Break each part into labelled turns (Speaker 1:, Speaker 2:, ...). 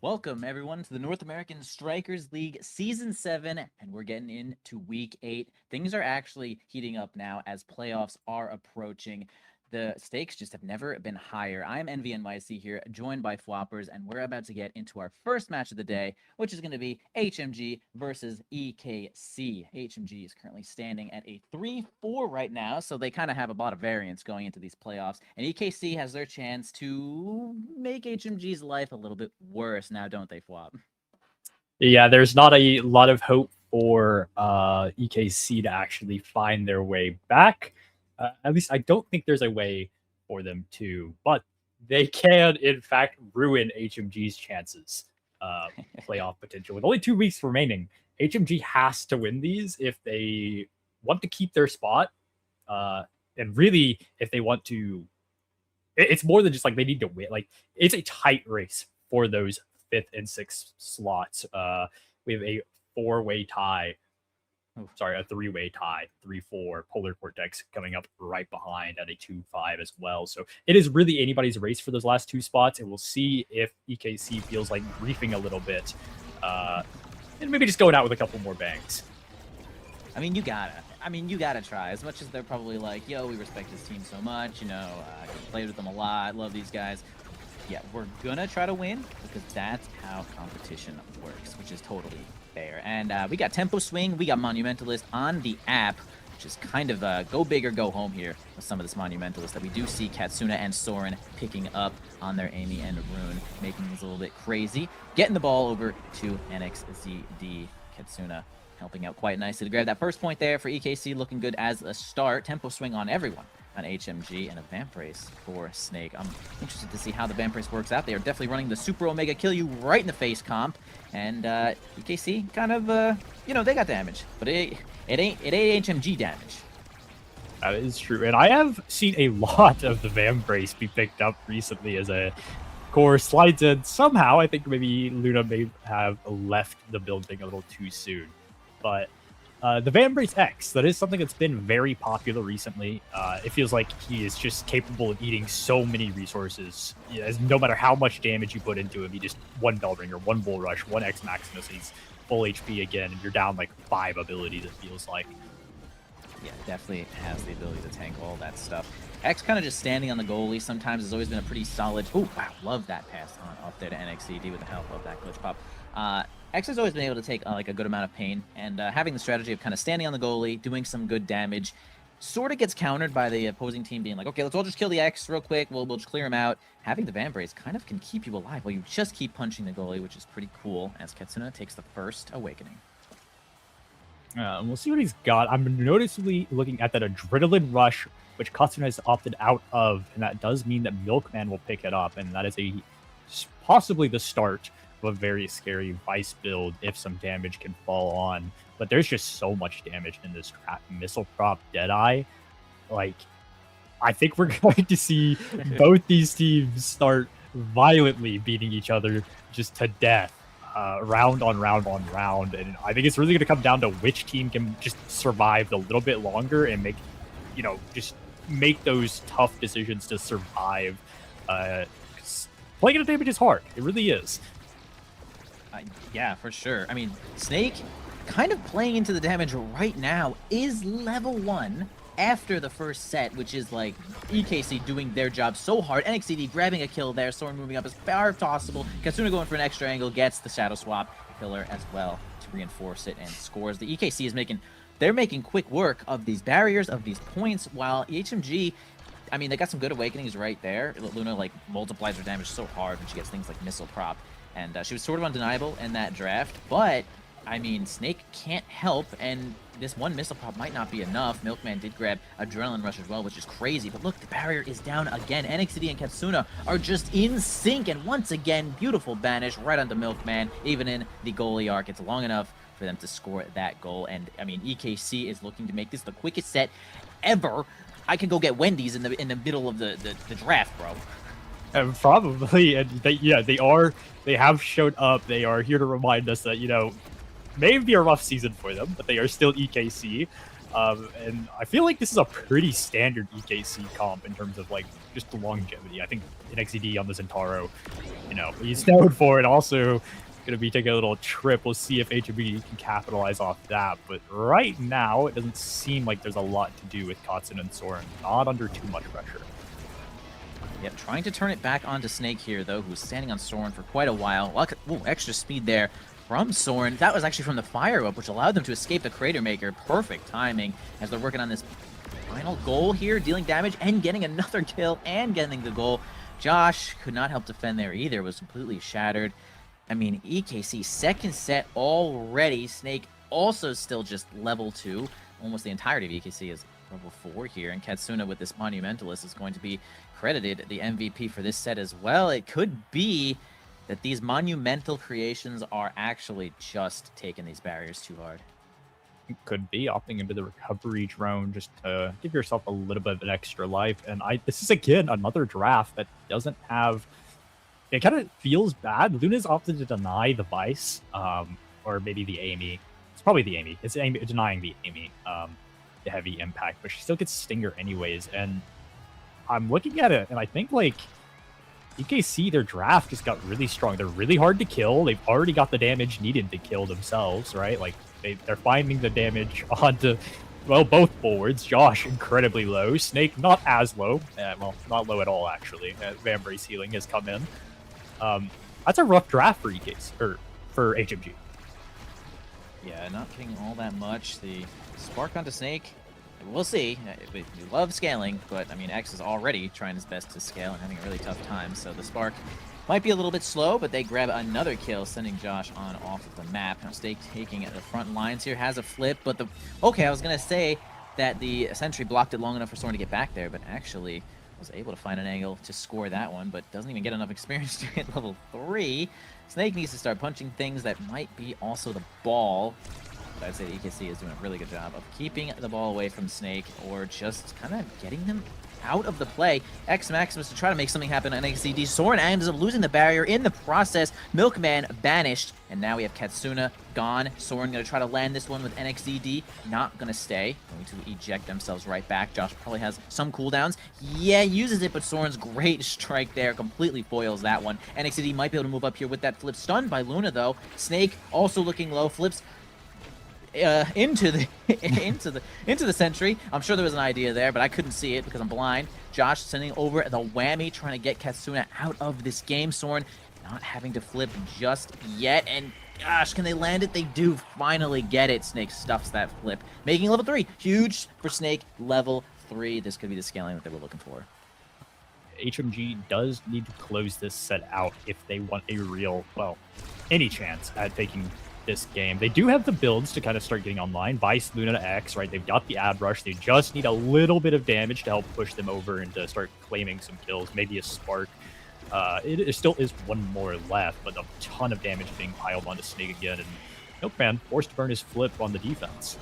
Speaker 1: Welcome, everyone, to the North American Strikers League Season 7, and we're getting into Week 8. Things are actually heating up now as playoffs are approaching. The stakes just have never been higher. I'm NVNYC here, joined by Fwappers, and we're about to get into our first match of the day, which is going to be HMG versus EKC. HMG is currently standing at a 3-4 right now, so they kind of have a lot of variance going into these playoffs. And EKC has their chance to make HMG's life a little bit worse now, don't they, Fwap?
Speaker 2: Yeah, there's not a lot of hope for EKC to actually find their way back. At least I don't think there's a way for them to, but they can, in fact, ruin HMG's chances playoff potential. With only 2 weeks remaining, HMG has to win these if they want to keep their spot. And really, if they want to, it's more than just like they need to win. Like it's a tight race for those fifth and sixth slots. We have a four-way tie. Sorry, a three-way tie, 3-4. Polar Cortex coming up right behind at a 2-5 as well. So it is really anybody's race for those last two spots, and we'll see if EKC feels like griefing a little bit, and maybe just going out with a couple more bangs.
Speaker 1: You gotta try. As much as they're probably like, yo, we respect this team so much, I played with them a lot, love these guys. Yeah, we're gonna try to win because that's how competition works, which is totally fair. And we got Tempo Swing, we got Monumentalist on the app, which is kind of go big or go home here with some of this Monumentalist that we do see Katsuna and Soren picking up on their Amy and Rune, making things a little bit crazy. Getting the ball over to NXZD. Katsuna helping out quite nicely to grab that first point there for EKC, looking good as a start. Tempo Swing on everyone on HMG and a Vamp Race for Snake. I'm interested to see how the Vamp Race works out. They are definitely running the Super Omega Kill You right in the face comp, and EKC kind of, they got damage, but it ain't HMG damage.
Speaker 2: That is true, and I have seen a lot of the Vamp Race be picked up recently as a core slides in. Somehow, I think maybe Luna may have left the building a little too soon. But the Vambrace X, that is something that's been very popular recently. It feels like he is just capable of eating so many resources. No matter how much damage you put into him, he just one Bell Ringer, one Bull Rush, one X Maximus, he's full HP again, and you're down like 5 abilities, it feels like.
Speaker 1: Yeah, definitely has the ability to tank all that stuff. X kind of just standing on the goalie sometimes has always been a pretty solid... Oh, wow, love that pass on up there to NXCD with the help of that glitch pop. X has always been able to take like a good amount of pain, and having the strategy of kind of standing on the goalie, doing some good damage, sort of gets countered by the opposing team being like, okay, let's all just kill the X real quick, we'll just clear him out. Having the Vamp Race kind of can keep you alive while you just keep punching the goalie, which is pretty cool, as Katsuna takes the first Awakening.
Speaker 2: We'll see what he's got. I'm noticeably looking at that Adrenaline Rush, which Katsuna has opted out of, and that does mean that Milkman will pick it up, and that is possibly the start of a very scary Vice build if some damage can fall on. But there's just so much damage in this Missile Prop Deadeye. Like, I think we're going to see both these teams start violently beating each other just to death. Round on round on round, and I think it's really going to come down to which team can just survive a little bit longer and make, just make those tough decisions to survive. Playing at damage is hard. It really is.
Speaker 1: Yeah, for sure. Snake kind of playing into the damage right now is level 1 after the first set, which is like EKC doing their job so hard. NXCD grabbing a kill there, Soren moving up as far as possible. Katsuna going for an extra angle, gets the Shadow Swap pillar as well to reinforce it and scores. The EKC is making quick work of these barriers, of these points, while HMG, they got some good awakenings right there. Luna like multiplies her damage so hard when she gets things like Missile Prop, and she was sort of undeniable in that draft, but Snake can't help, and this one Missile Prop might not be enough. Milkman did grab Adrenaline Rush as well, which is crazy. But look, the barrier is down again. NXCD and Katsuna are just in sync, and once again, beautiful banish right onto Milkman. Even in the goalie arc, it's long enough for them to score that goal. And, EKC is looking to make this the quickest set ever. I could go get Wendy's in the middle of the draft, bro.
Speaker 2: And probably, and they have showed up. They are here to remind us that, maybe a rough season for them, but they are still EKC. And I feel like this is a pretty standard EKC comp in terms of like just the longevity. I think NXCD on the Zentaro you know, he's known for. And also going to be taking a little trip. We'll see if HMB can capitalize off that. But right now, it doesn't seem like there's a lot to do with Katsuna and Soren. Not under too much pressure.
Speaker 1: Yep, trying to turn it back onto Snake here, though, who's standing on Soren for quite a while. Ooh, extra speed there from Soren. That was actually from the fire-up, which allowed them to escape the Crater Maker. Perfect timing as they're working on this final goal here, dealing damage and getting another kill and getting the goal. Josh could not help defend there either, was completely shattered. I mean, EKC, second set already. Snake also still just level 2. Almost the entirety of EKC is level 4 here, and Katsuna with this Monumentalist is going to be credited the MVP for this set as well. It could be that these monumental creations are actually just taking these barriers too hard.
Speaker 2: It could be opting into the recovery drone just to give yourself a little bit of an extra life. And this is again another draft that doesn't have. It kind of feels bad. Luna's opted to deny the Vice, or maybe the Amy. It's probably the Amy. It's denying the Amy, the heavy impact, but she still gets Stinger anyways. And I'm looking at it, and I think like EKC, their draft just got really strong. They're really hard to kill. They've already got the damage needed to kill themselves, right? Like they're finding the damage onto, well, both forwards. Josh incredibly low. Snake not as low. Well, not low at all actually. Vambrace healing has come in. That's a rough draft for EKC or for HMG.
Speaker 1: Yeah, not getting all that much. The spark onto Snake. We'll see. We love scaling, but I mean, X is already trying his best to scale and having a really tough time. So the spark might be a little bit slow, but they grab another kill, sending Josh on off of the map. Now Snake taking the front lines here, has a flip, but okay, I was gonna say that the sentry blocked it long enough for Soren to get back there, but actually was able to find an angle to score that one, but doesn't even get enough experience to hit level 3. Snake needs to start punching things that might be also the ball. But I'd say the EKC is doing a really good job of keeping the ball away from Snake, or just kind of getting them out of the play. X Maximus to try to make something happen on NXCD. Soren ends up losing the barrier in the process. Milkman banished, and now we have Katsuna gone. Soren going to try to land this one with NXCD. Not going to stay. Going to eject themselves right back. Josh probably has some cooldowns. Yeah, uses it, but Soren's great strike there completely foils that one. NXCD might be able to move up here with that flip. Stunned by Luna, though. Snake also looking low. Flips into the sentry. I'm sure there was an idea there, but I couldn't see it because I'm blind. Josh sending over the whammy, trying to get Katsuna out of this game. Soren not having to flip just yet, and gosh, can they land it? They do finally get it. Snake stuffs that flip, making level 3. Huge for Snake, level 3. This could be the scaling that they were looking for.
Speaker 2: HMG does need to close this set out if they want a real, well, any chance at taking this game. They do have the builds to kind of start getting online. Vice, Luna, X, right? They've got the ad rush. They just need a little bit of damage to help push them over and to start claiming some kills. Maybe a spark. It still is one more left, but a ton of damage being piled onto Snake again. And Milkman forced to burn his flip on the defense.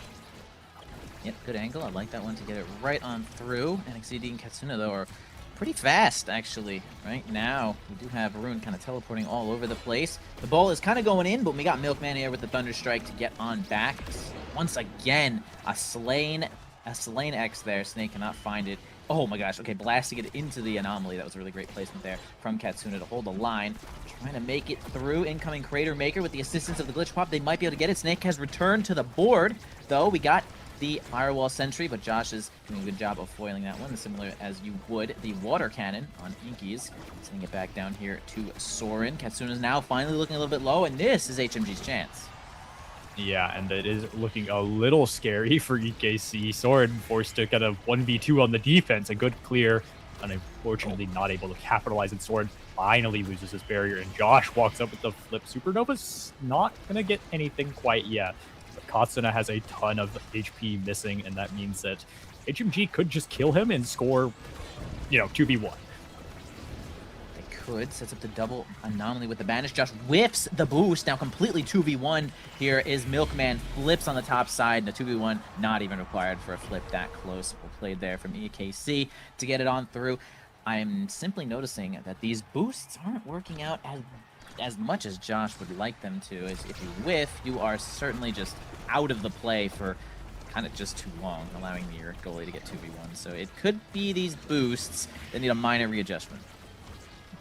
Speaker 1: Yep, good angle. I like that one to get it right on through. NXCD and Katsuna, though, are pretty fast, actually, right now. We do have Rune kind of teleporting all over the place. The ball is kind of going in, but we got Milkman here with the Thunder Strike to get on back. Once again, a slain X there. Snake cannot find it. Oh my gosh, okay, blasting it into the anomaly. That was a really great placement there from Katsuna to hold the line. Trying to make it through. Incoming Crater Maker with the assistance of the Glitch Pop. They might be able to get it. Snake has returned to the board, though. We got the Firewall Sentry, but Josh is doing a good job of foiling that one, similar as you would the Water Cannon on Inkies. Sending it back down here to Soren. Katsuna is now finally looking a little bit low, and this is HMG's chance.
Speaker 2: Yeah, and it is looking a little scary for EKC. Soren forced to kind of 1v2 on the defense. A good clear, and unfortunately not able to capitalize. And Soren finally loses his barrier, and Josh walks up with the flip. Supernova's not going to get anything quite yet. But Katsuna has a ton of HP missing, and that means that HMG could just kill him and score, 2v1.
Speaker 1: Could. Sets up the double anomaly with the banish. Josh whiffs the boost. Now completely 2v1 here is Milkman. Flips on the top side. The 2v1 not even required for a flip that close. Well played there from EKC to get it on through. I'm simply noticing that these boosts aren't working out as much as Josh would like them to. As if you whiff, you are certainly just out of the play for kind of just too long, allowing your goalie to get 2v1. So it could be these boosts that need a minor readjustment.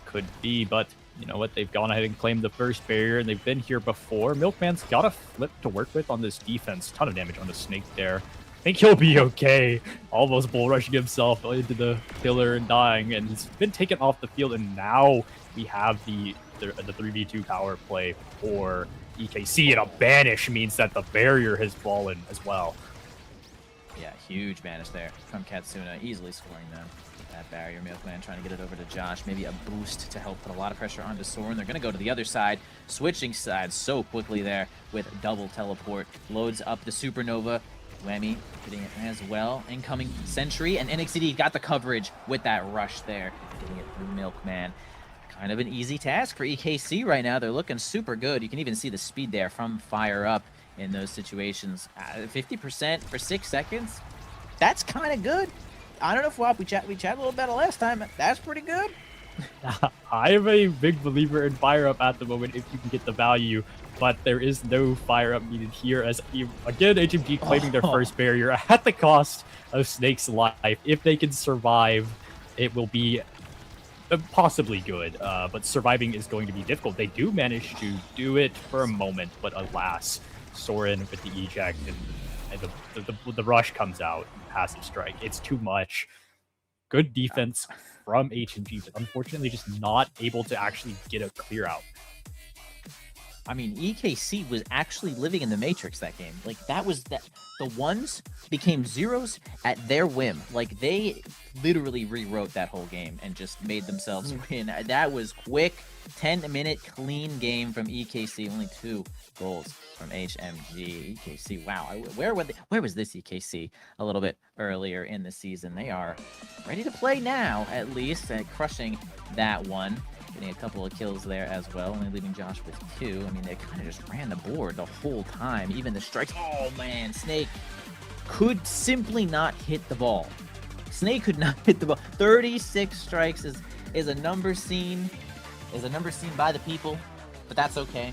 Speaker 2: Could be, but you know what? They've gone ahead and claimed the first barrier, and they've been here before. Milkman's got a flip to work with on this defense. Ton of damage on the snake there. I think he'll be okay. Almost bull rushing himself into the pillar and dying, and he's been taken off the field. And now we have the 3v2 power play for EKC, and a banish means that the barrier has fallen as well.
Speaker 1: Yeah, huge banish there from Katsuna, easily scoring them. That barrier, Milkman trying to get it over to Josh. Maybe a boost to help put a lot of pressure onto Soren. They're going to go to the other side, switching sides so quickly there with double teleport. Loads up the Supernova. Whammy hitting it as well. Incoming Sentry, and NXCD got the coverage with that rush there, getting it through Milkman. Kind of an easy task for EKC right now. They're looking super good. You can even see the speed there from Fire Up in those situations. 50% for 6 seconds. That's kind of good. I don't know if we chat a little better last time. That's pretty good.
Speaker 2: I am a big believer in Fire Up at the moment if you can get the value, but there is no Fire Up needed here, as again HMG claiming their first barrier at the cost of Snake's life. If they can survive, it will be possibly good, but surviving is going to be difficult. They do manage to do it for a moment, but alas, Soren with the eject and the rush comes out. Passive strike. It's too much. Good defense from HMG, but unfortunately just not able to actually get a clear out.
Speaker 1: I mean, EKC was actually living in the Matrix that game. Like, that was that. The ones became zeros at their whim. Like, they literally rewrote that whole game and just made themselves win. That was quick, 10-minute clean game from EKC. Only 2 goals from HMG. EKC, wow. Where was this EKC a little bit earlier in the season? They are ready to play now, at least, and crushing that one. Getting a couple of kills there as well, only leaving Josh with 2. I mean, they kind of just ran the board the whole time. Even the strikes. Oh, man. Snake could simply not hit the ball. Snake could not hit the ball. 36 strikes is a number seen. By the people, but that's okay.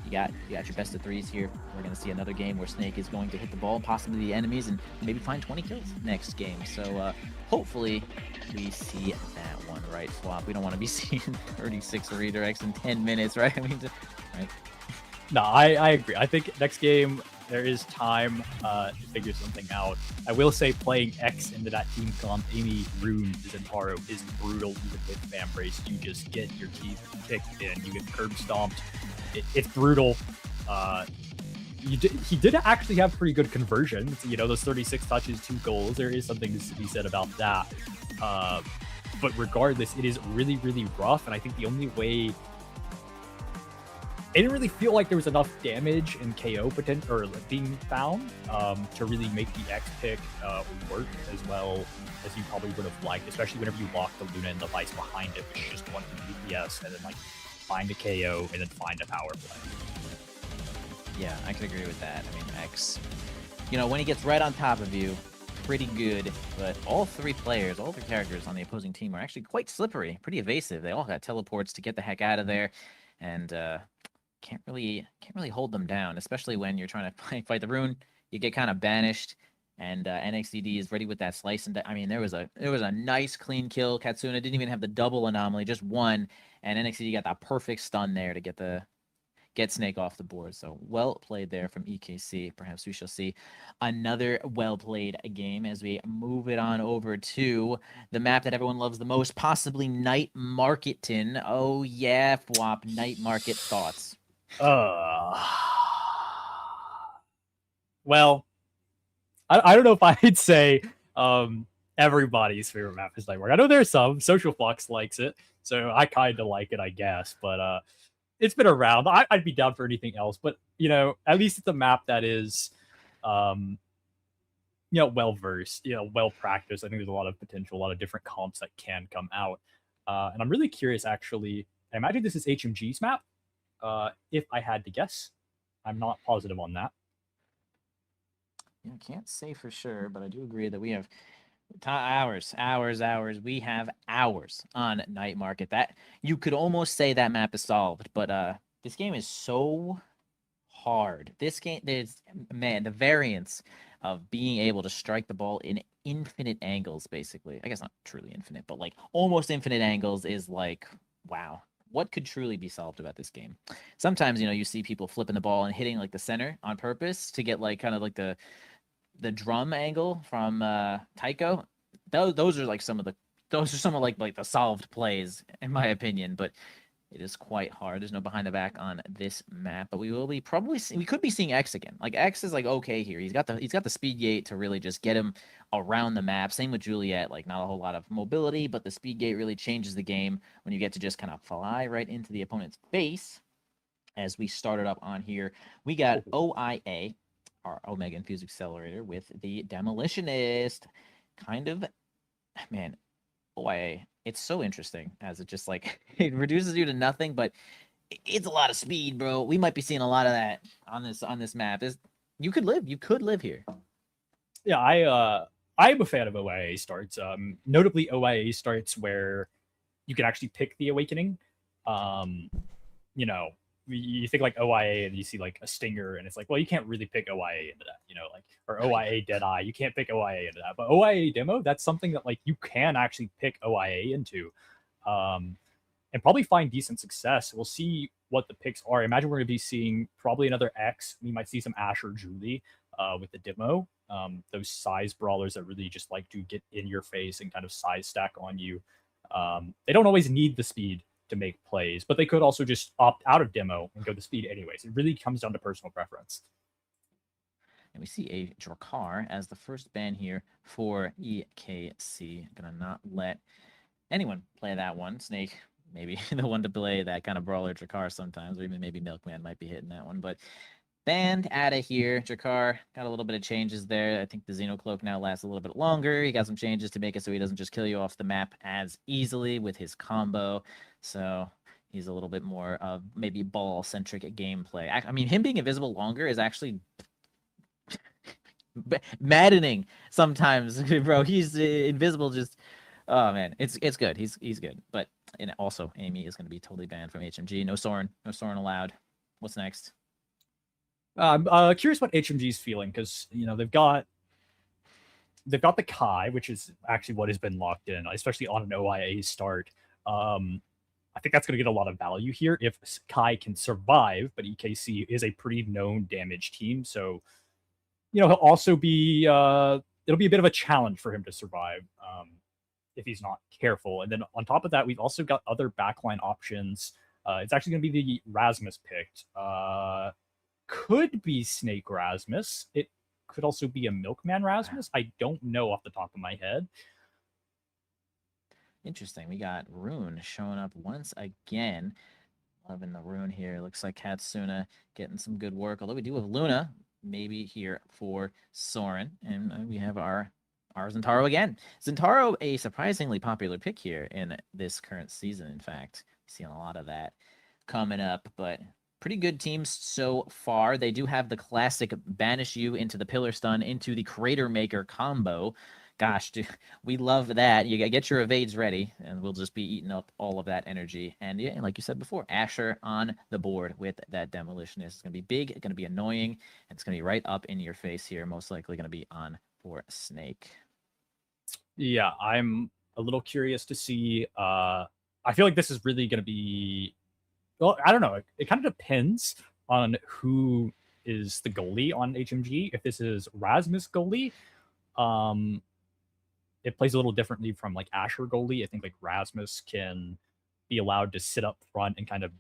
Speaker 1: You got your best of 3s here. We're going to see another game where Snake is going to hit the ball, possibly the enemies, and maybe find 20 kills next game. So hopefully we see that one, right, Swap? We don't want to be seeing 36 redirects in 10 minutes, right? I mean, right?
Speaker 2: No, I agree. I think next game there is time to figure something out. I will say playing X into that team comp, Amy, Rune, Zentaro is brutal even with Fan Brace. You just get your teeth kicked in. You get curb stomped. It's brutal. He did actually have pretty good conversion. You know, those 36 touches, 2 goals. There is something to be said about that. But regardless, it is really, really rough. And I think the only way... It didn't really feel like there was enough damage and KO potential or being found to really make the X pick work as well as you probably would have liked, especially whenever you lock the Luna and the Vice behind it, which is just one DPS, and then like find a KO and then find a power play.
Speaker 1: Yeah, I could agree with that. I mean, X, you know, when he gets right on top of you, pretty good, but all 3 characters on the opposing team are actually quite slippery, pretty evasive. They all got teleports to get the heck out of there, and can't really hold them down, especially when you're trying to fight the Rune. You get kind of banished, and NXDD is ready with that slice. And I mean, there was a nice clean kill. Katsuna didn't even have the double anomaly, just one, and NXDD got that perfect stun there to get Snake off the board. So well played there from EKC. Perhaps we shall see another well played game as we move it on over to the map that everyone loves the most, possibly Night Marketon. Oh yeah, Fwop, Night Market thoughts.
Speaker 2: Well, I don't know if I'd say everybody's favorite map is Night Market. I know there's some. Social Flux likes it, so I kind of like it, I guess. But it's been around. I'd be down for anything else. But you know, at least it's a map that is, you know, well versed, you know, well practiced. I think there's a lot of potential, a lot of different comps that can come out. And I'm really curious, actually. I imagine this is HMG's map. If I had to guess, I'm not positive on that.
Speaker 1: Yeah, can't say for sure, but I do agree that we have hours. We have hours on Night Market. That you could almost say that map is solved, but this game is so hard. This game, the variance of being able to strike the ball in infinite angles, basically. I guess not truly infinite, but like almost infinite angles is like, wow. what could truly be solved about this game? Sometimes, you see people flipping the ball and hitting like the center on purpose to get like kind of like the drum angle from Tycho. Those are like some of like the solved plays in my opinion, but it is quite hard. There's no behind the back on this map, but we will be we could be seeing X again. Like X is like okay here. He's got the speed gate to really just get him around the map. Same with Juliet. Like not a whole lot of mobility, but the speed gate really changes the game when you get to just kind of fly right into the opponent's face. As we started up on here, we got OIA, our Omega Infused Accelerator, with the Demolitionist. Kind of, man, OIA. It's so interesting as it just like it reduces you to nothing, but it's a lot of speed, bro. We might be seeing a lot of that on this map. You could live here.
Speaker 2: Yeah, I'm a fan of OIA starts. Notably OIA starts where you can actually pick the awakening. You know, you think like OIA and you see like a stinger and it's like, well, you can't really pick OIA into that, like or OIA Deadeye, you can't pick OIA into that. But OIA demo, that's something that like you can actually pick OIA into. And probably find decent success. We'll see what the picks are. I imagine we're going to be seeing probably another X. We might see some Ash or Julie with the demo. Those size brawlers that really just like to get in your face and kind of size stack on you. They don't always need the speed to make plays, but they could also just opt out of demo and go the speed anyways. It really comes down to personal preference.
Speaker 1: And we see a Drakkar as the first ban here for EKC. Gonna not let anyone play that one. Snake maybe the one to play that kind of brawler Drakkar sometimes, or even maybe Milkman might be hitting that one. But banned out of here. Drakkar got a little bit of changes there. I think the Xenocloak now lasts a little bit longer. He got some changes to make it so he doesn't just kill you off the map as easily with his combo. So he's a little bit more of maybe ball-centric gameplay. I mean, him being invisible longer is actually maddening sometimes, bro. He's invisible just... Oh man, it's good. He's good. But and also Amy is going to be totally banned from HMG. No Soren allowed. What's next?
Speaker 2: I'm curious what HMG's feeling because they've got the Kai, which is actually what has been locked in, especially on an OIA start. I think that's going to get a lot of value here if Kai can survive, but EKC is a pretty known damage team, so he'll also be it'll be a bit of a challenge for him to survive if he's not careful. And then on top of that, we've also got other backline options. It's actually going to be the Rasmus picked. Could be Snake Rasmus. It could also be a Milkman Rasmus. I don't know off the top of my head.
Speaker 1: Interesting. We got Rune showing up once again. Loving the Rune here. Looks like Katsuna getting some good work. Although we do have Luna maybe here for Soren. And we have our Zentaro again. Zentaro, a surprisingly popular pick here in this current season, in fact. Seeing a lot of that coming up, but pretty good teams so far. They do have the classic banish you into the pillar stun into the Crater Maker combo. Gosh, dude, we love that. You get your evades ready, and we'll just be eating up all of that energy. And yeah, like you said before, Asher on the board with that Demolitionist. It's going to be big, it's going to be annoying, and it's going to be right up in your face here. Most likely going to be on for Snake.
Speaker 2: Yeah, I'm a little curious to see. I feel like this is really going to be... Well, I don't know. It kind of depends on who is the goalie on HMG. If this is Rasmus goalie, it plays a little differently from like Asher goalie. I think like Rasmus can be allowed to sit up front and kind of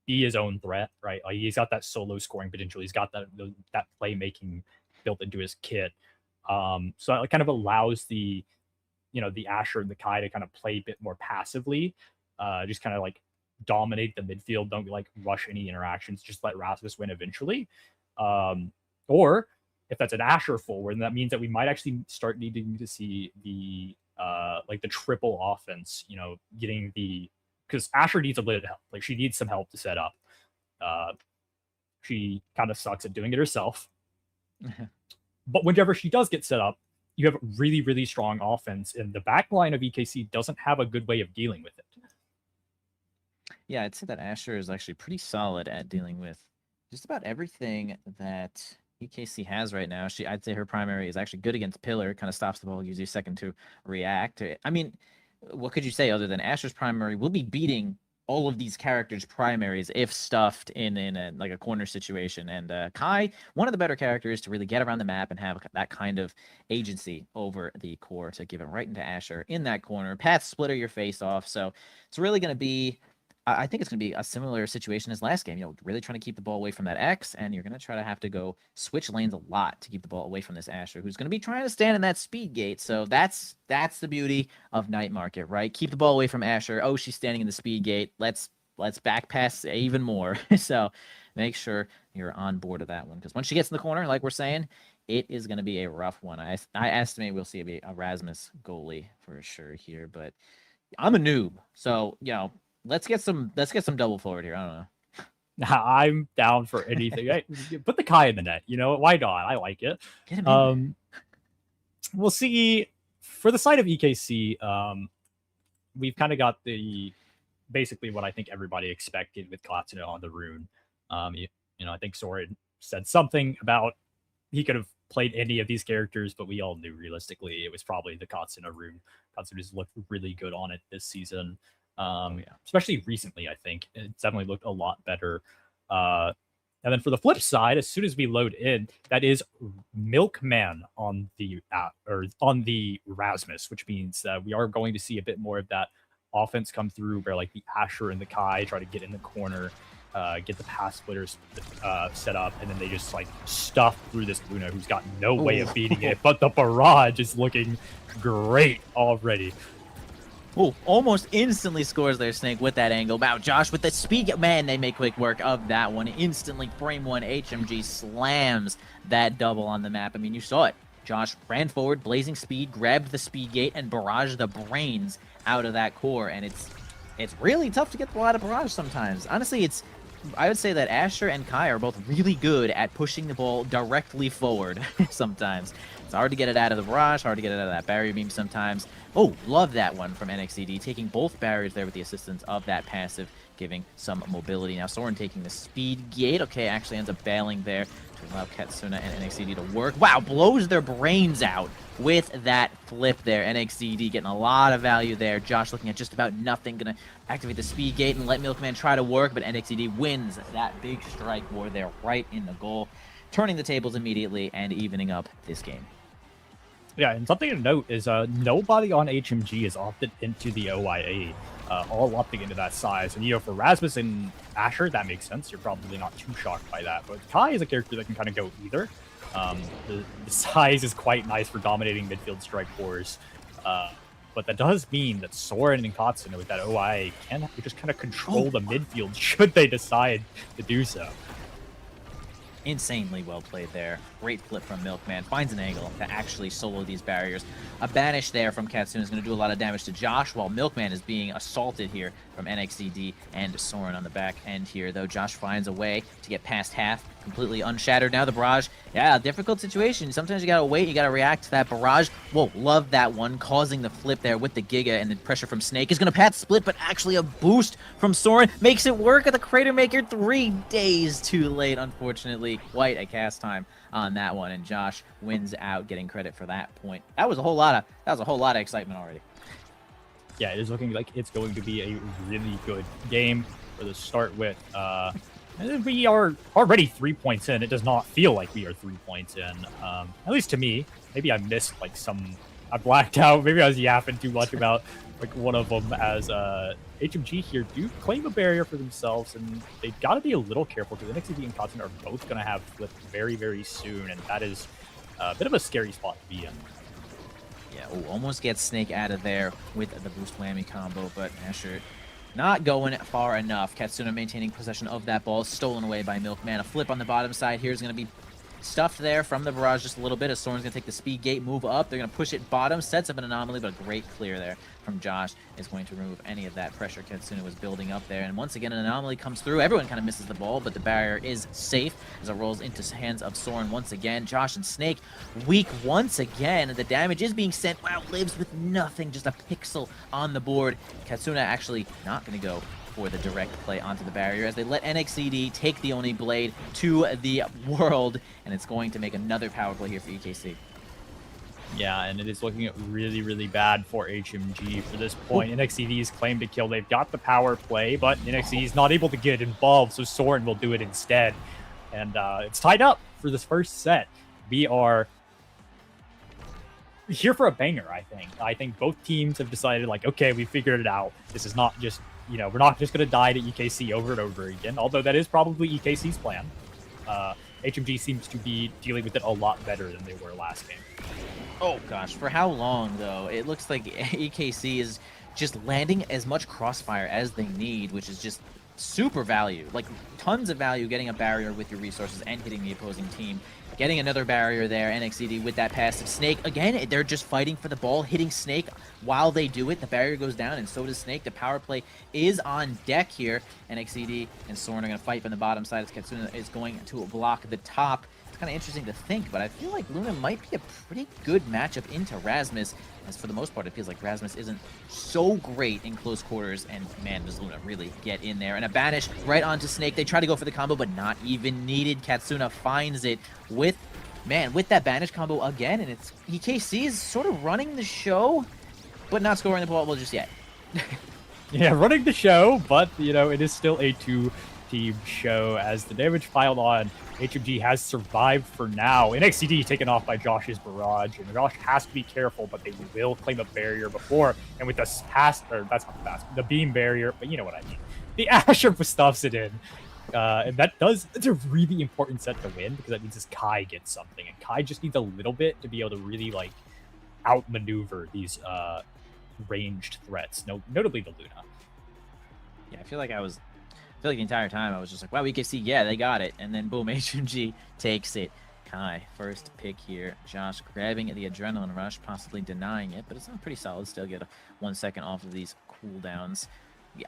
Speaker 2: be his own threat, right? Like he's got that solo scoring potential. He's got that playmaking built into his kit. So it kind of allows the Asher and the Kai to kind of play a bit more passively, just kind of like dominate the midfield. Don't like rush any interactions. Just let Rasmus win eventually. Or if that's an Asher forward, then that means that we might actually start needing to see the like the triple offense. Getting because Asher needs a bit of help. Like she needs some help to set up. She kind of sucks at doing it herself. But whenever she does get set up, you have really, really strong offense, and the back line of EKC doesn't have a good way of dealing with it.
Speaker 1: Yeah, I'd say that Asher is actually pretty solid at dealing with just about everything that EKC has right now. I'd say her primary is actually good against Pillar, kind of stops the ball, gives you a second to react. I mean, what could you say other than Asher's primary will be beating all of these characters' primaries if stuffed in like a corner situation. And Kai, one of the better characters to really get around the map and have that kind of agency over the core to give it right into Asher in that corner. Path splitter your face off. So it's really going to be, I think it's going to be a similar situation as last game. You know, really trying to keep the ball away from that X, and you're going to try to have to go switch lanes a lot to keep the ball away from this Asher, who's going to be trying to stand in that speed gate. So that's the beauty of Night Market, right? Keep the ball away from Asher. Oh, she's standing in the speed gate. Let's back pass even more. So make sure you're on board of that one, because once she gets in the corner, like we're saying, it is going to be a rough one. I estimate we'll see a Rasmus goalie for sure here, but I'm a noob, so you know. Let's get some double forward here. I don't know.
Speaker 2: I'm down for anything. Put the Kai in the net. You know, why not? I like it.
Speaker 1: Get him in
Speaker 2: We'll see. For the side of EKC, we've kind of got basically what I think everybody expected with Katsuna on the rune. You know, I think Soren said something about he could have played any of these characters, but we all knew realistically it was probably the Katsuna rune. Katsuna's looked really good on it this season. Especially recently, I think it's definitely looked a lot better. And then for the flip side, as soon as we load in, that is Milkman on the on the Rasmus, which means that we are going to see a bit more of that offense come through, where like the Asher and the Kai try to get in the corner, get the pass splitters set up, and then they just like stuff through this Luna, who's got no way of beating it. But the barrage is looking great already.
Speaker 1: Oh, almost instantly scores there, Snake, with that angle. Wow, Josh with the speed. Man, they make quick work of that one. Instantly, frame one, HMG slams that double on the map. I mean, you saw it. Josh ran forward, blazing speed, grabbed the speed gate, and barraged the brains out of that core. And it's really tough to get the ball out of barrage sometimes. Honestly, I would say that Asher and Kai are both really good at pushing the ball directly forward sometimes. It's hard to get it out of the barrage, hard to get it out of that barrier beam sometimes. Oh, love that one from NXCD, taking both barriers there with the assistance of that passive, giving some mobility. Now Soren taking the speed gate. Okay, actually ends up bailing there to allow Katsuna and NXCD to work. Wow, blows their brains out with that flip there. NXCD getting a lot of value there. Josh looking at just about nothing. Gonna activate the speed gate and let Milkman try to work, but NXCD wins that big strike war there right in the goal, turning the tables immediately and evening up this game.
Speaker 2: Yeah, and something to note is nobody on HMG is opted into the OIA, all opting into that size. And, you know, for Rasmus and Asher, that makes sense. You're probably not too shocked by that. But Kai is a character that can kind of go either. The size is quite nice for dominating midfield strike wars. But that does mean that Soren and Katsuna with that OIA can just kind of control the midfield should they decide to do so.
Speaker 1: Insanely well played there. Great flip from Milkman. Finds an angle to actually solo these barriers. A banish there from Katsuna is going to do a lot of damage to Josh, while Milkman is being assaulted here from NXCD and Soren on the back end here, though Josh finds a way to get past half, completely unshattered. Now the barrage, yeah, difficult situation. Sometimes you gotta wait, you gotta react to that barrage. Whoa, love that one, causing the flip there with the Giga, and the pressure from Snake is gonna path split, but actually a boost from Soren makes it work at the Crater Maker. 3 days too late, unfortunately. Quite a cast time on that one, and Josh wins out, getting credit for that point. That was a whole lot of excitement already.
Speaker 2: Yeah, it is looking like it's going to be a really good game for the start with. We are already 3 points in. It does not feel like we are 3 points in, at least to me. Maybe I missed like I blacked out. Maybe I was yapping too much about like one of them, as HMG here do claim a barrier for themselves, and they've got to be a little careful because NXT and Katsuna are both going to have flip very, very soon, and that is a bit of a scary spot to be in.
Speaker 1: Yeah, almost gets Snake out of there with the boost whammy combo, but Asher not going far enough. Katsuna maintaining possession of that ball, stolen away by Milkman. A flip on the bottom side here is going to be stuffed there from the barrage just a little bit, as Soren's going to take the speed gate, move up. They're going to push it bottom, sets up an anomaly, but a great clear there from Josh is going to remove any of that pressure Katsuna was building up there. And once again, an anomaly comes through. Everyone kind of misses the ball, but the barrier is safe as it rolls into the hands of Soren once again. Josh and Snake weak once again, and the damage is being sent. Wow, lives with nothing, just a pixel on the board. Katsuna actually not going to go for the direct play onto the barrier, as they let NXCD take the Oni Blade to the world, and it's going to make another power play here for EKC.
Speaker 2: Yeah, and it is looking really, really bad for HMG for this point. NXCD's claim to kill. They've got the power play, but NXCD is not able to get involved, so Soren will do it instead. And it's tied up for this first set. We are here for a banger, I think. I think both teams have decided, like, okay, we figured it out. This is not just, you know, we're not just going to die to EKC over and over again, although that is probably EKC's plan. HMG seems to be dealing with it a lot better than they were last game.
Speaker 1: Oh gosh, for how long though? It looks like EKC is just landing as much crossfire as they need, which is just super value. Like tons of value getting a barrier with your resources and hitting the opposing team. Getting another barrier there, NXCD with that passive. Snake, again, they're just fighting for the ball, hitting Snake while they do it. The barrier goes down, and so does Snake. The power play is on deck here. NXCD and Soren are going to fight from the bottom side as Katsuna is going to block the top. It's kind of interesting to think, but I feel like Luna might be a pretty good matchup into Rasmus, as for the most part, it feels like Rasmus isn't so great in close quarters, and man, does Luna really get in there. And a banish right onto Snake. They try to go for the combo, but not even needed. Katsuna finds it with that banish combo again, and it's EKC is sort of running the show, but not scoring the ball just yet.
Speaker 2: Yeah, running the show, but, you know, it is still a two-team show as the damage piled on. HMG has survived for now. NXCD taken off by Josh's barrage, and Josh has to be careful, but they will claim a barrier before. And with the the beam barrier, but you know what I mean. The Asher stuffs it in. And it's a really important set to win because that means this Kai gets something. And Kai just needs a little bit to be able to really, like, outmaneuver these ranged threats, notably the Luna.
Speaker 1: Yeah, I feel like the entire time I was just like, wow, we can see, yeah, they got it. And then boom, HMG takes it. Kai, first pick here. Josh grabbing the adrenaline rush, possibly denying it, but it's not pretty solid. Still get 1 second off of these cooldowns.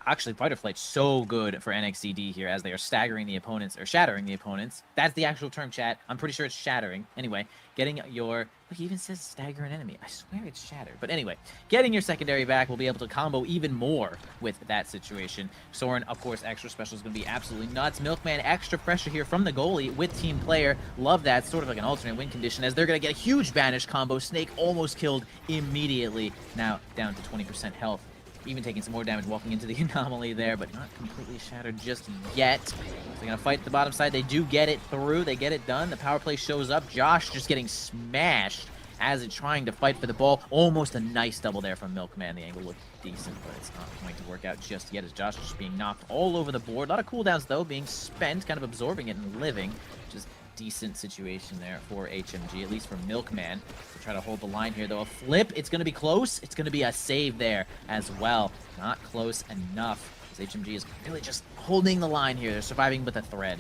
Speaker 1: Actually, Fighter Flight's so good for NXCD here as they are staggering the opponents, or shattering the opponents. That's the actual term, chat. I'm pretty sure it's shattering. Anyway, getting your... Look, it even says stagger an enemy. I swear it's shattered. But anyway, getting your secondary back will be able to combo even more with that situation. Soren, of course, extra special is going to be absolutely nuts. Milkman, extra pressure here from the goalie with team player. Love that. Sort of like an alternate win condition as they're going to get a huge banish combo. Snake almost killed immediately. Now down to 20% health. Even taking some more damage walking into the anomaly there, but not completely shattered just yet. So they're going to fight the bottom side. They do get it through. They get it done. The power play shows up. Josh just getting smashed as it's trying to fight for the ball. Almost a nice double there from Milkman. The angle looked decent, but it's not going to work out just yet as Josh is just being knocked all over the board. A lot of cooldowns, though, being spent, kind of absorbing it and living. Just decent situation there for HMG, at least for Milkman. To try to hold the line here, though. A flip, it's going to be close. It's going to be a save there as well. Not close enough, as HMG is really just holding the line here. They're surviving with a thread.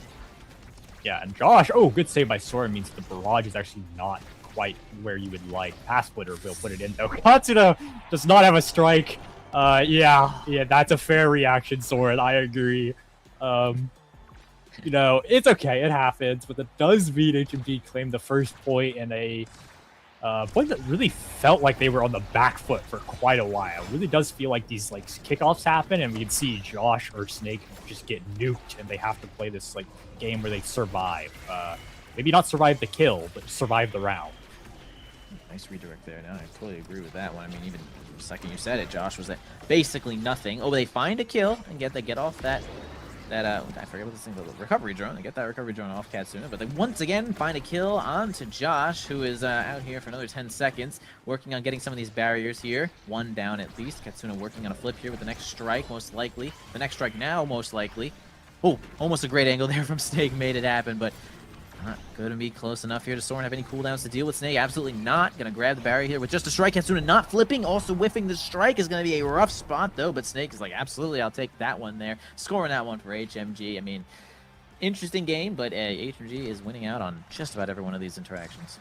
Speaker 2: Yeah, and Josh, oh, good save by Soren means the barrage is actually not quite where you would like. Pass splitter will put it in, though. Katsuna does not have a strike. Yeah, that's a fair reaction, Soren. I agree. You know, it's okay, it happens, but that does mean HMG claimed the first point in a point that really felt like they were on the back foot for quite a while. It really does feel like these like kickoffs happen, and we can see Josh or Snake just get nuked, and they have to play this like game where they survive. Maybe not survive the kill, but survive the round.
Speaker 1: Nice redirect there. No, I totally agree with that one. I mean, even the second you said it, Josh, was that basically nothing. Oh, they find a kill and get off that I forget what this thing called, recovery drone. They get that recovery drone off Katsuna, but they once again find a kill onto Josh, who is out here for another 10 seconds, working on getting some of these barriers here. One down at least. Katsuna working on a flip here with the next strike, most likely. The next strike now, most likely. Oh, almost a great angle there from Snake, made it happen, but not going to be close enough here to Soren have any cooldowns to deal with Snake. Absolutely not. Going to grab the barrier here with just a strike. Katsuna not flipping. Also whiffing the strike is going to be a rough spot, though. But Snake is like, absolutely, I'll take that one there. Scoring that one for HMG. I mean, interesting game, but HMG is winning out on just about every one of these interactions.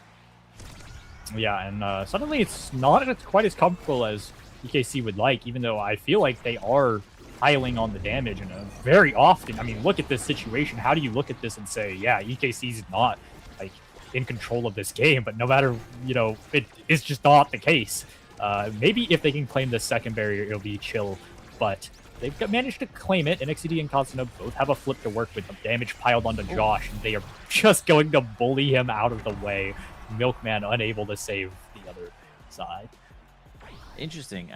Speaker 2: Yeah, and suddenly it's not quite as comfortable as EKC would like, even though I feel like they are piling on the damage, and very often, I mean, look at this situation. How do you look at this and say, yeah, EKC's not like in control of this game? But no matter, you know, it's just not the case. Maybe if they can claim the second barrier, it'll be chill, but they've managed to claim it. NXCD and Katsuna both have a flip to work with. The damage piled onto Josh, and they are just going to bully him out of the way. Milkman unable to save the the other side.
Speaker 1: Interesting.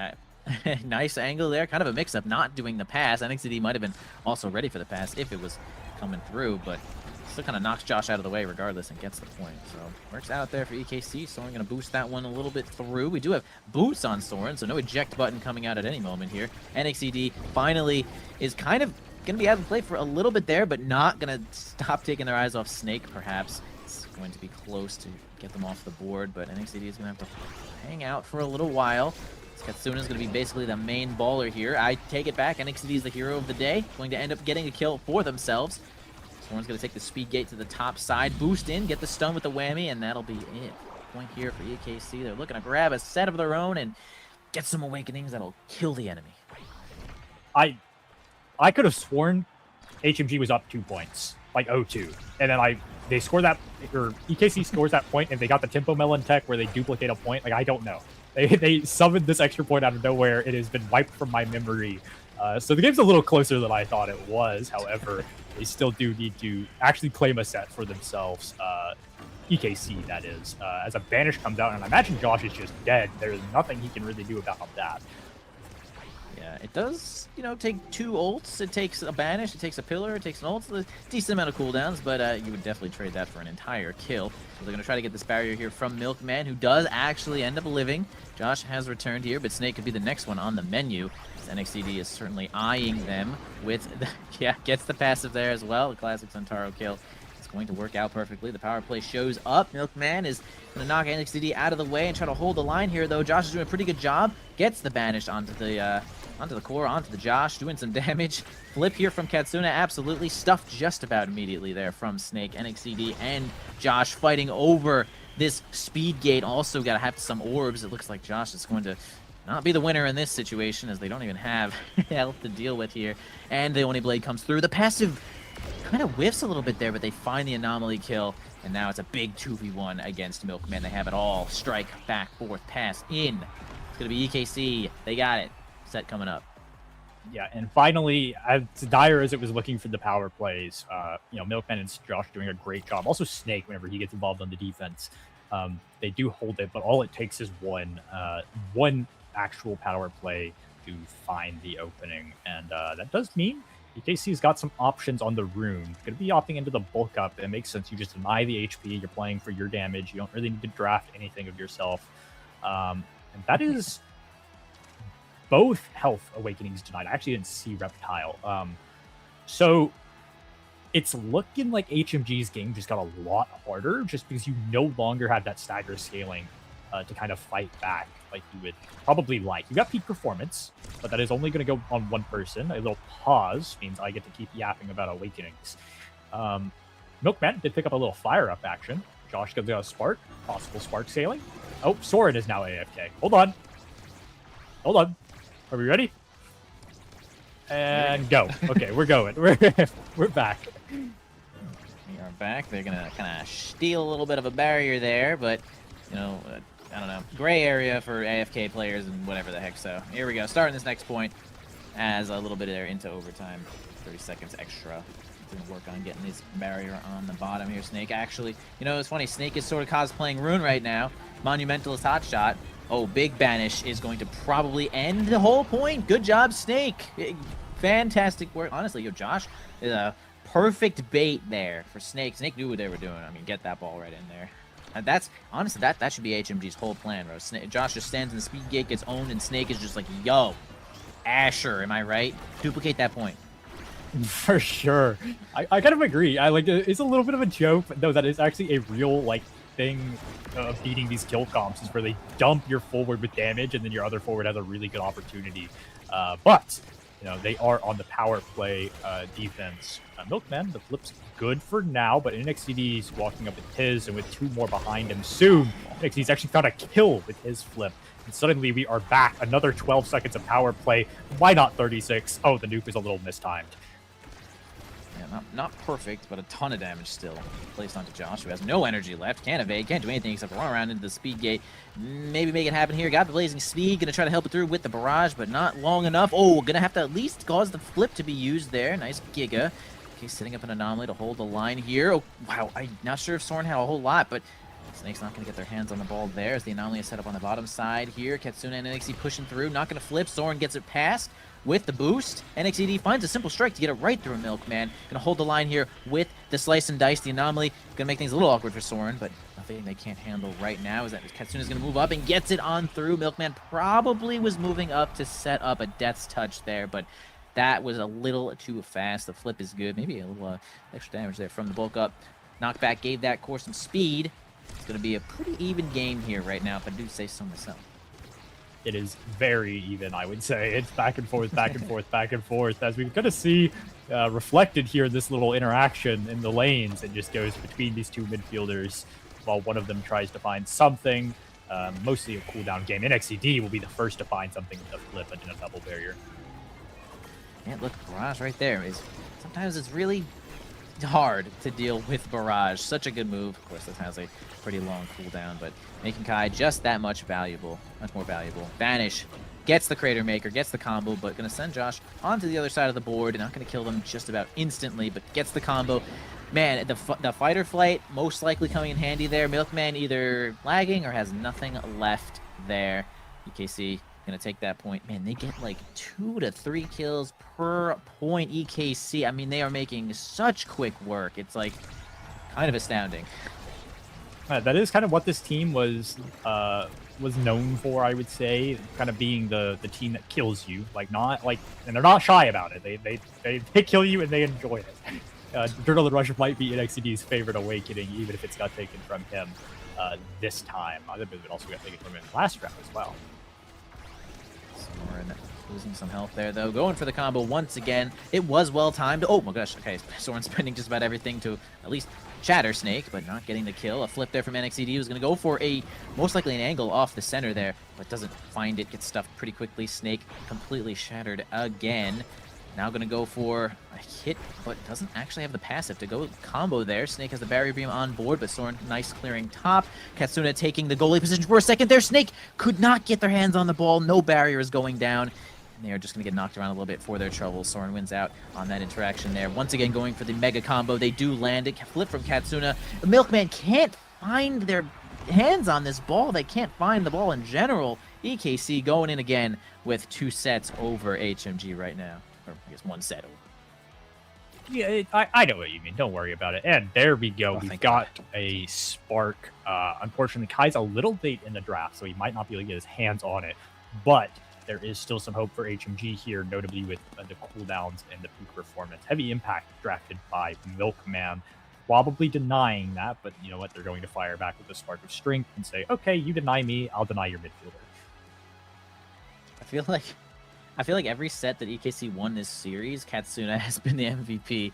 Speaker 1: Nice angle there. Kind of a mix-up not doing the pass. NXT might have been also ready for the pass if it was coming through, but still kind of knocks Josh out of the way regardless and gets the point. So works out there for EKC. Soren going to boost that one a little bit through. We do have boots on Soren, so no eject button coming out at any moment here. NXT finally is kind of going to be out of play for a little bit there, but not going to stop taking their eyes off Snake, perhaps. It's going to be close to get them off the board, but NXT is going to have to hang out for a little while. Katsuna is going to be basically the main baller here. I take it back. NXT is the hero of the day. Going to end up getting a kill for themselves. Someone's going to take the speed gate to the top side, boost in, get the stun with the whammy, and that'll be it. Point here for EKC. They're looking to grab a set of their own and get some awakenings that'll kill the enemy.
Speaker 2: I could have sworn HMG was up 2 points, like 0-2, and then they score that, or EKC scores that point, and they got the Tempo Melon tech where they duplicate a point. Like, I don't know. They summoned this extra point out of nowhere. It has been wiped from my memory. So the game's a little closer than I thought it was. However, they still do need to actually claim a set for themselves. EKC, that is. As a banish comes out, and I imagine Josh is just dead. There's nothing he can really do about that.
Speaker 1: Yeah, it does, you know, take 2 ults. It takes a banish, it takes a pillar, it takes an ult. A decent amount of cooldowns, but you would definitely trade that for an entire kill. So they're going to try to get this barrier here from Milkman, who does actually end up living. Josh has returned here, but Snake could be the next one on the menu. NXTD is certainly eyeing them with, yeah, gets the passive there as well. The classic Centauro kill. It's going to work out perfectly. The power play shows up. Milkman is going to knock NXTD out of the way and try to hold the line here, though. Josh is doing a pretty good job. Gets the banish onto the core, onto the Josh, doing some damage. Flip here from Katsuna, absolutely stuffed just about immediately there from Snake. NXTD and Josh fighting over this speed gate. Also got to have some orbs. It looks like Josh is going to not be the winner in this situation, as they don't even have health to deal with here. And the Oni Blade comes through. The passive kind of whiffs a little bit there, but they find the anomaly kill. And now it's a big 2v1 against Milkman. They have it all. Strike, back, forth, pass, in. It's going to be EKC. They got it. Set coming up.
Speaker 2: Yeah, and finally, as dire as it was looking for the power plays, you know, Milkman and Josh doing a great job. Also Snake, whenever he gets involved on the defense, they do hold it, but all it takes is one actual power play to find the opening, and that does mean EKC's got some options on the rune. Going to be opting into the bulk up. It makes sense. You just deny the HP. You're playing for your damage. You don't really need to draft anything of yourself, and that is both health awakenings denied. I actually didn't see Reptile. So it's looking like HMG's game just got a lot harder just because you no longer have that stagger scaling to kind of fight back like you would probably like. You got peak performance, but that is only going to go on one person. A little pause means I get to keep yapping about awakenings. Milkman did pick up a little fire up action. Josh goes a spark, possible spark scaling. Oh, Soren is now AFK. Hold on. Are we ready? And go. Okay, we're going. We're back.
Speaker 1: We are back. They're gonna kind of steal a little bit of a barrier there, but you know, I don't know, gray area for AFK players and whatever the heck. So here we go. Starting this next point as a little bit there into overtime. 30 seconds extra. Gonna work on getting this barrier on the bottom here. Snake actually, you know, it's funny. Snake is sort of cosplaying Rune right now. Monumentalist hotshot. Oh, big banish is going to probably end the whole point. Good job, Snake. Fantastic work. Honestly, yo, Josh is a perfect bait there for Snake. Snake knew what they were doing. I mean, get that ball right in there. And that's, honestly, that should be HMG's whole plan, bro. Josh just stands in the speed gate, gets owned, and Snake is just like, yo, Asher, am I right? Duplicate that point.
Speaker 2: For sure. I kind of agree. I like it's a little bit of a joke, but no, that is actually a real, like, thing of beating these kill comps is where they dump your forward with damage and then your other forward has a really good opportunity. But you know, they are on the power play defense. Milkman, the flip's good for now, but NXTD's walking up with his and with 2 more behind him soon. NXTD's actually found a kill with his flip. And suddenly we are back. Another 12 seconds of power play. Why not 36? Oh, the nuke is a little mistimed.
Speaker 1: Yeah, not perfect, but a ton of damage still placed onto Josh, who has no energy left. Can't evade, can't do anything except run around into the speed gate. Maybe make it happen here. Got the blazing speed, gonna try to help it through with the barrage, but not long enough. Oh, gonna have to at least cause the flip to be used there. Nice Giga. Okay, setting up an anomaly to hold the line here. Oh, wow, I'm not sure if Soren had a whole lot, but Snake's not going to get their hands on the ball there as the anomaly is set up on the bottom side here. Katsuna and NXT pushing through, not going to flip. Soren gets it past with the boost. NXED finds a simple strike to get it right through Milkman. Going to hold the line here with the slice and dice. The anomaly going to make things a little awkward for Soren, but nothing they can't handle right now is that Katsuna's going to move up and gets it on through. Milkman probably was moving up to set up a Death's Touch there, but that was a little too fast. The flip is good. Maybe a little extra damage there from the bulk up. Knockback gave that core some speed. It's going to be a pretty even game here right now, if I do say so myself.
Speaker 2: It is very even, I would say. It's back and forth, back and forth, back and forth. As we're going to see reflected here in this little interaction in the lanes. It just goes between these two midfielders while one of them tries to find something. Mostly a cooldown game. NXED will be the first to find something with a flip and a double barrier.
Speaker 1: Yeah, look, Barrage right there is sometimes it's really hard to deal with Barrage. Such a good move. Of course, this has a pretty long cooldown, but making Kai just that much valuable, much more valuable. Banish gets the Crater Maker, gets the combo, but going to send Josh onto the other side of the board. Not going to kill them just about instantly, but gets the combo. Man, the fight or flight most likely coming in handy there. Milkman either lagging or has nothing left there. EKC going to take that point. Man, they get like 2 to 3 kills per point. EKC, I mean, they are making such quick work. It's like kind of astounding.
Speaker 2: That is kind of what this team was known for, I would say, kind of being the team that kills you, like not like, and they're not shy about it. They kill you and they enjoy it. Adrenaline Rush might be NXTD's favorite awakening, even if it's got taken from him this time. I think it also got taken from him last round as well.
Speaker 1: Soren losing some health there, though. Going for the combo once again. It was well timed. Oh my gosh. Okay, Soren spending just about everything to at least shatter Snake, but not getting the kill. A flip there from NXED, who's going to go for a most likely an angle off the center there, but doesn't find it. Gets stuffed pretty quickly. Snake completely shattered again. Now going to go for a hit, but doesn't actually have the passive to go combo there. Snake has the barrier beam on board, but Soren nice clearing top. Katsuna taking the goalie position for a second there. Snake could not get their hands on the ball. No barrier is going down. And they are just going to get knocked around a little bit for their trouble. Soren wins out on that interaction there. Once again going for the mega combo. They do land it. Flip from Katsuna. The Milkman can't find their hands on this ball. They can't find the ball in general. EKC going in again with 2 sets over HMG right now. Or I guess 1 set over.
Speaker 2: Yeah, I know what you mean. Don't worry about it. And there we go.
Speaker 1: Oh,
Speaker 2: We've got a spark. Unfortunately, Kai's a little late in the draft, so he might not be able to get his hands on it. But there is still some hope for HMG here, notably with the cooldowns and the peak performance. Heavy Impact drafted by Milkman. Probably denying that, but you know what? They're going to fire back with a spark of strength and say, okay, you deny me, I'll deny your midfielder.
Speaker 1: I feel like every set that EKC won this series, Katsuna has been the MVP.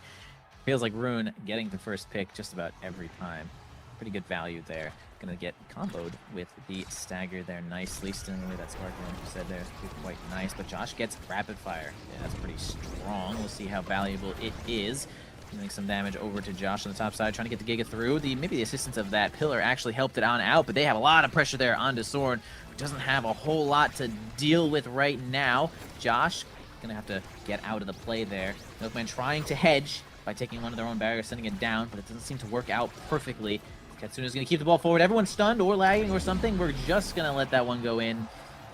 Speaker 1: Feels like Rune getting the first pick just about every time. Pretty good value there. Gonna get comboed with the stagger there nicely. Still the way that spark one you said there is quite nice, but Josh gets rapid fire. Yeah, that's pretty strong. We'll see how valuable it is. Doing some damage over to Josh on the top side, trying to get the Giga through. Maybe the assistance of that pillar actually helped it on out, but they have a lot of pressure there onto Soren, who doesn't have a whole lot to deal with right now. Josh gonna have to get out of the play there. Milkman trying to hedge by taking one of their own barriers, sending it down, but it doesn't seem to work out perfectly. Katsuna's gonna keep the ball forward. Everyone's stunned or lagging or something. We're just gonna let that one go in.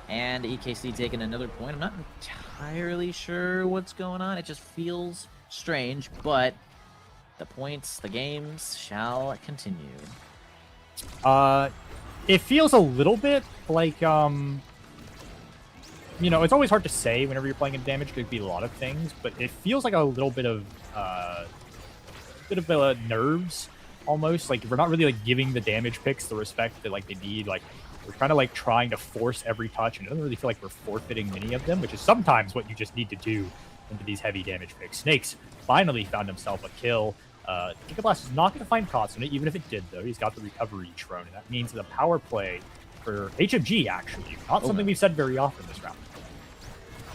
Speaker 1: And EKC taking another point. I'm not entirely sure what's going on. It just feels strange, but the points, the games shall continue.
Speaker 2: It feels a little bit like, you know, it's always hard to say whenever you're playing a damage. It could be a lot of things, but it feels like a little bit of, nerves, almost. Like, we're not really, like, giving the damage picks the respect that, like, they need. Like, we're kind of, like, trying to force every touch, and it doesn't really feel like we're forfeiting many of them, which is sometimes what you just need to do into these heavy damage picks. Snakes finally found himself a kill. Giga Blast is not going to find Katsuna, even if it did, though. He's got the recovery drone, and that means the power play for HMG, actually. Not something we've said very often this round.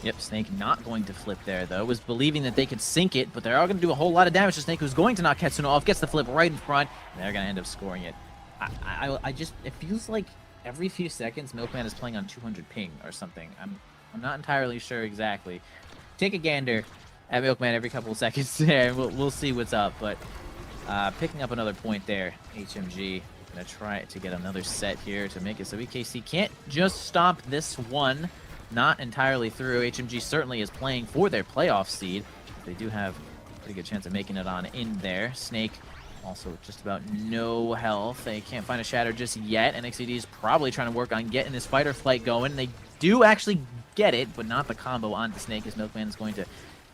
Speaker 1: Yep, Snake not going to flip there, though. Was believing that they could sink it, but they are going to do a whole lot of damage to Snake, who's going to knock Katsuna off, gets the flip right in front, and they're going to end up scoring it. I just, it feels like every few seconds Milkman is playing on 200 ping or something. I'm not entirely sure exactly. Take a gander at Milkman every couple of seconds there, and we'll see what's up, but picking up another point there, HMG. Gonna try to get another set here to make it so EKC can't just stop this one. Not entirely through. HMG certainly is playing for their playoff seed. They do have a pretty good chance of making it on in there. Snake also just about no health. They can't find a shatter just yet. NXCD is probably trying to work on getting this fight or flight going. They do actually get it, but not the combo onto Snake, as Milkman is going to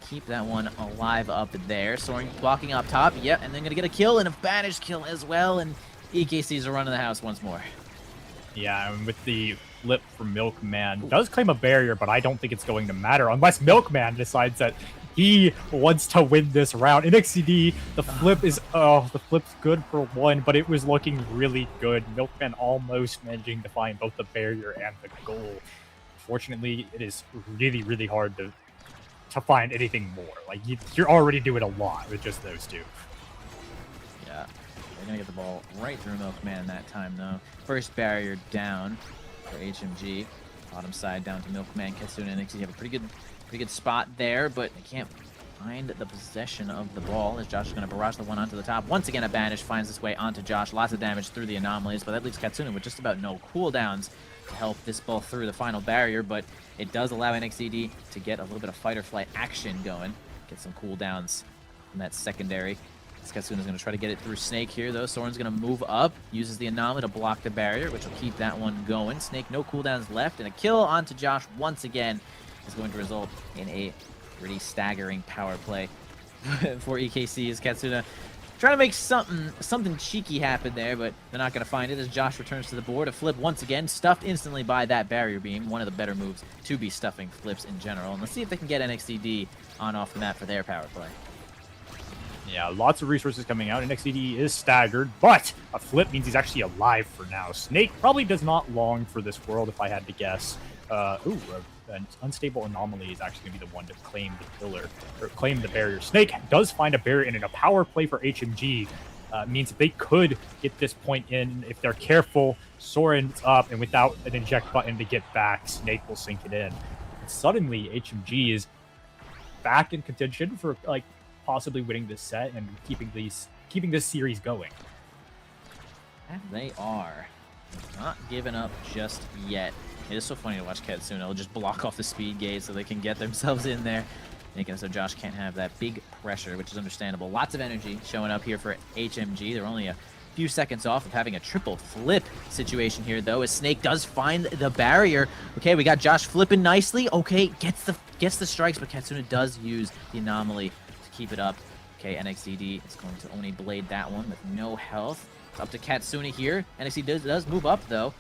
Speaker 1: keep that one alive up there. Soaring blocking up top. Yep, and then gonna get a kill and a banish kill as well. And EKC's are running the house once more.
Speaker 2: Yeah, and with the flip from Milkman, does claim a barrier, but I don't think it's going to matter unless Milkman decides that he wants to win this round. In XCD, the flip is, the flip's good for one, but it was looking really good. Milkman almost managing to find both the barrier and the goal. Fortunately, it is really, really hard to find anything more. Like, you're already doing a lot with just those two.
Speaker 1: Yeah. They're going to get the ball right through Milkman that time, though. First barrier down for HMG. Bottom side down to Milkman. Ketsuna and NXT have a pretty good spot there, but they can't find the possession of the ball, as Josh is going to barrage the one onto the top. Once again, a banish finds its way onto Josh. Lots of damage through the anomalies, but that leaves Ketsuna with just about no cooldowns to help this ball through the final barrier, but it does allow NXCD to get a little bit of fight or flight action going. Get some cooldowns from that secondary. Katsuna's going to try to get it through Snake here, though. Soren's going to move up, uses the anomaly to block the barrier, which will keep that one going. Snake, no cooldowns left, and a kill onto Josh once again is going to result in a pretty staggering power play for EKC, as Katsuna trying to make something cheeky happen there, but they're not going to find it as Josh returns to the board. A flip once again, stuffed instantly by that barrier beam. One of the better moves to be stuffing flips in general. And let's see if they can get NXCD on off the map for their power play.
Speaker 2: Yeah, lots of resources coming out. NXCD is staggered, but a flip means he's actually alive for now. Snake probably does not long for this world, if I had to guess. An unstable anomaly is actually going to be the one to claim the pillar, or claim the barrier. Snake does find a barrier, and in a power play for HMG means if they could get this point in, if they're careful, Soren's up, and without an eject button to get back, Snake will sink it in. And suddenly, HMG is back in contention for, like, possibly winning this set and keeping this series going.
Speaker 1: And they are not giving up just yet. It is so funny to watch Katsuna. They'll just block off the speed gate so they can get themselves in there, making it so Josh can't have that big pressure, which is understandable. Lots of energy showing up here for HMG. They're only a few seconds off of having a triple flip situation here, though, as Snake does find the barrier. Okay, we got Josh flipping nicely. Okay, gets the strikes, but Katsuna does use the anomaly keep it up. Okay, NXCD is going to only blade that one with no health. It's up to Katsuna here. NXCD does move up, though.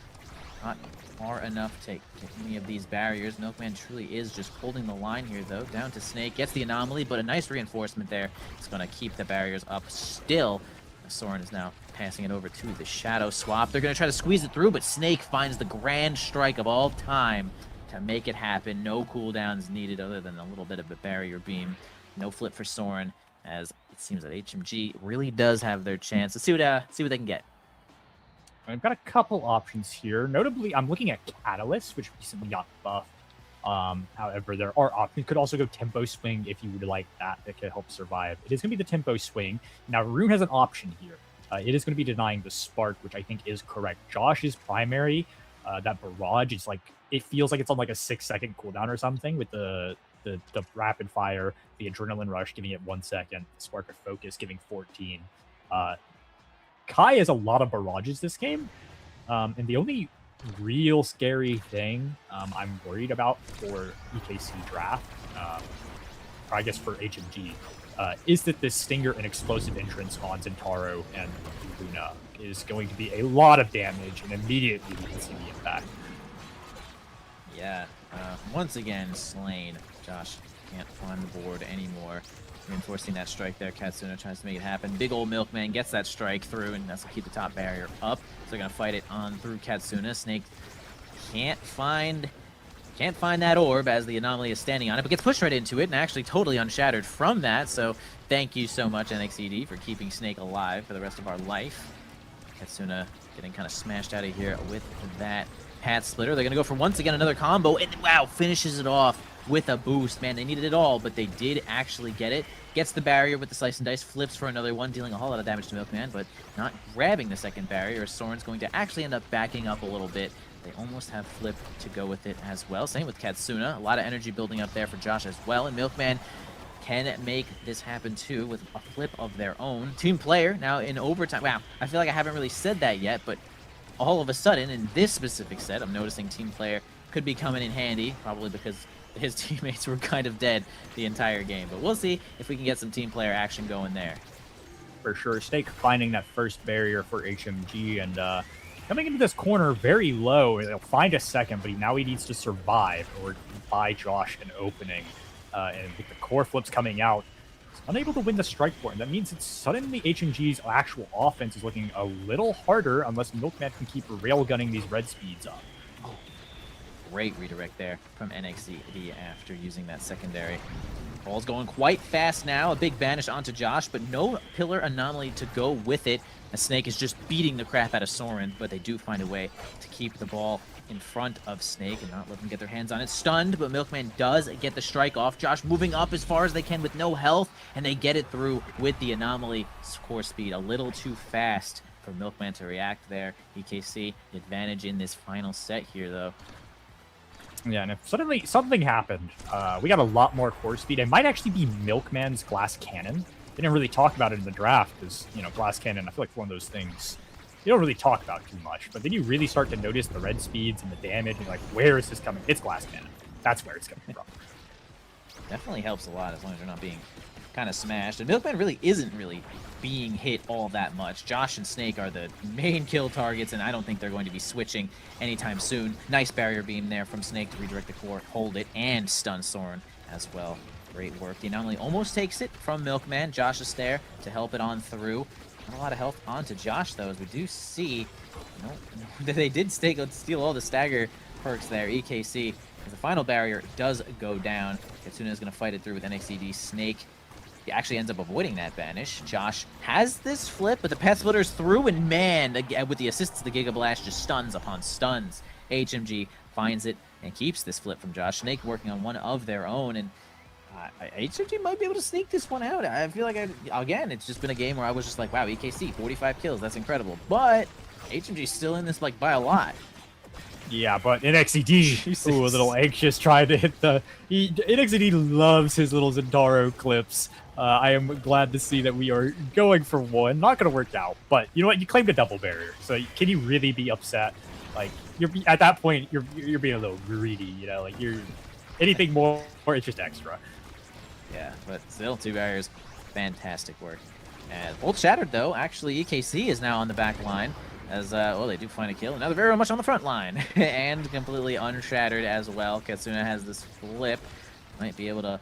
Speaker 1: Not far enough to get any of these barriers. Milkman truly is just holding the line here, though. Down to Snake. Gets the anomaly, but a nice reinforcement there. It's going to keep the barriers up still. Soren is now passing it over to the Shadow Swap. They're going to try to squeeze it through, but Snake finds the grand strike of all time to make it happen. No cooldowns needed other than a little bit of a barrier beam. No flip for Soren, as it seems that HMG really does have their chance. Let's see what they can get.
Speaker 2: I've got a couple options here. Notably, I'm looking at Catalyst, which recently got buffed. However, there are options. You could also go Tempo Swing if you would like that. That could help survive. It is going to be the Tempo Swing. Now, Rune has an option here. It is going to be denying the Spark, which I think is correct. Josh's primary, that barrage, is like, it feels like it's on like a 6-second cooldown or something with the rapid fire, the adrenaline rush giving it 1 second, spark of focus giving 14. Kai has a lot of barrages this game, and the only real scary thing I'm worried about for EKC draft, or I guess for HMG, is that this Stinger and Explosive entrance on Zentaro and Luna is going to be a lot of damage, and immediately we can see the impact.
Speaker 1: Yeah, once again slain. Josh can't find the board anymore. Reinforcing that strike there. Katsuna tries to make it happen. Big old Milkman gets that strike through, and that's to keep the top barrier up. So they're gonna fight it on through Katsuna. Snake can't find that orb as the anomaly is standing on it, but gets pushed right into it and actually totally unshattered from that. So thank you so much, NXCD, for keeping Snake alive for the rest of our life. Katsuna getting kind of smashed out of here with that Path Splitter. They're going to go for once again another combo, and wow, finishes it off with a boost. Man, they needed it all, but they did actually get it. Gets the barrier with the slice and dice, flips for another one, dealing a whole lot of damage to Milkman, but not grabbing the second barrier. Soren's going to actually end up backing up a little bit. They almost have Flip to go with it as well. Same with Katsuna. A lot of energy building up there for Josh as well, and Milkman can make this happen too with a flip of their own. Team player now in overtime. Wow, I feel like I haven't really said that yet, but all of a sudden in this specific set, I'm noticing team player could be coming in handy, probably because his teammates were kind of dead the entire game. But we'll see if we can get some team player action going there.
Speaker 2: For sure. Snake finding that first barrier for HMG and coming into this corner very low. He'll find a second, but now he needs to survive or buy Josh an opening. And with the core flips coming out, he's unable to win the strike point. That means it's suddenly HMG's actual offense is looking a little harder unless Milkman can keep railgunning these red speeds up.
Speaker 1: Oh, great redirect there from NXD after using that secondary. Ball's going quite fast now. A big banish onto Josh, but no pillar anomaly to go with it. A Snake is just beating the crap out of Soren, but they do find a way to keep the ball in front of Snake and not let them get their hands on it. Stunned, but Milkman does get the strike off. Josh moving up as far as they can with no health, and they get it through with the anomaly core speed. A little too fast for Milkman to react there. EKC advantage in this final set here, though.
Speaker 2: Yeah, and if suddenly something happened, we got a lot more core speed. It might actually be Milkman's glass cannon. They didn't really talk about it in the draft because, you know, glass cannon, I feel like one of those things you don't really talk about too much. But then you really start to notice the red speeds and the damage and like, where is this coming? It's glass cannon. That's where it's coming from.
Speaker 1: Definitely helps a lot as long as you're not being kind of smashed. And Milkman really isn't really being hit all that much. Josh and Snake are the main kill targets, and I don't think they're going to be switching anytime soon. Nice barrier beam there from Snake to redirect the core, hold it, and stun Soren as well. Great work. The anomaly almost takes it from Milkman. Josh is there to help it on through. Not a lot of health onto Josh, though, as we do see that they did steal all the stagger perks there. EKC, as the final barrier does go down. Katsuna is going to fight it through with NXCD. Snake, he actually ends up avoiding that banish. Josh has this flip, but the Path Splitter's through, and man, with the assist to the Giga Blast, just stuns upon stuns. HMG finds it and keeps this flip from Josh. Snake working on one of their own, and HMG might be able to sneak this one out. I feel like, again, it's just been a game where I was just like, wow, EKC, 45 kills, that's incredible. But HMG's still in this, like, by a lot.
Speaker 2: Yeah, but NXCD, ooh, a little anxious trying to hit the... NXCD loves his little Zendaro clips. I am glad to see that we are going for one. Not going to work out, but you know what? You claimed a double barrier, so can you really be upset? Like, you're at that point, you're being a little greedy, you know? Like, you're... Anything more, or it's just extra.
Speaker 1: Yeah, but still, 2 barriers. Fantastic work. And both shattered, though. Actually, EKC is now on the back line. As, well, they do find a kill. Now they're very much on the front line. And completely unshattered as well. Katsuna has this flip. Might be able to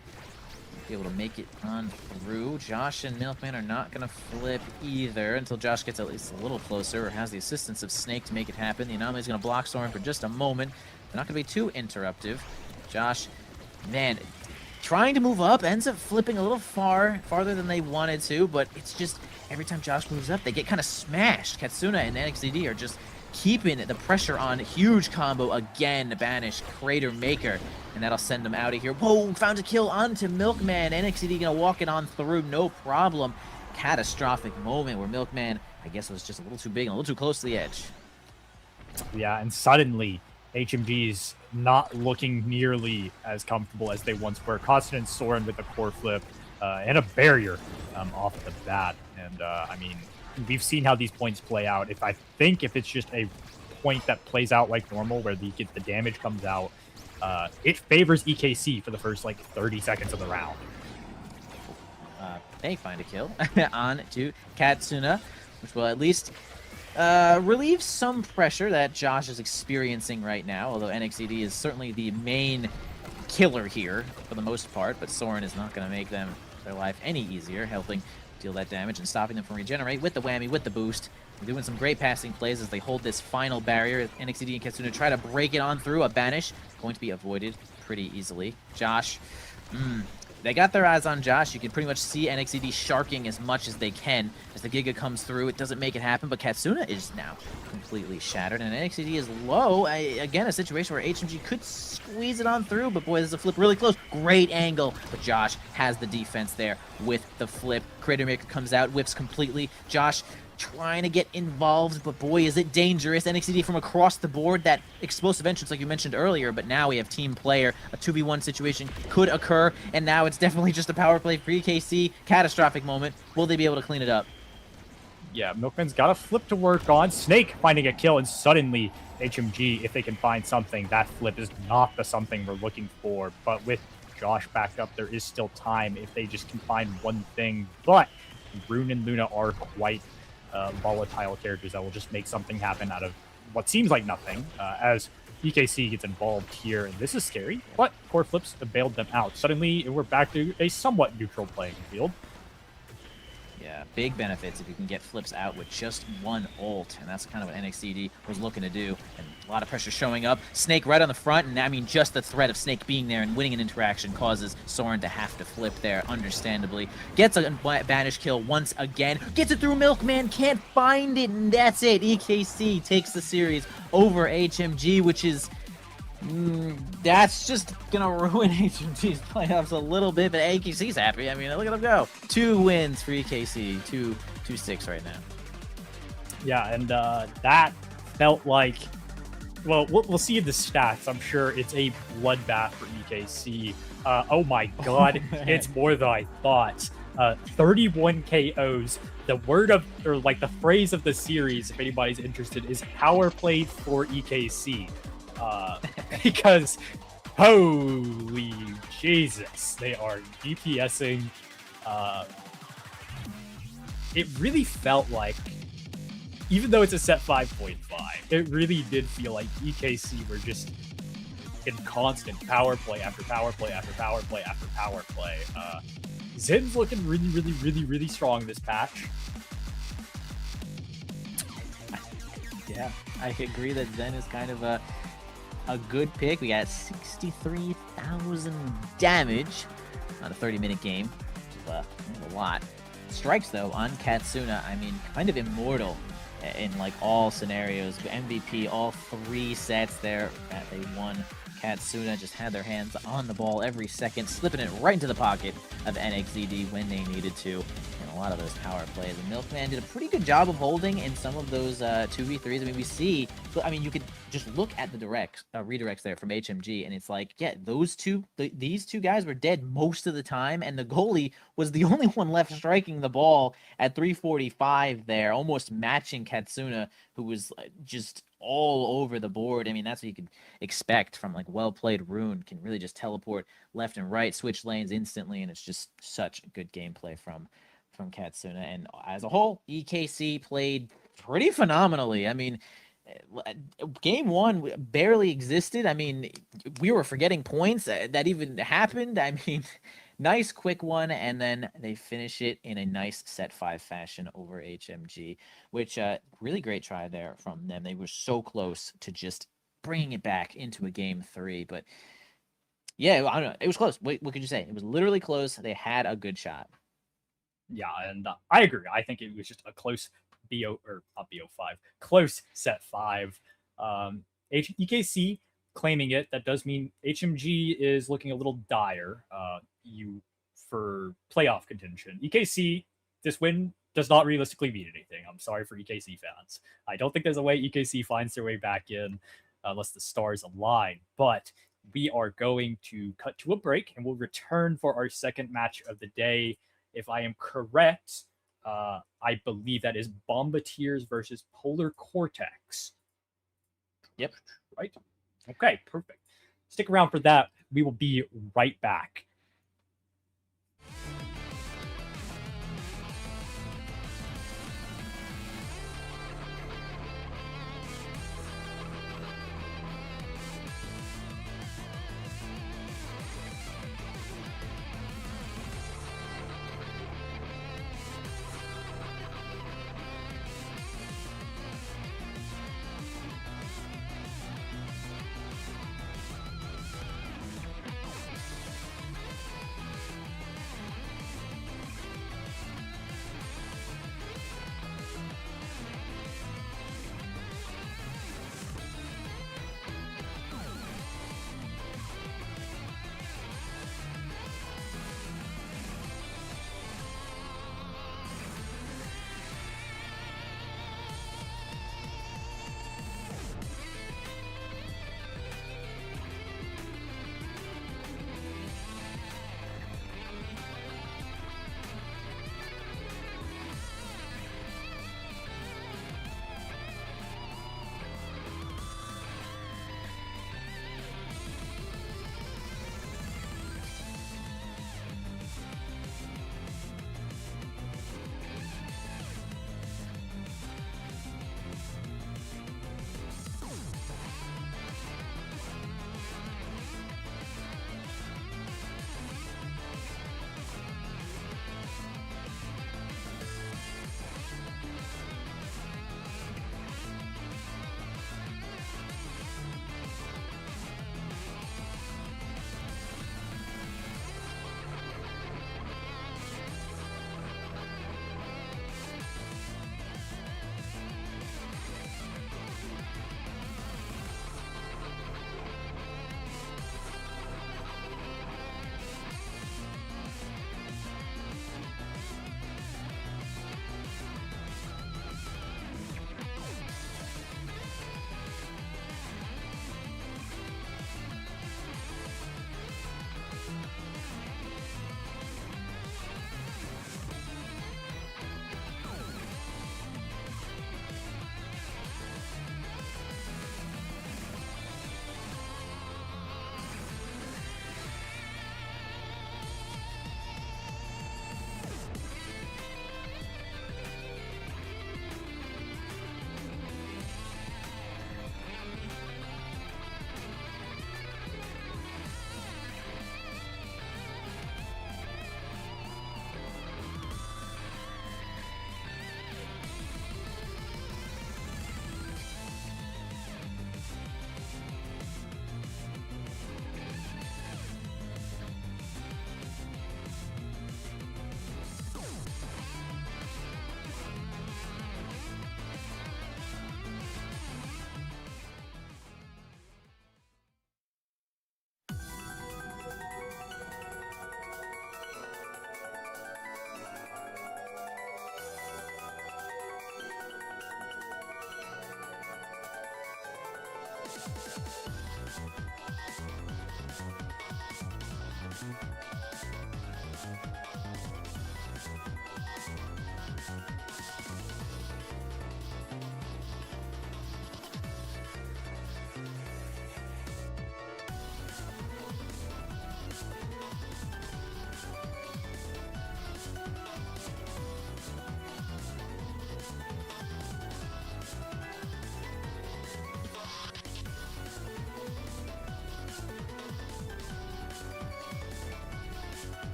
Speaker 1: make it on through. Josh and Milkman are not going to flip either until Josh gets at least a little closer or has the assistance of Snake to make it happen. The anomaly is going to block Soren for just a moment. They're not going to be too interruptive. Josh, man, trying to move up, ends up flipping a little farther than they wanted to, but it's just every time Josh moves up, they get kind of smashed. Katsuna and NXDD are just keeping the pressure on. Huge combo again, banish, Crater Maker, and that'll send them out of here. Whoa, found a kill onto Milkman. NXDD gonna walk it on through, no problem. Catastrophic moment where Milkman, I guess, was just a little too big and a little too close to the edge.
Speaker 2: Yeah, and suddenly HMG's not looking nearly as comfortable as they once were. Constant Soren with a core flip and a barrier off the bat. And I mean, we've seen how these points play out. If it's just a point that plays out like normal, where the damage comes out, it favors EKC for the first like 30 seconds of the round.
Speaker 1: They find a kill on to Katsuna, which will at least relieves some pressure that Josh is experiencing right now, although NXCD is certainly the main killer here for the most part, but Soren is not going to make their life any easier, helping deal that damage and stopping them from regenerate with the whammy, with the boost. They're doing some great passing plays as they hold this final barrier. NXCD and Katsuna try to break it on through. A banish going to be avoided pretty easily. Josh, they got their eyes on Josh. You can pretty much see NXED sharking as much as they can as the Giga comes through. It doesn't make it happen, but Katsuna is now completely shattered, and NXED is low. Again, a situation where HMG could squeeze it on through, but boy, this is a flip really close. Great angle, but Josh has the defense there with the flip. Crater Maker comes out, whips completely. Josh trying to get involved, but boy, is it dangerous. NXED from across the board, that explosive entrance like you mentioned earlier, but now we have team player. A 2v1 situation could occur, and now it's definitely just a power play for EKC. Catastrophic moment. Will they be able to clean it up?
Speaker 2: Yeah, Milkman's got a flip to work on. Snake finding a kill, and suddenly HMG, if they can find something, that flip is not the something we're looking for. But with Josh backed up, there is still time if they just can find one thing. But Rune and Luna are quite volatile characters that will just make something happen out of what seems like nothing, as EKC gets involved here, and this is scary, but core flips have bailed them out. Suddenly, we're back to a somewhat neutral playing field.
Speaker 1: Yeah, big benefits if you can get flips out with just one ult, and that's kind of what NXED was looking to do. And a lot of pressure showing up. Snake right on the front, and I mean, just the threat of Snake being there and winning an interaction causes Soren to have to flip there, understandably. Gets a banish kill once again. Gets it through Milkman, can't find it, and that's it. EKC takes the series over HMG, which is... that's just gonna ruin HMG's playoffs a little bit, but EKC's happy. I mean, look at them go. 2 wins for EKC, 2-6 right now.
Speaker 2: Yeah, and that felt like, well, we'll see in the stats. I'm sure it's a bloodbath for EKC. Oh my god, it's more than I thought. 31 KOs. The word of, or like the phrase of the series, if anybody's interested, is power play for EKC. Because holy Jesus, they are DPSing. It really felt like, even though it's a set 5.5, it really did feel like EKC were just in constant power play after power play after power play after power play. Zin's looking really strong this patch.
Speaker 1: Yeah, I agree that Zen is kind of a good pick. We got 63,000 damage on a 30-minute game. A lot. Strikes, though, on Katsuna. I mean, kind of immortal in, like, all scenarios. MVP all 3 sets there that they won. Katsuna just had their hands on the ball every second, slipping it right into the pocket of NXED when they needed to. And a lot of those power plays. And Milkman did a pretty good job of holding in some of those 2v3s. I mean, we see, I mean, you could just look at the redirects there from HMG, and it's like, yeah, these two guys were dead most of the time, and the goalie was the only one left striking the ball at 345 there, almost matching Katsuna, who was just all over the board. I mean, that's what you could expect from, like, well-played Rune. Can really just teleport left and right, switch lanes instantly, and it's just such good gameplay from Katsuna. And as a whole, EKC played pretty phenomenally. I mean, game 1 barely existed. I mean, we were forgetting points that even happened. I mean, nice quick one, and then they finish it in a nice set 5 fashion over HMG, which really great try there from them. They were so close to just bringing it back into a game 3, but yeah, I don't know. It was close. What could you say? It was literally close. They had a good shot.
Speaker 2: Yeah, and I agree. I think it was just a close close set 5. EKC claiming it. That does mean HMG is looking a little dire. For playoff contention. EKC, this win does not realistically mean anything. I'm sorry for EKC fans. I don't think there's a way EKC finds their way back in unless the stars align. But we are going to cut to a break, and we'll return for our second match of the day. If I am correct, I believe that is Bombiteers versus Polar Cortex.
Speaker 1: Yep.
Speaker 2: Right? Okay, perfect. Stick around for that. We will be right back.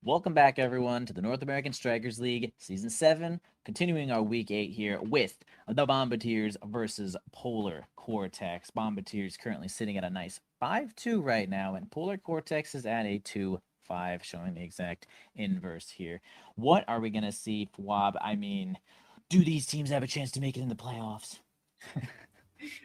Speaker 1: Welcome back, everyone, to the North American Strikers League Season 7, continuing our Week 8 here with the Bombiteers versus Polar Cortex. Bombiteers currently sitting at a nice 5-2 right now, and Polar Cortex is at a 2-5, showing the exact inverse here. What are we going to see, Fwab? I mean, do these teams have a chance to make it in the playoffs?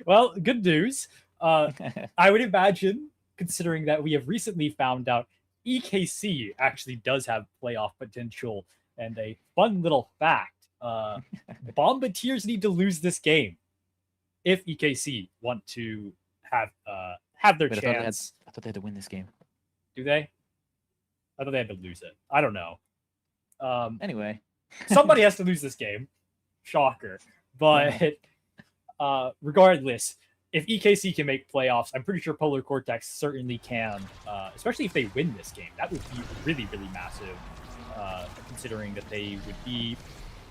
Speaker 2: Well, good news. I would imagine, considering that we have recently found out EKC actually does have playoff potential. And a fun little fact: Bombiteers need to lose this game if EKC want to have their
Speaker 1: Wait,
Speaker 2: chance.
Speaker 1: I thought they had to win this game.
Speaker 2: Do they? I thought they had to lose it. I don't know.
Speaker 1: Anyway,
Speaker 2: somebody has to lose this game. Shocker. But regardless, if EKC can make playoffs, I'm pretty sure Polar Cortex certainly can, especially if they win this game. That would be really, really massive, considering that they would be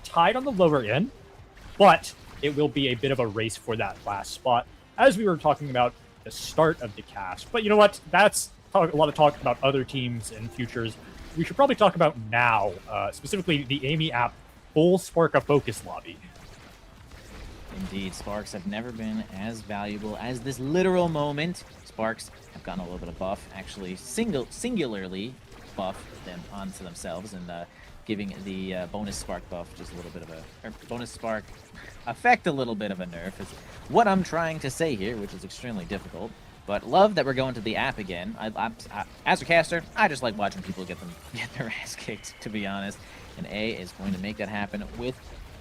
Speaker 2: tied on the lower end, but it will be a bit of a race for that last spot, as we were talking about the start of the cast. But you know what? That's a lot of talk about other teams and futures. We should probably talk about now, specifically the Amy app full Sparka focus lobby.
Speaker 1: Indeed, Sparks have never been as valuable as this literal moment. Sparks have gotten a little bit of buff, actually singularly buff them onto themselves, and giving the bonus spark buff just a little bit of a bonus spark effect a little bit of a nerf is what I'm trying to say here, which is extremely difficult. But love that we're going to the app again. As a caster, I just like watching people get their ass kicked, to be honest. And A is going to make that happen with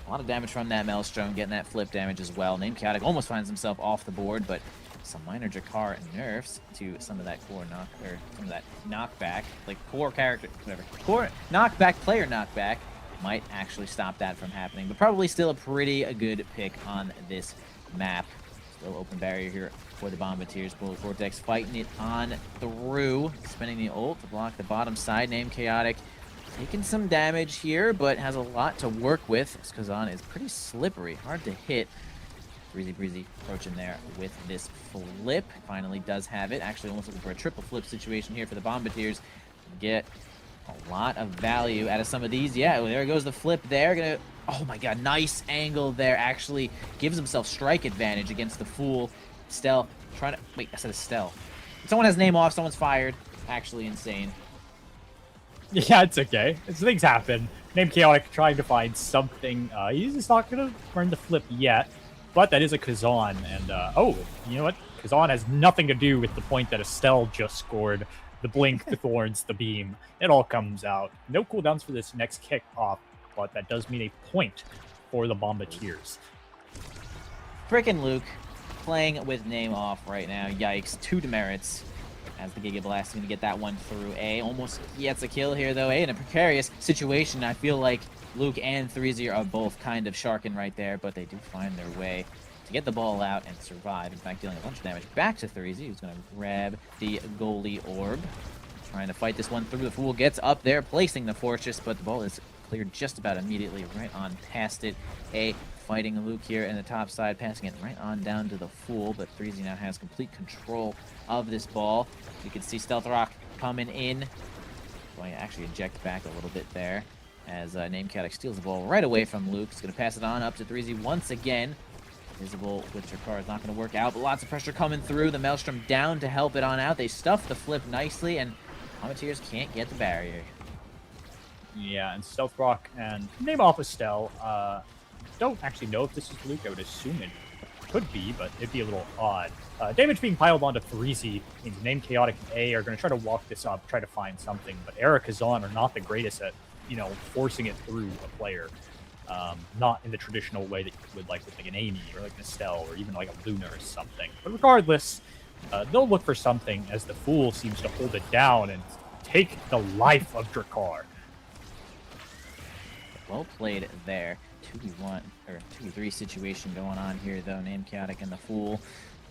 Speaker 1: a lot of damage from that Maelstrom, getting that flip damage as well. Named Chaotic almost finds himself off the board, but some minor Jakar nerfs to some of that some of that knockback, like core character, whatever, core knockback, player knockback, might actually stop that from happening. But probably still a pretty good pick on this map. Still open barrier here for the Bombiteers. Polar Cortex fighting it on through, spinning the ult to block the bottom side. Named Chaotic taking some damage here, but has a lot to work with. This Kazan is pretty slippery, hard to hit. Breezy approaching there with this flip. Finally does have it. Actually almost looking for a triple flip situation here for the Bombiteers. Get a lot of value out of some of these. Yeah, there goes the flip there. Oh my god, nice angle there. Actually gives himself strike advantage against the Fool. Stealth, trying to... Wait, I said Estelle. Someone has name off, someone's fired. Actually insane.
Speaker 2: Yeah, it's okay. Things happen. Named Chaotic trying to find something. He's just not going to learn the flip yet. But that is a Kazan. And, oh, you know what? Kazan has nothing to do with the point that Estelle just scored. The blink, the thorns, the beam. It all comes out. No cooldowns for this next kick off. But that does mean a point for the Bombiteers.
Speaker 1: Frickin' Luke playing with name off right now. Yikes. 2 demerits. As the Giga Blast is going to get that one through. A almost gets a kill here, though. A in a precarious situation. I feel like Luke and 3Z are both kind of sharking right there, but they do find their way to get the ball out and survive. In fact, dealing a bunch of damage back to 3Z, who's going to grab the goalie orb. Trying to fight this one through. The Fool gets up there, placing the Fortress, but the ball is cleared just about immediately right on past it. A fighting Luke here in the top side, passing it right on down to the Fool, but 3Z now has complete control of this ball. You can see Stealth Rock coming in. Going to actually eject back a little bit there as Named Chaotic steals the ball right away from Luke. He's going to pass it on up to 3Z once again. Visible with Jakar is not going to work out, but lots of pressure coming through. The Maelstrom down to help it on out. They stuff the flip nicely, and Bombiteers can't get the barrier.
Speaker 2: Yeah, and Stealth Rock and name off Estelle. Don't actually know if this is Luke. I would assume it could be, but it'd be a little odd. Damage being piled onto 3Z means Named Chaotic and A are going to try to walk this up, try to find something, but Era Kazan are not the greatest at, forcing it through a player. Not in the traditional way that you would like with like an Amy or like an Estelle or even like a Luna or something. But regardless, they'll look for something as the Fool seems to hold it down and take the life of Drakar.
Speaker 1: Well played there. 2v1 or 2v3 situation going on here though. Named Chaotic and the Fool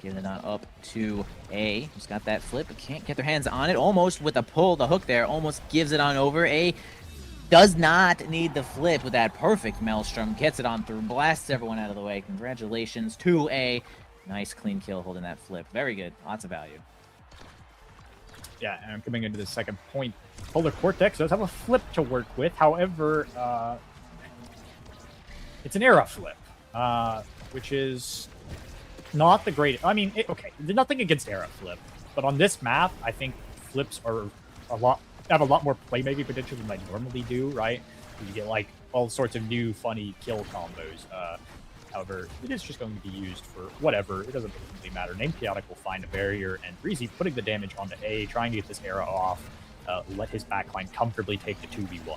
Speaker 1: giving it on up to A, who's got that flip but can't get their hands on it. Almost with a pull, the hook there almost gives it on over. A does not need the flip with that perfect Maelstrom. Gets it on through, blasts everyone out of the way. Congratulations to A. Nice clean kill holding that flip. Very good. Lots of value.
Speaker 2: Yeah, and coming into the second point, Polar Cortex does have a flip to work with. However, it's an era flip, which is not the greatest. I mean, okay, there's nothing against era flip, but on this map, I think flips are have a lot more playmaking potential than they normally do, right? You get like all sorts of new funny kill combos. However, it is just going to be used for whatever. It doesn't really matter. Name Chaotic will find a barrier, and Breezy putting the damage onto A, trying to get this era off, let his backline comfortably take the 2v1.
Speaker 1: Yeah,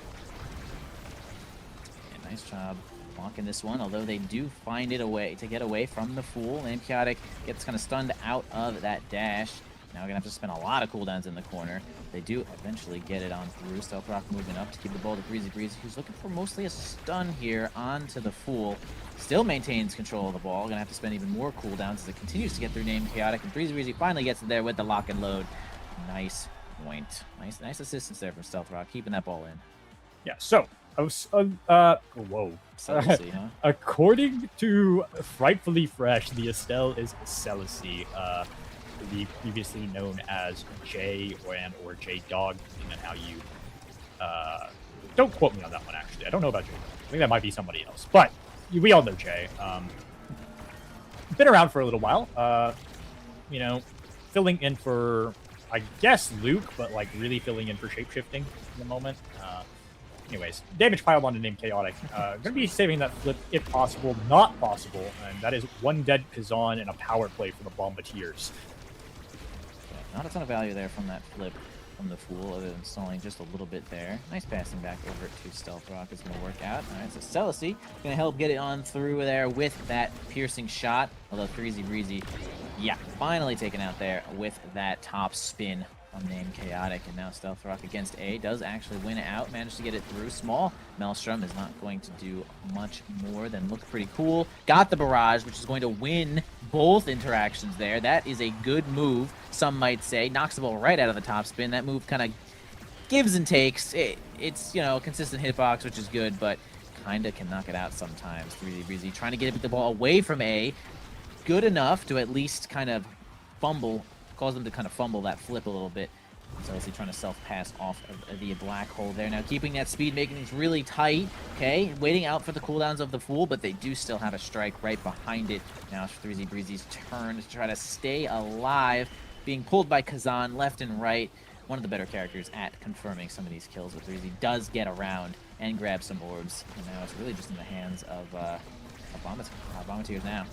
Speaker 1: nice job blocking this one, although they do find it a way to get away from the Fool. Name Chaotic gets kind of stunned out of that dash. Now we're going to have to spend a lot of cooldowns in the corner. They do eventually get it on through. Stealth Rock moving up to keep the ball to Breezy. Breezy, who's looking for mostly a stun here onto the Fool. Still maintains control of the ball. Going to have to spend even more cooldowns as it continues to get through Name Chaotic. And Breezy finally gets it there with the lock and load. Nice point. Nice assistance there from Stealth Rock, keeping that ball in.
Speaker 2: Yeah, so, whoa.
Speaker 1: Celicy, huh?
Speaker 2: According to Frightfully Fresh, the Estelle is Celicy. The previously known as J or J Dog, depending on how you don't quote me on that one. Actually, I don't know about J Dog. I think that might be somebody else, but we all know Jay. Been around for a little while. You know, filling in for, I guess, Luke, but like really filling in for shapeshifting in the moment. Anyways, damage piled on to Name Chaotic. Gonna be saving that flip if possible. Not possible, and that is one dead Kazan and a power play for the Bombiteers.
Speaker 1: Not a ton of value there from that flip from the Fool, other than stalling just a little bit there. Nice passing back over to Stealth Rock is going to work out. All right, so Celicy going to help get it on through there with that piercing shot. Although Breezy, yeah, finally taken out there with that top spin on Name Chaotic. And now Stealth Rock against A does actually win it out, managed to get it through. Small Maelstrom is not going to do much more than look pretty cool. Got the barrage, which is going to win both interactions there. That is a good move, some might say. Knocks the ball right out of the top spin. That move kind of gives and takes. It's, you know, a consistent hitbox, which is good, but kind of can knock it out sometimes. Breezy trying to get the ball away from A. Good enough to at least kind of cause them to kind of fumble that flip a little bit. Celicy trying to self-pass off of the black hole there. Now keeping that speed, making things really tight. Okay, waiting out for the cooldowns of the Fool, but they do still have a strike right behind it. Now it's Breezy's turn to try to stay alive. Being pulled by Kazan left and right. One of the better characters at confirming some of these kills, but Breezy does get around and grab some orbs. And now it's really just in the hands of Bombiteers now.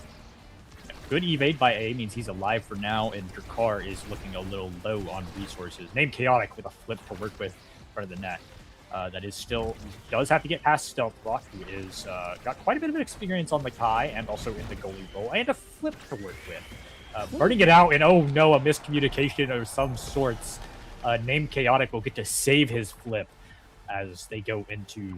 Speaker 2: Good evade by A means he's alive for now, and Drakkar is looking a little low on resources. Name Chaotic with a flip to work with in front of the net. That is still does have to get past Stealth Rock, who is got quite a bit of experience on the Kai and also in the goalie role, and a flip to work with. Burning it out, and oh no, a miscommunication of some sorts. Name Chaotic will get to save his flip as they go into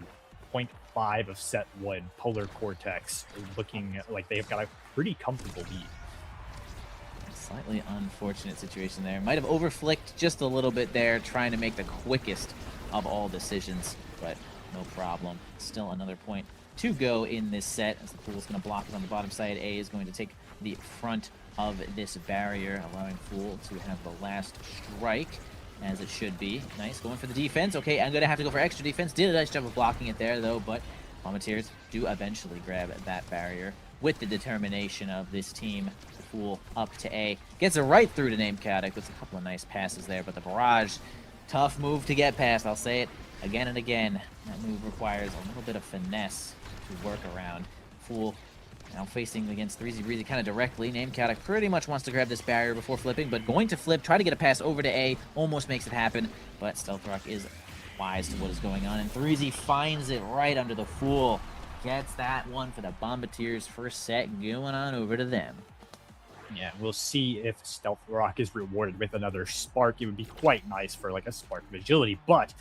Speaker 2: 0.5 of set 1. Polar Cortex looking like they've got a pretty comfortable lead.
Speaker 1: Slightly unfortunate situation there. Might have overflicked just a little bit there, trying to make the quickest of all decisions, but no problem. Still another point to go in this set as the Fool's going to block it on the bottom side. A is going to take the front of this barrier, allowing Fool to have the last strike, as it should be. Nice, going for the defense. Okay, I'm going to have to go for extra defense. Did a nice job of blocking it there, though, but Bombiteers do eventually grab that barrier with the determination of this team. The Fool up to A. Gets it right through to Name Chaotic with a couple of nice passes there, but the barrage, tough move to get past. I'll say it again and again. That move requires a little bit of finesse to work around. Fool now facing against Breezy kind of directly. Name Chaotic pretty much wants to grab this barrier before flipping, but going to flip, try to get a pass over to A, almost makes it happen, but Stealth Rock is wise to what is going on, and Breezy finds it right under the Fool. Gets that one for the Bombiteers. First set going on over to them.
Speaker 2: Yeah, we'll see if Stealth Rock is rewarded with another spark. It would be quite nice for like a spark of agility, but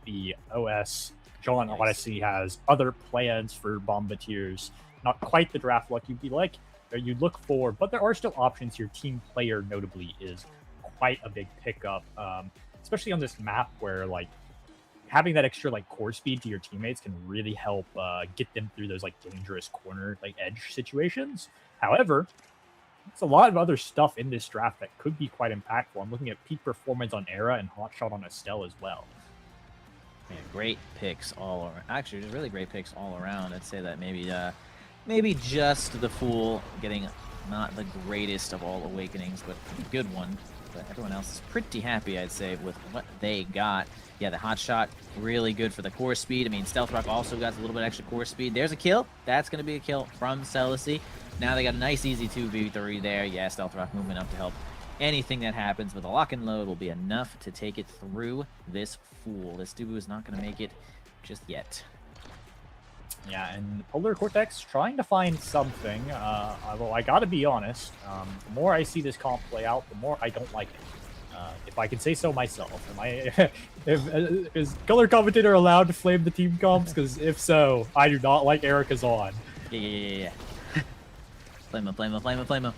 Speaker 2: the OS, John Odyssey, has other plans for Bombiteers. Not quite the draft luck you'd look for, but there are still options here. Team player, notably, is quite a big pickup, especially on this map where like having that extra like core speed to your teammates can really help get them through those like dangerous corner like edge situations. However, It's a lot of other stuff in this draft that could be quite impactful. I'm looking at peak performance on Era and Hotshot on Estelle as well.
Speaker 1: Yeah, great picks all around. Actually, just really great picks all around. I'd say that maybe just the Fool getting not the greatest of all awakenings, but a good one. But everyone else is pretty happy, I'd say, with what they got. Yeah, the Hotshot, really good for the core speed. I mean, Stealth Rock also got a little bit extra core speed. There's a kill. That's going to be a kill from Celicy. Now they got a nice, easy 2v3 there. Yeah, Stealth Rock movement up to help anything that happens, but the lock and load will be enough to take it through this Fool. This Dubu is not going to make it just yet.
Speaker 2: Yeah, and Polar Cortex trying to find something, although I gotta be honest, the more I see this comp play out, the more I don't like it. If I can say so myself. Is Color Commentator allowed to flame the team comps? Because if so, I do not like Erica's on.
Speaker 1: Yeah. Flame him.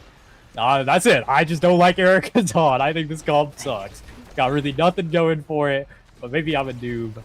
Speaker 2: That's it. I just don't like Erica's on. I think this comp sucks. Got really nothing going for it, but maybe I'm a noob.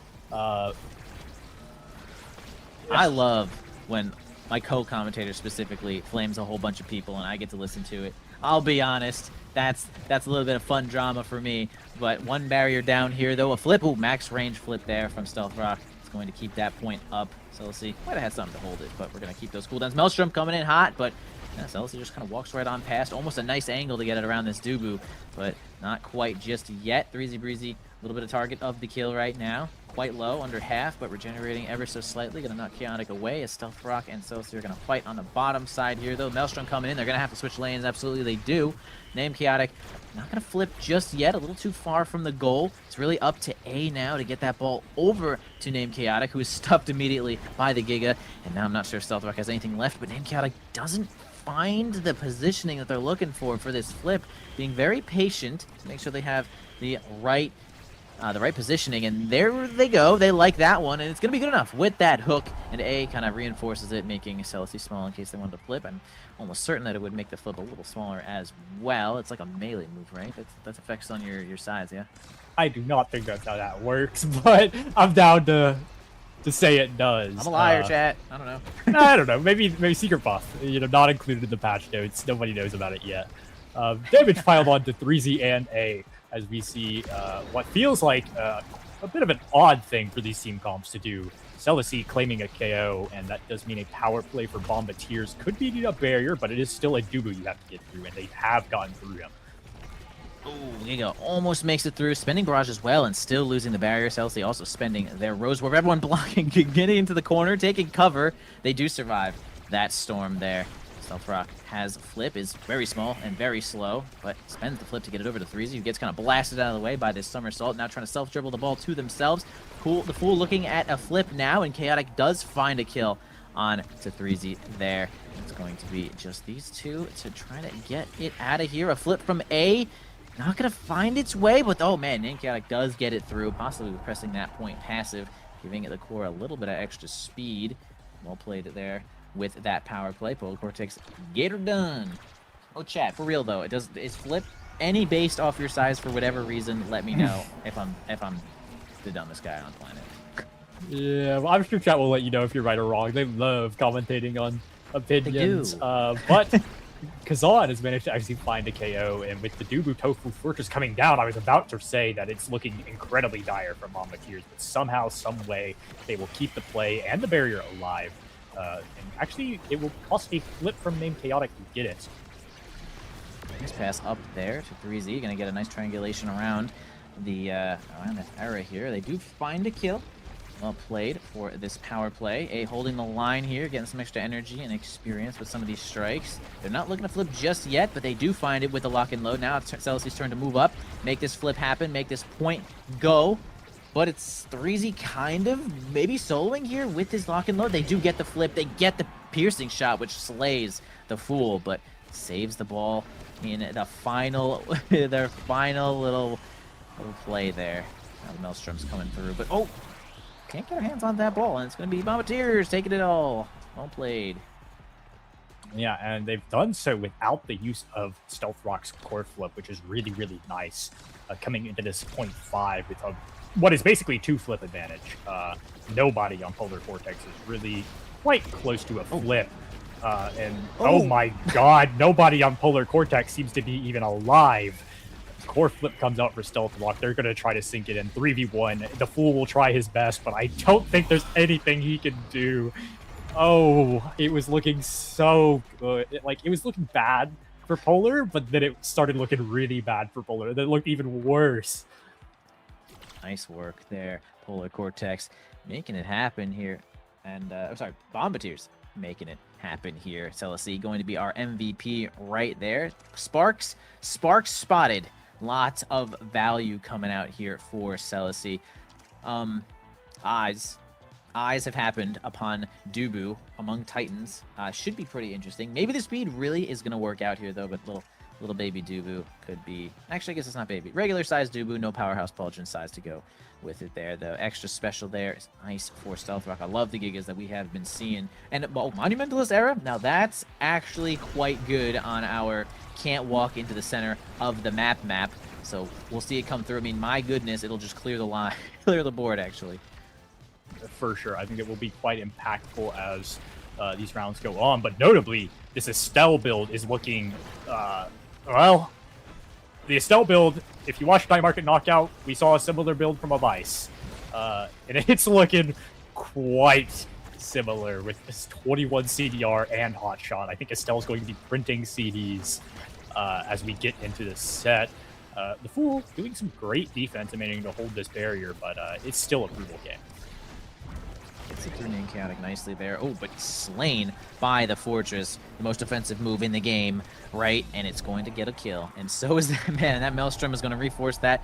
Speaker 1: I love when my co-commentator specifically flames a whole bunch of people and I get to listen to it. I'll be honest, that's a little bit of fun drama for me. But one barrier down here, though, a flip. Ooh, max range flip there from Stealth Rock. It's going to keep that point up. Celicy might have had something to hold it, but we're going to keep those cooldowns. Maelstrom coming in hot, but yeah, Celicy just kind of walks right on past. Almost a nice angle to get it around this Dubu, but not quite just yet. 3Z Breezy, a little bit of target of the kill right now. Quite low, under half, but regenerating ever so slightly. Gonna knock Chaotic away as Stealth Rock and Celicy are gonna fight on the bottom side here, though. Maelstrom coming in. They're gonna have to switch lanes. Absolutely, they do. Name Chaotic. Not gonna flip just yet. A little too far from the goal. It's really up to A now to get that ball over to Name Chaotic, who is stuffed immediately by the Giga. And now I'm not sure if Stealth Rock has anything left, but Name Chaotic doesn't find the positioning that they're looking for this flip. Being very patient to make sure they have the right positioning, and there they go. They like that one, and it's going to be good enough with that hook, and A kind of reinforces it, making Celicy small in case they wanted to flip. I'm almost certain that it would make the flip a little smaller as well. It's like a melee move, right? That's effects on your size, yeah?
Speaker 2: I do not think that's how that works, but I'm down to say it does.
Speaker 1: I'm a liar, chat. I don't know.
Speaker 2: I don't know. Maybe secret buff. Not included in the patch notes. Nobody knows about it yet. Damage piled on to 3Z and A, as we see what feels like a bit of an odd thing for these team comps to do. Celicy claiming a KO, and that does mean a power play for Bombiteers. Could be a barrier, but it is still a Dubu you have to get through, and they have gotten through him.
Speaker 1: Ooh, Giga almost makes it through. Spending Barrage as well and still losing the barrier. Celicy also spending their Rose Warp. Everyone blocking, getting into the corner, taking cover. They do survive that storm there. Stealth Rock has flip, is very small and very slow, but spends the flip to get it over to 3Z, who gets kind of blasted out of the way by this somersault. Now trying to self-dribble the ball to themselves. Cool, the Fool looking at a flip now, and Chaotic does find a kill on to 3Z there. It's going to be just these two to try to get it out of here. A flip from A. Not going to find its way, but oh man, Name Chaotic does get it through, possibly pressing that point passive, giving the core a little bit of extra speed. Well played there with that power play. Polar Cortex, get her done. Oh chat, for real though, is flip any based off your size for whatever reason? Let me know if I'm the dumbest guy on the planet.
Speaker 2: Yeah, well, I'm sure chat will let you know if you're right or wrong. They love commentating on opinions. But Kazan has managed to actually find a KO, and with the Dubu Tofu Fortress coming down, I was about to say that it's looking incredibly dire for Bombiteers, but somehow, some way, they will keep the play and the barrier alive. And actually, it will cost a flip from Name Chaotic to get it.
Speaker 1: Nice pass up there to 3Z. Gonna get a nice triangulation around the area here. They do find a kill. Well played for this power play. A holding the line here, getting some extra energy and experience with some of these strikes. They're not looking to flip just yet, but they do find it with the lock and load. Now it's Celicy's turn to move up, make this flip happen, make this point go. But it's 3Z kind of maybe soloing here with his lock and load. They do get the flip. They get the piercing shot, which slays the Fool, but saves the ball in the final, their final little play there. Now the Maelstrom's coming through, but oh! Can't get our hands on that ball, and it's going to be Bombiteers taking it all. Well played.
Speaker 2: Yeah, and they've done so without the use of Stealth Rock's core flip, which is really, really nice. Coming into this 0.5 with what is basically 2 flip advantage. Nobody on Polar Cortex is really quite close to a flip. And oh my god, nobody on Polar Cortex seems to be even alive. Core flip comes out for Stealth Rock. They're going to try to sink it in 3v1. The Fool will try his best, but I don't think there's anything he can do. Oh, it was looking so good. It was looking bad for Polar, but then it started looking really bad for Polar. Then it looked even worse.
Speaker 1: Nice work there, Polar Cortex, making it happen here. And, I'm sorry, Bombiteers making it happen here. Celasee going to be our MVP right there. Sparks spotted. Lots of value coming out here for Celasee. Eyes have happened upon Dubu among Titans. Should be pretty interesting. Maybe the speed really is going to work out here, though, but little baby Dubu could be... Actually, I guess it's not baby. Regular size Dubu, no Powerhouse Pauldron size to go with it there. The extra special there is nice for Stealth Rock. I love the Gigas that we have been seeing. And, well, Monumentalist era, now that's actually quite good on our can't walk into the center of the map. So we'll see it come through. I mean, my goodness, it'll just clear the line, clear the board, actually.
Speaker 2: For sure. I think it will be quite impactful as these rounds go on. But notably, this Estelle build is looking, well, the Estelle build, if you watch Night Market Knockout, we saw a similar build from a Vice. And it's looking quite similar with this 21 CDR and Hotshot. I think Estelle's going to be printing CDs as we get into the set. The Fool doing some great defense and managing to hold this barrier, but it's still a brutal game.
Speaker 1: Gets it through Name Chaotic nicely there. Oh, but slain by the Fortress. The most offensive move in the game, right? And it's going to get a kill. And so is that, man. That Maelstrom is going to reinforce that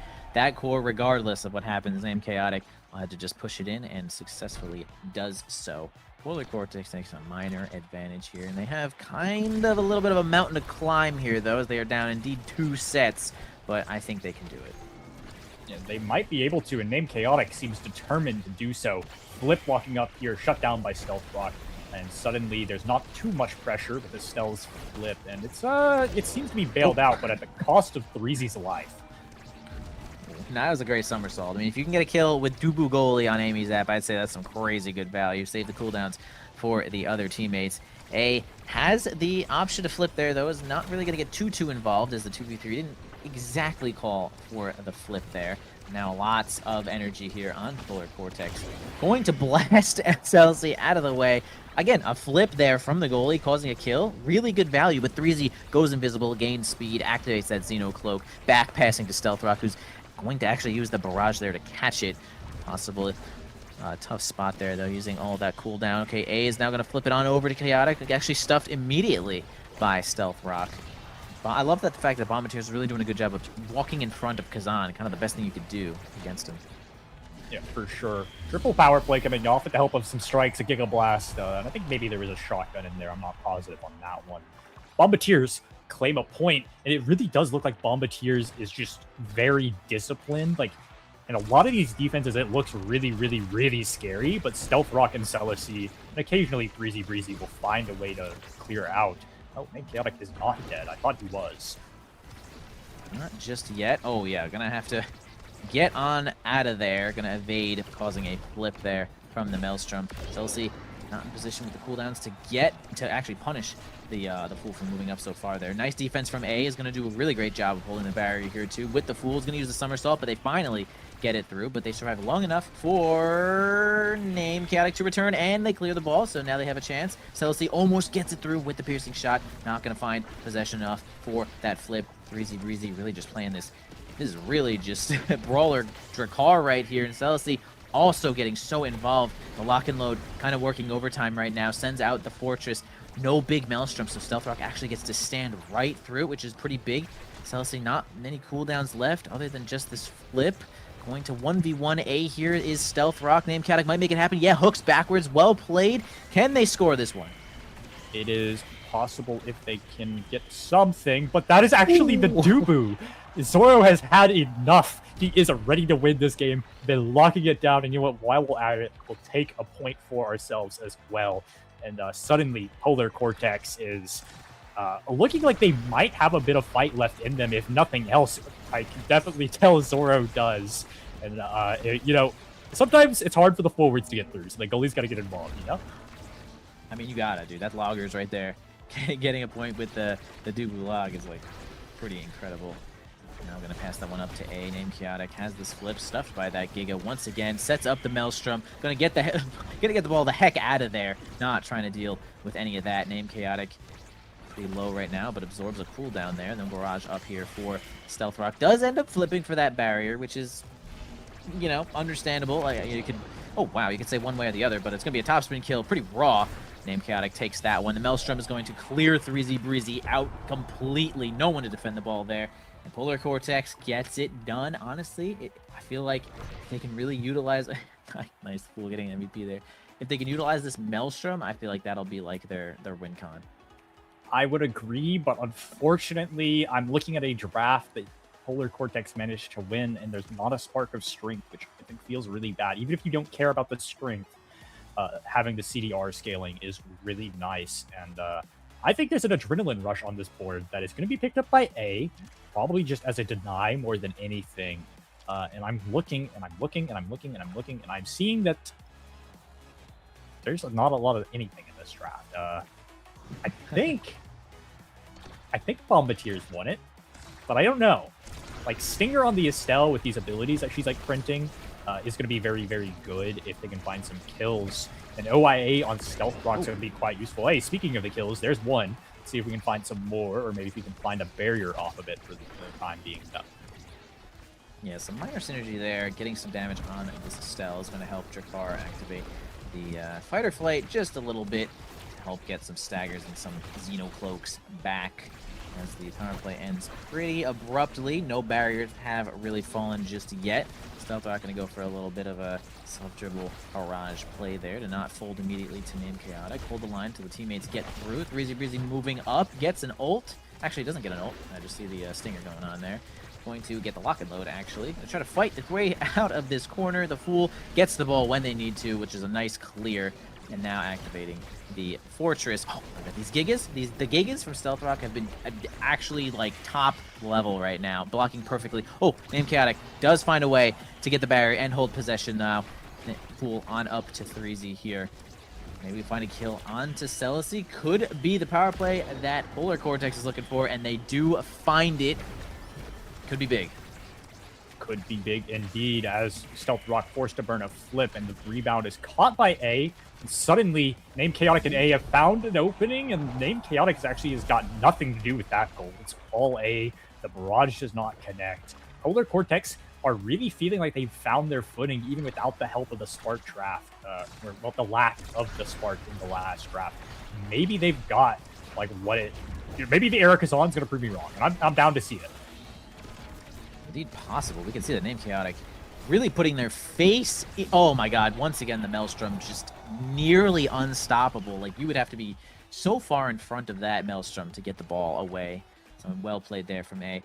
Speaker 1: core regardless of what happens. Name Chaotic will have to just push it in and successfully does so. Polar Cortex takes a minor advantage here. And they have kind of a little bit of a mountain to climb here, though, as they are down indeed 2 sets. But I think they can do it.
Speaker 2: Yeah, they might be able to, and Name Chaotic seems determined to do so. Flip walking up here, shut down by Stealth Rock, and suddenly there's not too much pressure with Estelle's flip, and it seems to be bailed out, but at the cost of 3Z's life.
Speaker 1: That was a great somersault. I mean, if you can get a kill with Dubu goalie on Amy's app, I'd say that's some crazy good value. Save the cooldowns for the other teammates. A has the option to flip there, though, is not really going to get too involved, as the 2v3 didn't exactly call for the flip there. Now lots of energy here on Polar Cortex. Going to blast SLC out of the way. Again, a flip there from the goalie, causing a kill. Really good value, but 3Z goes invisible, gains speed, activates that Xeno Cloak, back passing to Stealth Rock, who's going to actually use the barrage there to catch it. Possibly tough spot there, though, using all that cooldown. Okay, A is now going to flip it on over to Chaotic, actually stuffed immediately by Stealth Rock. I love that the fact that Bombiteers is really doing a good job of walking in front of Kazan, kind of the best thing you could do against him.
Speaker 2: Yeah, for sure. Triple power play coming off with the help of some strikes, a Giga Blast, and I think maybe there was a shotgun in there. I'm not positive on that one. Bombiteers claim a point, and it really does look like Bombiteers is just very disciplined. Like, in a lot of these defenses, it looks really scary, but Stealth Rock and Celasee, and occasionally Breezy will find a way to clear out. Oh, Name Chaotic is not dead. I thought he was.
Speaker 1: Not just yet. Oh, yeah. Gonna have to get on out of there. Gonna evade, causing a flip there from the Maelstrom. Celasee not in position with the cooldowns to actually punish the Fool from moving up so far there. Nice defense from A is gonna do a really great job of holding the barrier here too. With the Fool, is gonna use the somersault, but they finally get it through, but they survive long enough for Name Chaotic to return, and they clear the ball, so now they have a chance. Celasee almost gets it through with the piercing shot. Not going to find possession enough for that flip. Breezy really just playing this. This is really just Brawler Drakkar right here, and Celasee also getting so involved. The lock and load kind of working overtime right now. Sends out the Fortress. No big Maelstrom, so Stealth Rock actually gets to stand right through it, which is pretty big. Celasee not many cooldowns left other than just this flip. Going to 1v1 here is Stealth Rock. Name Chaotic might make it happen. Yeah, hooks backwards. Well played. Can they score this one?
Speaker 2: It is possible if they can get something, but that is actually the Dubu. Zoro has had enough. He is ready to win this game. Been locking it down, and you know what? While we're at it, we'll take a point for ourselves as well. And suddenly, Polar Cortex is looking like they might have a bit of fight left in them, if nothing else. I can definitely tell Zoro does. And, you know, sometimes it's hard for the forwards to get through, so the goalie's got to get involved, you know?
Speaker 1: I mean, you gotta, dude. That logger's right there. Getting a point with the Dubu log is like pretty incredible. Now gonna pass that one up to A. Named Chaotic has this flip stuffed by that Giga once again. Sets up the Maelstrom. Gonna get the ball the heck out of there. Not trying to deal with any of that. Named Chaotic pretty low right now, but absorbs a cooldown there. And then Barrage up here for Stealth Rock. Does end up flipping for that barrier, which is, you know, understandable. Like, you could, oh wow, you could say one way or the other, but it's gonna be a top spin kill, pretty raw. Named Chaotic takes that one. The Maelstrom is going to clear 3Z Breezy out completely. No one to defend the ball there. And Polar Cortex gets it done. Honestly, I feel like they can really utilize... Nice, Fool getting an MVP there. If they can utilize this Maelstrom, I feel like that'll be like their win con.
Speaker 2: I would agree, but unfortunately, I'm looking at a draft that Polar Cortex managed to win, and there's not a spark of strength, which I think feels really bad. Even if you don't care about the strength, having the CDR scaling is really nice. And I think there's an adrenaline rush on this board that is going to be picked up by A, probably just as a deny more than anything. And I'm looking, and I'm looking, and I'm looking, and I'm looking, and I'm seeing that there's not a lot of anything in this draft. I think Bombiteers won it, but I don't know. Like, Stinger on the Estelle with these abilities that she's like printing is going to be very, very good if they can find some kills. And OIA on Stealth Rock's going to be quite useful. Hey, speaking of the kills, there's one. Let's see if we can find some more, or maybe if we can find a barrier off of it for the time being.
Speaker 1: Yeah, some minor synergy there. Getting some damage on this Estelle is going to help Drakkar activate the Fighter Flight just a little bit to help get some staggers and some Xenocloaks back. As the power play ends pretty abruptly. No barriers have really fallen just yet. Stealth Rock going to go for a little bit of a self-dribble barrage play there to not fold immediately to Named Chaotic. Hold the line till the teammates get through. 3Z Breezy moving up, gets an ult. Actually, doesn't get an ult. I just see the Stinger going on there. Going to get the lock and load, actually. Gonna try to fight the way out of this corner. The Fool gets the ball when they need to, which is a nice clear. And now activating the Fortress. Oh, look at these Gigas. The Gigas from Stealth Rock have been actually like top level right now, blocking perfectly. Oh, Named Chaotic does find a way to get the barrier and hold possession now. Fool on up to 3Z here. Maybe find a kill onto Celicy. Could be the power play that Polar Cortex is looking for, and they do find it. Could be big.
Speaker 2: Could be big indeed, as Stealth Rock forced to burn a flip, and the rebound is caught by A. And suddenly, Named Chaotic and A have found an opening, and Named Chaotic actually has got nothing to do with that goal. It's all A. The barrage does not connect. Polar Cortex are really feeling like they've found their footing, even without the help of the Spark draft, or well, the lack of the Spark in the last draft. Maybe they've got like what it. Maybe the Eric Kazan's going to prove me wrong, and I'm down to see it.
Speaker 1: Indeed possible. We can see the Named Chaotic really putting their face... Oh my god, once again the Maelstrom just nearly unstoppable. Like, you would have to be so far in front of that Maelstrom to get the ball away. So well played there from A.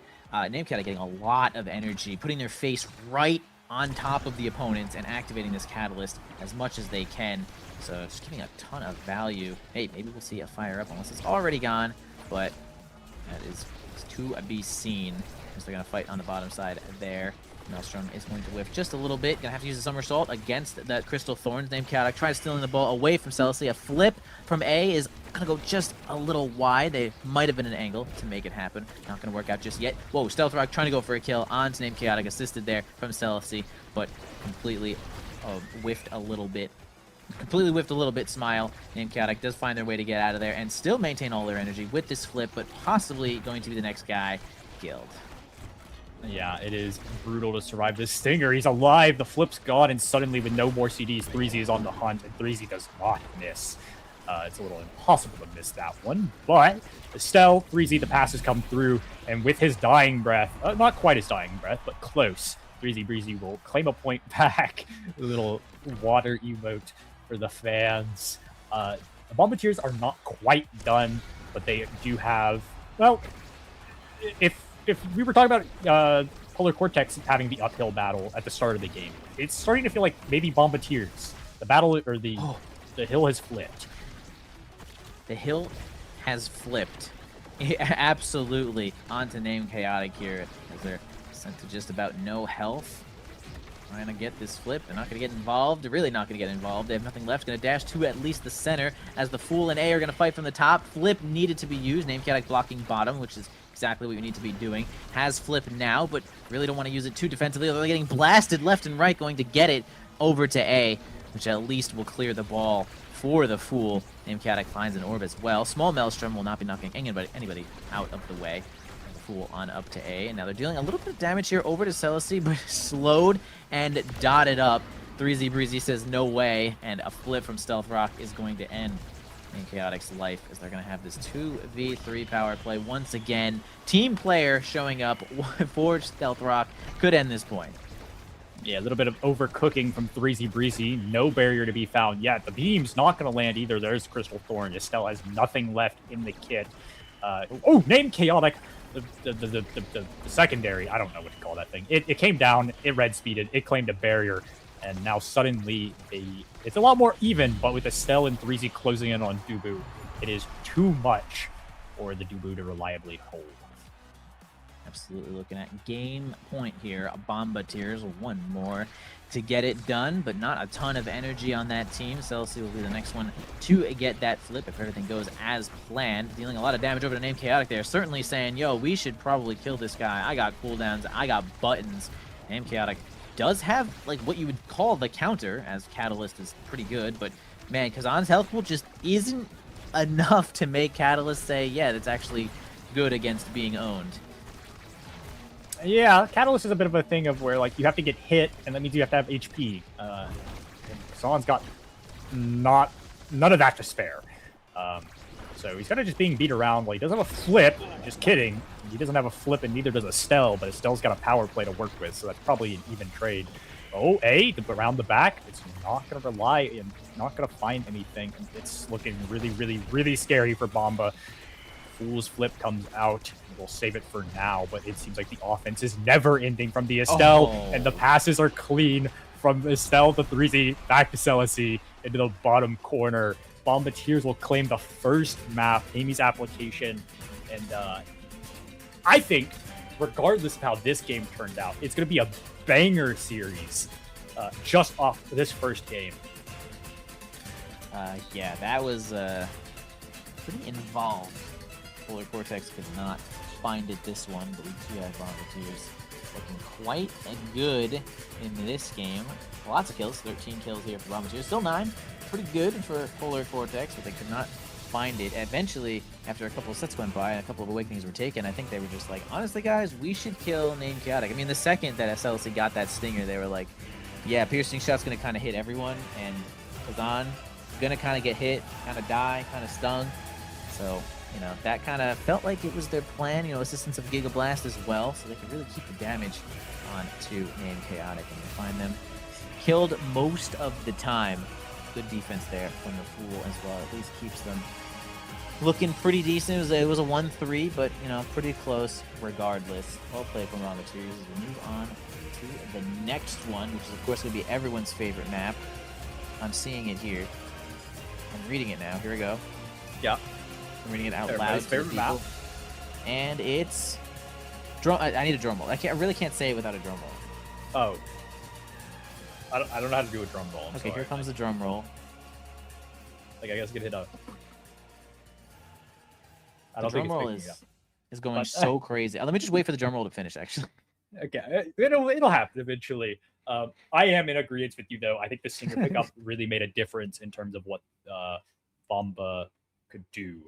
Speaker 1: Named Chaotic getting a lot of energy, putting their face right on top of the opponents and activating this Catalyst as much as they can. So just giving a ton of value. Hey, maybe we'll see a fire up unless it's already gone, but that is to be seen. They're going to fight on the bottom side there. Maelstrom is going to whiff just a little bit. Going to have to use a somersault against that Crystal Thorns. Named Chaotic tries stealing the ball away from Celicy. A flip from A is going to go just a little wide. They might have been an angle to make it happen. Not going to work out just yet. Whoa, Stealth Rock trying to go for a kill onto Named Chaotic. Assisted there from Celicy, but completely whiffed a little bit. Completely whiffed a little bit. Smile. Named Chaotic does find their way to get out of there and still maintain all their energy with this flip, but possibly going to be the next guy killed.
Speaker 2: Yeah, it is brutal to survive this Stinger. He's alive, the flip's gone, and suddenly with no more CDs, 3Z is on the hunt, and 3Z does not miss. It's a little impossible to miss that one, but Estelle, 3Z, the passes come through, and with his dying breath, not quite his dying breath, but close, 3Z Breezy will claim a point back. A little water emote for the fans. The Bombiteers are not quite done, but they do have, well, if we were talking about Polar Cortex having the uphill battle at the start of the game, it's starting to feel like maybe Bombiteers. The battle, or the hill has flipped.
Speaker 1: The hill has flipped. Absolutely. On to Named Chaotic here, as they're sent to just about no health. trying to get this flip. They're not going to get involved. They're really not going to get involved. They have nothing left. Going to dash to at least the center as the Fool and A are going to fight from the top. Flip needed to be used. Name Chaotic blocking bottom, which is exactly what you need to be doing. Has flip now, but really don't want to use it too defensively. They're getting blasted left and right, going to get it over to A, which at least will clear the ball for the Fool. Name Chaotic finds an orb as well. Small Maelstrom will not be knocking anybody out of the way. Fool on up to A, and now they're dealing a little bit of damage here over to Celisy, but slowed and dotted up. 3Z Breezy says no way, and a flip from Stealth Rock is going to end in Chaotic's life as they're going to have this 2v3 power play once again. Team player showing up for Stealth Rock could end this point.
Speaker 2: Yeah, a little bit of overcooking from 3Z Breezy. No barrier to be found yet. The beam's not going to land either. There's Crystal Thorn. Estelle has nothing left in the kit. Named Chaotic. The secondary, I don't know what to call that thing. It came down, it red speeded, it claimed a barrier, and now suddenly it's a lot more even, but with Estelle and 3Z closing in on Dubu, it is too much for the Dubu to reliably hold.
Speaker 1: Absolutely looking at game point here. Bombiteers, one more to get it done, but not a ton of energy on that team. Celisy will be the next one to get that flip if everything goes as planned. Dealing a lot of damage over to Name Chaotic there. Certainly saying, yo, we should probably kill this guy. I got cooldowns. I got buttons. Name Chaotic does have, like, what you would call the counter, as Catalyst is pretty good, but, man, Kazan's health pool just isn't enough to make Catalyst say, yeah, that's actually good against being owned.
Speaker 2: Yeah, Catalyst is a bit of a thing of where, like, you have to get hit, and that means you have to have HP. Kazan's got none of that to spare. So he's kind of just being beat around. Well, he doesn't have a flip. Just kidding. He doesn't have a flip, and neither does Estelle, but Estelle's got a power play to work with, so that's probably an even trade. Oh, A, around the back. It's not going to rely and not going to find anything. It's looking really, really, really scary for Bomba. Fool's flip comes out. We'll save it for now, but it seems like the offense is never ending from the Estelle, and the passes are clean from Estelle to 3Z, back to Celisy, into the bottom corner. Bombiteers will claim the first map, Amy's application, and I think, regardless of how this game turned out, it's going to be a banger series just off this first game.
Speaker 1: Yeah, that was pretty involved. Polar Cortex could not find it this one, but we do have Bombiteers looking quite good in this game. Lots of kills, 13 kills here for Bombiteers. Still 9, pretty good for Polar Cortex, but they could not find it. Eventually, after a couple of sets went by and a couple of awakenings were taken, I think they were just like, honestly, guys, we should kill Name Chaotic. I mean, the second that SLC got that stinger, they were like, yeah, piercing shot's going to kind of hit everyone, and Kazan going to kind of get hit, kind of die, kind of stung. So, you know, that kind of felt like it was their plan, you know, assistance of Giga Blast as well, so they could really keep the damage on to Name Chaotic, and they find them killed most of the time. Good defense there from the Fool as well. At least keeps them looking pretty decent. It was a 1-3, but, you know, pretty close regardless. Well played from Bombiteers as we move on to the next one, which is, of course, going to be everyone's favorite map. I'm seeing it here. I'm reading it now. Here we go.
Speaker 2: Yeah.
Speaker 1: I'm reading it out loud to people. Map. And it's... I need a drum roll. I really can't say it without a drum roll.
Speaker 2: Oh. I don't know how to do a drum roll.
Speaker 1: Okay, here comes the drum roll.
Speaker 2: Like, I guess get hit up.
Speaker 1: The drum roll is going so crazy. Let me just wait for the drum roll to finish, actually.
Speaker 2: Okay, it'll happen eventually. I am in agreement with you, though. I think the stinger pickup really made a difference in terms of what Bomba could do.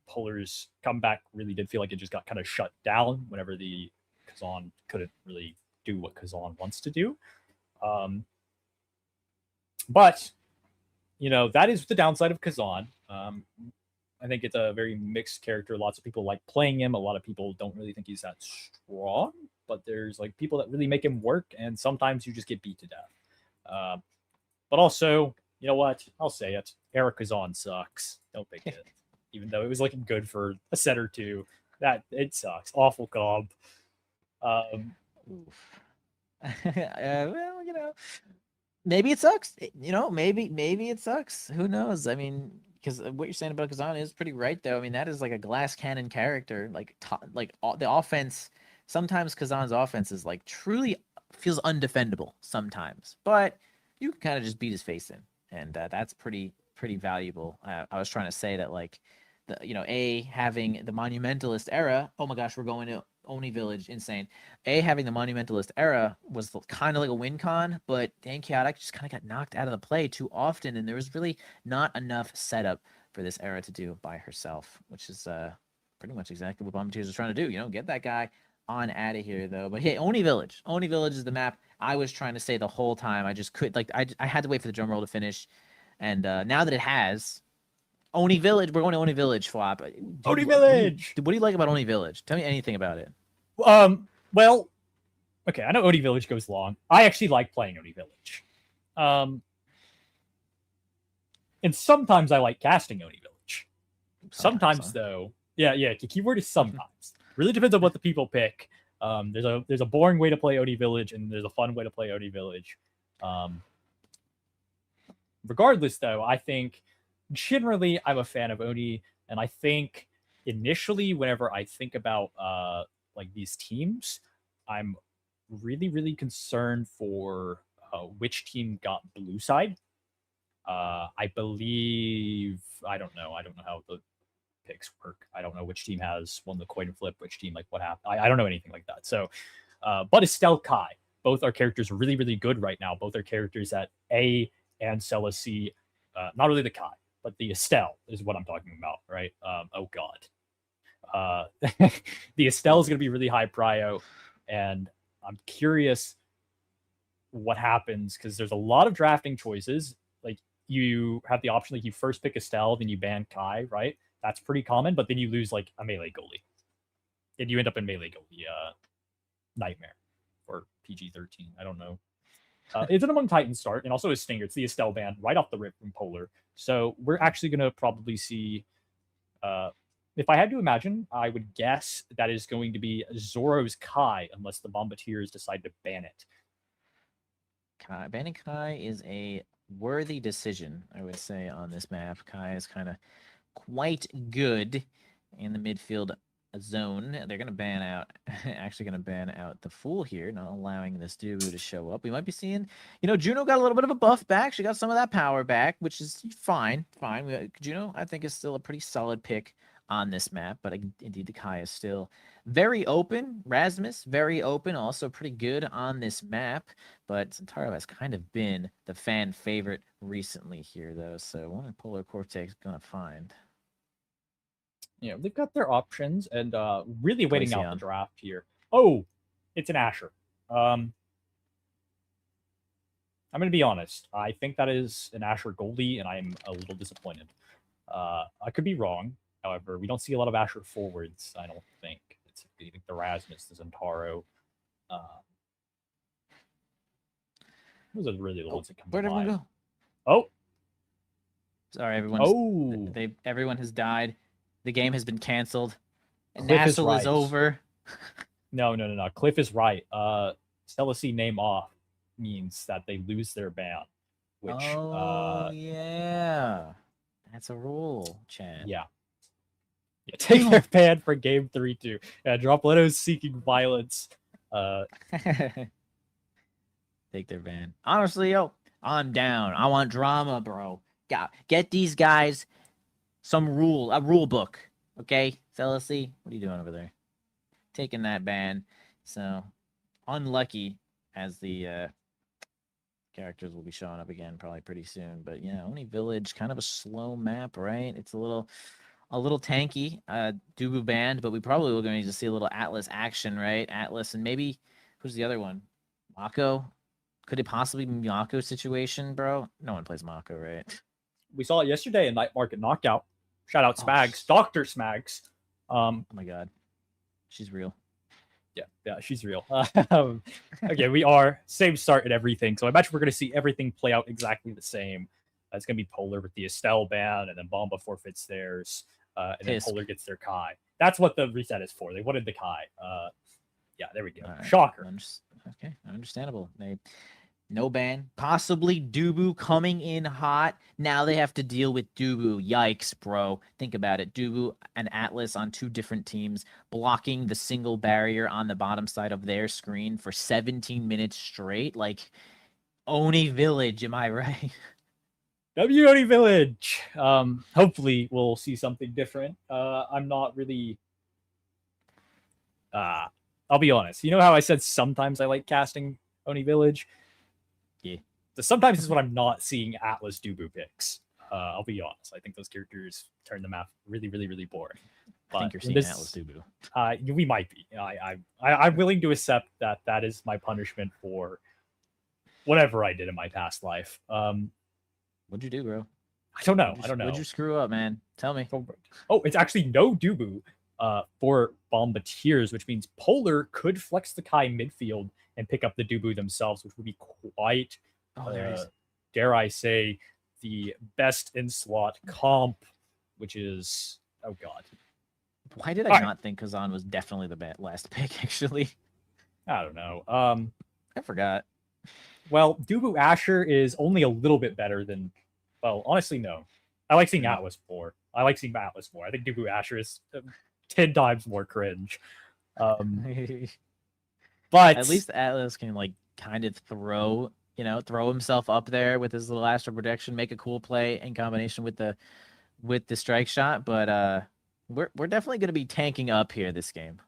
Speaker 2: Polar's comeback really did feel like it just got kind of shut down whenever the Kazan couldn't really do what Kazan wants to do. But, you know, that is the downside of Kazan. I think it's a very mixed character. Lots of people like playing him. A lot of people don't really think he's that strong, but there's like people that really make him work, and sometimes you just get beat to death. But also, you know what? I'll say it. Eric Kazan sucks. Don't pick it. Even though it was looking good for a set or two, it sucks. Awful comp.
Speaker 1: Well, you know, maybe it sucks. You know, maybe it sucks. Who knows? I mean, because what you're saying about Kazan is pretty right, though. I mean, that is like a glass cannon character. The offense. Sometimes Kazan's offense is like truly feels undefendable sometimes, but you can kind of just beat his face in, and that's pretty valuable. I was trying to say that like having the Monumentalist era. Oh my gosh, we're going to Oni Village, insane. Having the Monumentalist era was kind of like a win con, but Dan Chaotic just kind of got knocked out of the play too often, and there was really not enough setup for this era to do by herself, which is pretty much exactly what Bombiteers was trying to do. Get that guy on out of here though. But hey, Oni Village. Oni Village is the map I was trying to say the whole time. I just could I had to wait for the drum roll to finish, and now that it has. Oni Village. We're going to Oni Village, Flop.
Speaker 2: Oni Village.
Speaker 1: What do you like about Oni Village? Tell me anything about it.
Speaker 2: Well, okay. I know Oni Village goes long. I actually like playing Oni Village. And sometimes I like casting Oni Village. Sometimes though, yeah. The keyword is sometimes. Really depends on what the people pick. There's a boring way to play Oni Village, and there's a fun way to play Oni Village. Regardless, though, I think. Generally, I'm a fan of Oni, and I think initially, whenever I think about like these teams, I'm really concerned for which team got blue side. I believe I don't know how the picks work. I don't know which team has won the coin flip, which team like what happened. I don't know anything like that. So, but Estelle Kai, both our characters are really good right now. Both are characters at A and Cella C. Not really the Kai. But the Estelle is what I'm talking about, right? Oh God, the Estelle is going to be really high prio, and I'm curious what happens because there's a lot of drafting choices. Like you have the option, like you first pick Estelle, then you ban Kai, right? That's pretty common, but then you lose like a melee goalie, and you end up in melee goalie nightmare or PG-13. I don't know. It's an Among Titans start, and also a Stinger. It's the Estelle ban right off the rip from Polar. So we're actually going to probably see, if I had to imagine, I would guess that is going to be Zoro's Kai, unless the Bombiteers decide to ban it.
Speaker 1: Banning Kai is a worthy decision, I would say, on this map. Kai is kind of quite good in the midfield zone. They're going to ban out, actually going to ban out the Fool here, not allowing this Dubu to show up. We might be seeing, Juno got a little bit of a buff back. She got some of that power back, which is fine. Juno, I think, is still a pretty solid pick on this map, but indeed the Kai is still very open. Rasmus, very open, also pretty good on this map, but Santaro has kind of been the fan favorite recently here, though, so what Polar Cortex going to find?
Speaker 2: Yeah, they've got their options and really waiting out the draft here. Oh, it's an Asher. I'm going to be honest. I think that is an Asher goalie, and I'm a little disappointed. I could be wrong. However, we don't see a lot of Asher forwards, I don't think. It's the Rasmus, the Zentaro. Those are really the ones that come to mind.
Speaker 1: Where'd everyone go?
Speaker 2: Oh.
Speaker 1: Sorry, everyone. Everyone has died. The game has been canceled. nasl is over.
Speaker 2: No. Cliff is right. Stella C name off means that they lose their ban. Which
Speaker 1: yeah. That's a rule, Chad.
Speaker 2: Yeah, take their ban for game 3-2. Yeah, Dropleto's seeking violence.
Speaker 1: Take their ban. Honestly, I'm down. I want drama, bro. Get these guys a rule book. Okay? Celicy, what are you doing over there? Taking that ban. So, unlucky as the characters will be showing up again probably pretty soon. But yeah, Oni Village, kind of a slow map, right? It's a little tanky. Dubu banned, but we probably are going to need to see a little Atlas action, right? Atlas and maybe who's the other one? Mako? Could it possibly be Mako's situation, bro? No one plays Mako, right?
Speaker 2: We saw it yesterday in Night Market Knockout. Shout out Smags, Dr. Smags.
Speaker 1: Oh my god. She's real.
Speaker 2: Yeah, she's real. Again, we are same start and everything. So I imagine we're going to see everything play out exactly the same. It's going to be Polar with the Estelle ban, and then Bomba forfeits theirs, and then Polar gets their Kai. That's what the reset is for. They wanted the Kai. Yeah, there we go. Right. Shocker.
Speaker 1: Okay, understandable. They No ban. Possibly Dubu coming in hot. Now they have to deal with Dubu. Yikes, bro. Think about it. Dubu and Atlas on 2 different teams, blocking the single barrier on the bottom side of their screen for 17 minutes straight. Like, Oni Village, am I right?
Speaker 2: WOD Village. Hopefully we'll see something different. I'm not really. I'll be honest. You know how I said sometimes I like casting Oni Village?
Speaker 1: Yeah.
Speaker 2: So sometimes is when I'm not seeing Atlas Dubu picks. I'll be honest. I think those characters turn the map really, really, really boring.
Speaker 1: I think you're seeing Atlas Dubu.
Speaker 2: We might be. I'm willing to accept that that is my punishment for whatever I did in my past life.
Speaker 1: What'd you do, bro?
Speaker 2: I don't know. I don't know.
Speaker 1: What'd you screw up, man? Tell me.
Speaker 2: Oh, it's actually no Dubu for Bombiteers, which means Polar could flex the Kai midfield and pick up the Dubu themselves, which would be quite, dare I say, the best in slot comp, which is, oh god.
Speaker 1: Why did I not think Kazan was definitely the last pick, actually?
Speaker 2: I don't know.
Speaker 1: I forgot.
Speaker 2: Well, Dubu Asher is only a little bit better than, well, honestly, no. I like seeing Atlas more. I like seeing Atlas more. I think Dubu Asher is 10 times more cringe. But
Speaker 1: at least Atlas can like kind of throw himself up there with his little astral projection, make a cool play in combination with the strike shot. But we're definitely going to be tanking up here this game.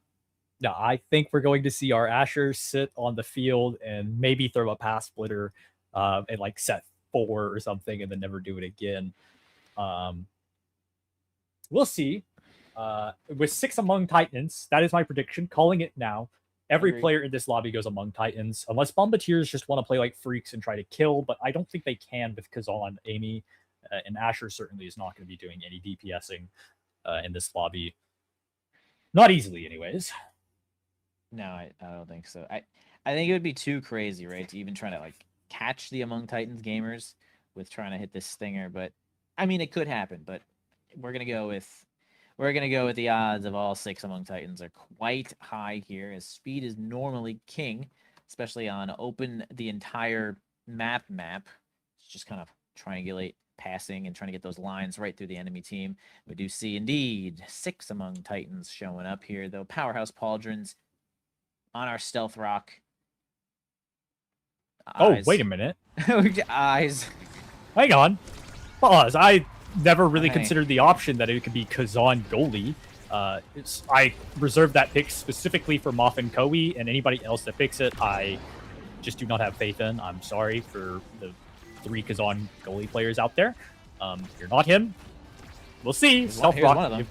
Speaker 2: No, I think we're going to see our Asher sit on the field and maybe throw a pass splitter and like set 4 or something and then never do it again. We'll see. With 6 Among Titans, that is my prediction. Calling it now. Every player in this lobby goes Among Titans, unless Bombiteers just want to play like freaks and try to kill, but I don't think they can with Kazan, Amy, and Asher certainly is not going to be doing any DPSing in this lobby. Not easily, anyways.
Speaker 1: No, I don't think so. I think it would be too crazy, right, to even try to like catch the Among Titans gamers with trying to hit this stinger. But I mean, it could happen. But we're gonna go with the odds of all 6 Among Titans are quite high here, as speed is normally king, especially on open the entire map. It's just kind of triangulate passing and trying to get those lines right through the enemy team. We do see indeed 6 Among Titans showing up here, though. Powerhouse Pauldrons on our stealth rock.
Speaker 2: Eyes. Oh, wait a minute.
Speaker 1: Eyes.
Speaker 2: Hang on. Pause. I never really considered the option that it could be Kazan goalie. I reserved that pick specifically for Moff and Koei, and anybody else that picks it, I just do not have faith in. I'm sorry for the 3 Kazan goalie players out there. You're not him. We'll see. Stealth-rock.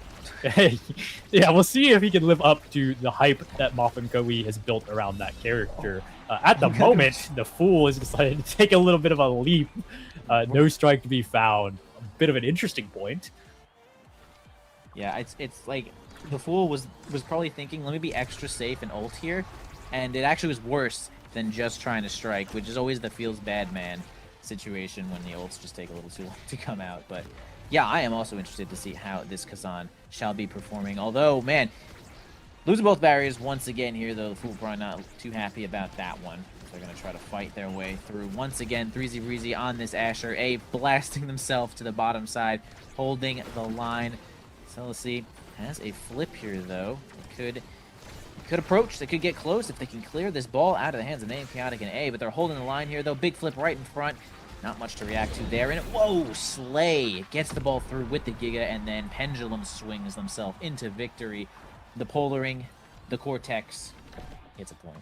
Speaker 2: Yeah, we'll see if he can live up to the hype that Moff and Koei has built around that character. At the moment, the Fool has decided to take a little bit of a leap. No strike to be found. A bit of an interesting point.
Speaker 1: Yeah, it's like the Fool was probably thinking, let me be extra safe and ult here, and it actually was worse than just trying to strike, which is always the feels bad man situation when the ults just take a little too long to come out. But yeah, I am also interested to see how this Kazan shall be performing. Although, man, losing both barriers once again here, though. The Fool probably not too happy about that one. They're going to try to fight their way through. Once again, 3Z Breezy on this Asher. A blasting themselves to the bottom side, holding the line. Celicy has a flip here, though. It could approach. They could get close if they can clear this ball out of the hands of Name, Chaotic, and A. But they're holding the line here, though. Big flip right in front. Not much to react to there. And whoa, Slay gets the ball through with the Giga, and then Pendulum swings themselves into victory. The Polaring, the Cortex, gets a point.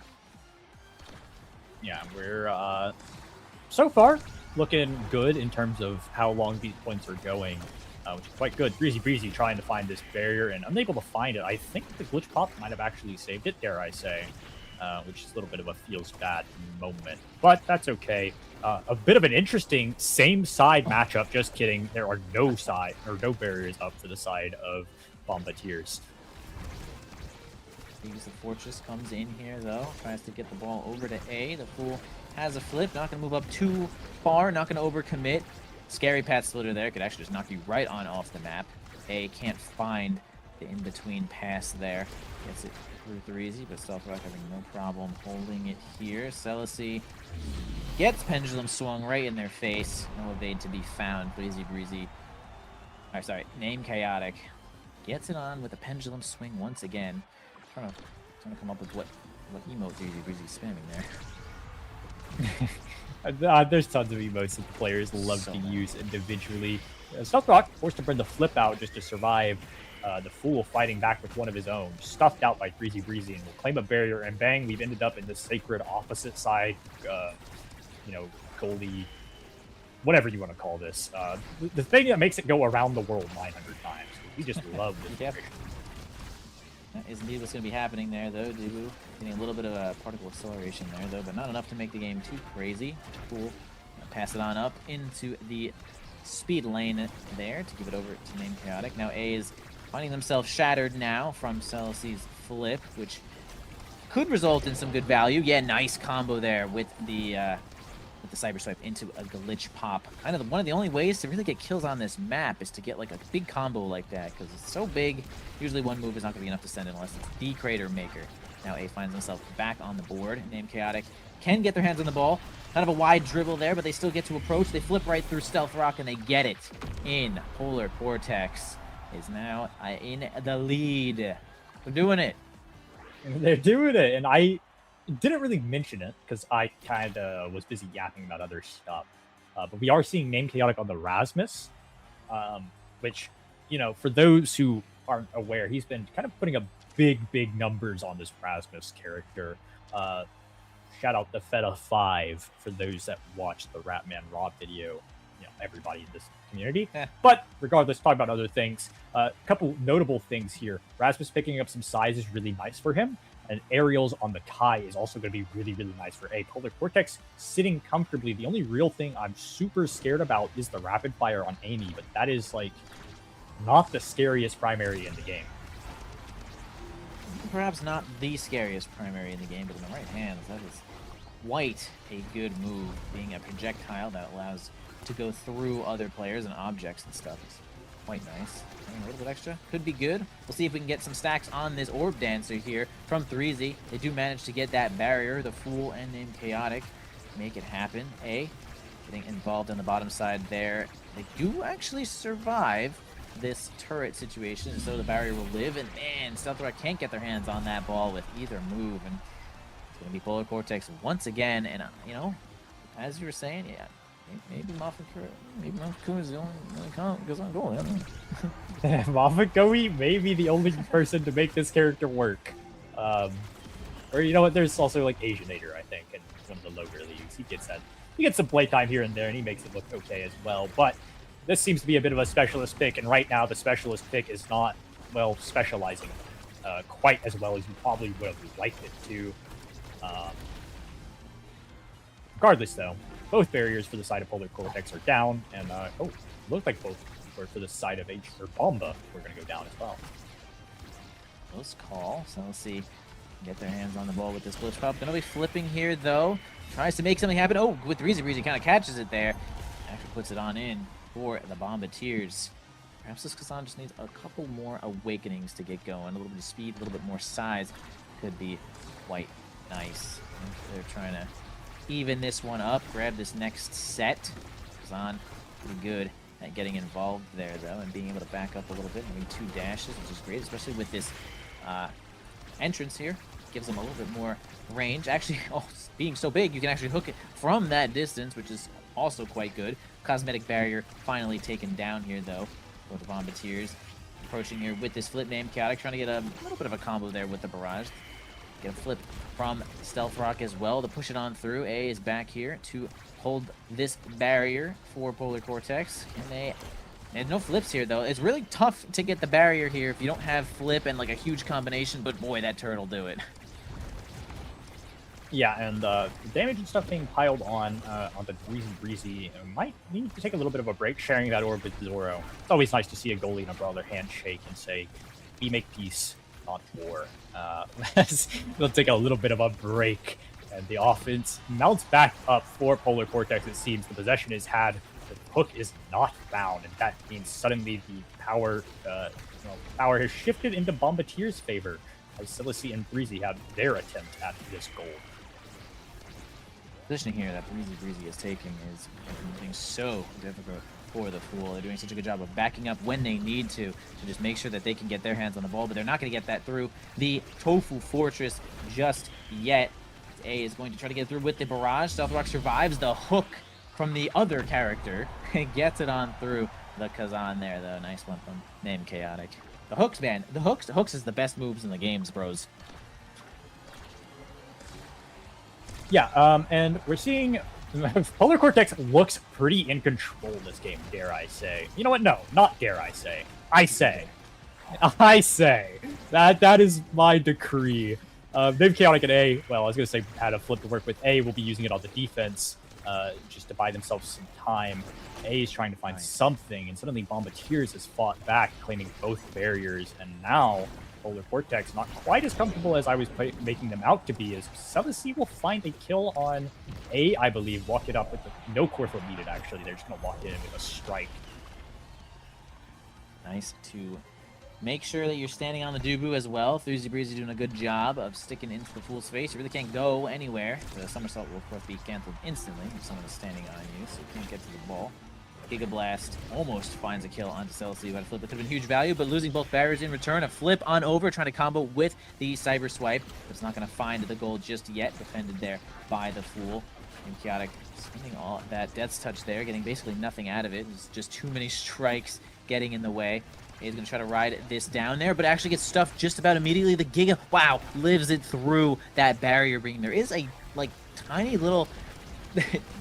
Speaker 2: Yeah, we're so far looking good in terms of how long these points are going, which is quite good. Breezy trying to find this barrier and unable to find it. I think the glitch pop might have actually saved it, dare I say, which is a little bit of a feels bad moment, but that's okay. A bit of an interesting same side matchup. Just kidding. There are no barriers up for the side of Bombiteers.
Speaker 1: The Fortress comes in here, though. Tries to get the ball over to A. The Fool has a flip. Not going to move up too far. Not going to overcommit. Scary Pat Splitter there. Could actually just knock you right on off the map. A can't find The in-between pass there. Gets it through easy, but Stealth Rock having no problem holding it here. Celisy gets Pendulum swung right in their face. No evade to be found. Breezy Breezy. Alright, sorry. Name Chaotic. Gets it on with a Pendulum swing once again. Trying to come up with what emote Breezy Breezy's spamming there.
Speaker 2: There's tons of emotes that the players love
Speaker 1: So
Speaker 2: to
Speaker 1: many.
Speaker 2: use individually. Stealth Rock forced to bring the flip out just to survive. The Fool fighting back with one of his own, stuffed out by Breezy Breezy, and will claim a barrier, and bang, we've ended up in the sacred opposite side, goalie, whatever you want to call this. The thing that makes it go around the world 900 times. We just love this.
Speaker 1: Yep. That is indeed what's going to be happening there, though. Dubu getting a little bit of a particle acceleration there, though, but not enough to make the game too crazy. Cool. Pass it on up into the speed lane there to give it over to Name Chaotic. Now A is finding themselves shattered now from Celisy's flip, which could result in some good value. Yeah, nice combo there with the Cyber Swipe into a glitch pop. Kind of one of the only ways to really get kills on this map is to get like a big combo like that, because it's so big. Usually one move is not going to be enough to send it unless it's the Crater Maker. Now A finds himself back on the board. Name Chaotic can get their hands on the ball. Kind of a wide dribble there, but they still get to approach. They flip right through Stealth Rock and they get it in. Polar Cortex is now in the lead. They're doing it.
Speaker 2: They're doing it, and I didn't really mention it because I kind of was busy yapping about other stuff. But we are seeing Name Chaotic on the Rasmus, which, for those who aren't aware, he's been kind of putting up big numbers on this Rasmus character. Shout out to Feta5 for those that watched the Ratman Raw video. Everybody in this community. But regardless, talk about other things. A couple notable things here. Rasmus picking up some size is really nice for him. And aerials on the Kai is also going to be really nice for A. Polar Cortex sitting comfortably. The only real thing I'm super scared about is the rapid fire on Amy, but that is like not the scariest primary in the game.
Speaker 1: Perhaps not the scariest primary in the game, but in the right hands, that is quite a good move. Being a projectile that allows to go through other players and objects and stuff is quite nice. A little bit extra could be good. We'll see if we can get some stacks on this Orb Dancer here from 3Z. They do manage to get that barrier. The Fool and Name Chaotic make it happen. A getting involved on the bottom side there. They do actually survive this turret situation, and so the barrier will live. And man, Stealth Rock can't get their hands on that ball with either move, and it's going to be Polar Cortex once again. And as you were saying, yeah, maybe Moffat Kui is the only count goes on goal. I don't know.
Speaker 2: Moffat Kui may be the only person to make this character work. Or you know what? There's also like Asianator, I think, and one of the lower leagues. He gets some playtime here and there, and he makes it look okay as well. But this seems to be a bit of a specialist pick, and right now the specialist pick is not, well, specializing quite as well as you probably would have liked it to. Regardless, though, both barriers for the side of Polar Cortex are down, and look like both were for the side of Bomba we're going to go down as well.
Speaker 1: Close call. So let's see. Get their hands on the ball with this glitch pop. Gonna be flipping here though. Tries to make something happen. Oh, with Breezy kind of catches it there. Actually puts it on in for the Bombiteers. Perhaps this Kazan just needs a couple more awakenings to get going. A little bit of speed, a little bit more size could be quite nice. They're trying to even this one up, grab this next set. Kazan pretty good at getting involved there though, and being able to back up a little bit, having 2 dashes, which is great, especially with this entrance here. Gives them a little bit more range. Actually, being so big, you can actually hook it from that distance, which is also quite good. Cosmetic barrier finally taken down here though for the Bombiteers. Approaching here with this flip. Name Chaotic, trying to get a little bit of a combo there with the barrage. Get a flip from Stealth Rock as well to push it on through. A is back here to hold this barrier for Polar Cortex. And there's no flips here though. It's really tough to get the barrier here if you don't have flip and like a huge combination, but boy, that turret will do it.
Speaker 2: Yeah, and the damage and stuff being piled on the Breezy might need to take a little bit of a break, sharing that orb with Zoro. It's always nice to see a goalie and a brawler handshake and say, we make peace, not war. We'll take a little bit of a break, and the offense mounts back up for Polar Cortex. It seems the possession is had, the hook is not found, and that means suddenly the power well, power has shifted into Bombiteers' favor as Silasy and Breezy have their attempt at this goal.
Speaker 1: Positioning here that Breezy is taking is being so difficult for the Fool. They're doing such a good job of backing up when they need to just make sure that they can get their hands on the ball, but they're not going to get that through the Tofu Fortress just yet. A is going to try to get through with the barrage. Stealthrock survives the hook from the other character and gets it on through the Kazan there, though. Nice one from named Chaotic. The hooks, man. The hooks is the best moves in the games, bros.
Speaker 2: Yeah, and we're seeing Polar Cortex looks pretty in control this game, dare I say. You know what? No, not dare I say. I say. That is my decree. They've Chaotic at A. Well, I was going to say had a flip to work with. A will be using it on the defense just to buy themselves some time. A is trying to find something, and suddenly Bombiteers has fought back, claiming both barriers, and now Polar Cortex not quite as comfortable as I was making them out to be, as Silasy will find a kill on A, I believe, walk it up with no core flip needed, actually. They're just going to walk in with a strike.
Speaker 1: Nice to make sure that you're standing on the Dubu as well. Thuzy Breezy doing a good job of sticking into the Fool's face. You really can't go anywhere. The somersault will, of course, be canceled instantly if someone is standing on you, so you can't get to the ball. Giga Blast almost finds a kill onto Silasy, who had a flip that could have been huge value, but losing both barriers in return. A flip on over, trying to combo with the Cyber Swipe, but it's not going to find the goal just yet. Defended there by the Fool. And Chaotic spending all that Death's Touch there, getting basically nothing out of it. It's just too many strikes getting in the way. He's going to try to ride this down there, but actually gets stuffed just about immediately. The Giga, wow, lives it through that barrier beam. There is a, like, tiny little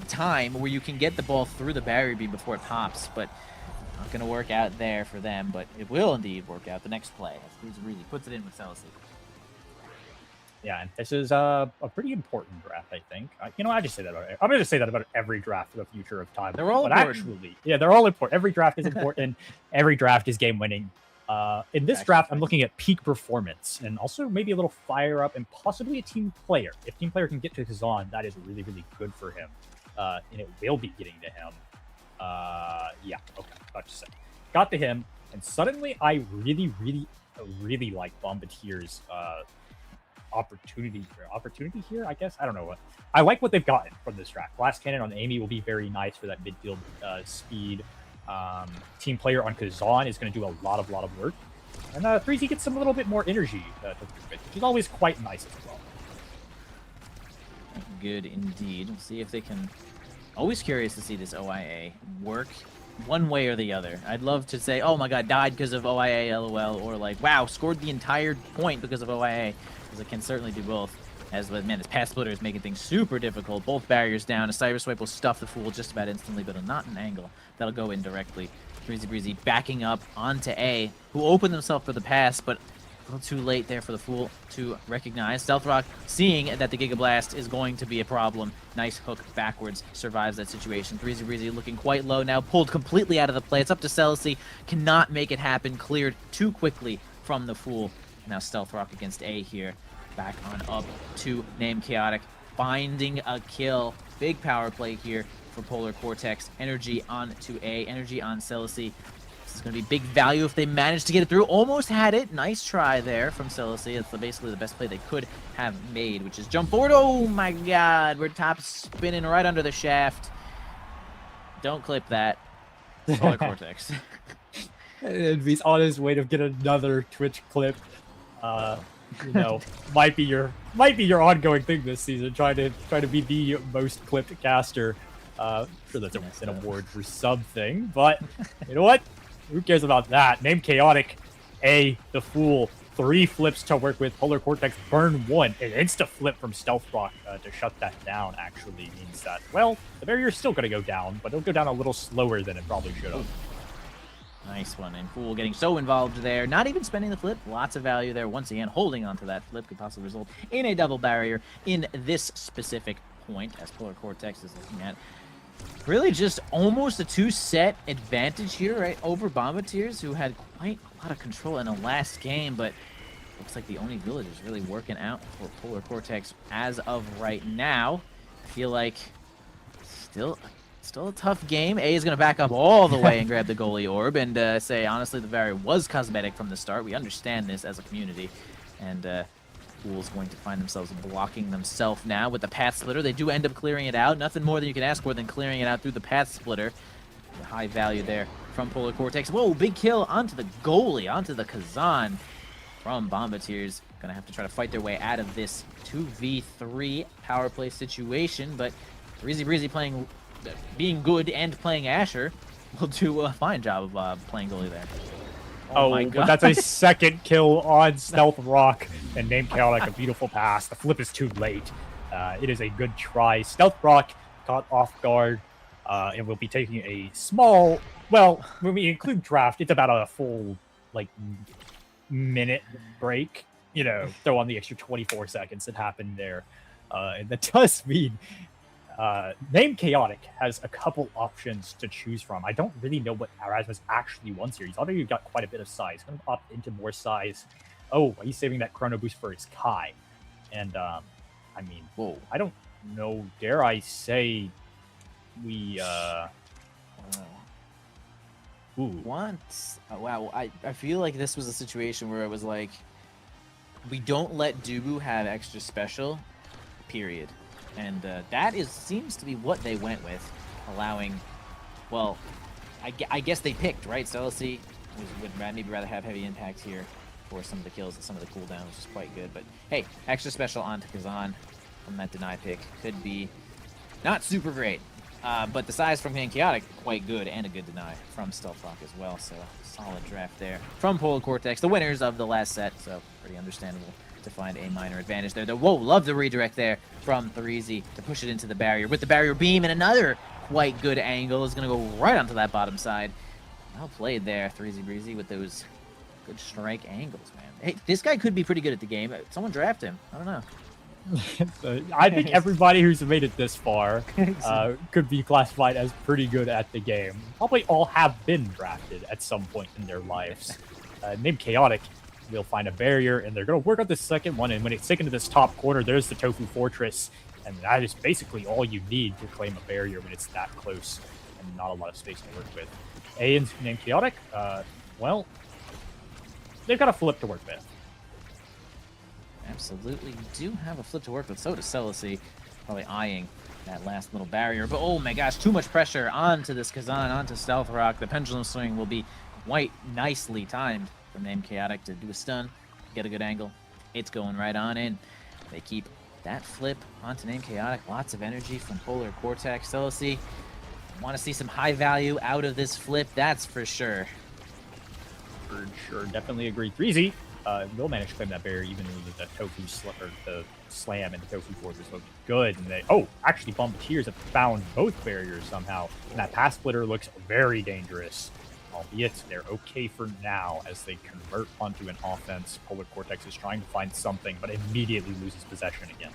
Speaker 1: time where you can get the ball through the barrier beam before it pops, but not going to work out there for them, but it will indeed work out the next play. As really puts it in with Silasy.
Speaker 2: Yeah, and this is a pretty important draft, I think. You know, I just say that about it. I'm going to say that about every draft for the future of time.
Speaker 1: They're all important.
Speaker 2: Actually, yeah, they're all important. Every draft is important. Every draft is game-winning. In this draft, I'm looking at peak performance and also maybe a little fire up and possibly a team player. If team player can get to Kazan, that is really, really good for him. And it will be getting to him. Yeah, okay, about to say. Got to him, and suddenly I really, really, really like Bombiteers' opportunity here, I guess. I don't know what. I like what they've gotten from this draft. Blast Cannon on Amy will be very nice for that midfield speed. Team player on Kazan is going to do a lot of work. And 3Z gets some little bit more energy to work with, which is always quite nice as well.
Speaker 1: Good indeed. We'll see if they can... Always curious to see this OIA work one way or the other. I'd love to say, oh my god, died because of OIA, LOL, or like, wow, scored the entire point because of OIA, because it can certainly do both. As, man, this pass splitter is making things super difficult. Both barriers down. A Cyber Swipe will stuff the Fool just about instantly, but not an angle. That'll go in directly. Breezy backing up onto A, who opened himself for the pass, but a little too late there for the Fool to recognize. Stealthrock, seeing that the Giga Blast is going to be a problem. Nice hook backwards, survives that situation. Breezy looking quite low now, pulled completely out of the play. It's up to Silasy, cannot make it happen. Cleared too quickly from the Fool. Now Stealthrock against A here. Back on up to named Chaotic, finding a kill. Big power play here for Polar Cortex. Energy on to A, energy on Silasy. This is going to be big value if they manage to get it through. Almost had it. Nice try there from Silasy. It's basically the best play they could have made, which is jump forward. Oh my god, we're top spinning right under the shaft. Don't clip that. Polar Cortex.
Speaker 2: And he's on his way to get another Twitch clip. You know, might be your ongoing thing this season, trying to be the most clipped caster. Sure, that's an award for something, but you know what? Who cares about that? Name Chaotic, A, the Fool, 3 flips to work with. Polar Cortex burn 1. An insta flip from Stealthrock to shut that down actually means that, well, the barrier's still going to go down, but it'll go down a little slower than it probably should have.
Speaker 1: Nice one, and Fool getting so involved there, not even spending the flip. Lots of value there. Once again, holding onto that flip could possibly result in a double barrier in this specific point, as Polar Cortex is looking at really just almost a 2-set advantage here, right, over Bombiteers, who had quite a lot of control in the last game, but looks like the Oni Village is really working out for Polar Cortex as of right now. I feel like still Still a tough game. A is going to back up all the way and grab the goalie orb and say, honestly, the barrier was cosmetic from the start. We understand this as a community. And Pool's going to find themselves blocking themselves now with the path splitter. They do end up clearing it out. Nothing more than you can ask for than clearing it out through the path splitter. The high value there from Polar Cortex. Whoa, big kill onto the goalie, onto the Kazan from Bombiteers. Gonna have to try to fight their way out of this 2v3 power play situation, but Breezy playing, being good and playing Asher will do a fine job of playing goalie there.
Speaker 2: Oh
Speaker 1: my
Speaker 2: but
Speaker 1: God.
Speaker 2: that's a second kill on Stealth Rock, and Name Chaotic, a beautiful pass. The flip is too late. It is a good try. Stealth Rock caught off guard, and will be taking a small, well, when we include draft, it's about a full, like, minute break. You know, throw on the extra 24 seconds that happened there. And that does mean Name Chaotic has a couple options to choose from. I don't really know what Erasmus actually wants here. He's already got quite a bit of size. Going to opt into more size. Oh, he's saving that chrono boost for his Kai. And, I mean, whoa, I don't know. Dare I say we, ooh.
Speaker 1: Once, wow, I feel like this was a situation where it was like, we don't let Dubu have extra special, period. And that seems to be what they went with, allowing, well, I guess they picked, right? Celicy would maybe rather have heavy impact here for some of the kills and some of the cooldowns, which is quite good. But hey, extra special onto Kazan from that deny pick could be not super great. But the size from Chaotic, quite good, and a good deny from Stealth Rock as well. So solid draft there from Polar Cortex, the winners of the last set. So pretty understandable to find a minor advantage there. Whoa, love the redirect there from Threezy to push it into the barrier with the barrier beam, and another quite good angle is going to go right onto that bottom side. Well played there, Threezy Breezy, with those good strike angles, man. Hey, this guy could be pretty good at the game. Someone draft him. I don't know.
Speaker 2: I think everybody who's made it this far could be classified as pretty good at the game. Probably all have been drafted at some point in their lives. Named Chaotic will find a barrier, and they're going to work on the second one, and when it's taken to this top corner, there's the Tofu Fortress, and that is basically all you need to claim a barrier when it's that close and not a lot of space to work with. A and Named Chaotic, well, they've got a flip to work with.
Speaker 1: Absolutely do have a flip to work with. So does Celicy, probably eyeing that last little barrier. But oh my gosh, too much pressure onto this Kazan, onto Stealth Rock. The pendulum swing will be quite nicely timed from Name Chaotic to do a stun, get a good angle. It's going right on in. They keep that flip onto Name Chaotic. Lots of energy from Polar Cortex. Celicy, want to see some high value out of this flip, that's for sure.
Speaker 2: For sure, definitely agree. 3Z will manage to claim that barrier, even though the Tofu the Slam and the Tofu Fortress look good. And they, oh, actually, Bombiteers have found both barriers somehow. And that pass splitter looks very dangerous, albeit they're okay for now as they convert onto an offense. Polar Cortex is trying to find something, but immediately loses possession again.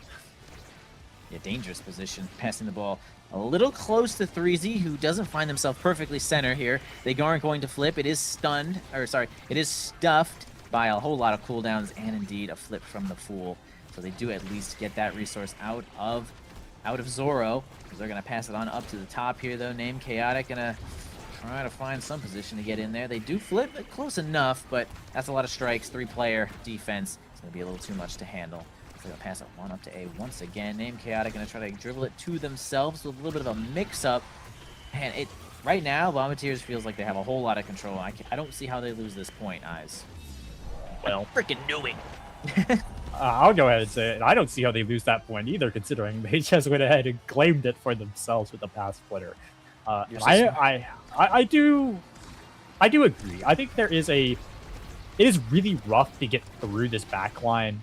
Speaker 1: Yeah, dangerous position, passing the ball a little close to Threezy, who doesn't find himself perfectly center here. They aren't going to flip. It is stunned, or sorry, it is stuffed by a whole lot of cooldowns and indeed a flip from the Fool. So they do at least get that resource out of Zoro. They're going to pass it on up to the top here, though. Name Chaotic going to try to find some position to get in there. They do flip it close enough, but that's a lot of strikes. 3-player defense. It's going to be a little too much to handle. So they're going to pass it one up to A once again. Name Chaotic going to try to dribble it to themselves with a little bit of a mix-up. And it right now, Bombiteers feels like they have a whole lot of control. I don't see how they lose this point, Eyes.
Speaker 2: Well,
Speaker 1: freaking knew it.
Speaker 2: I'll go ahead and say it. I don't see how they lose that point either, considering they just went ahead and claimed it for themselves with the pass splitter. I do agree. I think it is really rough to get through this backline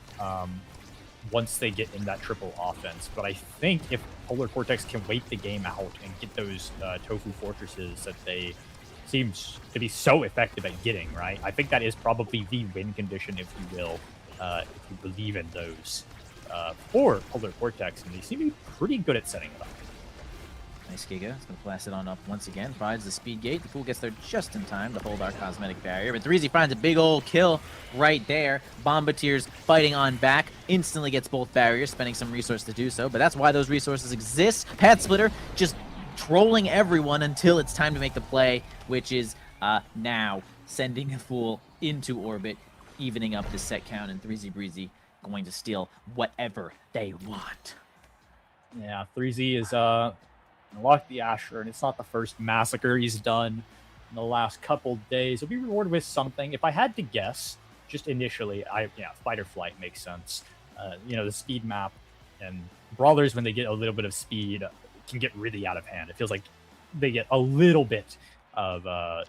Speaker 2: once they get in that triple offense. But I think if Polar Cortex can wait the game out and get those Tofu Fortresses that they seems to be so effective at getting, right? I think that is probably the win condition, if you will, if you believe in those for Polar Cortex, and they seem to be pretty good at setting it up.
Speaker 1: Nice Giga. It's going to blast it on up once again. Finds the speed gate. The Fool gets there just in time to hold our cosmetic barrier. But Threezy finds a big old kill right there. Bombiteers fighting on back. Instantly gets both barriers, spending some resource to do so. But that's why those resources exist. Pad Splitter just trolling everyone until it's time to make the play, which is now sending the Fool into orbit, evening up the set count, and 3Z Breezy going to steal whatever they want.
Speaker 2: Yeah, 3Z is unlocked the Asher, and it's not the first massacre he's done in the last couple days. He'll be rewarded with something. If I had to guess, just initially, fight or flight makes sense. The speed map and brawlers, when they get a little bit of speed, can get really out of hand. It feels like they get a little bit of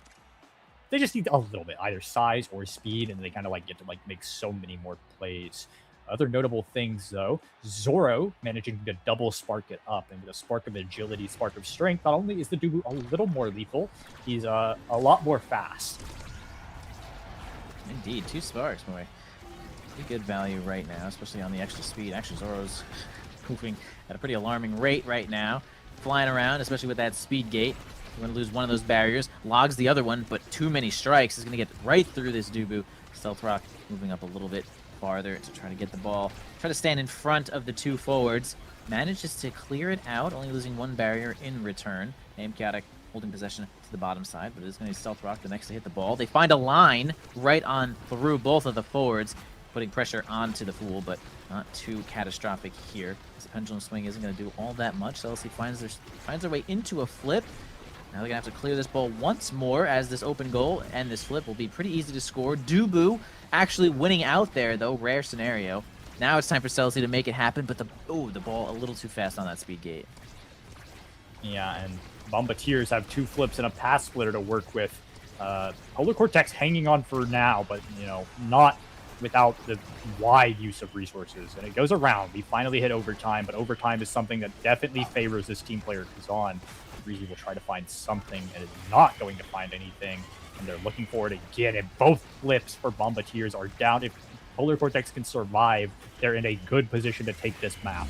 Speaker 2: they just need a little bit, either size or speed, and they kind of like get to like make so many more plays. Other notable things, though, Zoro managing to double spark it up, and with a spark of agility, spark of strength, not only is the Dubu a little more lethal, he's a lot more fast.
Speaker 1: Indeed, 2 sparks, boy. Pretty good value right now, especially on the extra speed. Actually, Zoro's moving at a pretty alarming rate right now, flying around, especially with that speed gate. You're going to lose one of those barriers, logs the other one, but too many strikes is going to get right through this Dubu. Stealth Rock moving up a little bit farther to try to get the ball, try to stand in front of the 2 forwards, manages to clear it out, only losing 1 barrier in return. Chaotic holding possession to the bottom side, but it is going to be Stealth Rock the next to hit the ball. They find a line right on through both of the forwards, putting pressure onto the Fool, but not too catastrophic here. This pendulum swing isn't going to do all that much, so LC finds their way into a flip. Now they're going to have to clear this ball once more, as this open goal and this flip will be pretty easy to score. Dubu actually winning out there, though. Rare scenario. Now it's time for Celsi to make it happen, but the ball a little too fast on that speed gate.
Speaker 2: Yeah, and Bombiteers have 2 flips and a pass splitter to work with. Polar Cortex hanging on for now, but, not without the wide use of resources. And it goes around. We finally hit overtime, but overtime is something that definitely favors this team player Kazan. Breezy will try to find something and is not going to find anything. And they're looking for it again. And both flips for Bombiteers are down. If Polar Cortex can survive, they're in a good position to take this map.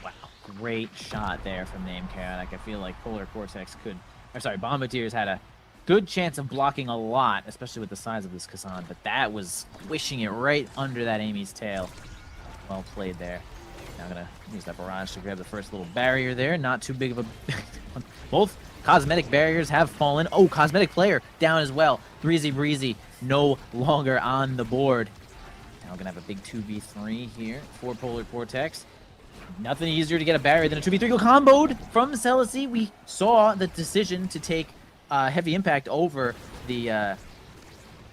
Speaker 1: Wow. Great shot there from Chaotic. I feel like Bombiteers had a good chance of blocking a lot, especially with the size of this Kazan, but that was squishing it right under that Amy's tail. Well played there. Now I'm gonna use that barrage to grab the first little barrier there. Not too big of a... Both cosmetic barriers have fallen. Oh, cosmetic player down as well. 3Z Breezy no longer on the board. Now we're gonna have a big 2v3 here for Polar Cortex. Nothing easier to get a barrier than a 2v3 go comboed from Celsi. We saw the decision to take heavy impact over the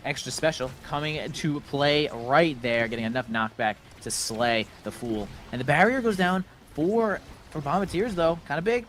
Speaker 1: extra special coming to play right there, getting enough knockback to slay the Fool. And the barrier goes down for Bombiteers, though. Kind of big.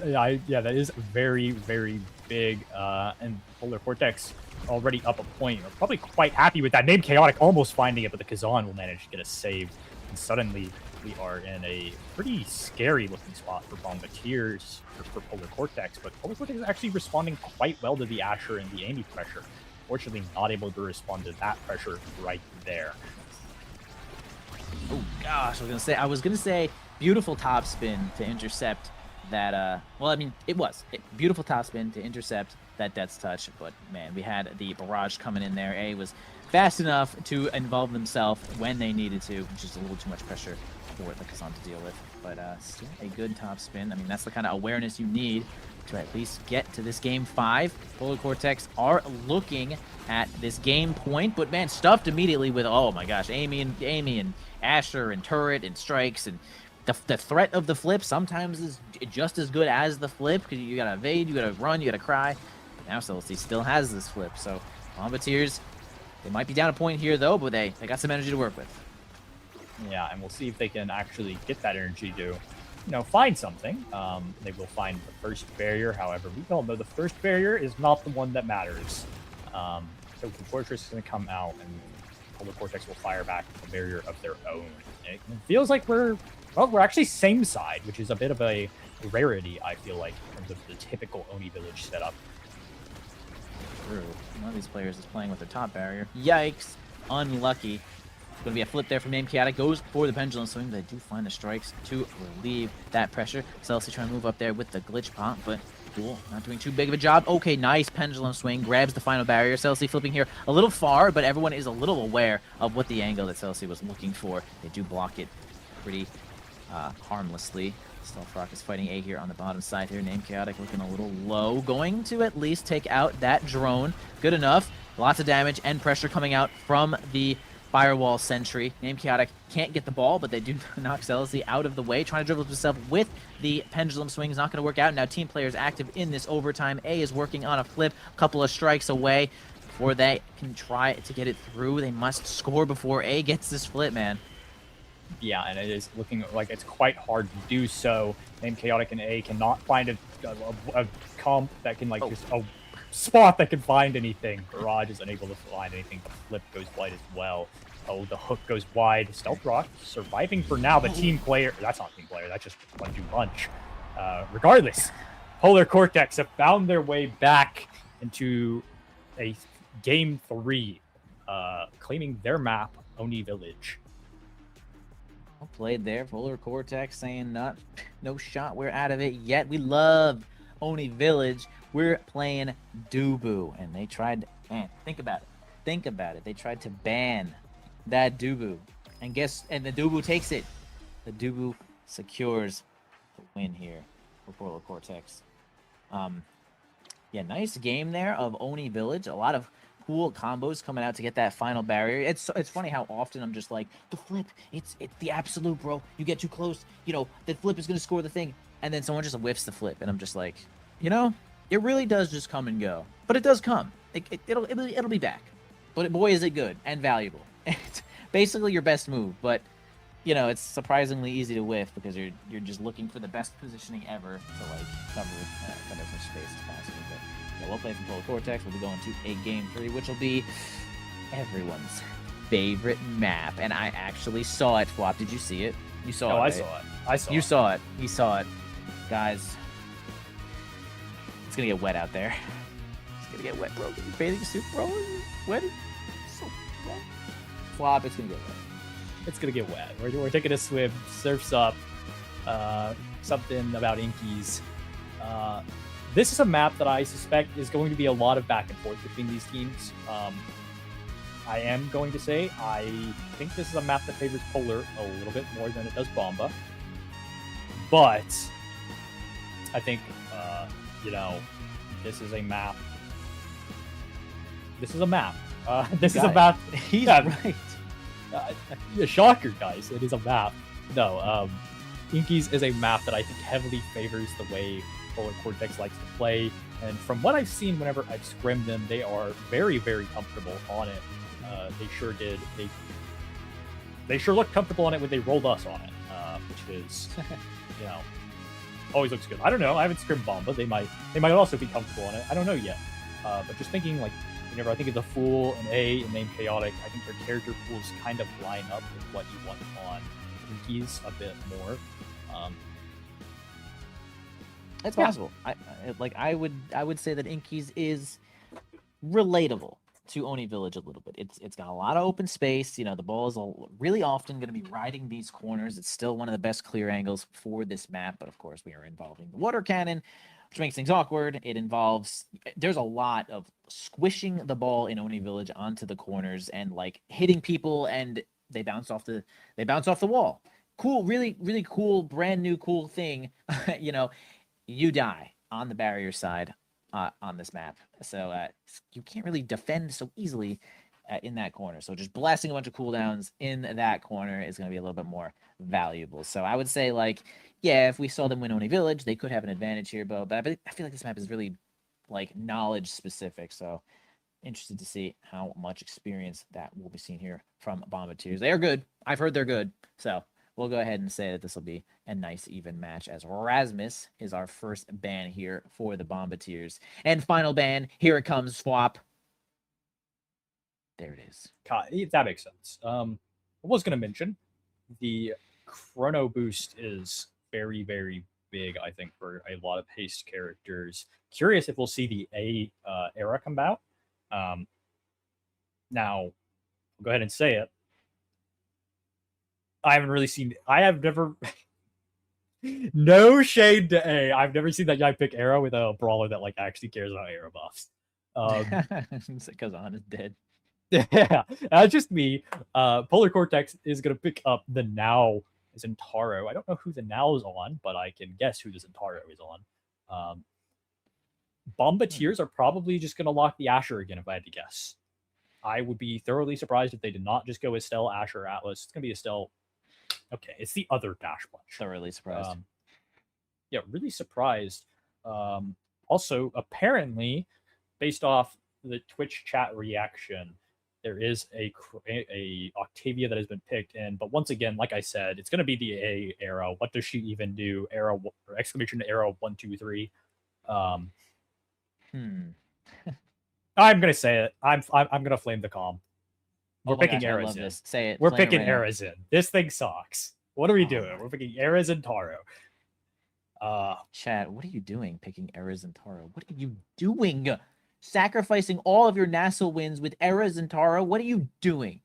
Speaker 2: Yeah, that is very, very big. And Polar Cortex already up a point. Are probably quite happy with that. Chaotic almost finding it, but the Kazan will manage to get a save. And suddenly we are in a pretty scary looking spot for Bombiteers, for Polar Cortex. But Polar Cortex is actually responding quite well to the Asher and the Amy pressure. Fortunately, not able to respond to that pressure right there.
Speaker 1: Oh gosh, I was gonna say beautiful top spin to intercept that. It was beautiful top spin to intercept that Death's Touch, but man, we had the barrage coming in there. A was fast enough to involve themselves when they needed to, which is a little too much pressure for the Kazan to deal with. But still a good top spin. I mean, that's the kind of awareness you need to at least get to this game 5. Polar Cortex are looking at this game point, but man, stuffed immediately with, oh my gosh, Amy and Asher and turret and strikes, and the threat of the flip sometimes is just as good as the flip, because you gotta evade, you gotta run, you gotta cry. But now Celsi still has this flip, so Bombiteers, they might be down a point here though, but they got some energy to work with.
Speaker 2: Yeah, and we'll see if they can actually get that energy to, find something. They will find the first barrier. However, we all know the first barrier is not the one that matters. So the Fortress is going to come out, and Polar Cortex will fire back a barrier of their own. It feels like we're actually same side, which is a bit of a rarity, I feel like, in terms of the typical Oni Village setup.
Speaker 1: True. One of these players is playing with the top barrier. Yikes. Unlucky. Going to be a flip there from Chaotic. Goes for the pendulum swing, but they do find the strikes to relieve that pressure. Celsi trying to move up there with the glitch pop, but Cool. Not doing too big of a job. Okay, nice pendulum swing. Grabs the final barrier. Celsi flipping here a little far, but everyone is a little aware of what the angle that Celsi was looking for. They do block it pretty harmlessly. Stealth Rock is fighting A here on the bottom side here. Name Chaotic looking a little low. Going to at least take out that drone. Good enough. Lots of damage and pressure coming out from the Firewall Sentry. Name Chaotic can't get the ball, but they do knock zealously out of the way. Trying to dribble himself with the pendulum swing is not going to work out. Now team players active in this overtime. A is working on a flip. A couple of strikes away. Before they can try to get it through, they must score before A gets this flip, man.
Speaker 2: Yeah, and it is looking like it's quite hard to do so. Name Chaotic and A cannot find a comp that can just a spot that can find anything. Barrage is unable to find anything. The flip goes wide as well. Oh, the hook goes wide. Stealth Rock surviving for now. The team player, that's not team player, that's just 1-2 punch. Regardless, Polar Cortex have found their way back into a game 3, claiming their map, Oni Village.
Speaker 1: Well played there. Polar Cortex saying no shot. We're out of it yet. We love Oni Village. We're playing Dubu. And they tried to, man, think about it. Think about it. They tried to ban that Dubu. And the Dubu takes it. The Dubu secures the win here for Polar Cortex. Yeah, nice game there of Oni Village. A lot of cool combos coming out to get that final barrier. It's funny how often I'm just like, the flip, it's the absolute, bro. You get too close, the flip is gonna score the thing, and then someone just whiffs the flip, and I'm just like, it really does just come and go. But it does come. It'll be back. But boy, is it good and valuable. It's basically your best move, but it's surprisingly easy to whiff because you're just looking for the best positioning ever to cover as much space as possible. But yeah, well played from Polar Cortex. We'll be going to a game 3, which will be everyone's favorite map. And I actually saw it, Flop. Did you see it? You saw it.
Speaker 2: I
Speaker 1: right?
Speaker 2: saw it. I saw it.
Speaker 1: You saw it. He saw it. Guys, it's gonna get wet out there. It's gonna get wet, bro. Get your bathing suit, bro. Wet. So wet. Flop, it's gonna get wet.
Speaker 2: It's gonna get wet. We're taking a swim. Surf's up. Something about Inkies. This is a map that I suspect is going to be a lot of back and forth between these teams. I am going to say I think this is a map that favors Polar a little bit more than it does Bomba. But I think, this is a map. This is a map. This is a map.
Speaker 1: He's right.
Speaker 2: Shocker, guys. It is a map. No, Inkies is a map that I think heavily favors the way Polar Cortex likes to play. And from what I've seen whenever I've scrimmed them, they are very, very comfortable on it. They sure did. They sure looked comfortable on it when they rolled us on it, which is, always looks good. I don't know. I haven't scrimmed Bomba. They might also be comfortable on it. I don't know yet. But just thinking, whenever I think of the Fool and A and Name Chaotic, I think their character pools kind of line up with what you want on Inkies a bit more.
Speaker 1: It's possible. I would say that Inkies is relatable to Oni Village a little bit. It's got a lot of open space. The ball is really often going to be riding these corners. It's still one of the best clear angles for this map, but of course we are involving the water cannon, which makes things awkward. There's a lot of squishing the ball in Oni Village onto the corners and hitting people, and they bounce off the wall. Cool, really, really cool, brand new cool thing. You die on the barrier side on this map, so you can't really defend so easily in that corner. So just blasting a bunch of cooldowns in that corner is going to be a little bit more valuable. So I would say if we saw them win Oni Village, they could have an advantage here, but I feel like this map is really knowledge specific. So interested to see how much experience that will be seen here from Bombiteers. They are good. I've heard they're good. So we'll go ahead and say that this will be a nice even match, as Rasmus is our first ban here for the Bombiteers. And final ban, here it comes, Swap. There it is.
Speaker 2: That makes sense. I was going to mention the chrono boost is very, very big, I think, for a lot of haste characters. Curious if we'll see the A era come out. Now, I'll go ahead and say it. I have never no shade to A. I've never seen that guy pick Era with a brawler that actually cares about Era buffs.
Speaker 1: Because On is dead.
Speaker 2: Yeah, that's just me. Polar Cortex is gonna pick up the now Zentaro. I don't know who the Now's on, but I can guess who the Zentaro is on. Bombiteers are probably just going to lock the Asher again, if I had to guess. I would be thoroughly surprised if they did not just go Estelle, Asher, Atlas. It's going to be Estelle. Okay, it's the other Dash Punch.
Speaker 1: Thoroughly surprised.
Speaker 2: Yeah, really surprised. Also, apparently, based off the Twitch chat reaction, there is a Octavia that has been picked in. But once again, like I said, it's going to be the A era. What does she even do? Era or exclamation era 1, 2, 3. I'm gonna say it. I'm gonna flame the calm. We're picking Eras in.
Speaker 1: Say it.
Speaker 2: We're picking Eras in. This thing sucks. What are we doing? We're picking Eras and Taro.
Speaker 1: Chat, what are you doing picking Eras and Taro? What are you doing? Sacrificing all of your nasl wins with Eras and Taro? What are you doing?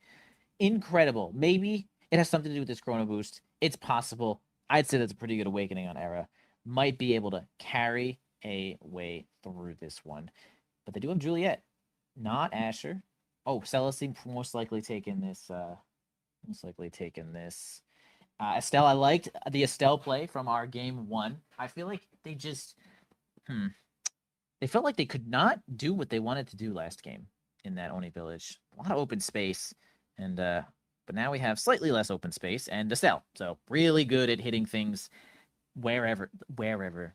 Speaker 1: Incredible. Maybe it has something to do with this Chrono Boost. It's possible. I'd say that's a pretty good awakening on Era. Might be able to carry a way through this one. But they do have Juliet, not Asher. Oh, Celestine most likely taking this. Estelle, I liked the Estelle play from our game 1. I feel like they just, they felt like they could not do what they wanted to do last game in that Oni village. A lot of open space, and but now we have slightly less open space and Estelle. So really good at hitting things wherever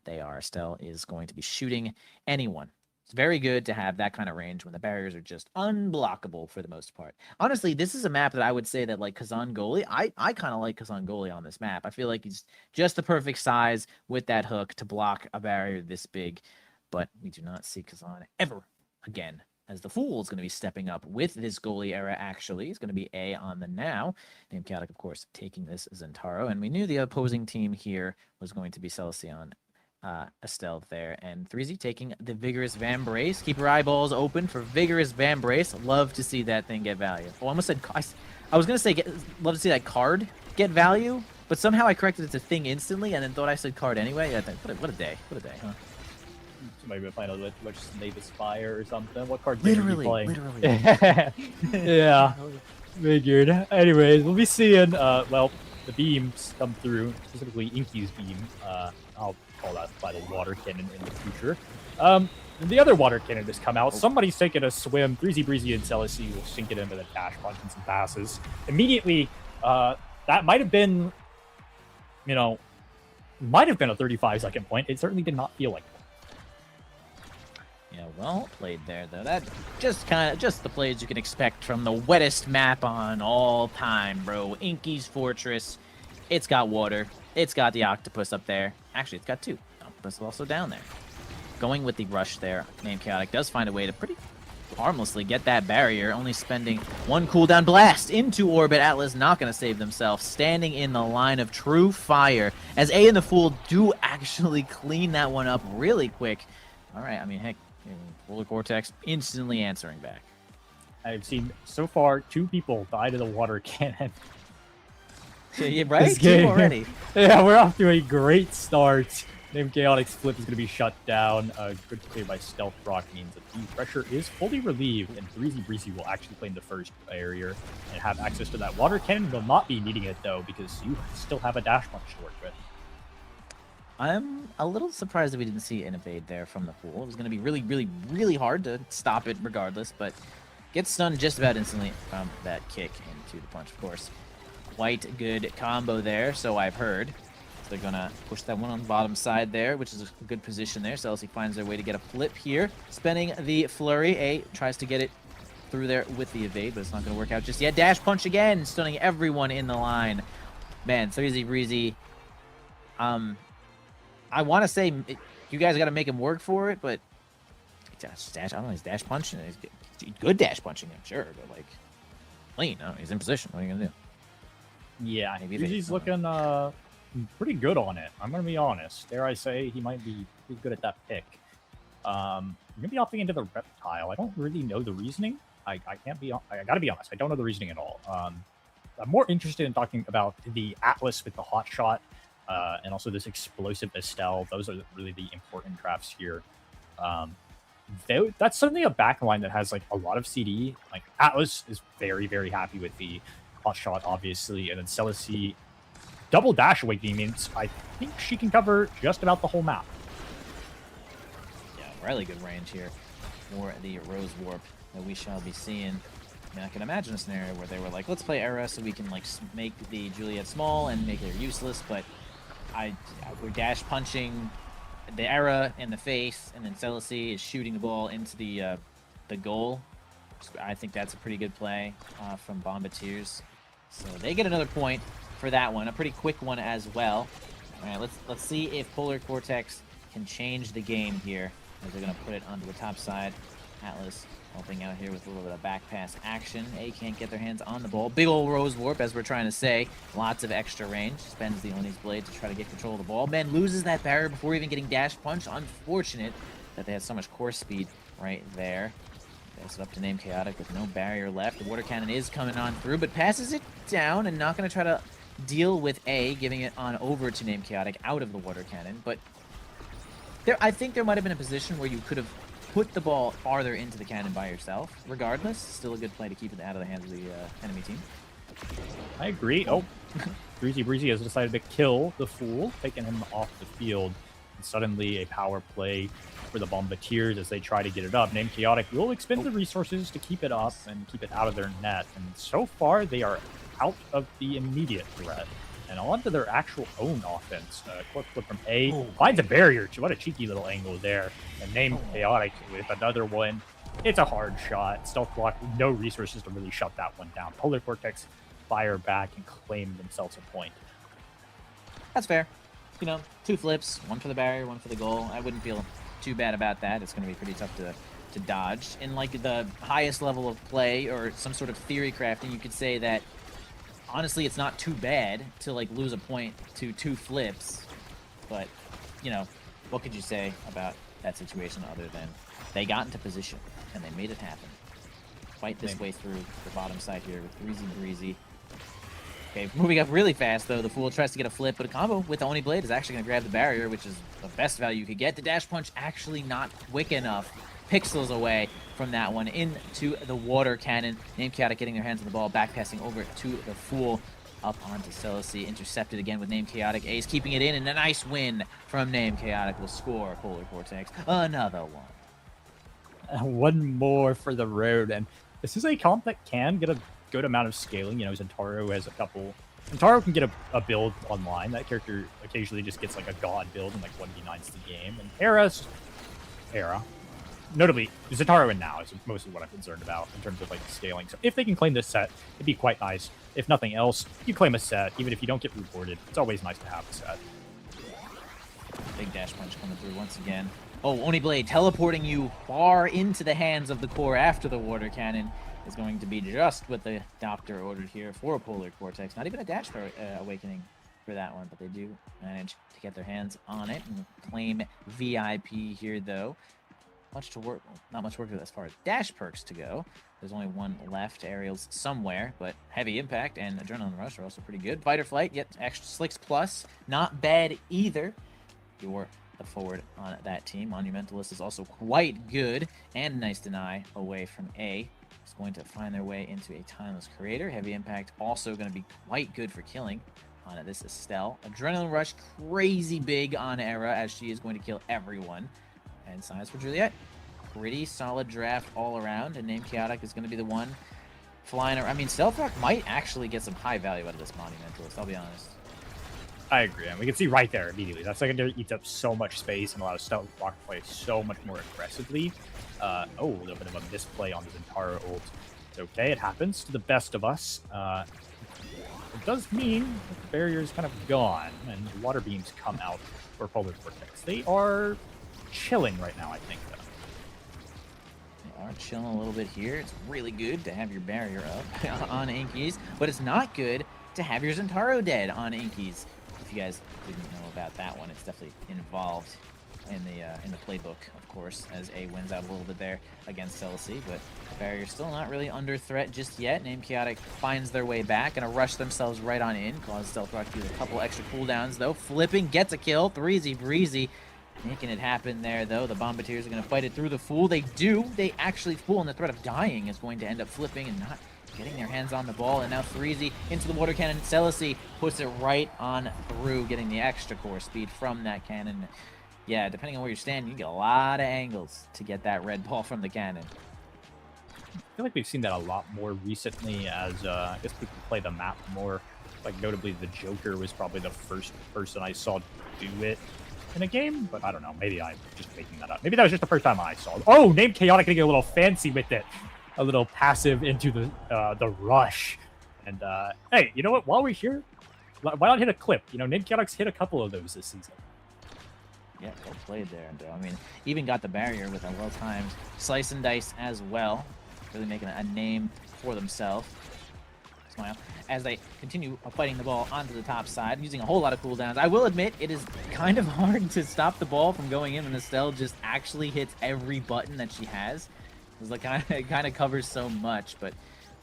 Speaker 1: they are. Estelle is going to be shooting anyone. It's very good to have that kind of range when the barriers are just unblockable for the most part. Honestly, this is a map that I would say that like Kazan Goalie, I kind of like Kazan Goalie on this map. I feel like he's just the perfect size with that hook to block a barrier this big. But we do not see Kazan ever again, as the Fool is going to be stepping up with this goalie era, actually. It's going to be A on the now. Named Chaotic, of course, taking this Zentaro. And we knew the opposing team here was going to be Celestion, Estelle there. And 3Z taking the Vigorous Vambrace. Keep your eyeballs open for Vigorous Vambrace. Love to see that thing get value. Oh, I almost said... I was going to say, love to see that card get value, but somehow I corrected it to thing instantly and then thought I said card anyway. Yeah, what a day. What a day, huh?
Speaker 2: Somebody been playing a bunch of Mavis Fire or something. What card
Speaker 1: literally,
Speaker 2: are you
Speaker 1: playing?
Speaker 2: Yeah, figured. Anyways, we'll be seeing, well, the beams come through, specifically Inky's beam. I'll call that by the water cannon in the future. The other water cannon has come out. Somebody's taking a swim. Breezy Breezy and Celestia will sink it into the dash punch and some passes. Immediately, that might have been, might have been a 35-second point. It certainly did not feel like it.
Speaker 1: Yeah, well played there, though. That just the plays you can expect from the wettest map on all time, bro. Inky's Fortress. It's got water. It's got the octopus up there. Actually, it's got 2. Octopus is also down there. Going with the rush there. Named Chaotic does find a way to pretty harmlessly get that barrier, only spending 1 cooldown blast into orbit. Atlas not going to save themselves, standing in the line of true fire, as A and the Fool do actually clean that one up really quick. All right, I mean, heck, Polar Cortex instantly answering back.
Speaker 2: I've seen so far 2 people die to the water cannon.
Speaker 1: Yeah, right? 2 already.
Speaker 2: Yeah, we're off to a great start. Named Chaotic's flip is going to be shut down. Good play by Stealth Rock means that the pressure is fully relieved, and Breezy Breezy will actually claim the first barrier and have access to that water cannon. Will not be needing it, though, because you still have a dash punch to work with.
Speaker 1: I'm a little surprised that we didn't see an evade there from the Fool. It was going to be really, really, really hard to stop it regardless, but gets stunned just about instantly from that kick into the punch, of course. Quite good combo there, so I've heard. So they're going to push that one on the bottom side there, which is a good position there. Celestia finds their way to get a flip here. Spending the flurry. A tries to get it through there with the evade, but it's not going to work out just yet. Dash punch again, stunning everyone in the line. Man, 3Z Breezy. I want to say you guys got to make him work for it, but dash, I don't know, he's dash punching. He's good dash punching, I'm sure, but like, clean. No, he's in position. What are you going to do?
Speaker 2: Yeah, he's looking pretty good on it. I'm going to be honest. Dare I say he might be pretty good at that pick. I'm going to be opting into the reptile. I don't really know the reasoning. I got to be honest. I don't know the reasoning at all. I'm more interested in talking about the Atlas with the hot shot. And also this explosive Estelle. Those are really the important drafts here. That's certainly a backline that has like a lot of CD. Like Atlas is very, very happy with the hot shot, obviously, and then Celestia double dash awakening means I think she can cover just about the whole map.
Speaker 1: Yeah, really good range here for the Rose Warp that we shall be seeing. I mean, I can imagine a scenario where they were like, let's play Era so we can like make the Juliet small and make her useless, but we're dash punching the Era in the face, and then Celici is shooting the ball into the goal. I think that's a pretty good play from Bombiteers. So they get another point for that one, a pretty quick one as well. All right, let's see if Polar Cortex can change the game here, as they're gonna put it onto the top side. Atlas helping out here with a little bit of back pass action. A can't get their hands on the ball. Big old Rose Warp, as we're trying to say. Lots of extra range. Spends the Oni's blade to try to get control of the ball. Man loses that barrier before even getting dash punch. Unfortunate that they had so much core speed right there. Pass it up to Name Chaotic with no barrier left. The water cannon is coming on through, but passes it down and not going to try to deal with A, giving it on over to Name Chaotic out of the water cannon. But I think there might have been a position where you could have put the ball farther into the cannon by yourself. Regardless, still a good play to keep it out of the hands of the enemy team.
Speaker 2: I agree. Oh, Breezy Breezy has decided to kill the Fool, taking him off the field. And suddenly a power play for the Bombiteers as they try to get it up. Name Chaotic will expend the resources to keep it up and keep it out of their net. And so far, they are out of the immediate threat and on to their actual own offense. Quick flip from A, finds a barrier. What a cheeky little angle there. And Name Chaotic with another one. It's a hard shot. Stealth block, no resources to really shut that one down. Polar Cortex fire back and claim themselves a point.
Speaker 1: That's fair. You know, 2 flips, 1 for the barrier, 1 for the goal. I wouldn't feel too bad about that. It's going to be pretty tough to dodge. In like the highest level of play or some sort of theory crafting, you could say that honestly it's not too bad to like lose a point to 2 flips. But, you know, what could you say about that situation other than they got into position and they made it happen? Fight this way through the bottom side here with Breezy Breezy. Okay, moving up really fast, though. The Fool tries to get a flip, but a combo with the Oni Blade is actually going to grab the barrier, which is the best value you could get. The dash punch actually not quick enough. Pixels away from that one into the water cannon. Name Chaotic getting their hands on the ball, back passing over to the Fool. Up onto Celici, intercepted again with Name Chaotic. Ace keeping it in, and a nice win from Name Chaotic will score Polar Cortex another one.
Speaker 2: One more for the road, and this is a comp that can get a good amount of scaling. You know, Zentaro has a couple. Zentaro can get a build online. That character occasionally just gets like a god build and like 1v9s the game. And Era. Notably, Zentaro and Now is mostly what I'm concerned about in terms of like scaling. So if they can claim this set, it'd be quite nice. If nothing else, you claim a set, even if you don't get rewarded. It's always nice to have a set.
Speaker 1: Big dash punch coming through once again. Oh, Oni Blade teleporting you far into the hands of the core after the water cannon is going to be just what the Doctor ordered here for Polar Cortex. Not even a dash awakening for that one, but they do manage to get their hands on it and claim VIP here, though. Not much work as far as dash perks to go. There's only 1 left. Aerials somewhere, but Heavy Impact and Adrenaline Rush are also pretty good. Fight or Flight, yet extra Slicks Plus, not bad either. You're the forward on that team. Monumentalist is also quite good, and nice deny away from A. Is going to find their way into a Timeless Creator. Heavy Impact also going to be quite good for killing on it. This is Estelle. Adrenaline Rush, crazy big on Era, as she is going to kill everyone. And Science for Juliet. Pretty solid draft all around, and Name Chaotic is going to be the one flying around. I mean, Stealth Rock might actually get some high value out of this Monumentalist, I'll be honest.
Speaker 2: I agree, and we can see right there immediately. That secondary eats up so much space and allows Stealth Rock to play so much more aggressively. Oh, a little bit of a misplay on the Zentaro ult. It's okay, it happens to the best of us. It does mean that the barrier is kind of gone, and the water beams come out for Polar Cortex. They are chilling right now, I think, though.
Speaker 1: They are chilling a little bit here. It's really good to have your barrier up on Inkies, but it's not good to have your Zentaro dead on Inkies. If you guys didn't know about that one, it's definitely involved in the playbook, of course, as A wins out a little bit there against Celici, but the barrier's still not really under threat just yet. Name Chaotic finds their way back, gonna rush themselves right on in, cause Stealth Rock to use a couple extra cooldowns though. Flipping, gets a kill, Breezy Breezy making it happen there though. The Bombiteers are gonna fight it through the Fool. They do, they actually Fool, and the threat of dying is going to end up flipping and not getting their hands on the ball, and now Freezy into the water cannon. Celicy puts it right on through, getting the extra core speed from that cannon. Yeah, depending on where you're standing, you get a lot of angles to get that red ball from the cannon.
Speaker 2: I feel like we've seen that a lot more recently as I guess people play the map more. Like notably the Joker was probably the first person I saw do it in a game, but I don't know. Maybe I'm just making that up. Maybe that was just the first time I saw it. Oh, named Chaotic getting a little fancy with it. A little passive into the rush. And hey, you know what? While we're here, why not hit a clip? You know, named Chaotic's hit a couple of those this season.
Speaker 1: Yeah, well played there. I mean, even got the barrier with a well-timed slice and dice as well. Really making a name for themselves. Smile. As they continue fighting the ball onto the top side, using a whole lot of cooldowns. I will admit, it is kind of hard to stop the ball from going in when Estelle just actually hits every button that she has. It's like it kind of covers so much, but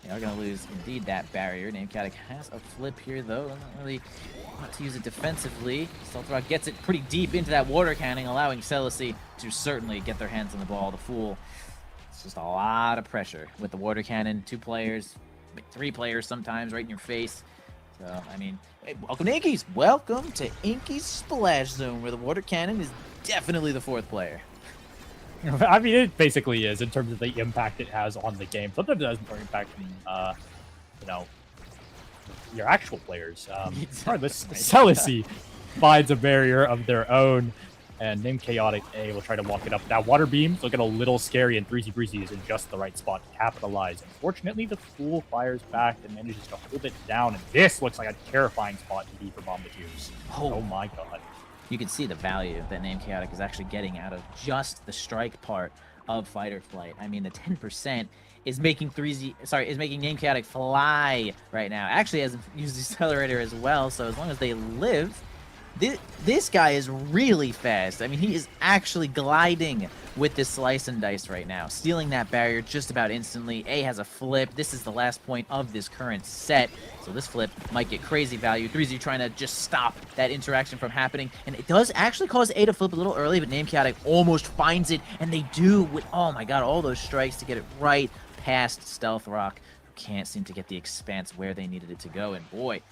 Speaker 1: they are going to lose indeed that barrier. Named Chaotic has a flip here, though. Doesn't really want to use it defensively. Stealthrock gets it pretty deep into that water cannon, allowing Celicy to certainly get their hands on the ball. The Fool. It's just a lot of pressure with the water cannon. 2 players, 3 players sometimes right in your face. So, I mean, hey, welcome to Inky's. Welcome to Inky's Splash Zone, where the water cannon is definitely the 4th player.
Speaker 2: I mean, it basically is in terms of the impact it has on the game. Sometimes it has more impact than, you know, your actual players. Regardless, Celicy finds a barrier of their own, and named Chaotic A will try to walk it up. Now, Water Beams look at a little scary, and Breezy Breezy is in just the right spot to capitalize. Unfortunately, the Fool fires back and manages to hold it down, and this looks like a terrifying spot to be for Bombiteers. Oh my god.
Speaker 1: You can see the value that Named Chaotic is actually getting out of just the strike part of Fight or Flight. I mean, the 10% is making making Named Chaotic fly right now. Actually hasn't used the accelerator as well, so as long as they live, this guy is really fast. I mean, he is actually gliding with this slice and dice right now, stealing that barrier just about instantly. A has a flip. This is the last point of this current set, so this flip might get crazy value. 3Z trying to just stop that interaction from happening, and it does actually cause A to flip a little early, but Named Chaotic almost finds it, and they do with, oh my god, all those strikes to get it right past Stealth Rock, who can't seem to get the expanse where they needed it to go. And boy,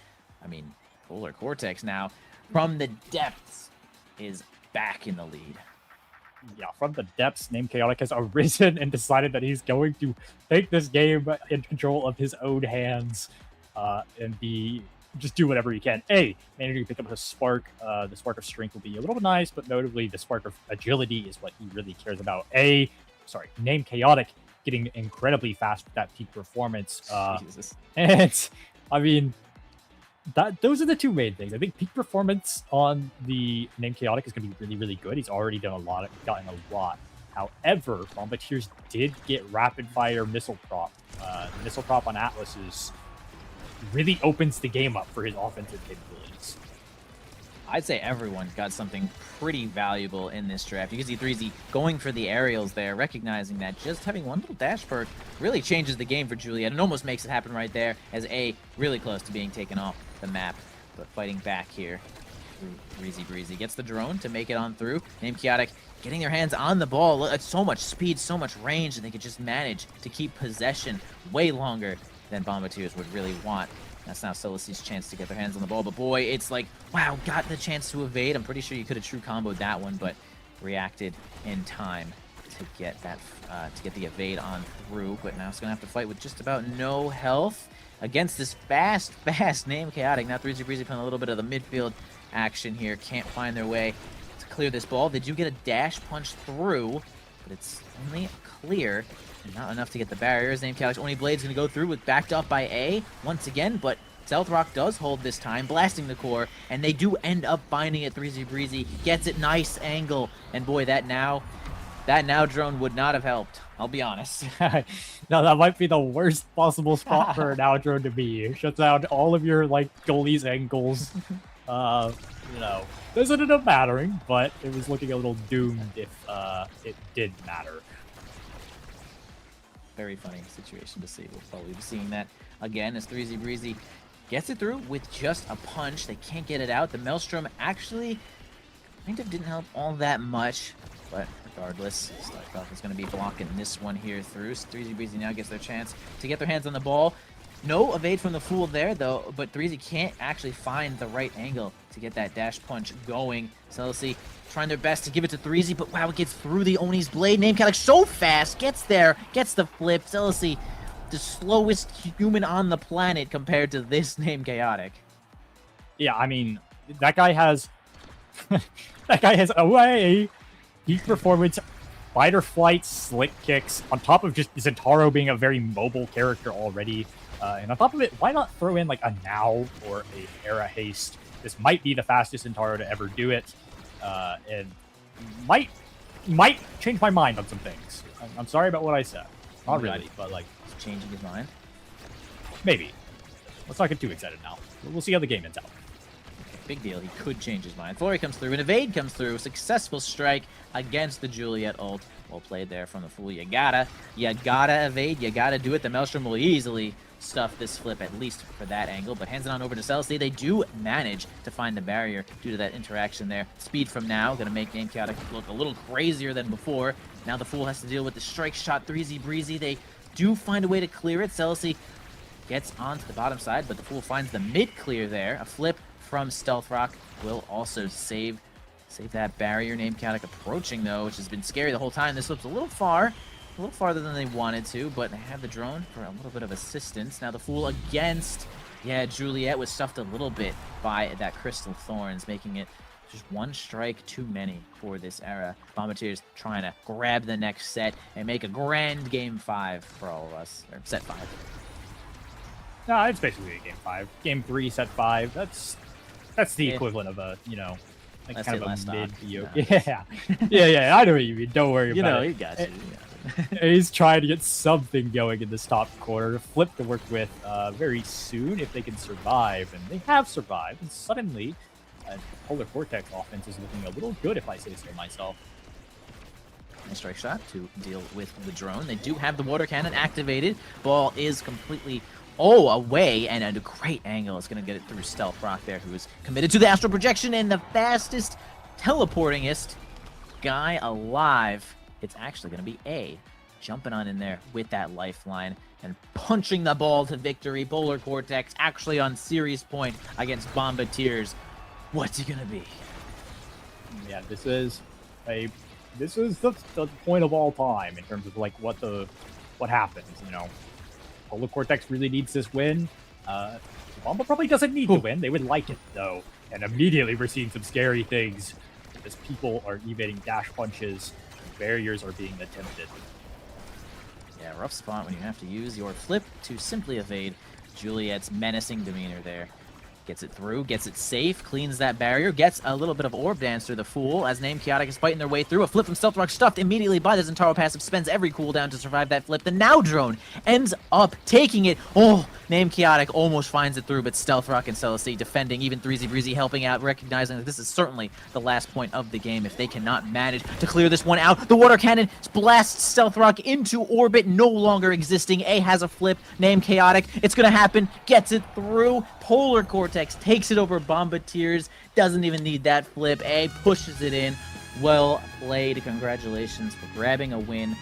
Speaker 1: I mean, Polar Cortex now from the depths is back in the lead.
Speaker 2: Yeah, from the depths, Named Chaotic has arisen and decided that he's going to take this game in control of his own hands and just do whatever he can. A, managing to pick up the spark of strength will be a little bit nice, but notably the spark of agility is what he really cares about. Named Chaotic getting incredibly fast with that peak performance. And I mean, those are the 2 main things. I think peak performance on the Named Chaotic is going to be really, really good. He's already gotten a lot. However, Bombiteers did get rapid fire missile prop. The missile prop on Atlas really opens the game up for his offensive capabilities.
Speaker 1: I'd say everyone got something pretty valuable in this draft. You can see 3Z going for the aerials there, recognizing that just having one little dash perk really changes the game for Juliet and almost makes it happen right there, as A really close to being taken off the map, but fighting back here. Breezy gets the drone to make it on through. Named Chaotic getting their hands on the ball. It's so much speed, so much range, and they could just manage to keep possession way longer than Bombiteers would really want. That's now Celicy's chance to get their hands on the ball, but boy, it's like, wow, got the chance to evade. I'm pretty sure you could have true comboed that one, but reacted in time to get that, to get the evade on through. But now it's gonna have to fight with just about no health against this fast Named Chaotic. Now Breezy playing a little bit of the midfield action here. Can't find their way to clear this ball. They do get a dash punch through, but it's only clear. Not enough to get the barriers. Named Chaotic's only blade's going to go through with backed up by A once again, but Stealth Rock does hold this time, blasting the core, and they do end up finding it. Breezy gets it, nice angle, and boy, that now drone would not have helped. I'll be honest.
Speaker 2: No, that might be the worst possible spot for a now drone to be. Shuts down all of your goalie's angles. You know, doesn't end up mattering, but it was looking a little doomed if it did matter.
Speaker 1: Very funny situation to see. We'll probably be seeing that again as Breezy gets it through with just a punch. They can't get it out. The Maelstrom actually kind of didn't help all that much, But regardless, Starcraft is going to be blocking this one here through. Threezy Breezy now gets their chance to get their hands on the ball. No evade from the Fool there, though, but Threezy can't actually find the right angle to get that dash punch going. Celicy trying their best to give it to Threezy, but wow, it gets through the Oni's blade. Namechaotic so fast, gets there, gets the flip. Celicy, the slowest human on the planet compared to this Namechaotic.
Speaker 2: Yeah, I mean, that guy has... that guy has away peak performance, fight or flight, slick kicks, on top of just Zentaro being a very mobile character already. And on top of it, why not throw in like a Now or a Era Haste? This might be the fastest Zentaro to ever do it, and might change my mind on some things. I'm sorry about what I said. Not really, but like
Speaker 1: changing his mind.
Speaker 2: Maybe. Let's not get too excited now. We'll see how the game ends out.
Speaker 1: Okay, big deal. He could change his mind. Flurry comes through, an evade comes through. Successful strike against the Juliet ult. Well played there from the Fool. You gotta evade. You gotta do it. The Maelstrom will easily stuff this flip, at least for that angle, but hands it on over to Celicy. They do manage to find the barrier due to that interaction there. Speed from Now, gonna make Namechaotic look a little crazier than before. Now the Fool has to deal with the strike shot, Threezy Breezy. They do find a way to clear it. Celicy gets onto the bottom side, but the Fool finds the mid clear there. A flip from Stealth Rock will also save that barrier. Namechaotic approaching, though, which has been scary the whole time. This flip's a little farther than they wanted to, but they have the drone for a little bit of assistance. Now the Fool against, Juliet was stuffed a little bit by that Crystal Thorns, making it just one strike too many for this era. Bombiteers trying to grab the next set and make a grand game 5 for all of us, or set 5.
Speaker 2: No, it's basically a game 5. Game 3, set 5. That's the equivalent of a, like kind of a mid-mediocre. Yeah, I know what you mean. Don't worry about it.
Speaker 1: You got you.
Speaker 2: He's trying to get something going in this top corner. Flip to work with very soon if they can survive, and they have survived. And suddenly, the Polar Cortex offense is looking a little good, if I say so myself.
Speaker 1: Nice strike shot to deal with the drone. They do have the water cannon activated. Ball is completely away, and a great angle is going to get it through Stealth Rock there, who is committed to the astral projection, and the fastest teleportingest guy alive. It's actually going to be A, jumping on in there with that lifeline and punching the ball to victory. Polar Cortex actually on series point against Bombiteers. What's he going to be?
Speaker 2: Yeah, this is the point of all time in terms of like what happens. Polar Cortex really needs this win. Bomba probably doesn't need to win. They would like it though, and immediately we're seeing some scary things as people are evading dash punches. Barriers are being attempted.
Speaker 1: Yeah, rough spot when you have to use your flip to simply evade Juliet's menacing demeanor there. Gets it through, gets it safe, cleans that barrier, gets a little bit of Orb Dance through the Fool as Namechaotic is fighting their way through. A flip from Stealth Rock stuffed immediately by the Zentaro passive, spends every cooldown to survive that flip. The Now drone ends up taking it. Namechaotic almost finds it through, but Stealth Rock and Celicy defending, even Threezy Breezy helping out, recognizing that this is certainly the last point of the game if they cannot manage to clear this one out. The water cannon blasts Stealth Rock into orbit, no longer existing. A has a flip, Namechaotic, it's gonna happen, gets it through. Polar Cortex takes it over Bombiteers, doesn't even need that flip. A pushes it in. Well played. Congratulations for grabbing a win.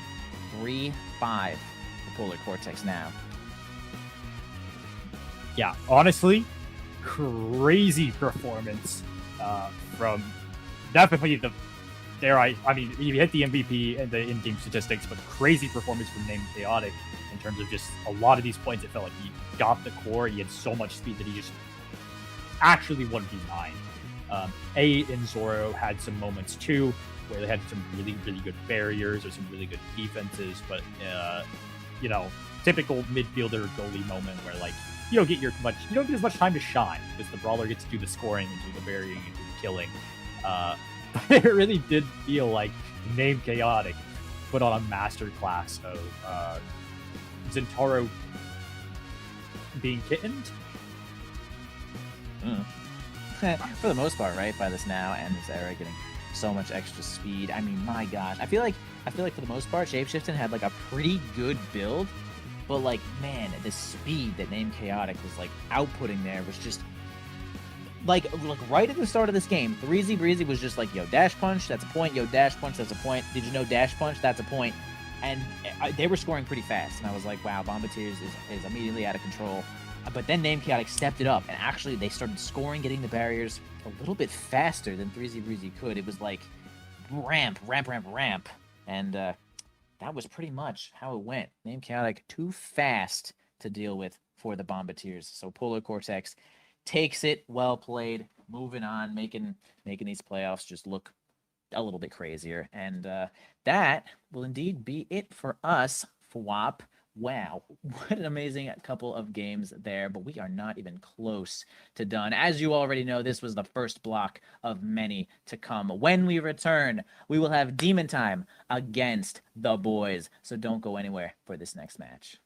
Speaker 1: 3-5 for Polar Cortex now.
Speaker 2: Yeah, honestly, crazy performance from definitely you hit the MVP and the in-game statistics, but crazy performance from Namechaotic in terms of just a lot of these points. It felt like he got the core. He had so much speed that he just actually 1v9. A and Zoro had some moments too where they had some really, really good barriers or some really good defenses, but typical midfielder goalie moment where like you don't get as much time to shine because the brawler gets to do the scoring and do the burying and do the killing. It really did feel like Namechaotic put on a masterclass of Zentaro being kittened.
Speaker 1: For the most part, right? By this Now and this era getting so much extra speed. I mean, my gosh. I feel like for the most part, Shapeshifting had like a pretty good build, but like, man, the speed that Namechaotic was like outputting there was just like right at the start of this game, Breezy was just like, yo, dash punch, that's a point. Yo, dash punch, that's a point. Did you know dash punch? That's a point. And they were scoring pretty fast. And I was like, wow, Bombiteers is immediately out of control. But then Name Chaotic stepped it up. And actually, they started scoring, getting the barriers a little bit faster than Breezy could. It was like ramp. And that was pretty much how it went. Name Chaotic too fast to deal with for the Bombiteers. So Polar Cortex takes it, well played, moving on, making these playoffs just look a little bit crazier. And that will indeed be it for us, FWAP. Wow, what an amazing couple of games there, but we are not even close to done. As you already know, this was the first block of many to come. When we return, we will have Demon Time against the boys, so don't go anywhere for this next match.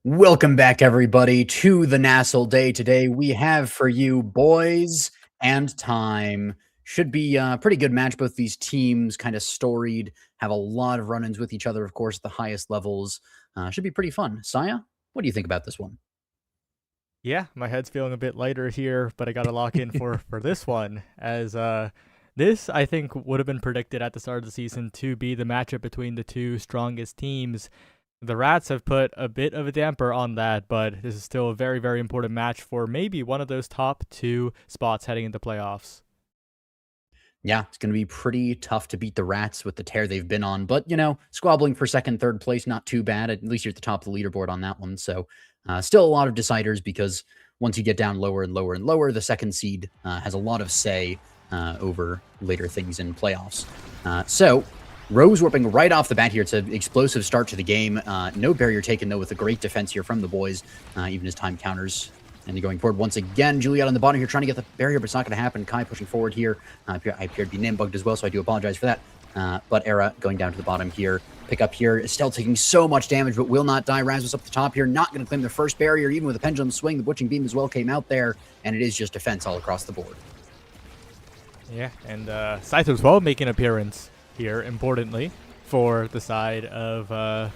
Speaker 3: Welcome back, everybody, to the nasl day. Today we have for you boys and time. Should be a pretty good match. Both these teams kind of storied, have a lot of run-ins with each other, of course, at the highest levels. Should be pretty fun. Saya, what do you think about this one?
Speaker 4: Yeah, my head's feeling a bit lighter here, but I got to lock in for this one, as this, I think, would have been predicted at the start of the season to be the matchup between the two strongest teams. The Rats have put a bit of a damper on that, but this is still a very, very important match for maybe one of those top two spots heading into playoffs.
Speaker 3: Yeah, it's going to be pretty tough to beat the Rats with the tear they've been on. But, squabbling for second, third place, not too bad. At least you're at the top of the leaderboard on that one. So still a lot of deciders because once you get down lower and lower and lower, the second seed has a lot of say over later things in playoffs. So Rose warping right off the bat here. It's an explosive start to the game. No barrier taken, though, with a great defense here from the boys, even as time counters. And they're going forward once again. Juliet on the bottom here trying to get the barrier, but it's not going to happen. Kai pushing forward here. I appear to be name bugged as well, so I do apologize for that. But Era going down to the bottom here. Pick up here. Estelle taking so much damage, but will not die. Rasmus up the top here. Not going to claim the first barrier, even with a pendulum swing. The Butching Beam as well came out there, and it is just defense all across the board.
Speaker 4: Yeah, and Scyther as well making an appearance here, importantly, for the side of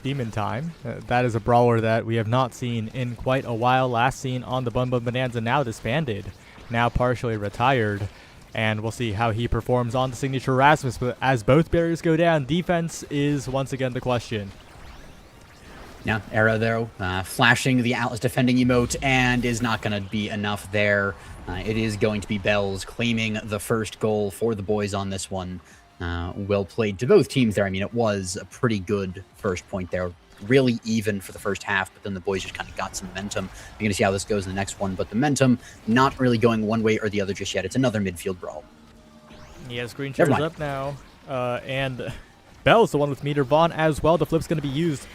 Speaker 4: Demon Time. That is a brawler that we have not seen in quite a while. Last seen on the Bun Bun Bonanza, now disbanded, now partially retired. And we'll see how he performs on the signature Rasmus. But as both barriers go down, defense is once again the question.
Speaker 3: Yeah, Era though, flashing the Atlas defending emote, and is not going to be enough there. It is going to be Bells claiming the first goal for the boys on this one. Well played to both teams there. I mean, it was a pretty good first point there. Really even for the first half, but then the boys just kind of got some momentum. You're going to see how this goes in the next one, but the momentum not really going one way or the other just yet. It's another midfield brawl.
Speaker 4: Yeah, screen shares up now. And Bell's the one with meter. Vaughn as well. The flip's going to be used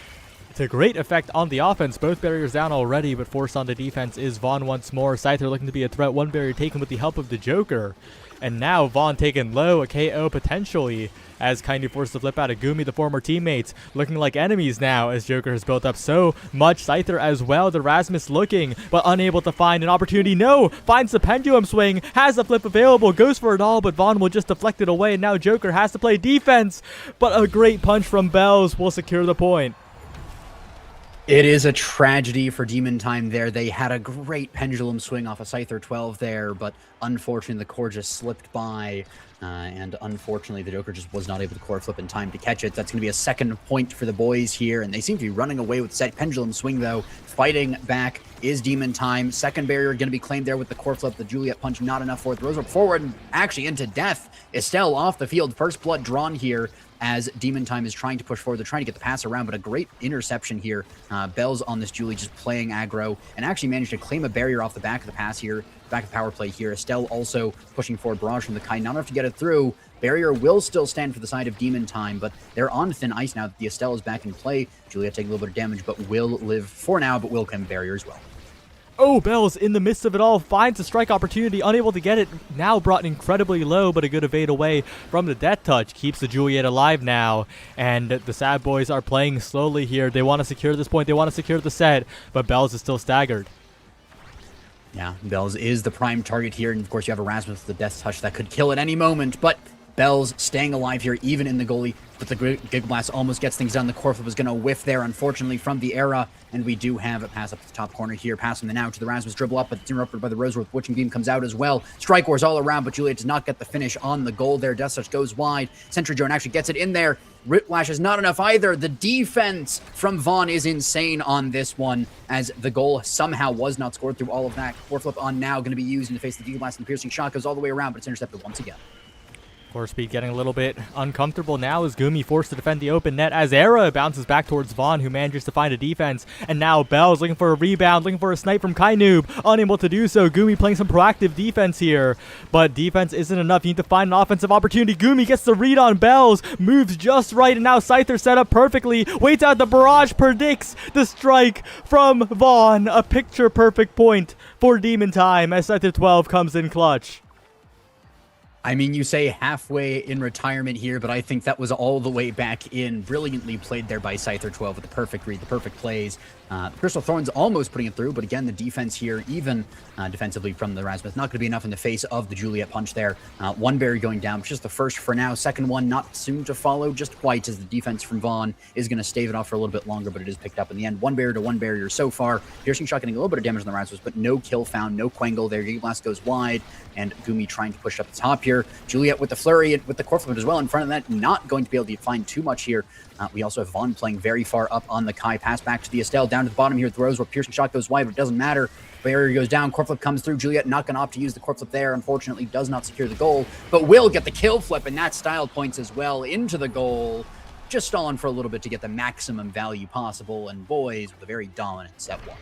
Speaker 4: to great effect on the offense. Both barriers down already, but forced on the defense is Vaughn once more. Scyther looking to be a threat. One barrier taken with the help of the Joker. And now Vaughn taken low, a KO potentially, as Kainu forced to flip out of Gumi, the former teammates, looking like enemies now as Joker has built up so much. Scyther as well, the Rasmus looking, but unable to find an opportunity. No, finds the pendulum swing, has the flip available, goes for it all, but Vaughn will just deflect it away, and now Joker has to play defense. But a great punch from Bells will secure the point.
Speaker 3: It is a tragedy for Demon Time there. They had a great pendulum swing off a Scyther 12 there, but unfortunately the core just slipped by, and unfortunately the Joker just was not able to core flip in time to catch it. That's going to be a second point for the boys here, and they seem to be running away with set pendulum swing though. Fighting back is Demon Time. Second barrier going to be claimed there with the core flip. The Juliet punch not enough for it. Throws up forward and actually into death. Estelle off the field. First blood drawn here as Demon Time is trying to push forward. They're trying to get the pass around, but a great interception here. Bells on this Julie just playing aggro and actually managed to claim a barrier off the back of the pass here, back of power play here. Estelle also pushing forward. Barrage from the Kai, not enough to get it through. Barrier will still stand for the side of Demon Time, but they're on thin ice now that the Estelle is back in play. Juliet taking a little bit of damage, but will live for now, but will claim barrier as well.
Speaker 4: Oh, Bells in the midst of it all finds a strike opportunity, unable to get it, now brought incredibly low, but a good evade away from the death touch. Keeps the Juliet alive now, and the Sad Boys are playing slowly here. They want to secure this point, they want to secure the set, but Bells is still staggered.
Speaker 3: Yeah, Bells is the prime target here, and of course you have Erasmus with the death touch that could kill at any moment, but Bells staying alive here, even in the goalie, but the Giga Blast almost gets things done. The core flip is going to whiff there, unfortunately, from the Era, and we do have a pass up to the top corner here. Pass from the now to the Rasmus, dribble up, but it's interrupted by the Roseworth. Witching Beam comes out as well. Strike Wars all around, but Juliet does not get the finish on the goal there. Death Touch goes wide. Sentry Drone actually gets it in there. Whiplash is not enough either. The defense from Vaughn is insane on this one, as the goal somehow was not scored through all of that. Core flip on now, going to be used in the face of the Giga Blast, and the piercing shot goes all the way around, but it's intercepted once again.
Speaker 4: Core speed getting a little bit uncomfortable now as Gumi forced to defend the open net as Era bounces back towards Vaughn, who manages to find a defense. And now Bells looking for a rebound, looking for a snipe from Kainoob. Unable to do so. Gumi playing some proactive defense here. But defense isn't enough. You need to find an offensive opportunity. Gumi gets the read on Bells. Moves just right. And now Scyther set up perfectly. Waits out the barrage. Predicts the strike from Vaughn. A picture perfect point for Demon Time as Scyther 12 comes in clutch.
Speaker 3: I mean, you say halfway in retirement here, but I think that was all the way back in. Brilliantly played there by Scyther12 with the perfect read, the perfect plays. Crystal Thorns almost putting it through, but again, the defense here, even defensively from the Rasmus, not going to be enough in the face of the Juliet punch there. One berry going down, which is the first for now. Second one not soon to follow, just quite, as the defense from Vaughn is going to stave it off for a little bit longer, but it is picked up in the end. One barrier to one barrier so far. Piercing shot getting a little bit of damage on the Rasmus, but no kill found, no Quangle there. Gigablast goes wide, and Gumi trying to push up the top here. Juliet with the flurry and with the core flip as well in front of that, not going to be able to find too much here. We also have Vaughn playing very far up on the Kai. Pass back to the Estelle, down to the bottom here. Throws where piercing shot goes wide, but it doesn't matter. Barrier goes down, core flip comes through. Juliet not going to opt to use the core flip there. Unfortunately, does not secure the goal, but will get the kill flip, and that style points as well into the goal. Just stalling for a little bit to get the maximum value possible, and boys with a very dominant set one.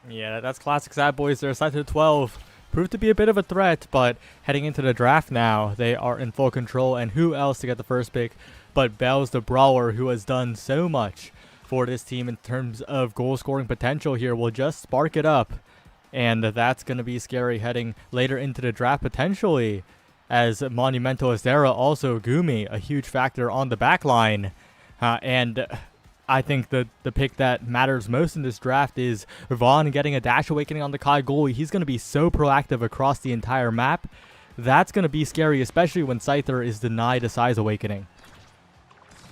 Speaker 4: Yeah, that's classic Sad Boys there. Scyther 12 proved to be a bit of a threat, but heading into the draft now, they are in full control, and who else to get the first pick but Bells the Brawler, who has done so much for this team in terms of goal scoring potential here, will just spark it up, and that's going to be scary heading later into the draft potentially, as Monumental Estera, also Gumi, a huge factor on the back line, and I think the pick that matters most in this draft is Vaughn getting a Dash Awakening on the Kai goalie. He's going to be so proactive across the entire map. That's going to be scary, especially when Scyther is denied a Size Awakening.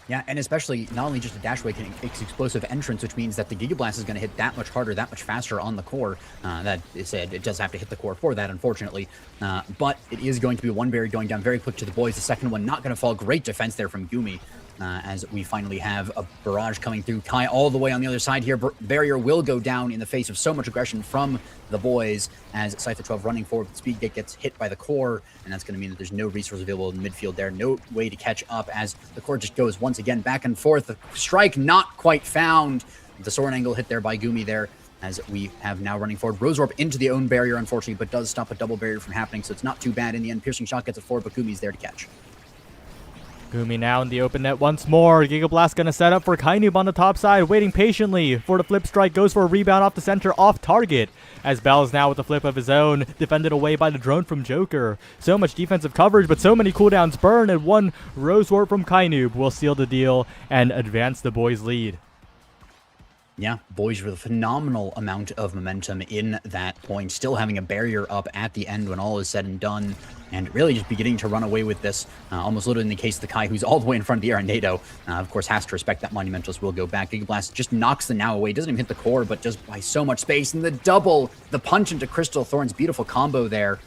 Speaker 3: Yeah, and especially not only just a Dash Awakening, it's explosive entrance, which means that the Giga Blast is going to hit that much harder, that much faster on the core. That is said, it does have to hit the core for that, unfortunately. But it is going to be one berry going down very quick to the boys. The second one not going to fall. Great defense there from Gumi. As we finally have a barrage coming through. Kai all the way on the other side here. Barrier will go down in the face of so much aggression from the boys, as Scyther 12 running forward with speed gets hit by the core, and that's going to mean that there's no resource available in midfield there. No way to catch up as the core just goes once again back and forth. The strike not quite found. The Soren angle hit there by Gumi there, as we have now running forward. Rose Warp into the own barrier, unfortunately, but does stop a double barrier from happening, so it's not too bad in the end. Piercing shot gets it forward, but Gumi's there to catch.
Speaker 4: Gumi now in the open net once more. Giga Blast gonna set up for Kainoob on the top side, waiting patiently for the flip strike. Goes for a rebound off the center, off target. As Bell's now with the flip of his own, defended away by the drone from Joker. So much defensive coverage, but so many cooldowns burn, and one Rose Warp from Kainoob will seal the deal and advance the boys' lead.
Speaker 3: Yeah, boys with a phenomenal amount of momentum in that point, still having a barrier up at the end when all is said and done, and really just beginning to run away with this, almost literally in the case of the Kai, who's all the way in front of the air, and NATO, of course, has to respect that. Monumentalist will go back. Giga Blast just knocks the now away, doesn't even hit the core, but just by so much space, and the double, the punch into Crystal Thorns, beautiful combo there.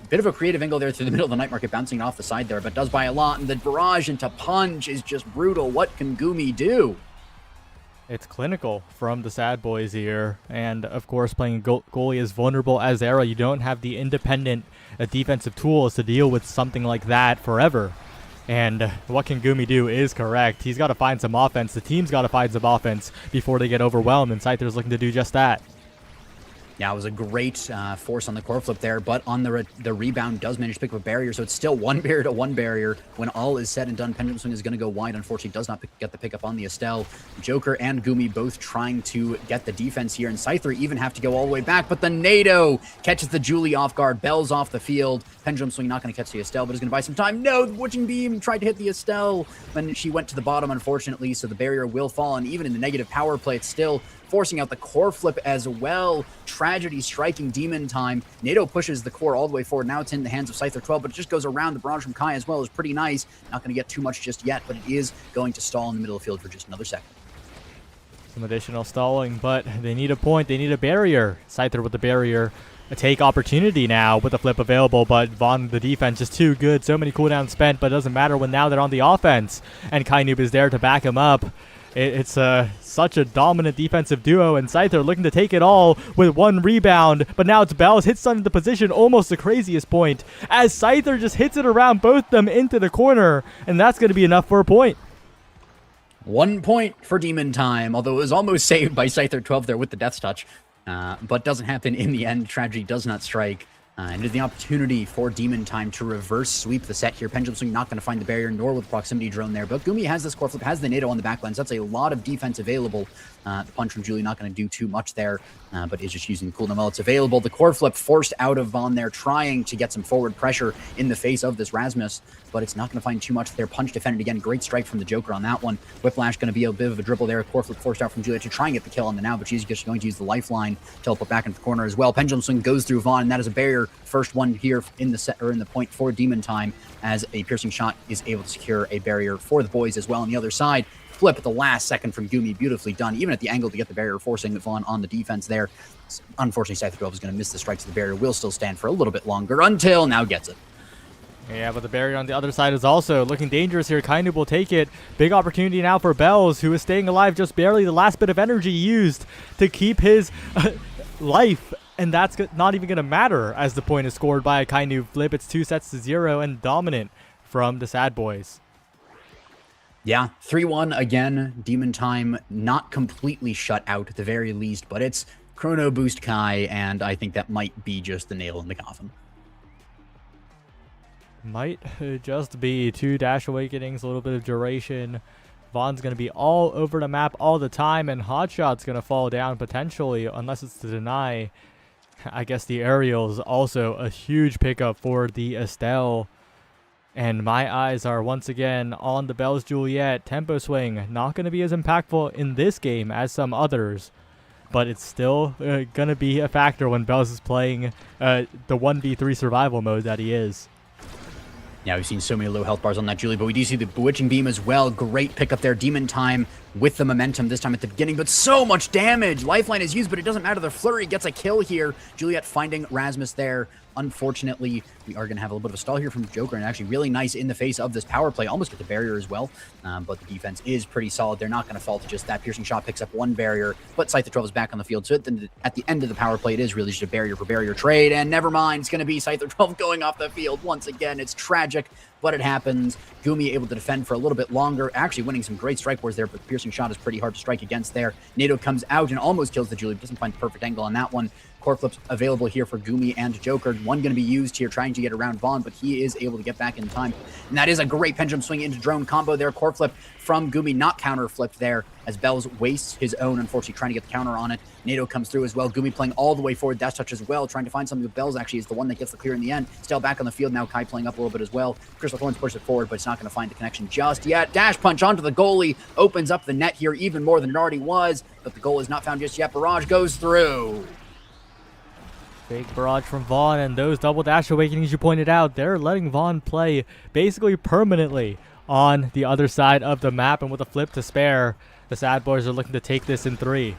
Speaker 3: Bit of a creative angle there through the middle of the Night Market, bouncing off the side there, but does by a lot, and the barrage into punch is just brutal. What can Gumi do?
Speaker 4: It's clinical from the Sad Boys here, and of course playing goalie as vulnerable as Era, you don't have the independent defensive tools to deal with something like that forever. And what can Gumi do is correct. He's got to find some offense. The team's got to find some offense before they get overwhelmed, and Scyther's looking to do just that.
Speaker 3: Yeah, it was a great force on the core flip there, but on the rebound does manage to pick up a barrier, so it's still one barrier to one barrier. When all is said and done, Pendulum Swing is going to go wide. Unfortunately, does not get the pickup on the Estelle. Joker and Gumi both trying to get the defense here, and Scyther even have to go all the way back, but the NATO catches the Julie off guard. Bell's off the field. Pendulum Swing not going to catch the Estelle, but is going to buy some time. No, the Witching Beam tried to hit the Estelle, and she went to the bottom, unfortunately, so the barrier will fall, and even in the negative power play, it's still forcing out the core flip as well. Tragedy striking Demon Time. NATO pushes the core all the way forward. Now it's in the hands of Scyther 12, but it just goes around. The barrage from Kai as well is pretty nice. Not going to get too much just yet, but it is going to stall in the middle of the field for just another second.
Speaker 4: Some additional stalling, but they need a point. They need a barrier. Scyther with the barrier. A take opportunity now with the flip available, but Vaughn, the defense, is too good. So many cooldowns spent, but it doesn't matter when now they're on the offense. And Kainoob is there to back him up. It's such a dominant defensive duo, and Scyther looking to take it all with one rebound, but now it's Bells hits on the position, almost the craziest point, as Scyther just hits it around both them into the corner, and that's going to be enough for a point.
Speaker 3: 1 point for Demon Time, although it was almost saved by Scyther 12 there with the Death's Touch, but doesn't happen in the end. Tragedy does not strike. And there's the opportunity for Demon Time to reverse sweep the set here. Pendulum Swing not going to find the barrier, nor with proximity drone there. But Gumi has this core flip, has the NATO on the backline, so that's a lot of defense available. The punch from Julie not going to do too much there, but is just using the cooldown while it's available. The core flip forced out of Vaughn there, trying to get some forward pressure in the face of this Rasmus, but it's not going to find too much there. Punch defended again. Great strike from the Joker on that one. Whiplash going to be a bit of a dribble there. Core flip forced out from Julia to try and get the kill on the now, but she's just going to use the lifeline, teleport back into the corner as well. Pendulum Swing goes through Vaughn, and that is a barrier. First one here in the set, or in the point for Demon Time, as a piercing shot is able to secure a barrier for the boys as well. On the other side, flip at the last second from Gumi, beautifully done, even at the angle to get the barrier, forcing Vaughn on the defense there. Unfortunately, Scyther 12 is going to miss the strike, so the barrier will still stand for a little bit longer until now gets it.
Speaker 4: Yeah, but the barrier on the other side is also looking dangerous here. Kainu will take it. Big opportunity now for Bells, who is staying alive, just barely the last bit of energy used to keep his life. And that's not even going to matter as the point is scored by a Kainu flip. It's 2-0 and dominant from the Sad Boys.
Speaker 3: Yeah, 3-1 again. Demon Time not completely shut out at the very least, but it's Chrono Boost Kai, and I think that might be just the nail in the coffin.
Speaker 4: Might just be 2 Dash Awakenings, a little bit of duration. Vaughn's going to be all over the map all the time, and Hotshot's going to fall down potentially, unless it's to deny. I guess the aerial is also a huge pickup for the Estelle. And my eyes are once again on the Bells Juliet. Tempo Swing, not going to be as impactful in this game as some others, but it's still going to be a factor when Bells is playing the 1v3 survival mode that he is.
Speaker 3: Yeah, we've seen so many low health bars on that Julie, but we do see the Bewitching Beam as well. Great pickup there. Demon Time with the momentum this time at the beginning, but so much damage. Lifeline is used, but it doesn't matter. The Flurry gets a kill here. Juliet finding Rasmus there. Unfortunately, we are going to have a little bit of a stall here from Joker, and actually really nice in the face of this power play. Almost get the barrier as well, but the defense is pretty solid. They're not going to fall to just that. Piercing Shot picks up one barrier, but Scyther 12 is back on the field. So at the end of the power play, it is really just a barrier for barrier trade, and never mind. It's going to be Scyther 12 going off the field once again. It's tragic, but it happens. Gumi able to defend for a little bit longer, actually winning some great strike wars there, but the Piercing Shot is pretty hard to strike against there. NATO comes out and almost kills the Julie, but doesn't find the perfect angle on that one. Core flips available here for Gumi and Joker. One going to be used here trying to get around Vaughn, but he is able to get back in time. And that is a great pendulum swing into drone combo there. Core flip from Gumi, not counter flipped there as Bells wastes his own, unfortunately trying to get the counter on it. NATO comes through as well. Gumi playing all the way forward, dash touch as well, trying to find something, but Bells actually is the one that gets the clear in the end. Still back on the field now, Kai playing up a little bit as well. Crystal Thorns pushes it forward, but it's not going to find the connection just yet. Dash punch onto the goalie, opens up the net here even more than it already was, but the goal is not found just yet. Barrage goes through.
Speaker 4: Big barrage from Vaughn, and those double dash awakenings you pointed out, they're letting Vaughn play basically permanently on the other side of the map, and with a flip to spare, the Sad Boys are looking to take this in 3.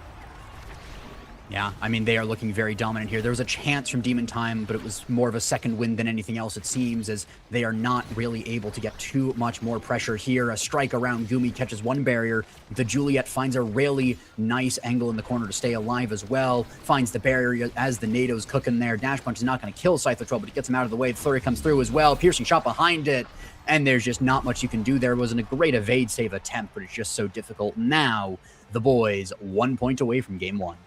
Speaker 3: Yeah, I mean, they are looking very dominant here. There was a chance from Demon Time, but it was more of a second win than anything else, it seems, as they are not really able to get too much more pressure here. A strike around Gumi catches one barrier. The Juliet finds a really nice angle in the corner to stay alive as well. Finds the barrier as the NATO's cooking there. Dash Punch is not going to kill Scyther 12, but it gets him out of the way. The Flurry comes through as well. Piercing Shot behind it. And there's just not much you can do there. It wasn't a great evade save attempt, but it's just so difficult. Now, the boys 1 point away from game 1.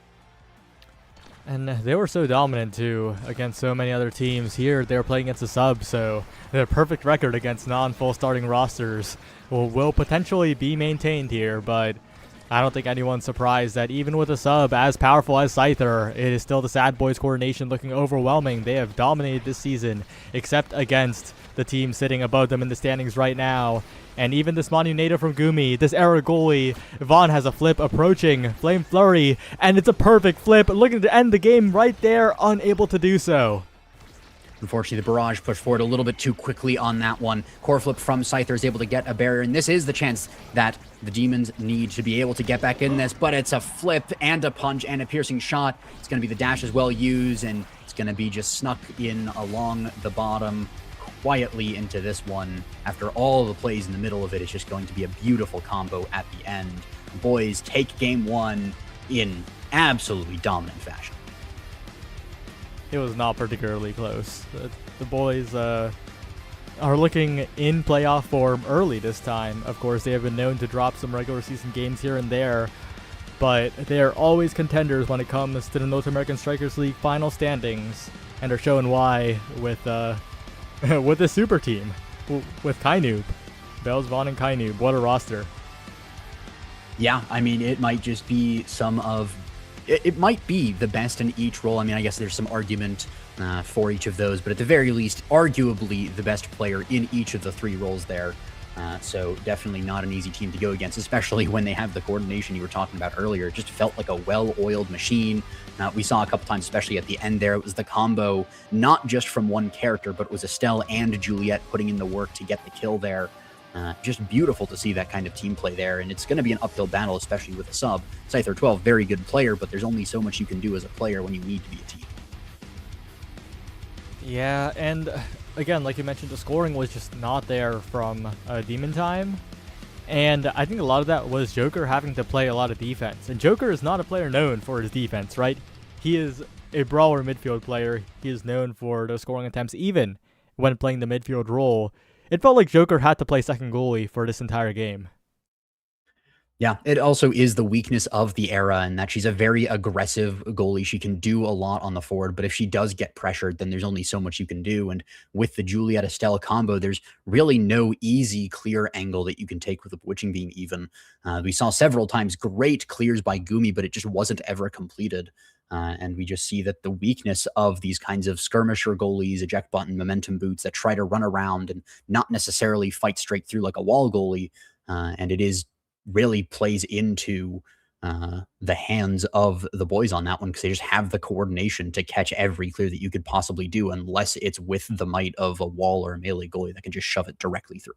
Speaker 4: And they were so dominant, too, against so many other teams. Here, they were playing against a sub, so their perfect record against non-full starting rosters will potentially be maintained here, but I don't think anyone's surprised that even with a sub as powerful as Scyther, it is still the Sad Boys coordination looking overwhelming. They have dominated this season, except against the team sitting above them in the standings right now. And even this Manu native from Gumi, this error goalie, Vaughn has a flip approaching, Flame Flurry, and it's a perfect flip, looking to end the game right there, unable to do so.
Speaker 3: Unfortunately, the barrage pushed forward a little bit too quickly on that one. Core flip from Scyther is able to get a barrier, and this is the chance that the Demons need to be able to get back in this, but it's a flip and a punch and a piercing shot. It's going to be the dash as well used, and it's going to be just snuck in along the bottom quietly into this one. After all the plays in the middle of it, it's just going to be a beautiful combo at the end. The boys take game 1 in absolutely dominant fashion.
Speaker 4: It was not particularly close. The boys are looking in playoff form early this time. Of course, they have been known to drop some regular season games here and there, but they are always contenders when it comes to the North American Strikers League final standings. and are showing why with with the super team with Kainoob. Bells, Vaughn, and Kainoob. What a roster.
Speaker 3: Yeah, I mean, it might just be it might be the best in each role. I mean, I guess there's some argument for each of those, but at the very least, arguably the best player in each of the 3 roles there. So definitely not an easy team to go against, especially when they have the coordination you were talking about earlier. It just felt like a well-oiled machine. We saw a couple times, especially at the end there, it was the combo, not just from one character, but it was Estelle and Juliet putting in the work to get the kill there. Just beautiful to see that kind of team play there, and it's going to be an uphill battle, especially with a sub. Scyther 12, very good player, but there's only so much you can do as a player when you need to be a team.
Speaker 4: Yeah, and again, like you mentioned, the scoring was just not there from Demon Time. And I think a lot of that was Joker having to play a lot of defense. And Joker is not a player known for his defense, right? He is a brawler midfield player. He is known for those scoring attempts, even when playing the midfield role. It felt like Joker had to play second goalie for this entire game.
Speaker 3: Yeah, it also is the weakness of the era in that she's a very aggressive goalie. She can do a lot on the forward, but if she does get pressured, then there's only so much you can do. And with the Juliet Estelle combo, there's really no easy, clear angle that you can take with the Bewitching Beam even. We saw several times great clears by Gumi, but it just wasn't ever completed. And we just see that the weakness of these kinds of skirmisher goalies, eject button, momentum boots that try to run around and not necessarily fight straight through like a wall goalie. And it is really plays into the hands of the boys on that one, because they just have the coordination to catch every clear that you could possibly do, unless it's with the might of a wall or a melee goalie that can just shove it directly through.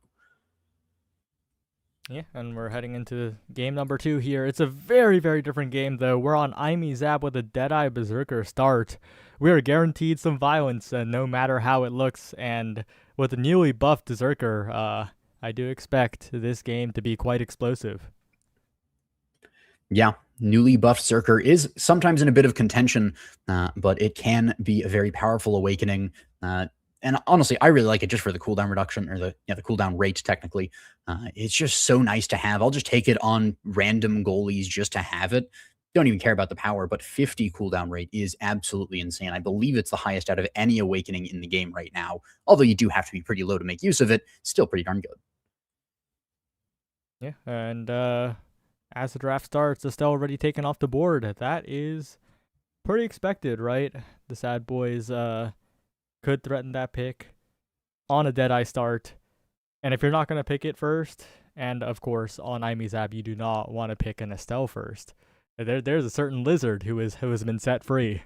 Speaker 4: Yeah, and we're heading into game number 2 here. It's a very, very different game, though. We're on Aimee Zap with a Deadeye Berserker start. We are guaranteed some violence, no matter how it looks, and with the newly buffed Berserker, I do expect this game to be quite explosive.
Speaker 3: Yeah, newly buffed Berserker is sometimes in a bit of contention, but it can be a very powerful awakening. And honestly, I really like it just for the cooldown reduction, or the cooldown rate, technically. It's just so nice to have. I'll just take it on random goalies just to have it. Don't even care about the power, but 50 cooldown rate is absolutely insane. I believe it's the highest out of any awakening in the game right now. Although you do have to be pretty low to make use of it, still pretty darn good.
Speaker 4: Yeah, and as the draft starts, Estelle already taken off the board. That is pretty expected, right? The Sad Boys could threaten that pick on a Deadeye start. And if you're not going to pick it first, and of course on Aimee Zap, you do not want to pick an Estelle first. There's a certain lizard who has been set free.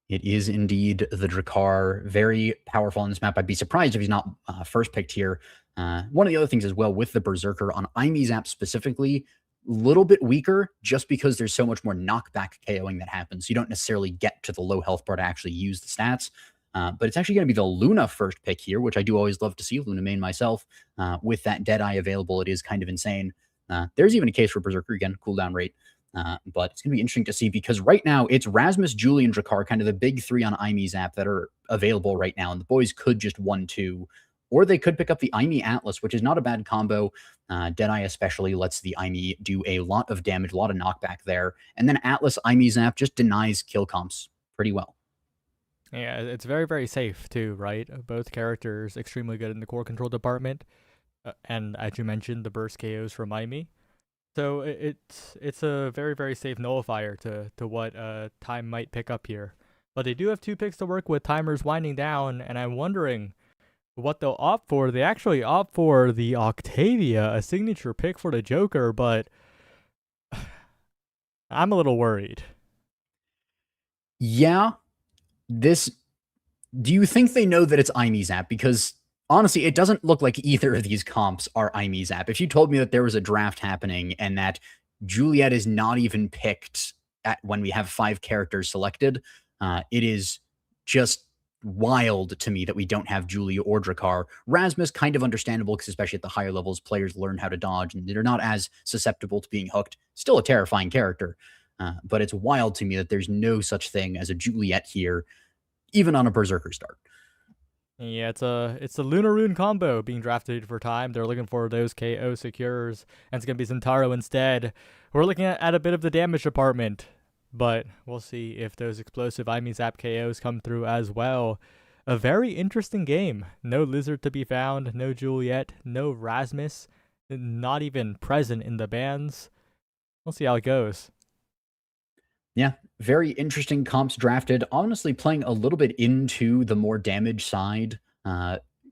Speaker 3: It is indeed the Drakkar, very powerful on this map. I'd be surprised if he's not first picked here. One of the other things as well with the Berserker on Aimee Zap specifically, a little bit weaker just because there's so much more knockback KOing that happens. You don't necessarily get to the low health bar to actually use the stats. But it's actually going to be the Luna first pick here, which I do always love to see. Luna main myself. With that Deadeye available, it is kind of insane. There's even a case for Berserker, again, cooldown rate. But it's going to be interesting to see, because right now it's Rasmus, Julian, Drakkar, kind of the big 3 on Aimee Zap that are available right now. And the boys could just 1-2, or they could pick up the Aimee Atlas, which is not a bad combo. Deadeye especially lets the Aimee do a lot of damage, a lot of knockback there. And then Atlas Aimee Zap just denies kill comps pretty well.
Speaker 4: Yeah, it's very, very safe too, right? Both characters extremely good in the core control department. And as you mentioned, the burst KOs from Aimee. So it's a very, very safe nullifier to what Time might pick up here. But they do have 2 picks to work with, timers winding down, and I'm wondering what they'll opt for. They actually opt for the Octavia, a signature pick for the Joker, but I'm a little worried.
Speaker 3: Yeah. Do you think they know that it's Aimee Zap? Because honestly, it doesn't look like either of these comps are Aimee Zap. If you told me that there was a draft happening and that Juliet is not even picked when we have 5 characters selected, it is just wild to me that we don't have Julia or Drakkar. Rasmus, kind of understandable, because especially at the higher levels, players learn how to dodge and they're not as susceptible to being hooked. Still a terrifying character. But it's wild to me that there's no such thing as a Juliet here, even on a Berserker start.
Speaker 4: Yeah, it's a Lunarune combo being drafted for Time. They're looking for those KO secures, and it's going to be Zentaro instead. We're looking at a bit of the damage department. but we'll see if those explosive Imi Zap KOs come through as well. A very interesting game. No Lizard to be found, no Juliet, no Rasmus, not even present in the bans. We'll see how it goes.
Speaker 3: Yeah, very interesting comps drafted. Honestly, playing a little bit into the more damage side,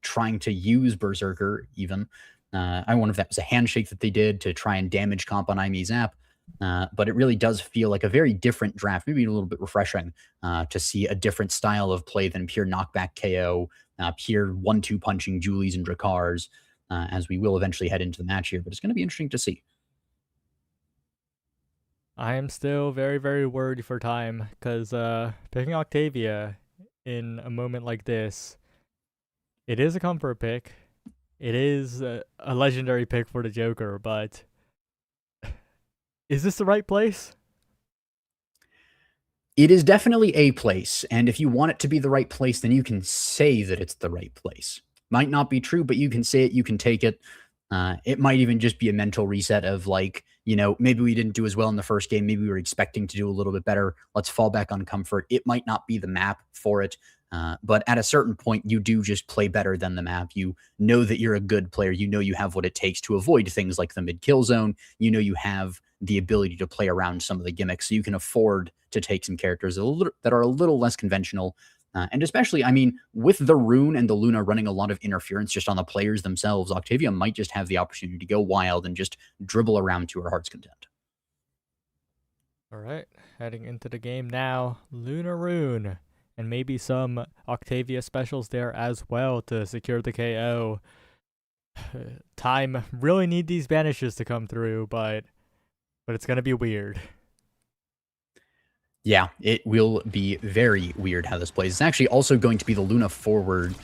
Speaker 3: trying to use Berserker even. I wonder if that was a handshake that they did to try and damage comp on Imi Zap. But it really does feel like a very different draft, maybe a little bit refreshing to see a different style of play than pure knockback KO, pure 1-2 punching Julies and Drakars, as we will eventually head into the match here. But it's going to be interesting to see.
Speaker 4: I am still very, very worried for time because picking Octavia in a moment like this, it is a comfort pick. It is a legendary pick for the Joker, but is this the right place?
Speaker 3: It is definitely a place, and if you want it to be the right place, then you can say that it's the right place. Might not be true, but you can say it, you can take it. It might even just be a mental reset of like, maybe we didn't do as well in the first game. Maybe we were expecting to do a little bit better. Let's fall back on comfort. It might not be the map for it, but at a certain point, you do just play better than the map. You know that you're a good player. You know you have what it takes to avoid things like the mid-kill zone. You know you have the ability to play around some of the gimmicks, so you can afford to take some characters that are a little less conventional. And especially, I mean, with the Rune and the Luna running a lot of interference just on the players themselves, Octavia might just have the opportunity to go wild and just dribble around to her heart's content.
Speaker 4: All right, heading into the game now. Luna Rune, and maybe some Octavia specials there as well to secure the KO. Time really need these banishes to come through, but it's going to be weird.
Speaker 3: Yeah, it will be very weird how this plays. It's actually also going to be the Luna forward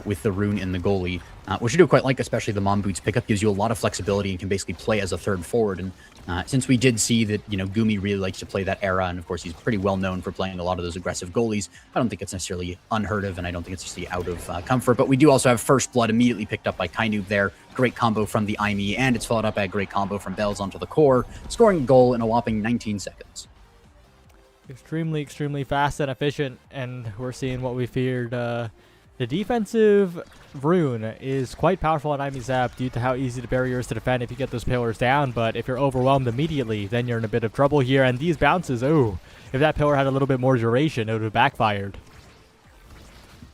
Speaker 3: with the Rune in the goalie, which I do quite like, especially the Mom Boots pickup gives you a lot of flexibility and can basically play as a third forward. And since we did see that, Gumi really likes to play that era, and of course he's pretty well known for playing a lot of those aggressive goalies, I don't think it's necessarily unheard of, and I don't think it's necessarily out of comfort. But we do also have First Blood immediately picked up by Kainoob there. Great combo from the Imi, and it's followed up by a great combo from Bells onto the core, scoring a goal in a whopping 19 seconds.
Speaker 4: Extremely, extremely fast and efficient, and we're seeing what we feared. The defensive Rune is quite powerful on Imi Zap due to how easy the barrier is to defend if you get those pillars down, but if you're overwhelmed immediately, then you're in a bit of trouble here, and these bounces, if that pillar had a little bit more duration, it would have backfired.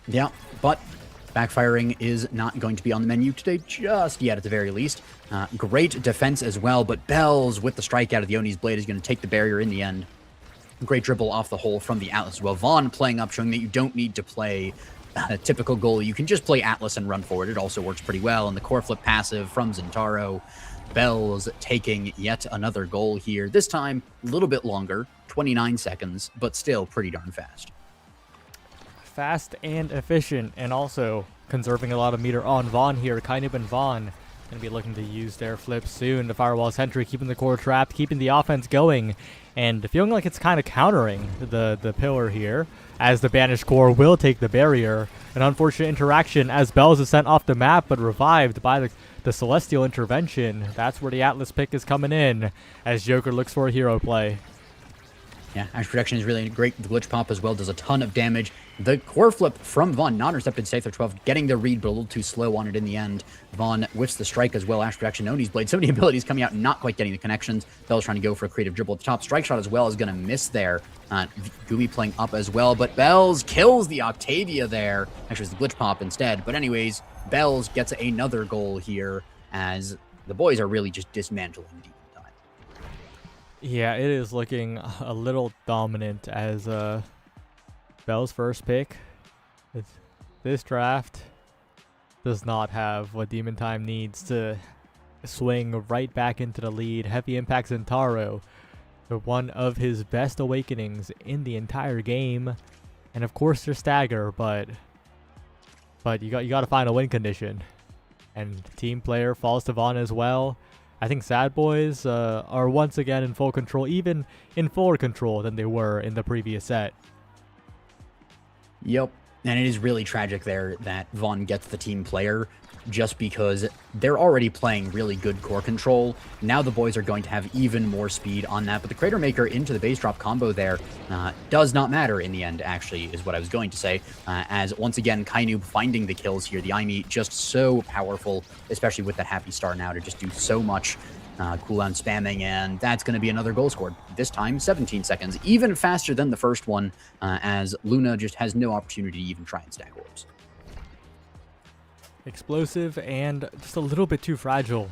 Speaker 3: Yeah, but backfiring is not going to be on the menu today just yet at the very least. Great defense as well, but Bells with the strike out of the Oni's Blade is going to take the barrier in the end. Great dribble off the hole from the Atlas as well. Vaughn playing up, showing that you don't need to play a typical goalie. You can just play Atlas and run forward. It also works pretty well. And the core flip passive from Zintaro. Bells taking yet another goal here. This time, a little bit longer, 29 seconds, but still pretty darn fast.
Speaker 4: Fast and efficient, and also conserving a lot of meter on Vaughn here. Kainoob and Vaughn going to be looking to use their flips soon. The Firewall Sentry keeping the core trapped, keeping the offense going, and feeling like it's kind of countering the pillar here, as the banished core will take the barrier. An unfortunate interaction as Bells is sent off the map, but revived by the Celestial intervention. That's where the Atlas pick is coming in, as Joker looks for a hero play.
Speaker 3: Yeah, Ash Protection is really great. The Glitch Pop as well does a ton of damage. The core flip from Vaughn, non-intercepted Scyther 12, getting the read, but a little too slow on it in the end. Vaughn whiffs the strike as well. Ash Protection, Oni's Blade. So many abilities coming out, not quite getting the connections. Bell's trying to go for a creative dribble at the top. Strike shot as well is going to miss there. Gooby playing up as well, but Bells kills the Octavia there. Actually, it's the Glitch Pop instead. But anyways, Bells gets another goal here as the boys are really just dismantling Demon Time.
Speaker 4: Yeah, it is looking a little dominant as Bell's first pick. This draft does not have what Demon Time needs to swing right back into the lead. Heavy Impact Zintaro, one of his best awakenings in the entire game, and of course there's stagger, but you got to find a win condition, and team player falls to Vaughn as well. I think Sad Boys are once again in full control, even in fuller control than they were in the previous set.
Speaker 3: Yep. And it is really tragic there that Vaughn gets the team player just because they're already playing really good core control. Now the boys are going to have even more speed on that, but the Crater Maker into the base drop combo there does not matter in the end, actually, is what I was going to say, as once again, Kainoob finding the kills here. The Aimi just so powerful, especially with that Happy Star now to just do so much cooldown spamming, and that's going to be another goal scored. This time, 17 seconds, even faster than the first one, as Luna just has no opportunity to even try and stack orbs.
Speaker 4: Explosive and just a little bit too fragile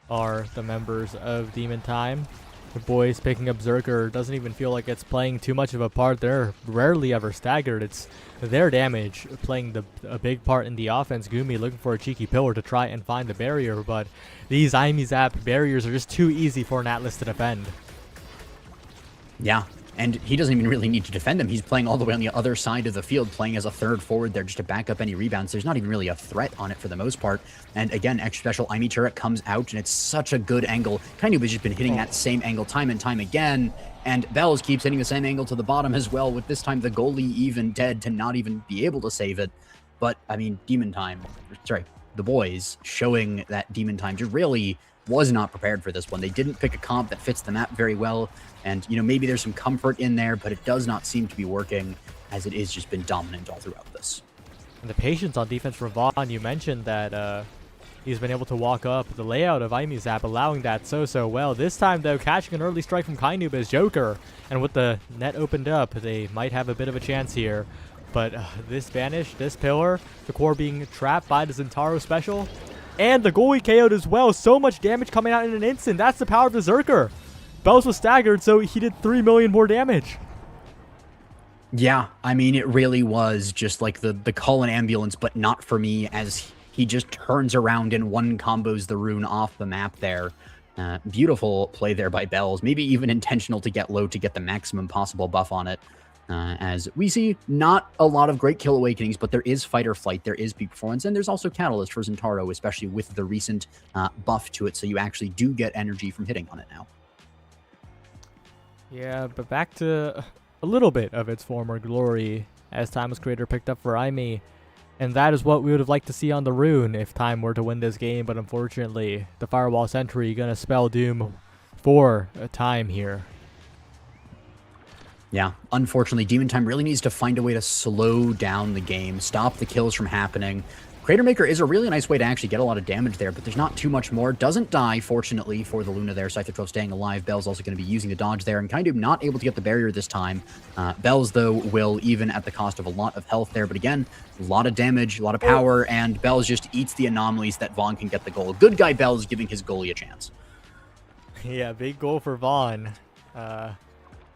Speaker 4: are the members of Demon Time. The boys picking up Zerker doesn't even feel like it's playing too much of a part. They're rarely ever staggered. It's their damage playing a big part in the offense. Gumi looking for a cheeky pillar to try and find the barrier, but these Aimi Zap barriers are just too easy for an Atlas to defend.
Speaker 3: Yeah, and he doesn't even really need to defend him. He's playing all the way on the other side of the field, playing as a third forward there just to back up any rebounds. There's not even really a threat on it for the most part. And again, extra special Aimi turret comes out, and it's such a good angle. Kainoob has just been hitting that same angle time and time again. And Bells keeps hitting the same angle to the bottom as well, with this time the goalie even dead to not even be able to save it. But, I mean, the boys showing that Demon Time just really was not prepared for this one. They didn't pick a comp that fits the map very well. And, you know, maybe there's some comfort in there, but it does not seem to be working, as it has just been dominant all throughout this.
Speaker 4: And the patience on defense for Vaughn, you mentioned that he's been able to walk up the layout of Aimi Zap, allowing that so well. This time, though, catching an early strike from Kainoob as Joker. And with the net opened up, they might have a bit of a chance here. But this Vanish, this Pillar, the core being trapped by the Zentaro special, and the goalie KO'd as well. So much damage coming out in an instant. That's the power of the Zerker. Bells was staggered, so he did 3 million more damage.
Speaker 3: Yeah, I mean, it really was just like the call an ambulance, but not for me, as he just turns around and one combos the rune off the map there. Beautiful play there by Bells, maybe even intentional to get low to get the maximum possible buff on it. As we see, not a lot of great kill awakenings, but there is fight or flight, there is peak performance, and there's also catalyst for Zentaro, especially with the recent buff to it, so you actually do get energy from hitting on it now.
Speaker 4: Yeah, but back to a little bit of its former glory as Timeless Creator picked up for Aimi. And that is what we would have liked to see on the rune if Time were to win this game. But unfortunately, the Firewall Sentry going to spell doom for a Time here.
Speaker 3: Yeah, unfortunately, Demon Time really needs to find a way to slow down the game, stop the kills from happening. Crater Maker is a really nice way to actually get a lot of damage there, but there's not too much more. Doesn't die, fortunately, for the Luna there. Scyther 12 staying alive. Bell's also going to be using the dodge there, and kind of not able to get the barrier this time. Bells, though, will, even at the cost of a lot of health there. But again, a lot of damage, a lot of power, and Bells just eats the anomalies that Vaughn can get the goal. Good guy Bells giving his goalie a chance.
Speaker 4: Yeah, big goal for Vaughn.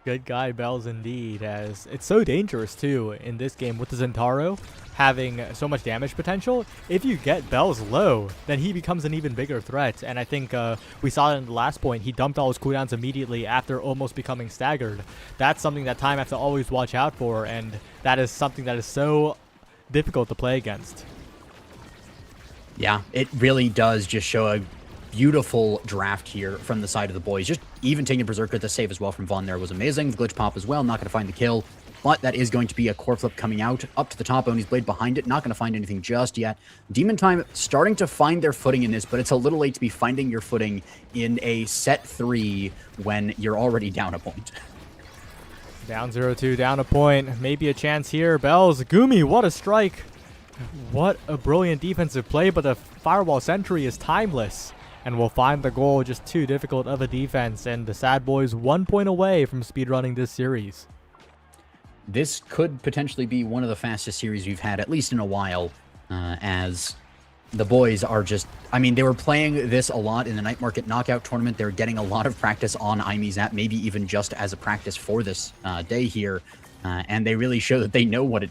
Speaker 4: Good guy Bells indeed, as it's so dangerous too in this game with the Zentaro having so much damage potential. If you get Bells low, then he becomes an even bigger threat, and I think we saw it in the last point. He dumped all his cooldowns immediately after almost becoming staggered. That's something that Time has to always watch out for, and that is something that is so difficult to play against.
Speaker 3: Yeah, it really does just show a beautiful draft here from the side of the boys. Just even taking Berserker to save as well from Vaughn there was amazing. The glitch pop as well, not going to find the kill, but that is going to be a core flip coming out up to the top. Oni's blade behind it, not going to find anything just yet. Demon Time starting to find their footing in this, but it's a little late to be finding your footing in a set 3 when you're already down a point.
Speaker 4: Down 0-2, down a point, maybe a chance here. Bells, Gumi, what a strike. What a brilliant defensive play, but the Firewall Sentry is timeless and will find the goal. Just too difficult of a defense, and the Sad Boys 1 point away from speedrunning this series.
Speaker 3: This could potentially be one of the fastest series we've had, at least in a while, as the boys are just, I mean, they were playing this a lot in the Night Market Knockout Tournament. They're getting a lot of practice on Aimi Zap, maybe even just as a practice for this day here. And they really show that they know what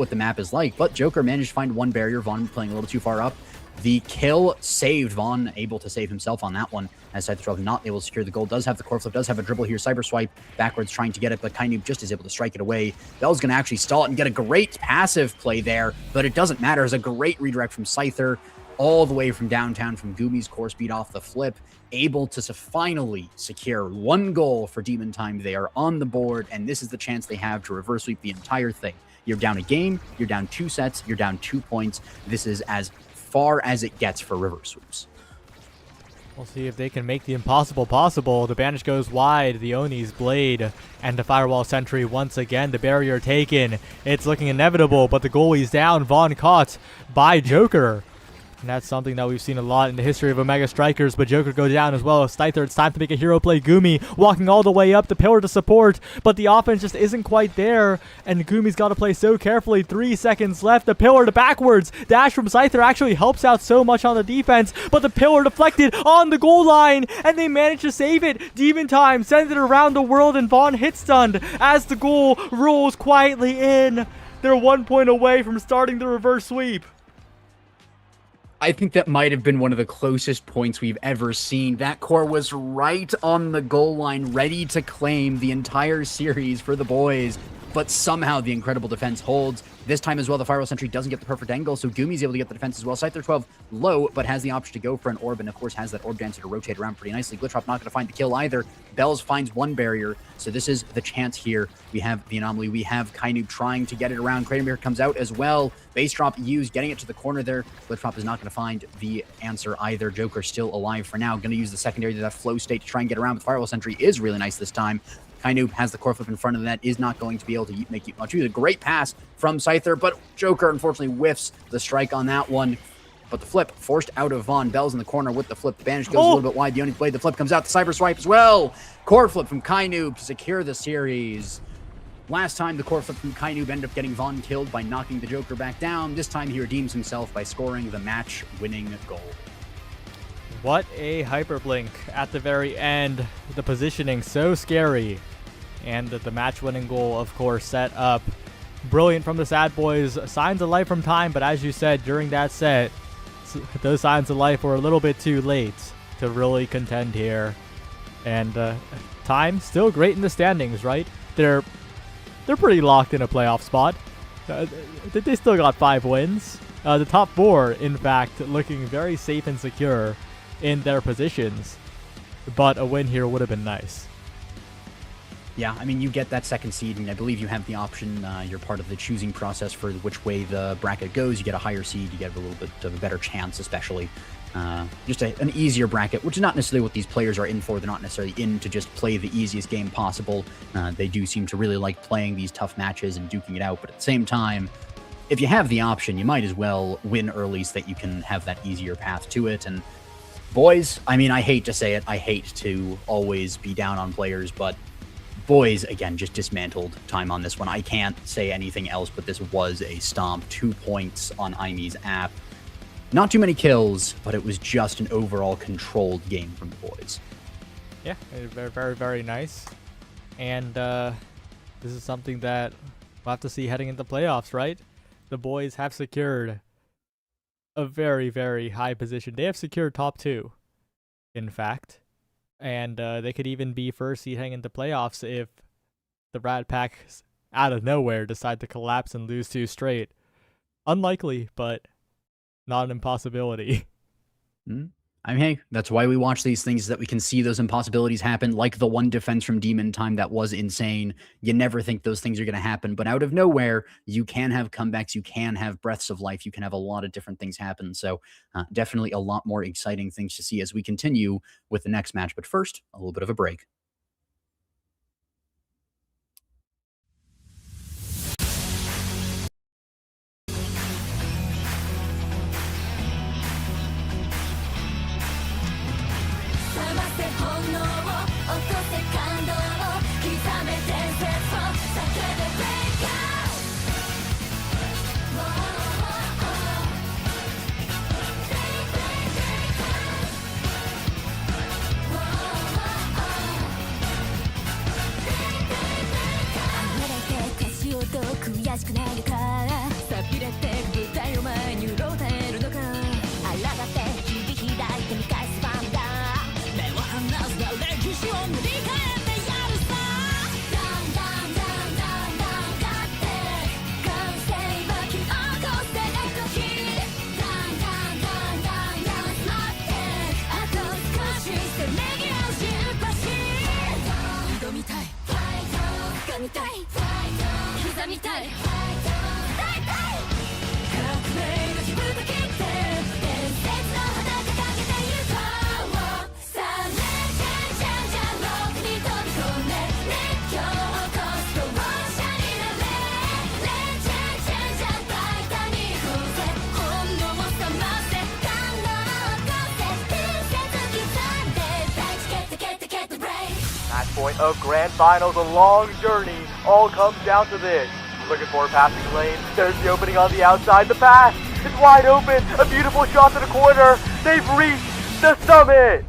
Speaker 3: the map is like. But Joker managed to find one barrier. Vaughn playing a little too far up. The kill saved. Vaughn able to save himself on that one, as Scyther 12 not able to secure the goal. Does have the core flip, does have a dribble here. Cyber swipe backwards trying to get it, but Kainoob just is able to strike it away. Bell's going to actually stall it and get a great passive play there, but it doesn't matter. It's a great redirect from Scyther all the way from downtown from Gumi's core speed off the flip. Able to finally secure one goal for Demon Time. They are on the board, and this is the chance they have to reverse sweep the entire thing. You're down a game, you're down 2 sets, you're down 2 points. This is as far as it gets for river sweeps.
Speaker 4: We'll see if they can make the impossible possible. The banish goes wide, the Oni's blade, and the firewall sentry once again. The barrier taken. It's looking inevitable, but the goalie's down. Vaughn caught by Joker. And that's something that we've seen a lot in the history of Omega Strikers, but Joker go down as well. Scyther, it's time to make a hero play. Gumi walking all the way up the pillar to support, but the offense just isn't quite there, and Gumi's got to play so carefully. 3 seconds left. The pillar to backwards. Dash from Scyther actually helps out so much on the defense, but the pillar deflected on the goal line, and they manage to save it. Demon Time sends it around the world, and Vaughn hit stunned as the goal rolls quietly in. They're 1 point away from starting the reverse sweep.
Speaker 3: I think that might have been one of the closest points we've ever seen. That core was right on the goal line, ready to claim the entire series for the boys, but somehow the incredible defense holds. This time as well, the Firewall Sentry doesn't get the perfect angle, so Gumi's able to get the defense as well. Scyther 12 low, but has the option to go for an orb, and of course has that orb dancer to rotate around pretty nicely. Glitchtrop not going to find the kill either. Bells finds one barrier, so this is the chance here. We have the anomaly. We have Kainoob trying to get it around. Kratomir comes out as well. Base drop used, getting it to the corner there. Glitchtrop is not going to find the answer either. Joker still alive for now. Going to use the secondary to that flow state to try and get around, but Firewall Sentry is really nice this time. Kainoob has the core flip in front of the net, is not going to be able to make it much. A great pass from Scyther, but Joker unfortunately whiffs the strike on that one. But the flip forced out of Vaughn. Bell's in the corner with the flip. The banish goes a little bit wide. The Oni's blade. The flip comes out. The cyber swipe as well. Core flip from Kainoob to secure the series. Last time, the core flip from Kainoob ended up getting Vaughn killed by knocking the Joker back down. This time, he redeems himself by scoring the match-winning goal.
Speaker 4: What a hyperblink at the very end. The positioning so scary. And the match-winning goal, of course, set up. Brilliant from the Sad Boys. Signs of life from time, but as you said, during that set, those signs of life were a little bit too late to really contend here. And time, still great in the standings, right? They're pretty locked in a playoff spot. They still got 5 wins. The top 4, in fact, looking very safe and secure in their positions. But a win here would have been nice.
Speaker 3: Yeah, I mean, you get that second seed, and I believe you have the option. You're part of the choosing process for which way the bracket goes. You get a higher seed, you get a little bit of a better chance, especially. Just an easier bracket, which is not necessarily what these players are in for. They're not necessarily in to just play the easiest game possible. They do seem to really like playing these tough matches and duking it out, but at the same time, if you have the option, you might as well win early so that you can have that easier path to it. And boys, I mean, I hate to say it, I hate to always be down on players, but boys, again, just dismantled time on this one. I can't say anything else, but this was a stomp. 2 points on Imy's app. Not too many kills, but it was just an overall controlled game from the boys.
Speaker 4: Yeah, very, very, very nice. And this is something that we'll have to see heading into playoffs, right? The boys have secured a very, very high position. They have secured top 2, in fact. And they could even be first seed heading into playoffs if the Rat Pack out of nowhere decide to collapse and lose 2 straight. Unlikely, but not an impossibility.
Speaker 3: I mean, hey, that's why we watch these things, that we can see those impossibilities happen, like the one defense from Demon Time that was insane. You never think those things are going to happen, but out of nowhere, you can have comebacks, you can have breaths of life, you can have a lot of different things happen. So definitely a lot more exciting things to see as we continue with the next match. But first, a little bit of a break.
Speaker 5: point of Grand Finals, a long journey, all comes down to this. Looking for a passing lane. There's the opening on the outside. The pass is wide open. A beautiful shot to the corner. They've reached the summit.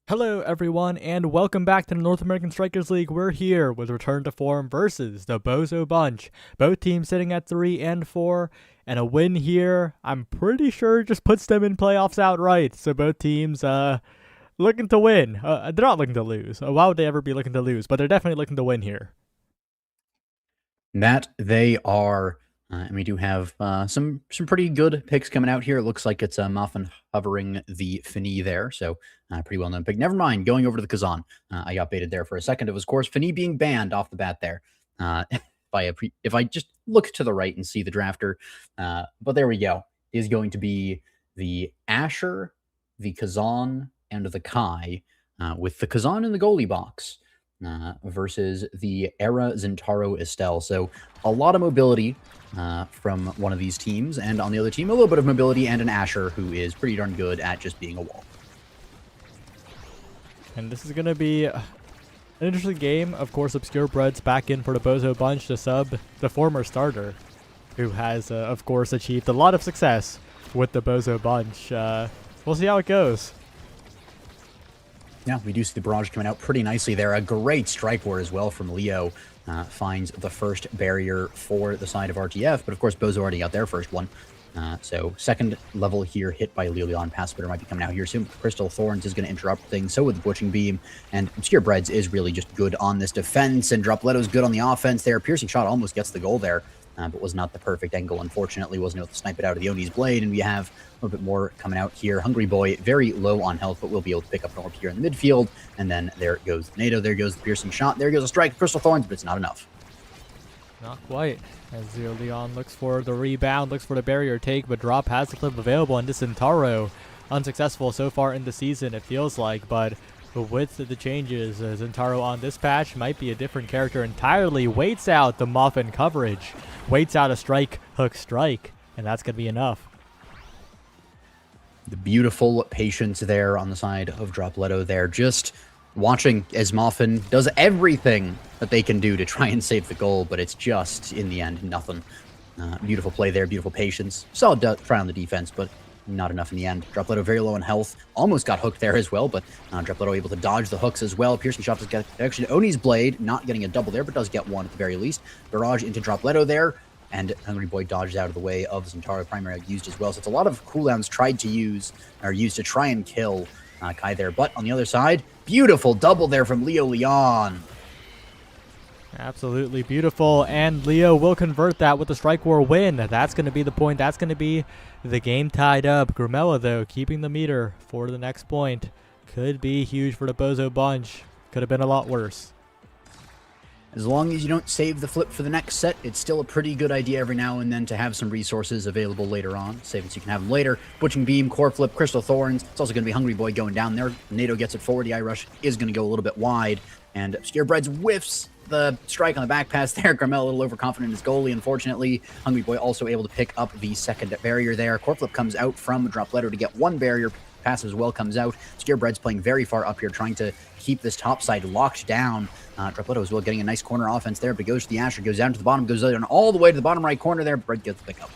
Speaker 4: Hello everyone, and welcome back to the North American Strikers League. We're here with Return to Form versus the Bozo Bunch. Both teams sitting at 3 and 4, and a win here, I'm pretty sure, just puts them in playoffs outright. So both teams looking to win. They're not looking to lose. Why would they ever be looking to lose? But they're definitely looking to win here.
Speaker 3: That they are. And we do have some pretty good picks coming out here. It looks like it's Muffin hovering the Fini there, so pretty well known pick. Never mind, going over to the Kazan. I got baited there for a second. It was, of course, Fini being banned off the bat there. If I just look to the right and see the drafter, but there we go. Is going to be the Asher, the Kazan, and the Kai, with the Kazan in the goalie box. Versus the Era Zentaro Estelle. So a lot of mobility from one of these teams, and on the other team, a little bit of mobility and an Asher who is pretty darn good at just being a wall.
Speaker 4: And this is going to be an interesting game. Of course, Obscure Bread's back in for the Bozo Bunch to sub the former starter, who has, of course, achieved a lot of success with the Bozo Bunch. We'll see how it goes.
Speaker 3: Yeah, we do see the barrage coming out pretty nicely there. A great strike ward as well from Leo. Finds the first barrier for the side of RTF, but of course Bozo already got their first one. So second level here hit by Leon. Pass splitter might be coming out here soon. Crystal Thorns is going to interrupt things. So with the Butching Beam, and Obscure Breads is really just good on this defense, and Dropletto's good on the offense there. Piercing shot almost gets the goal there. But was not the perfect angle, unfortunately. Wasn't able to snipe it out of the Oni's blade, and we have a little bit more coming out here. Hungry Boy, very low on health, but will be able to pick up an orb here in the midfield, and then there goes the NATO, there goes the piercing shot, there goes a strike, Crystal Thorns, but it's not enough.
Speaker 4: Not quite. As Zero Leon looks for the rebound, looks for the barrier take, but Drop has the clip available, and this Zentaro, unsuccessful so far in the season, it feels like, but with the changes, Zentaro on this patch might be a different character entirely. Waits out the Muffin coverage, waits out a strike, hook, strike, and that's going to be enough.
Speaker 3: The beautiful patience there on the side of Dropletto there, just watching as Muffin does everything that they can do to try and save the goal, but it's just, in the end, nothing. Beautiful play there, beautiful patience. Solid try on the defense, but not enough in the end. Dropletto very low in health. Almost got hooked there as well, but Dropletto able to dodge the hooks as well. Piercing shot does get actually Oni's blade, not getting a double there, but does get one at the very least. Barrage into Dropletto there, and Hungry Boy dodges out of the way of Zentaro primary used as well. So it's a lot of cooldowns tried to use, or used to try and kill Kai there. But on the other side, beautiful double there from Leo Leon.
Speaker 4: Absolutely beautiful, and Leo will convert that with the Strike War win. That's going to be the point. That's going to be the game tied up. Grumella, though, keeping the meter for the next point. Could be huge for the Bozo Bunch. Could have been a lot worse.
Speaker 3: As long as you don't save the flip for the next set, it's still a pretty good idea every now and then to have some resources available later on. Save it so you can have them later. Butching Beam, Core Flip, Crystal Thorns. It's also going to be Hungry Boy going down there. NATO gets it forward. The eye rush is going to go a little bit wide. And Obscure Breads whiffs the strike on the back pass there. Carmel a little overconfident in his goalie, unfortunately. Hungry Boy also able to pick up the second barrier there. Core Flip comes out from Dropletto to get one barrier. Pass as well comes out. Obscure Bread's playing very far up here, trying to keep this top side locked down. Dropletto as well getting a nice corner offense there, but goes to the Asher, goes down to the bottom, goes down all the way to the bottom right corner there. Bread gets the pickup.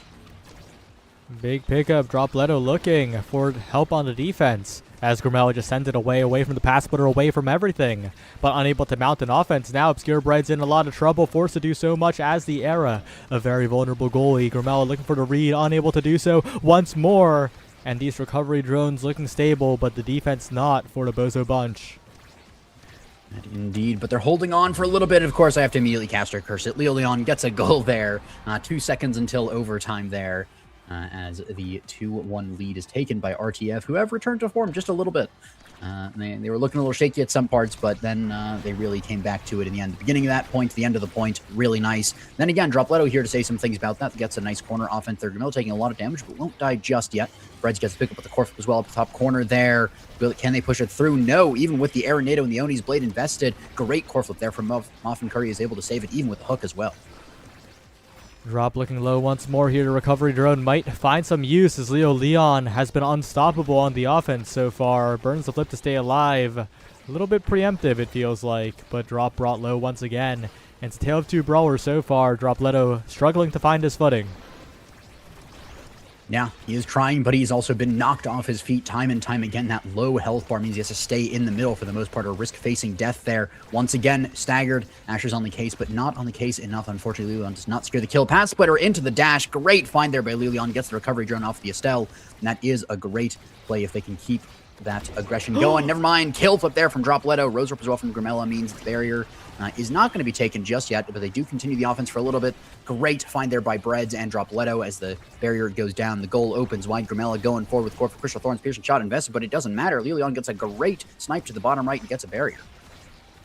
Speaker 4: Big pickup. Dropletto looking for help on the defense, as Grumella just sends it away from the pass splitter, away from everything, but unable to mount an offense. Now Obscure Bread's in a lot of trouble, forced to do so much as the Era, a very vulnerable goalie. Grumella looking for the read, unable to do so once more, and these recovery drones looking stable, but the defense not for the Bozo Bunch.
Speaker 3: Indeed, but they're holding on for a little bit. Of course, I have to immediately cast or curse it. Leo Leon gets a goal there. 2 seconds until overtime there, as the 2-1 lead is taken by RTF, who have returned to form just a little bit. They were looking a little shaky at some parts, but then they really came back to it in the end. The beginning of that point, the end of the point, really nice. Then again, Dropletto here to say some things about that. Gets a nice corner offense there. Gamil taking a lot of damage, but won't die just yet. Breads gets to pick up with the Corf as well up the top corner there. Can they push it through? No, even with the Arenado and the Oni's blade invested. Great core flip there from Muffin Curry is able to save it, even with the hook as well.
Speaker 4: Drop looking low once more here. The recovery drone might find some use, as Leo Leon has been unstoppable on the offense so far. Burns the flip to stay alive. A little bit preemptive, it feels like, but Drop brought low once again. And it's a tale of two brawlers so far. Dropletto struggling to find his footing.
Speaker 3: Yeah, he is trying, but he's also been knocked off his feet time and time again. That low health bar means he has to stay in the middle for the most part, or risk facing death there. Once again, staggered. Asher's on the case, but not on the case enough. Unfortunately, Lilion does not secure the kill. Path splitter into the dash. Great find there by Lilion. Gets the recovery drone off the Estelle. And that is a great play if they can keep that aggression going. Never mind. Kill flip there from Dropletto. Roserp as well from Grimella means the barrier is not going to be taken just yet, but they do continue the offense for a little bit. Great find there by Breads and Dropletto as the barrier goes down. The goal opens wide. Grimella going forward with Core for Crystal Thorns. Piercing shot invested, but it doesn't matter. Lilion gets a great snipe to the bottom right and gets a barrier.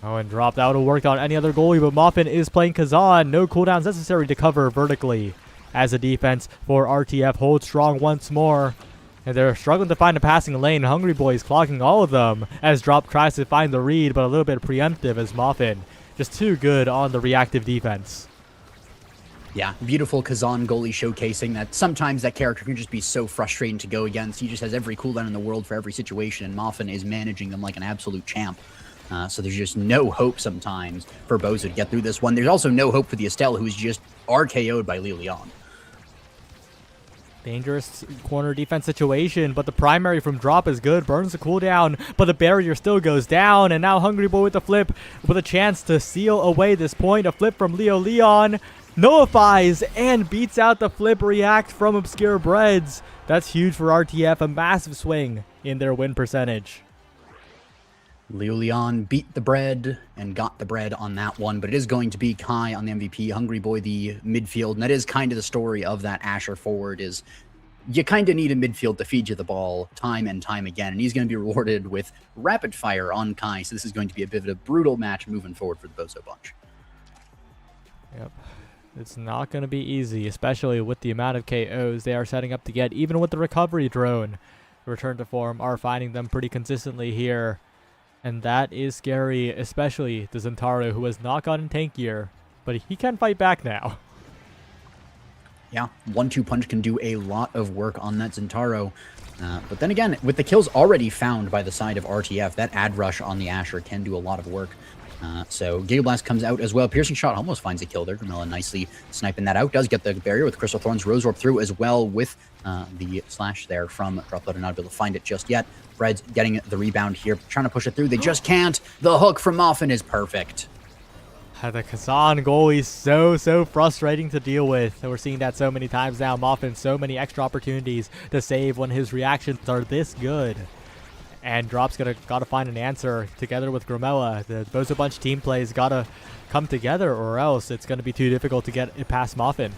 Speaker 4: Oh, and dropped out will work on any other goalie, but Muffin is playing Kazan. No cooldowns necessary to cover vertically as the defense for RTF holds strong once more. And they're struggling to find a passing lane. Hungry Boys clogging all of them as Drop tries to find the read, but a little bit preemptive as Muffin just too good on the reactive defense.
Speaker 3: Yeah, beautiful Kazan goalie showcasing that sometimes that character can just be so frustrating to go against. He just has every cooldown in the world for every situation, and Muffin is managing them like an absolute champ. So there's just no hope sometimes for Bozo to get through this one. There's also no hope for the Estelle, who's just RKO'd by Lilion.
Speaker 4: Dangerous corner defense situation, but the primary from Drop is good. Burns the cooldown, but the barrier still goes down. And now Hungry Boy with the flip with a chance to seal away this point. A flip from Leo Leon nullifies and beats out the flip react from Obscure Breads. That's huge for RTF, a massive swing in their win percentage.
Speaker 3: Leo Leon beat the bread and got the bread on that one, but it is going to be Kai on the MVP, Hungry Boy the midfield, and that is kind of the story of that Asher forward is you kind of need a midfield to feed you the ball time and time again, and he's going to be rewarded with rapid fire on Kai, so this is going to be a bit of a brutal match moving forward for the Bozo Bunch.
Speaker 4: Yep. It's not going to be easy, especially with the amount of KOs they are setting up to get, even with the recovery drone. Return to form are finding them pretty consistently here. And that is scary, especially the Zentaro, who has not gotten tankier, but he can fight back now.
Speaker 3: Yeah, 1-2 punch can do a lot of work on that Zentaro. But then again, with the kills already found by the side of RTF, that ad rush on the Asher can do a lot of work. So Giga Blast comes out as well. Piercing shot almost finds a kill there. Grimella nicely sniping that out. Does get the barrier with Crystal Thorns. Roserp through as well with the slash there from Dropletto. Not able to find it just yet. Bread's getting the rebound here. Trying to push it through. They just can't. The hook from Muffin is perfect.
Speaker 4: The Kazan goalie is so frustrating to deal with. We're seeing that so many times now. Muffin, so many extra opportunities to save when his reactions are this good. And Drop's gotta find an answer together with Grimella. The Bozo Bunch team play's gotta come together, or else it's gonna be too difficult to get it past Muffin.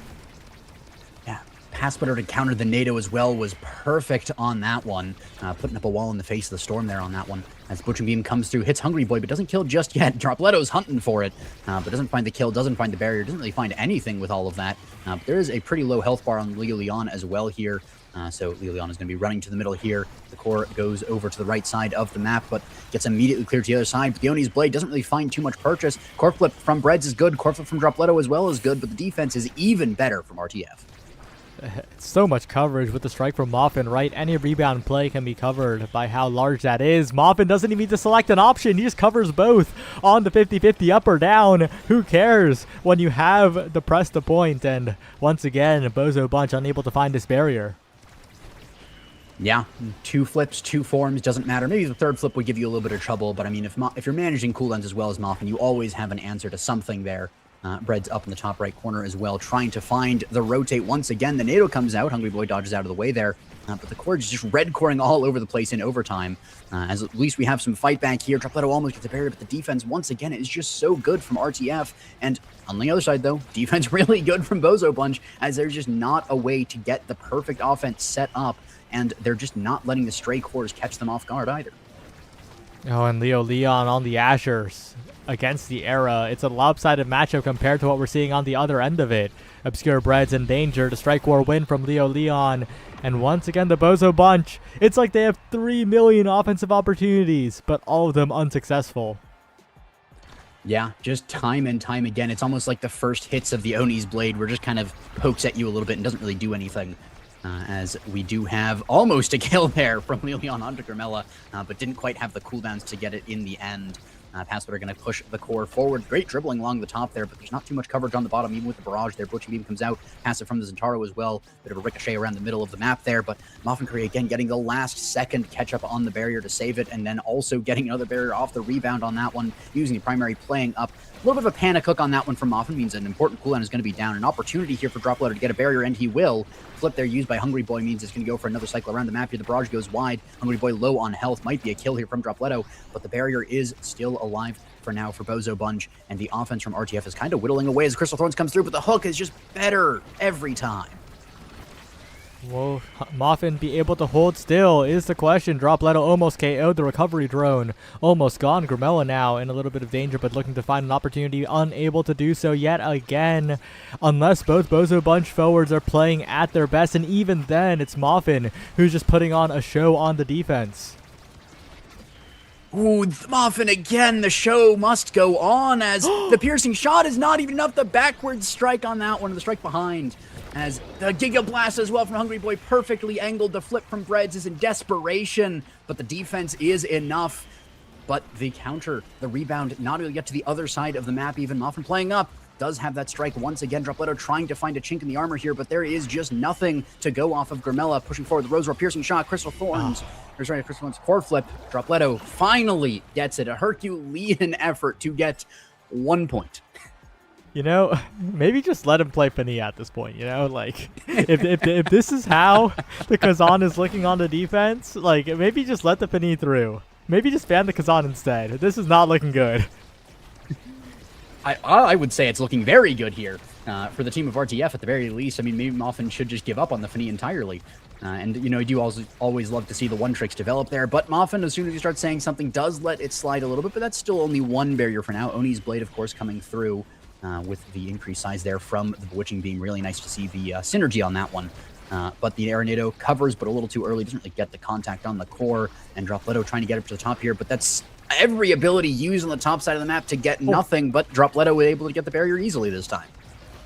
Speaker 3: Yeah, pass splitter to counter the NATO as well was perfect on that one. Putting up a wall in the face of the storm there on that one. As Butcher Beam comes through, hits Hungry Boy, but doesn't kill just yet. Dropletto's hunting for it, but doesn't find the kill, doesn't find the barrier, doesn't really find anything with all of that. But there is a pretty low health bar on Leo Leon as well here. So Leon is going to be running to the middle here. The core goes over to the right side of the map, but gets immediately cleared to the other side. But the Oni's Blade doesn't really find too much purchase. Core flip from Breads is good. Core flip from Dropletto as well is good, but the defense is even better from RTF.
Speaker 4: So much coverage with the strike from Muffin, right? Any rebound play can be covered by how large that is. Muffin doesn't even need to select an option. He just covers both on the 50-50 up or down. Who cares when you have the press to point? And once again, Bozo Bunch unable to find this barrier.
Speaker 3: Yeah, 2 flips, 2 forms, doesn't matter. Maybe the third flip would give you a little bit of trouble, but I mean, if you're managing cooldowns as well as Muffin, you always have an answer to something there. Bread's up in the top right corner as well, trying to find the rotate once again. The NATO comes out. Hungry Boy dodges out of the way there. But the core is just red coring all over the place in overtime. As at least we have some fight back here. Dropletto almost gets a barrier, but the defense, once again, is just so good from RTF. And on the other side, though, defense really good from Bozo Bunch, as there's just not a way to get the perfect offense set up. And they're just not letting the stray cores catch them off guard either.
Speaker 4: Oh, and Leo Leon on the Ashers against the Era. It's a lopsided matchup compared to what we're seeing on the other end of it. Obscure Breads in danger. The strike war win from Leo Leon. And once again, the Bozo Bunch. It's like they have 3 million offensive opportunities, but all of them unsuccessful.
Speaker 3: Yeah, just time and time again. It's almost like the first hits of the Oni's Blade were just kind of pokes at you a little bit and doesn't really do anything. As we do have almost a kill there from Lilion onto Grimella, but didn't quite have the cooldowns to get it in the end. Pass Splitter going to push the core forward. Great dribbling along the top there, but there's not too much coverage on the bottom, even with the barrage there. Butching Beam comes out, pass it from the Zentaro as well. Bit of a ricochet around the middle of the map there, but Muffin Korea again getting the last second catch up on the barrier to save it, and then also getting another barrier off the rebound on that one, using the primary playing up. A little bit of a panic hook on that one from Muffin means an important cooldown is going to be down. An opportunity here for Dropletter to get a barrier, and he will. Flip there used by Hungry Boy means it's going to go for another cycle around the map here. The barrage goes wide. Hungry Boy low on health. Might be a kill here from Dropletto, but the barrier is still alive for now for Bozo Bunch, and the offense from RTF is kind of whittling away as Crystal Thorns comes through, but the hook is just better every time.
Speaker 4: Will Muffin be able to hold still is the question. Dropletto almost KO'd. The recovery drone almost gone. Grimella now in a little bit of danger, but looking to find an opportunity, unable to do so yet again, unless both Bozo Bunch forwards are playing at their best, and even then it's Muffin who's just putting on a show on the defense.
Speaker 3: Ooh, Muffin again. The show must go on as the piercing shot is not even enough. The backwards strike on that one, the strike behind, as the Giga Blast as well from Hungry Boy perfectly angled. The flip from Breads is in desperation, but the defense is enough. But the counter, the rebound, not able to get to the other side of the map even. Muffin playing up, does have that strike once again. Dropletto trying to find a chink in the armor here, but there is just nothing to go off of. Grimella pushing forward. The Rose Roar piercing shot. Crystal Thorns. Crystal Thorns core flip. Dropletto finally gets it. A Herculean effort to get 1 point.
Speaker 4: You know, maybe just let him play Fanny at this point, you know? Like, if this is how the Kazan is looking on the defense, like, maybe just let the Fanny through. Maybe just ban the Kazan instead. This is not looking good.
Speaker 3: I would say it's looking very good here for the team of RTF at the very least. I mean, maybe Muffin should just give up on the Fanny entirely. And, you know, I do always love to see the one tricks develop there. But Muffin, as soon as you start saying something, does let it slide a little bit. But that's still only one barrier for now. Oni's Blade, of course, coming through with the increased size there from the Bewitching Beam. Really nice to see the synergy on that one. But the Arenado covers, but a little too early. Doesn't really get the contact on the core. And Dropletto trying to get up to the top here. But that's every ability used on the top side of the map to get nothing, but Dropletto was able to get the barrier easily this time.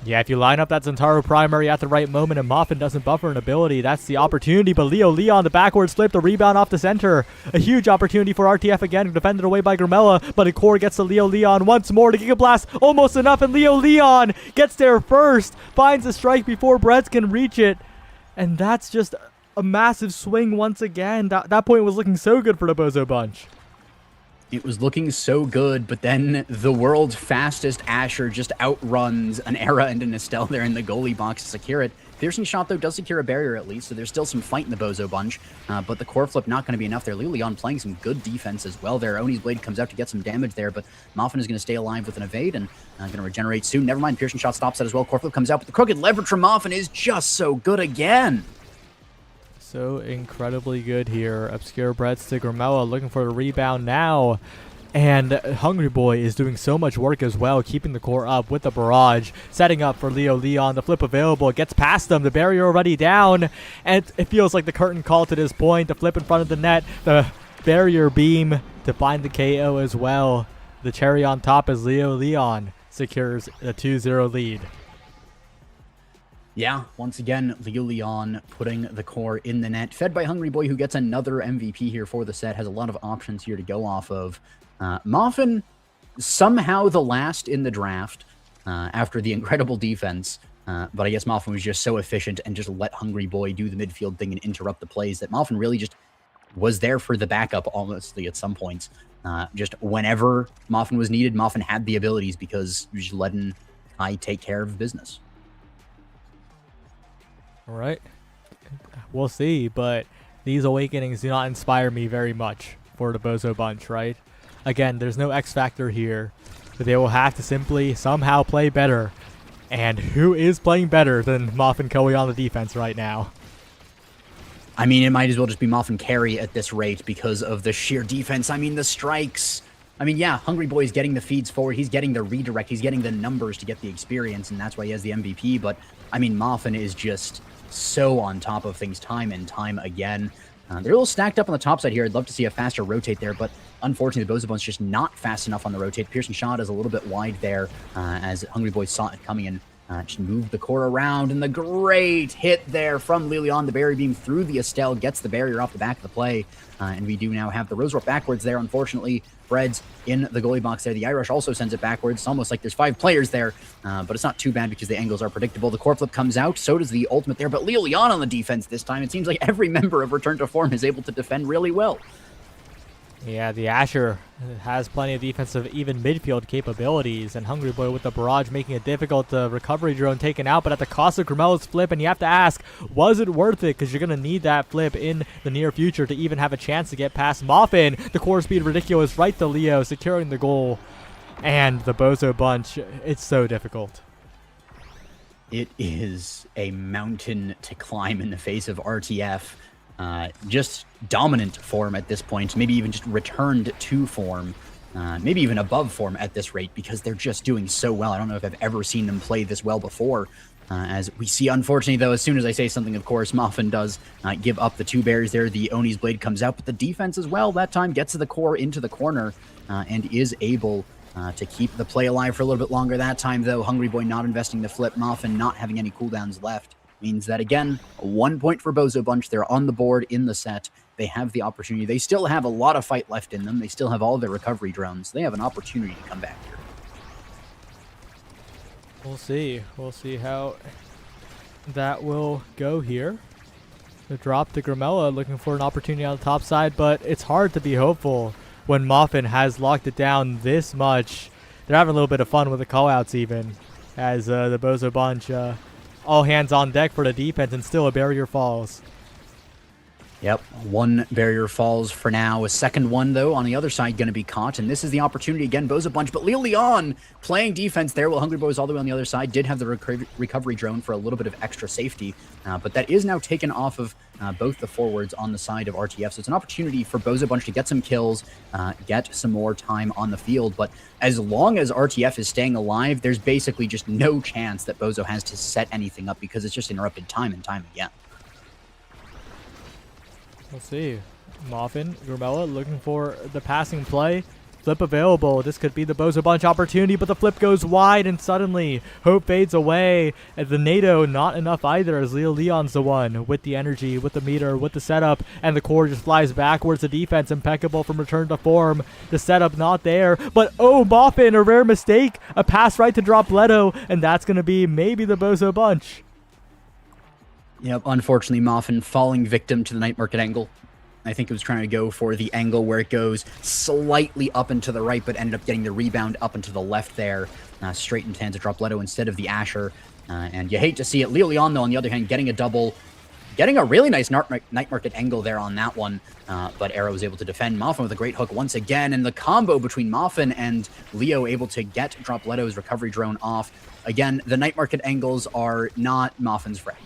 Speaker 4: Yeah, if you line up that Zentaro primary at the right moment and Muffin doesn't buffer an ability, that's the opportunity. But Leo Leon, the backwards flip, the rebound off the center. A huge opportunity for RTF again, defended away by Grimella, but a core gets to Leo Leon once more to Giga Blast. Almost enough, and Leo Leon gets there first, finds a strike before Breads can reach it. And that's just a massive swing once again. That point was looking so good for the Bozo Bunch.
Speaker 3: It was looking so good, but then the world's fastest Asher just outruns an Era and an Estelle there in the goalie box to secure it. Piercing shot, though, does secure a barrier at least, so there's still some fight in the Bozo Bunch, but the core flip not going to be enough there. Leon playing some good defense as well there. Oni's Blade comes out to get some damage there, but Muffin is going to stay alive with an evade and going to regenerate soon. Never mind, piercing shot stops that as well. Core flip comes out, but the crooked leverage from Muffin is just so good again.
Speaker 4: So incredibly good here. Obscure Breads to Grimella looking for the rebound now. And Hungry Boy is doing so much work as well, keeping the core up with the barrage, setting up for Leo Leon. The flip available, gets past them, the barrier already down, and it feels like the curtain call to this point. The flip in front of the net, the barrier beam to find the KO as well. The cherry on top as Leo Leon secures a 2-0 lead.
Speaker 3: Yeah, once again, Leo Leon putting the core in the net. Fed by Hungry Boy, who gets another MVP here for the set. Has a lot of options here to go off of. Muffin, somehow the last in the draft after the incredible defense. But I guess Muffin was just so efficient and just let Hungry Boy do the midfield thing and interrupt the plays that Muffin really just was there for the backup almost at some points. Just whenever Muffin was needed, Muffin had the abilities because he was just letting Kai take care of business.
Speaker 4: All right. We'll see, but these awakenings do not inspire me very much for the Bozo Bunch, right? Again, there's no X factor here, but they will have to simply somehow play better. And who is playing better than Muffin Koei on the defense right now?
Speaker 3: I mean, it might as well just be Muffin carry at this rate because of the sheer defense. I mean, the strikes. I mean, yeah, Hungry Boy is getting the feeds forward. He's getting the redirect. He's getting the numbers to get the experience, and that's why he has the MVP. But, I mean, Muffin is just so on top of things time and time again. They're a little stacked up on the top side here. I'd love to see a faster rotate there, but unfortunately, the Bozo Bunch just not fast enough on the rotate. Piercing shot is a little bit wide there as Hungry Boy saw it coming in. Just move the core around, and the great hit there from Lilian. The Berry Beam through the Estelle gets the barrier off the back of the play. And we do now have the Rose Warp backwards there. Unfortunately, Breads in the goalie box there. The Irish also sends it backwards. It's almost like there's 5 players there, but it's not too bad because the angles are predictable. The core flip comes out, so does the ultimate there, but Lilian on the defense this time. It seems like every member of Return to Form is able to defend really well.
Speaker 4: Yeah, the Asher has plenty of defensive, even midfield capabilities, and Hungry Boy with the barrage making it difficult. The recovery drone taken out, but at the cost of Gramella's flip, and you have to ask, was it worth it? Because you're going to need that flip in the near future to even have a chance to get past Muffin. The core speed ridiculous right to Leo, securing the goal, and the Bozo Bunch. It's so difficult.
Speaker 3: It is a mountain to climb in the face of RTF. Just dominant form at this point, maybe even just returned to form, maybe even above form at this rate, because they're just doing so well. I don't know if I've ever seen them play this well before. As we see, unfortunately, though, as soon as I say something, of course, Muffin does give up the 2 berries there. The Oni's blade comes out, but the defense as well that time gets to the core into the corner and is able to keep the play alive for a little bit longer that time, though. Hungry Boy not investing the flip, Muffin not having any cooldowns left. Means that, again, 1 point for Bozo Bunch. They're on the board in the set. They have the opportunity. They still have a lot of fight left in them. They still have all their recovery drones. They have an opportunity to come back here.
Speaker 4: We'll see. We'll see how that will go here. The drop to Gramella, looking for an opportunity on the top side, but it's hard to be hopeful when Muffin has locked it down this much. They're having a little bit of fun with the callouts even, as the Bozo Bunch... all hands on deck for the defense, and still a barrier falls.
Speaker 3: Yep, 1 barrier falls for now. A second one, though, on the other side going to be caught, and this is the opportunity again. Bozo Bunch, but Lilian playing defense there while Hungry Boy is all the way on the other side. Did have the recovery drone for a little bit of extra safety, but that is now taken off of both the forwards on the side of RTF, so it's an opportunity for Bozo Bunch to get some kills, get some more time on the field, but as long as RTF is staying alive, there's basically just no chance that Bozo has to set anything up because it's just interrupted time and time again.
Speaker 4: We'll see. Muffin, Gramella looking for the passing play. Flip available. This could be the Bozo Bunch opportunity, but the flip goes wide, and suddenly hope fades away. And the NATO not enough either, as Leon's the one with the energy, with the meter, with the setup, and the core just flies backwards. The defense impeccable from Return to Form. The setup not there, but oh, Muffin, a rare mistake. A pass right to drop Leto, and that's going to be maybe the Bozo Bunch.
Speaker 3: Yep, unfortunately, Muffin falling victim to the night market angle. I think it was trying to go for the angle where it goes slightly up and to the right, but ended up getting the rebound up and to the left there. Straight into hands of Drop Leto instead of the Asher. And you hate to see it. Lilian, though, on the other hand, getting a double. Getting a really nice night market angle there on that one. But Arrow was able to defend Muffin with a great hook once again. And the combo between Muffin and Leo able to get Drop Leto's recovery drone off. Again, the night market angles are not Muffin's friend.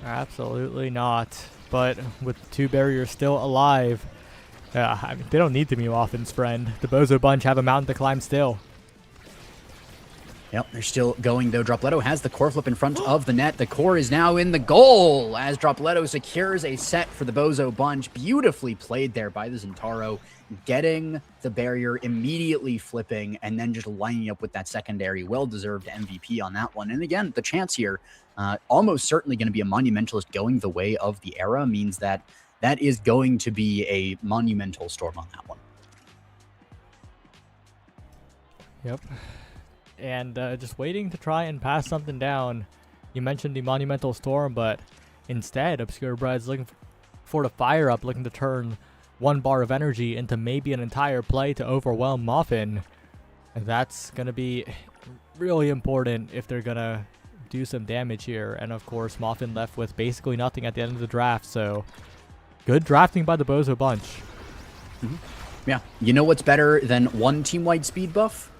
Speaker 4: Absolutely not. But with 2 barriers still alive, I mean, they don't need to be Muffin's friend. The Bozo Bunch have a mountain to climb still.
Speaker 3: Yep, they're still going, though. Dropletto has the core flip in front of the net. The core is now in the goal as Dropletto secures a set for the Bozo Bunch. Beautifully played there by the Zentaro, getting the barrier, immediately flipping, and then just lining up with that secondary. Well-deserved MVP on that one. And again, the chance here, almost certainly going to be a Monumentalist going the way of the era, means that that is going to be a monumental storm on that one.
Speaker 4: Yep. And just waiting to try and pass something down. You mentioned the Monumental Storm, but instead, Obscure Bread's looking for the fire up, looking to turn 1 bar of energy into maybe an entire play to overwhelm Muffin. And that's going to be really important if they're going to do some damage here. And of course, Muffin left with basically nothing at the end of the draft, so good drafting by the Bozo Bunch.
Speaker 3: Mm-hmm. Yeah, you know what's better than 1 team-wide speed buff?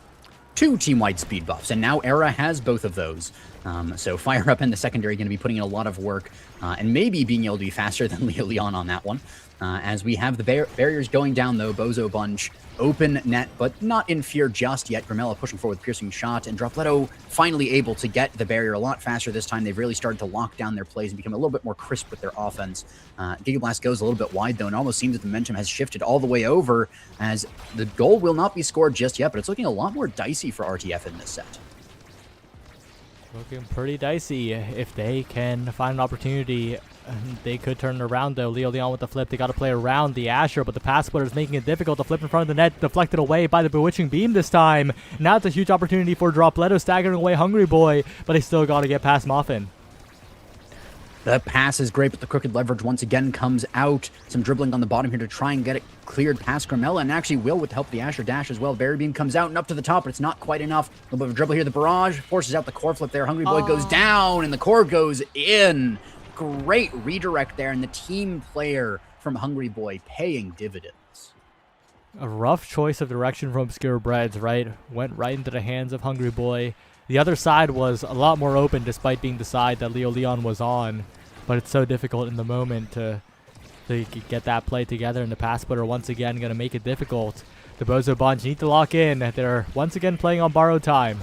Speaker 3: 2 team-wide speed buffs, and now Era has both of those. So Fire Up and the secondary going to be putting in a lot of work, and maybe being able to be faster than Leon on that one. As we have the barriers going down, though, Bozo Bunch, open net, but not in fear just yet. Gramella pushing forward with piercing shot, and Dropletto finally able to get the barrier a lot faster this time. They've really started to lock down their plays and become a little bit more crisp with their offense. Gigablast goes a little bit wide, though, and almost seems that the momentum has shifted all the way over, as the goal will not be scored just yet, but it's looking a lot more dicey for RTF in this set.
Speaker 4: Looking pretty dicey. If they can find an opportunity, they could turn it around, though. Leo Leon with the flip. They got to play around the Asher, but the pass splitter is making it difficult. The flip in front of the net, deflected away by the Bewitching Beam this time. Now it's a huge opportunity for Dropletto, staggering away Hungry Boy, but they still got to get past Muffin.
Speaker 3: The pass is great, but the crooked leverage once again comes out. Some dribbling on the bottom here to try and get it cleared past Grimella, and actually will with the help of the Asher dash as well. Barrier Beam comes out and up to the top, but it's not quite enough. A little bit of a dribble here. The barrage forces out the core flip there. Hungry Boy goes down, and the core goes in. Great redirect there, and the team player from Hungry Boy paying dividends.
Speaker 4: A rough choice of direction from Obscure Breads, right? Went right into the hands of Hungry Boy. The other side was a lot more open despite being the side that Leo Leon was on. But it's so difficult in the moment to get that play together, and the pass splitter once again going to make it difficult. The Bozo Bunch need to lock in. They're once again playing on borrowed time.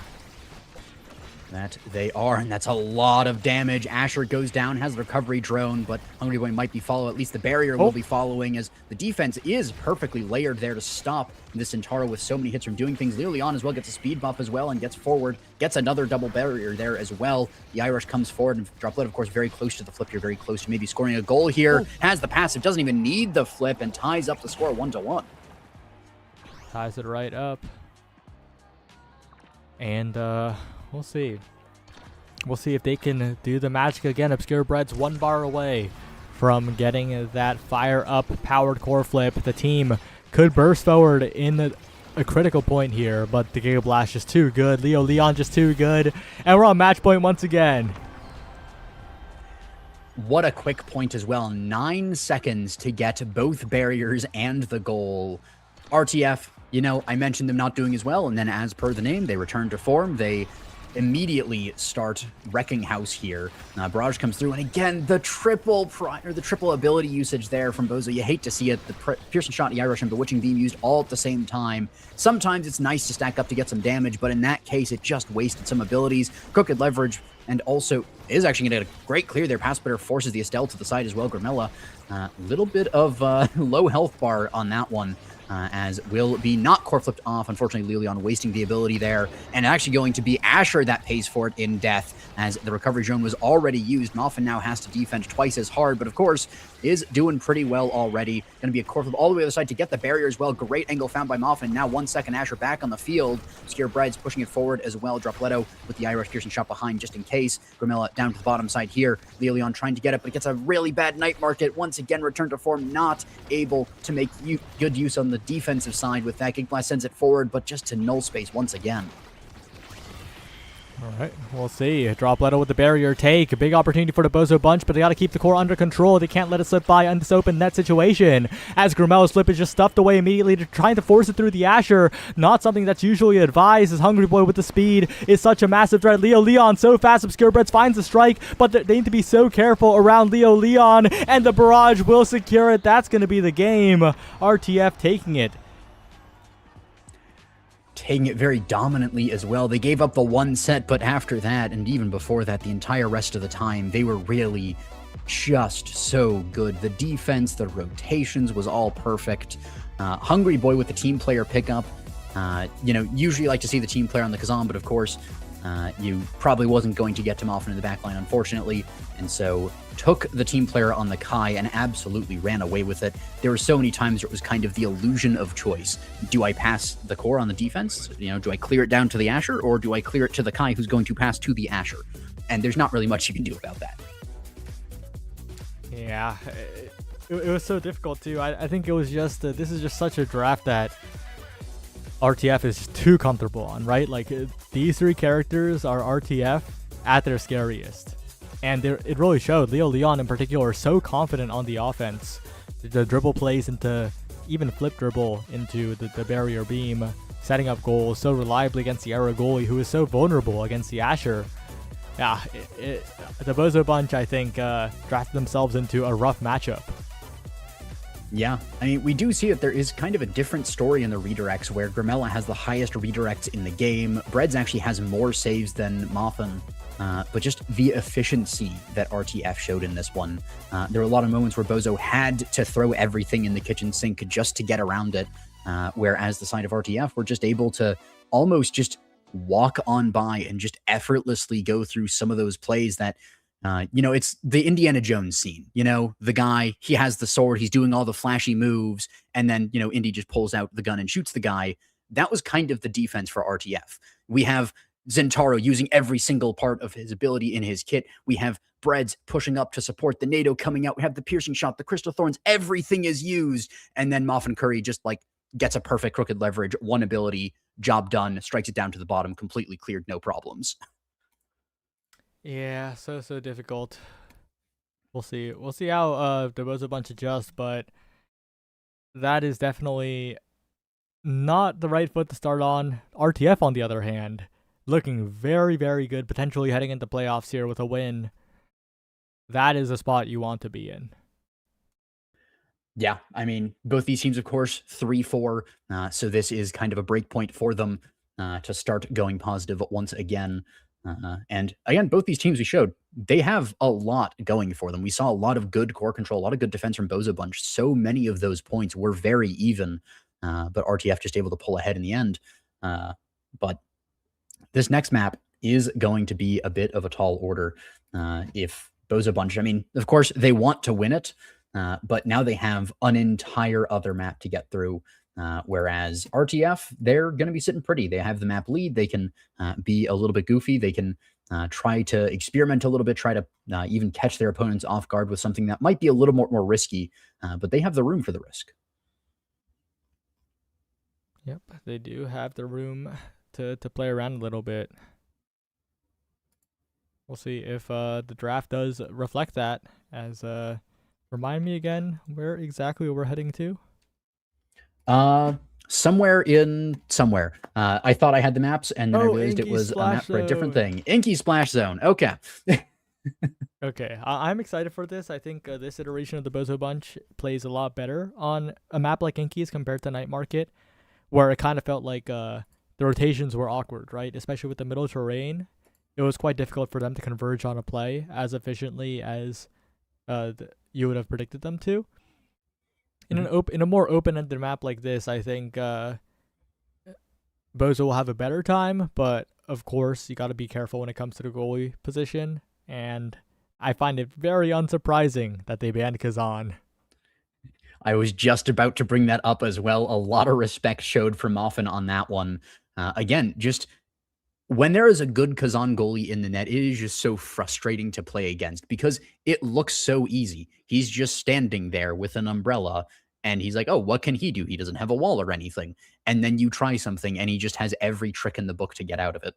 Speaker 3: That they are, and that's a lot of damage. Asher goes down, has the recovery drone, but Hungry Boy might be following. At least the barrier will be following, as the defense is perfectly layered there to stop this Centauro with so many hits from doing things. Leo Leon as well gets a speed buff as well and gets forward, gets another double barrier there as well. The Irish comes forward, and Droplet, of course, very close to the flip here, very close to maybe scoring a goal here. Has the passive, doesn't even need the flip, and ties up the score 1-1.
Speaker 4: Ties it right up. And we'll see. We'll see if they can do the magic again. Obscure Bread's 1 bar away from getting that fire up powered core flip. The team could burst forward in a critical point here, but the Giga Blast just too good. Leo Leon just too good. And we're on match point once again.
Speaker 3: What a quick point as well. 9 seconds to get both barriers and the goal. RTF, you know, I mentioned them not doing as well, and then as per the name, they return to form. They immediately start wrecking house here. Barrage comes through, and again, the triple ability usage there from Bozo. You hate to see it. The Piercing Shot, the Irish, and Bewitching Beam used all at the same time. Sometimes it's nice to stack up to get some damage, but in that case, it just wasted some abilities. Crooked leverage, and also is actually going to get a great clear there. Pass splitter forces the Estelle to the side as well. Grimella, a little bit of low health bar on that one. As will be not core flipped off. Unfortunately, Leo Leon wasting the ability there, and actually going to be Asher that pays for it in death, as the recovery drone was already used. Muffin now has to defend twice as hard, but of course is doing pretty well already. Going to be a core flip all the way to the side to get the barrier as well. Great angle found by Muffin. Now 1 second, Asher back on the field. Obscure Bread's pushing it forward as well. Dropletto with the Irish Piercing Shot behind just in case. Grimella down to the bottom side here. Leo Leon trying to get it, but it gets a really bad night market. Once again, return to form, not able to make good use on the defensive side with that. Gig Blast sends it forward, but just to null space once again.
Speaker 4: All right, we'll see. Dropletto with the barrier take. A big opportunity for the Bozo Bunch, but they got to keep the core under control. They can't let it slip by on this open net situation. As Grimella's flip is just stuffed away immediately, trying to force it through the Asher. Not something that's usually advised, as Hungry Boy with the speed is such a massive threat. Leo Leon so fast. Obscure Breads finds the strike, but they need to be so careful around Leo Leon, and the barrage will secure it. That's going to be the game. RTF taking it.
Speaker 3: Taking it very dominantly as well. They gave up the 1 set, but after that, and even before that, the entire rest of the time, they were really just so good. The defense, the rotations was all perfect. Hungry Boy with the team player pickup. You know, usually like to see the team player on the Kazan, but of course, you probably wasn't going to get Tim Hoffman in the backline, unfortunately, and so took the team player on the Kai and absolutely ran away with it. There were so many times where it was kind of the illusion of choice. Do I pass the core on the defense? You know, do I clear it down to the Asher, or do I clear it to the Kai who's going to pass to the Asher? And there's not really much you can do about that.
Speaker 4: Yeah, it was so difficult too. I think it was just, this is just such a draft that RTF is just too comfortable on, right? Like, these 3 characters are RTF at their scariest. And it really showed. Leo Leon in particular is so confident on the offense. The dribble plays into, even flip dribble into the barrier beam, setting up goals so reliably against the Arrow goalie, who is so vulnerable against the Asher. Yeah, the Bozo Bunch, I think, drafted themselves into a rough matchup.
Speaker 3: Yeah, I mean, we do see that there is kind of a different story in the redirects, where Grimella has the highest redirects in the game. Breads actually has more saves than Muffin. But just the efficiency that RTF showed in this one. There were a lot of moments where Bozo had to throw everything in the kitchen sink just to get around it, whereas the side of RTF were just able to almost just walk on by and just effortlessly go through some of those plays that, it's the Indiana Jones scene. The guy, he has the sword, he's doing all the flashy moves, and then, Indy just pulls out the gun and shoots the guy. That was kind of the defense for RTF. We have Zentaro using every single part of his ability in his kit. We have Breads pushing up to support the NATO coming out. We have the piercing shot, the crystal thorns, everything is used. And then Moffin Curry just like gets a perfect crooked leverage, one ability, job done, strikes it down to the bottom, completely cleared, no problems.
Speaker 4: Yeah, so difficult. We'll see. We'll see how there was a bunch adjust, but that is definitely not the right foot to start on. RTF, on the other hand, looking very, very good, potentially heading into playoffs here with a win. That is a spot you want to be in.
Speaker 3: Yeah, I mean, both these teams, of course, 3-4. So this is kind of a break point for them to start going positive once again. And again, both these teams we showed, they have a lot going for them. We saw a lot of good core control, a lot of good defense from Bozo Bunch. So many of those points were very even, but RTF just able to pull ahead in the end. But this next map is going to be a bit of a tall order. If Bozo Bunch, I mean, of course, they want to win it, but now they have an entire other map to get through. Whereas RTF, they're going to be sitting pretty. They have the map lead. They can be a little bit goofy. They can try to experiment a little bit, try to even catch their opponents off guard with something that might be a little more risky, but they have the room for the risk.
Speaker 4: Yep, they do have the room to play around a little bit. We'll see if the draft does reflect that. As remind me again where exactly we're heading to.
Speaker 3: Somewhere. I thought I had the maps, and then I realized it was a map for a different thing. Inky Splash Zone. Okay.
Speaker 4: Okay, I'm excited for this. I think this iteration of the Bozo Bunch plays a lot better on a map like Inky's compared to Night Market, where it kind of felt like the rotations were awkward, right? Especially with the middle terrain. It was quite difficult for them to converge on a play as efficiently as you would have predicted them to. In a more open-ended map like this, I think Bozo will have a better time, but of course you got to be careful when it comes to the goalie position, and I find it very unsurprising that they banned Kazan.
Speaker 3: I was just about to bring that up as well. A lot of respect showed from Moffin on that one. Again, just when there is a good Kazan goalie in the net, it is just so frustrating to play against because it looks so easy. He's just standing there with an umbrella and he's like, oh, what can he do? He doesn't have a wall or anything. And then you try something and he just has every trick in the book to get out of it.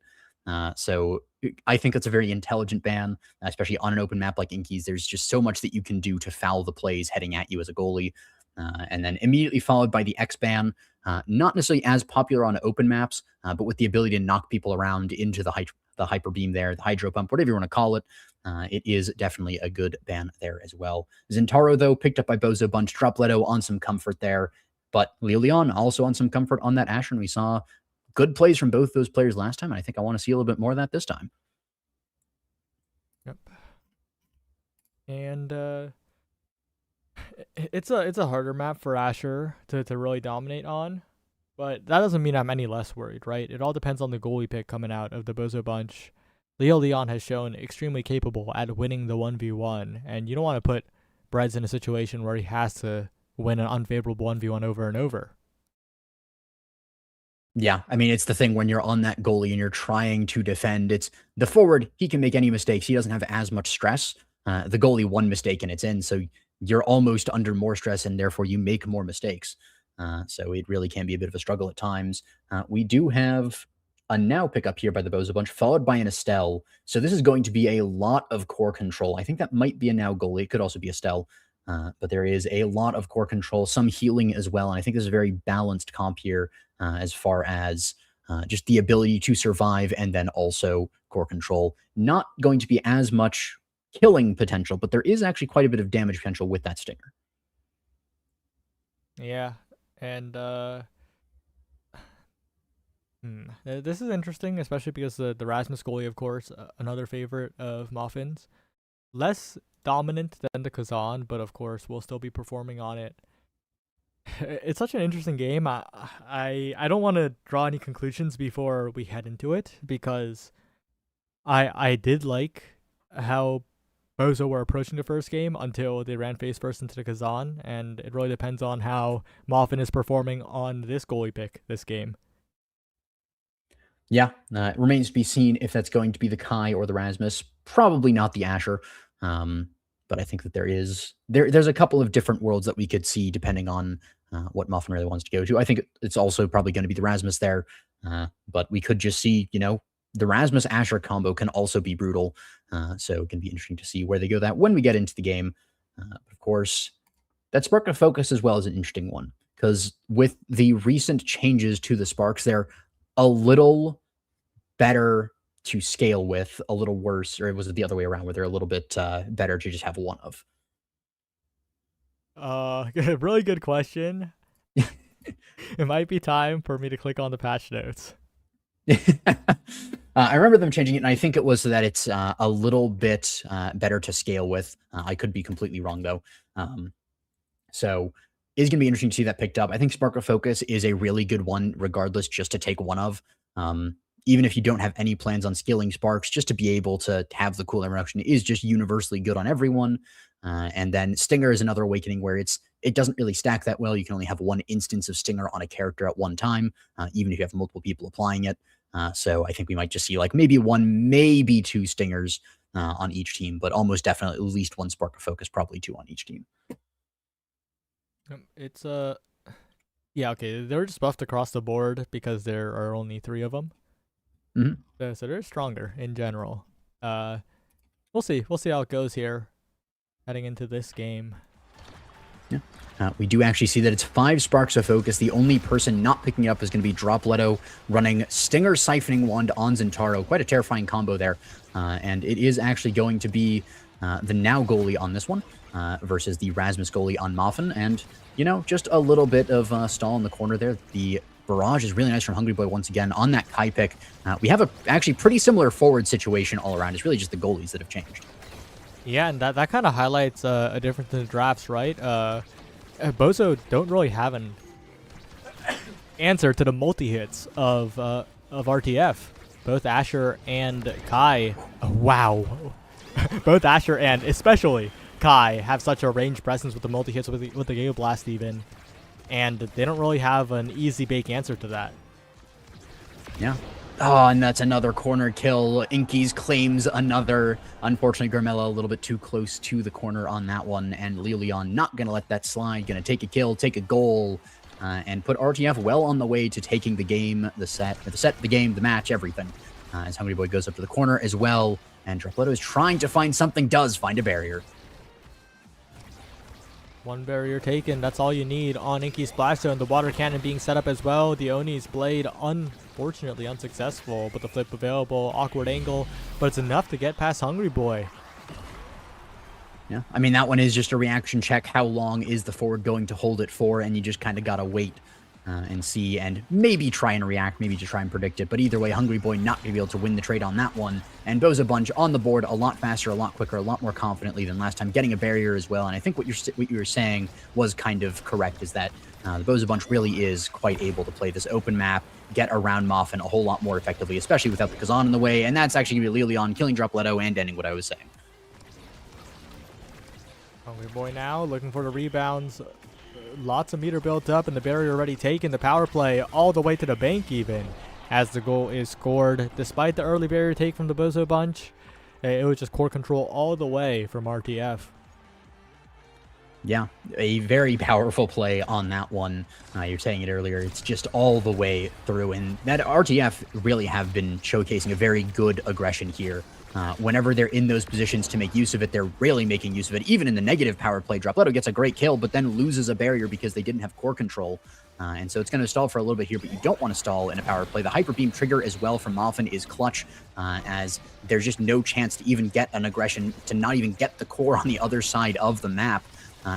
Speaker 3: So I think that's a very intelligent ban, especially on an open map like Inky's. There's just so much that you can do to foul the plays heading at you as a goalie. And then immediately followed by the X ban, not necessarily as popular on open maps, but with the ability to knock people around into the hyper beam there, the hydro pump, whatever you want to call it. It is definitely a good ban there as well. Zentaro, though, picked up by Bozo Bunch. Dropletto on some comfort there, but Leo Leon also on some comfort on that Ashen. We saw good plays from both those players last time, and I think I want to see a little bit more of that this time.
Speaker 4: Yep. And it's a harder map for Asher to really dominate on, but that doesn't mean I'm any less worried, right? It all depends on the goalie pick coming out of the Bozo Bunch. Leo Leon has shown extremely capable at winning the 1v1, and you don't want to put Breads in a situation where he has to win an unfavorable 1v1 over and over.
Speaker 3: Yeah, I mean, it's the thing when you're on that goalie and you're trying to defend. It's the forward, he can make any mistakes. He doesn't have as much stress. The goalie, one mistake and it's in, so you're almost under more stress and therefore you make more mistakes. So it really can be a bit of a struggle at times. We do have a now pickup here by the Bozo Bunch, followed by an Estelle. So this is going to be a lot of core control. I think that might be a now goalie. It could also be Estelle. But there is a lot of core control, some healing as well. And I think this is a very balanced comp here as far as just the ability to survive and then also core control. Not going to be as much killing potential, but there is actually quite a bit of damage potential with that stinger.
Speaker 4: Yeah, and this is interesting, especially because the Rasmus goalie, of course, another favorite of Moffin's. Less dominant than the Kazan, but of course will still be performing on it. it's such an interesting game. I don't want to draw any conclusions before we head into it, because I did like how Bozo were approaching the first game until they ran face first into the Kazan, and it really depends on how Moffin is performing on this goalie pick this game.
Speaker 3: Yeah, it remains to be seen if that's going to be the Kai or the Rasmus. Probably not the Asher, but I think that there's a couple of different worlds that we could see depending on what Muffin really wants to go to. I think it's also probably going to be the Rasmus there, but we could just see, the Rasmus Asher combo can also be brutal, so it can be interesting to see where they go that when we get into the game. Of course, that Spark of Focus as well is an interesting one, because with the recent changes to the Sparks, they're a little better to scale with, a little worse, or was it the other way around where they're a little bit better to just have one of?
Speaker 4: Really good question. It might be time for me to click on the patch notes.
Speaker 3: I remember them changing it, and I think it was so that it's a little bit better to scale with. I could be completely wrong, though. So it's going to be interesting to see that picked up. I think Spark of Focus is a really good one, regardless, just to take one of. Even if you don't have any plans on scaling Sparks, just to be able to have the cooldown reduction is just universally good on everyone. And then Stinger is another awakening where it doesn't really stack that well. You can only have one instance of Stinger on a character at one time, even if you have multiple people applying it. So I think we might just see like maybe one, maybe two Stingers on each team, but almost definitely at least one Spark of Focus, probably two on each team.
Speaker 4: It's yeah, okay. They're just buffed across the board because there are only 3 of them.
Speaker 3: Mm-hmm.
Speaker 4: So they're stronger in general. We'll see. We'll see how it goes here, heading into this game.
Speaker 3: Yeah. We do actually see that it's 5 Sparks of Focus. The only person not picking it up is going to be Dropletto running Stinger Siphoning Wand on Zentaro. Quite a terrifying combo there. And it is actually going to be the now goalie on this one versus the Rasmus goalie on Moffin. And, just a little bit of stall in the corner there. The barrage is really nice from Hungry Boy once again on that Kai pick. We have a actually pretty similar forward situation all around. It's really just the goalies that have changed.
Speaker 4: Yeah, and that kind of highlights a difference in the drafts, right? Bozo don't really have an answer to the multi-hits of RTF. Both Asher and Kai, wow. Both Asher and especially Kai have such a range presence with the multi-hits with the Gale Blast even. And they don't really have an easy bake answer to that.
Speaker 3: Yeah. Oh, and that's another corner kill. Inkies claims another. Unfortunately, Garmella a little bit too close to the corner on that one, and Lilion not going to let that slide. Going to take a kill, take a goal, and put RTF well on the way to taking the game, the game, the match, everything. As Hungry Boy goes up to the corner as well, and Dropletto is trying to find something, does find a barrier.
Speaker 4: One barrier taken, that's all you need on Inky's Splash Zone. The water cannon being set up as well. The Oni's blade unfortunately unsuccessful, but the flip available, awkward angle, but it's enough to get past Hungry Boy.
Speaker 3: Yeah, I mean, that one is just a reaction check. How long is the forward going to hold it for? And you just kind of got to wait and see, and maybe try and react, maybe to try and predict it. But either way, Hungry Boy not going to be able to win the trade on that one. And Boza Bunch on the board a lot faster, a lot quicker, a lot more confidently than last time, getting a barrier as well. And I think what you were saying was kind of correct, is that the Boza Bunch really is quite able to play this open map, get around Moffin a whole lot more effectively, especially without the Kazan in the way. And that's actually going to be Lilion killing Dropletto and ending what I was saying.
Speaker 4: Hungry Boy now looking for the rebounds. Lots of meter built up and the barrier already taken. The power play all the way to the bank even as the goal is scored. Despite the early barrier take from the Bozo Bunch, it was just core control all the way from RTF.
Speaker 3: Yeah, a very powerful play on that one. You're saying it earlier. It's just all the way through. And that RTF really have been showcasing a very good aggression here. Whenever they're in those positions to make use of it, they're really making use of it. Even in the negative power play, Dropletto gets a great kill, but then loses a barrier because they didn't have core control. And so it's going to stall for a little bit here, but you don't want to stall in a power play. The Hyper Beam trigger as well from Moffin is clutch, as there's just no chance to even get an aggression, to not even get the core on the other side of the map.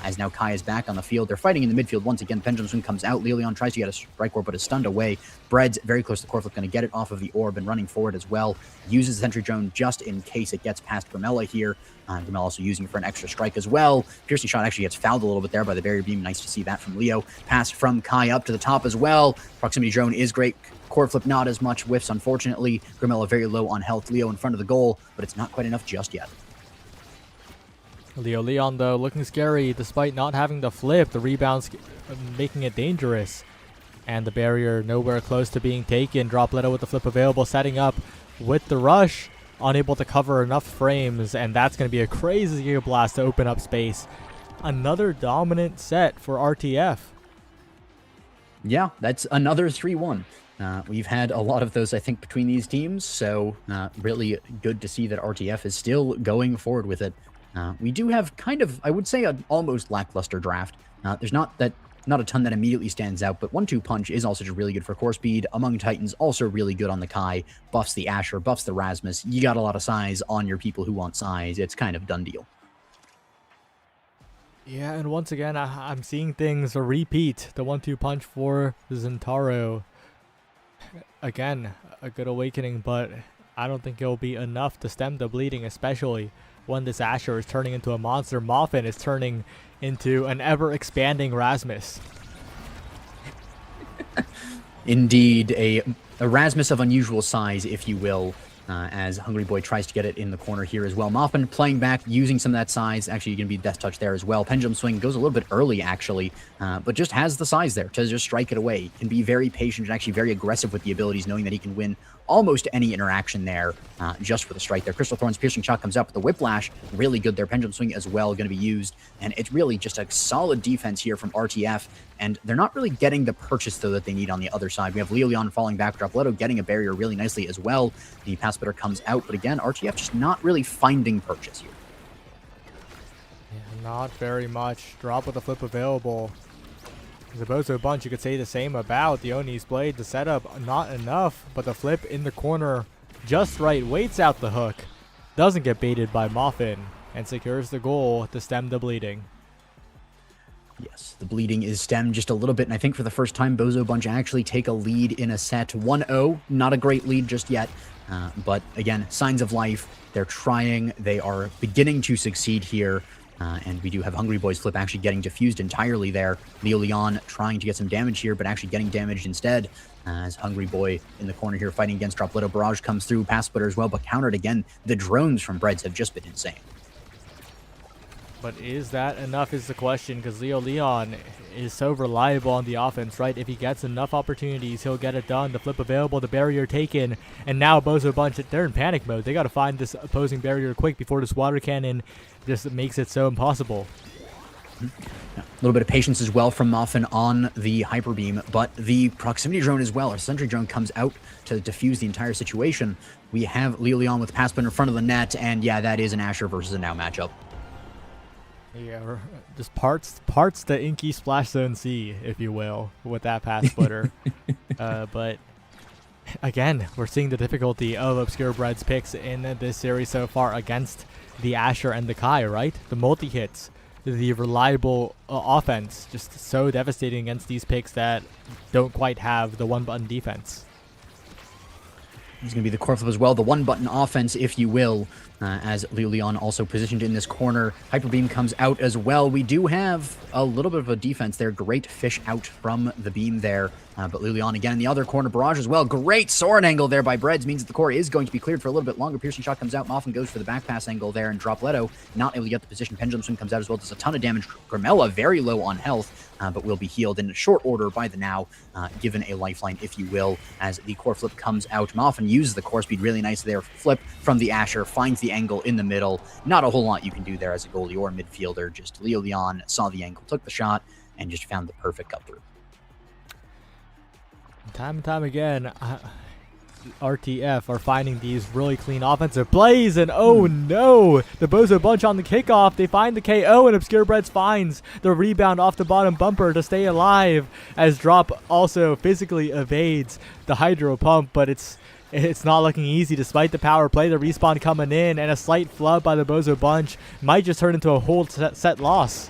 Speaker 3: as now Kai is back on the field. They're fighting in the midfield once again. Pendulum Swing comes out. Leon tries to get a strike orb, but is stunned away. Bread's very close to Corflip, going to get it off of the orb and running forward as well. Uses the Sentry Drone just in case it gets past Grimella here. Grimella also using it for an extra strike as well. Piercing Shot actually gets fouled a little bit there by the barrier beam. Nice to see that from Leo. Pass from Kai up to the top as well. Proximity Drone is great. Corflip not as much. Whiffs, unfortunately. Grimella very low on health. Leo in front of the goal, but it's not quite enough just yet.
Speaker 4: Leo Leon, though, looking scary despite not having the flip. The rebounds making it dangerous. And the barrier nowhere close to being taken. Dropletto with the flip available, setting up with the rush. Unable to cover enough frames, and that's going to be a crazy Giga Blast to open up space. Another dominant set for RTF.
Speaker 3: Yeah, that's another 3-1. We've had a lot of those, I think, between these teams, so really good to see that RTF is still going forward with it. We do have kind of, I would say, an almost lackluster draft. There's not a ton that immediately stands out, but 1-2 Punch is also just really good for core speed. Among Titans, also really good on the Kai. Buffs the Asher, buffs the Rasmus. You got a lot of size on your people who want size. It's kind of done deal.
Speaker 4: Yeah, and once again, I'm seeing things repeat. The 1-2 Punch for Zentaro. Again, a good awakening, but I don't think it'll be enough to stem the bleeding, especially when this Asher is turning into a monster. Moffin is turning into an ever-expanding Rasmus.
Speaker 3: Indeed, a Rasmus of unusual size, if you will, as Hungry Boy tries to get it in the corner here as well. Moffin playing back, using some of that size. Actually, going to be Death Touch there as well. Pendulum Swing goes a little bit early, actually, but just has the size there to just strike it away. Can be very patient and actually very aggressive with the abilities, knowing that he can win almost any interaction there just for the strike there. Crystal Thorn's Piercing Shot comes up with the Whiplash. Really good there. Pendulum Swing as well going to be used. And it's really just a solid defense here from RTF. And they're not really getting the purchase, though, that they need on the other side. We have Leon falling back. Dropletto getting a barrier really nicely as well. The pass splitter comes out. But again, RTF just not really finding purchase here.
Speaker 4: Yeah, not very much. Drop with the flip available. As opposed to a bunch, you could say the same about the Oni's blade. The setup, not enough, but the flip in the corner just right. Waits out the hook. Doesn't get baited by Moffin and secures the goal to stem the bleeding.
Speaker 3: Yes, the bleeding is stemmed just a little bit, and I think for the first time, Bozo Bunch actually take a lead in a set. 1-0, not a great lead just yet, but again, signs of life. They're trying. They are beginning to succeed here. And we do have Hungry Boy's flip actually getting diffused entirely there. Leo Leon trying to get some damage here, but actually getting damaged instead. As Hungry Boy in the corner here fighting against Dropletto. Barrage comes through, pass splitter as well, but countered again. The drones from Breads have just been insane.
Speaker 4: But is that enough is the question, because Leo Leon is so reliable on the offense, right? If he gets enough opportunities, he'll get it done. The flip available, the barrier taken, and now Bozo Bunch, they're in panic mode. They got to find this opposing barrier quick before this water cannon just makes it so impossible.
Speaker 3: A little bit of patience as well from Moffin on the Hyper Beam, but the proximity drone as well. Our Sentry Drone comes out to diffuse the entire situation. We have Leo Leon with pass spin in front of the net, and yeah, that is an Asher versus a Now matchup.
Speaker 4: Yeah, just parts the Inky Splash Zone C, if you will, with that pass splitter. But again, we're seeing the difficulty of Obscure Bread's picks in this series so far against the Asher and the Kai, right? The multi-hits, the reliable offense, just so devastating against these picks that don't quite have the one-button defense.
Speaker 3: He's going to be the core flip as well, the one-button offense, if you will, as Leo Leon also positioned in this corner. Hyper Beam comes out as well. We do have a little bit of a defense there. Great fish out from the beam there. But Leo Leon again in the other corner. Barrage as well. Great sword angle there by Breads. Means that the core is going to be cleared for a little bit longer. Piercing Shot comes out. Moffin goes for the back pass angle there. And Dropletto not able to get the position. Pendulum Swing comes out as well. Does a ton of damage. Grimella very low on health, but will be healed in short order by the Now. Given a lifeline, if you will, as the core flip comes out. Moffin uses the core speed really nice there. Flip from the Asher. Finds the angle in the middle. Not a whole lot you can do there as a goalie or midfielder. Just Leo Leon saw the angle, took the shot, and just found the perfect cut through.
Speaker 4: Time and time again, RTF are finding these really clean offensive plays, and oh no, the Bozo Bunch on the kickoff. They find the KO, and Obscure Breads finds the rebound off the bottom bumper to stay alive, as Drop also physically evades the Hydro Pump, but it's not looking easy despite the power play. The respawn coming in, and a slight flub by the Bozo Bunch might just turn into a whole set loss.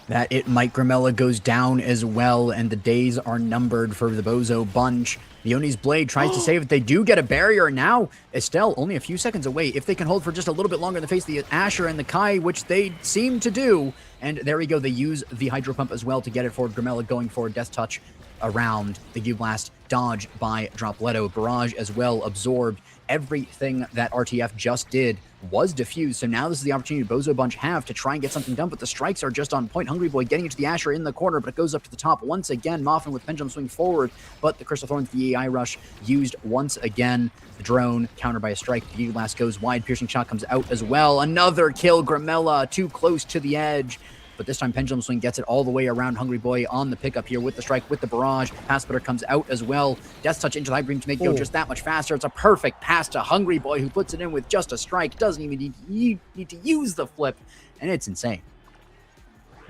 Speaker 3: that it might. Grimella goes down as well, and the days are numbered for the Bozo bunch. Leonie's Blade tries to save it. They do get a barrier now. Estelle only a few seconds away. If they can hold for just a little bit longer in the face of the Asher and the Kai, which they seem to do. And there we go. They use the Hydro Pump as well to get it forward. Grimella going for Death Touch around the Giga-Blast. Dodge by Dropletto. Barrage as well absorbed. Everything that RTF just did was diffused, so now this is the opportunity Bozo Bunch have to try and get something done, but the strikes are just on point. Hungry Boy getting into the Asher in the corner, but it goes up to the top once again. Moffin with Pendulum Swing forward, but the Crystal Thorns, the AI Rush used once again. The drone countered by a strike. The Giga Blast goes wide. Piercing Shot comes out as well. Another kill. Grimella too close to the edge. But this time, Pendulum Swing gets it all the way around Hungry Boy on the pickup here with the strike, with the barrage. Pass Splitter comes out as well. Death Touch into the High Beam to make it go just that much faster. It's a perfect pass to Hungry Boy, who puts it in with just a strike. Doesn't even need to use the flip, and it's insane.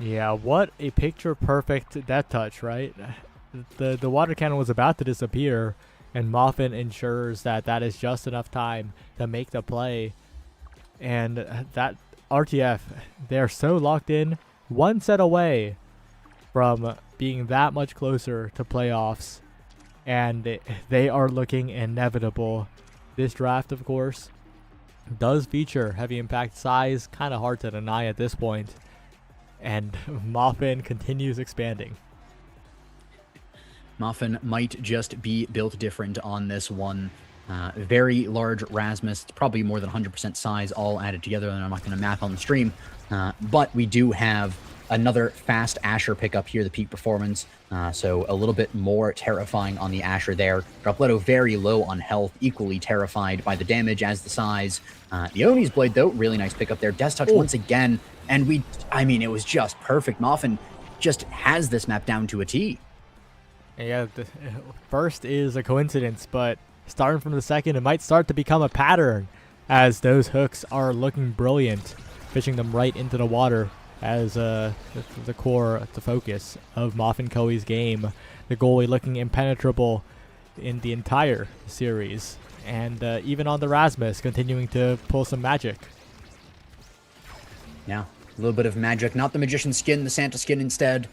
Speaker 4: Yeah, what a picture-perfect Death Touch, right? The water cannon was about to disappear, and Moffin ensures that that is just enough time to make the play. And that RTF, they're so locked in. One set away from being that much closer to playoffs, and they are looking inevitable. This draft, of course, does feature heavy impact size, kind of hard to deny at this point, and Moffin continues expanding.
Speaker 3: Moffin might just be built different on this one. Very large Rasmus, it's probably more than 100% size all added together, and I'm not going to math on the stream. But we do have another fast Asher pickup here, the Peak Performance. So a little bit more terrifying on the Asher there. Dropletto very low on health, equally terrified by the damage as the size. Leonie's Blade, though, really nice pickup there. Death Touch once again. And it was just perfect. Moffin just has this map down to a T.
Speaker 4: Yeah, the first is a coincidence, but starting from the second, it might start to become a pattern as those hooks are looking brilliant, fishing them right into the water as the focus of Moffin Koei's game. The goalie looking impenetrable in the entire series, and even on the Rasmus, continuing to pull some magic.
Speaker 3: Yeah, a little bit of magic. Not the Magician skin, the Santa skin instead.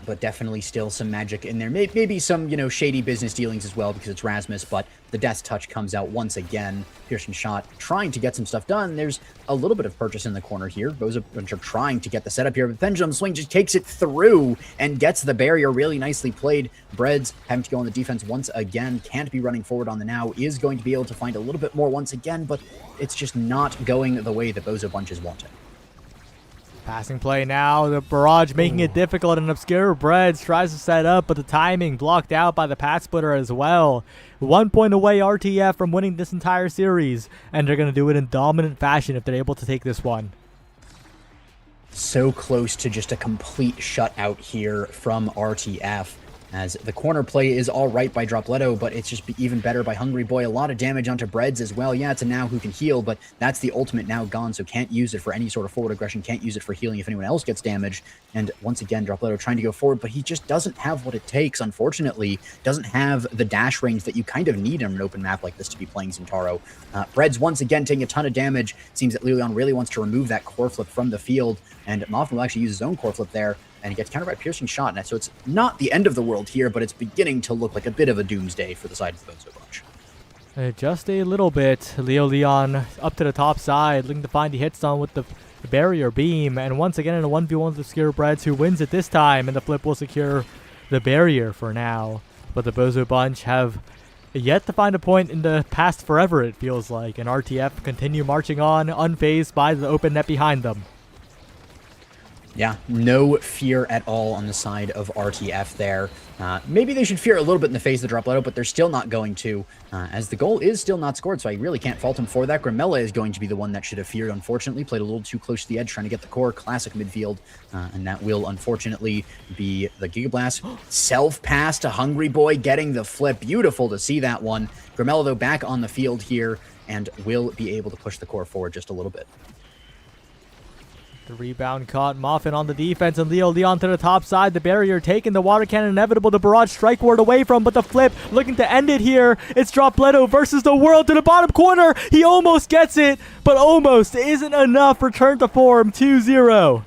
Speaker 3: But definitely still some magic in there. Maybe some, shady business dealings as well because it's Rasmus, but the Death Touch comes out once again. Piercing Shot trying to get some stuff done. There's a little bit of purchase in the corner here. Bozo Bunch are trying to get the setup here, but Pendulum Swing just takes it through and gets the barrier. Really nicely played. Breads having to go on the defense once again. Can't be running forward on the now. Is going to be able to find a little bit more once again, but it's just not going the way that Bozo Bunch is wanting.
Speaker 4: Passing play now, the barrage making it difficult, and Obscure Breads tries to set up, but the timing blocked out by the Path Splitter as well. 1 point away RTF from winning this entire series, and they're going to do it in dominant fashion if they're able to take this one.
Speaker 3: So close to just a complete shutout here from RTF. As the corner play is all right by Dropletto, but it's just even better by Hungry Boy. A lot of damage onto Breads as well. Yeah, it's a now who can heal, but that's the ultimate now gone, so can't use it for any sort of forward aggression, can't use it for healing if anyone else gets damaged. And once again, Dropletto trying to go forward, but he just doesn't have what it takes, unfortunately. Doesn't have the dash range that you kind of need on an open map like this to be playing Zintaro. Breads once again taking a ton of damage. Seems that Lilion really wants to remove that core flip from the field, and Moffin will actually use his own core flip there. And he gets countered by Piercing Shot. And so it's not the end of the world here, but it's beginning to look like a bit of a doomsday for the side of the Bozo Bunch.
Speaker 4: Just a little bit. Leo Leon up to the top side, looking to find the hits on with the barrier beam. And once again in a 1v1 with Obscure Breads, who wins it this time. And the flip will secure the barrier for now. But the Bozo Bunch have yet to find a point in the past forever, it feels like. And RTF continue marching on, unfazed by the open net behind them.
Speaker 3: Yeah, no fear at all on the side of RTF there. Maybe they should fear a little bit in the face of the Dropletto, but they're still not going to, as the goal is still not scored, so I really can't fault him for that. Grimella is going to be the one that should have feared, unfortunately. Played a little too close to the edge, trying to get the core. Classic midfield, and that will, unfortunately, be the Giga Blast. Self-pass to Hungry Boy, getting the flip. Beautiful to see that one. Grimella, though, back on the field here, and will be able to push the core forward just a little bit.
Speaker 4: The rebound caught. Moffin on the defense, and Leo Leon to the top side. The barrier taken. The water cannon inevitable. The barrage strike ward away from, but the flip looking to end it here. It's Dropletto versus the world to the bottom corner. He almost gets it, but almost isn't enough. Return to form 2-0.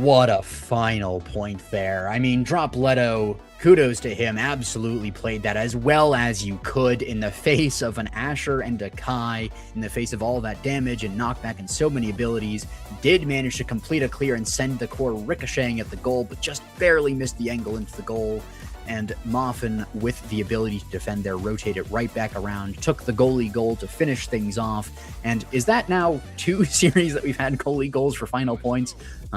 Speaker 3: What a final point there. I mean, Drop Leto, kudos to him, absolutely played that as well as you could in the face of an Asher and a Kai, in the face of all that damage and knockback and so many abilities. Did manage to complete a clear and send the core ricocheting at the goal, but just barely missed the angle into the goal. And Moffin, with the ability to defend there, rotated right back around, took the goalie goal to finish things off. And is that now 2 series that we've had goalie goals for final points?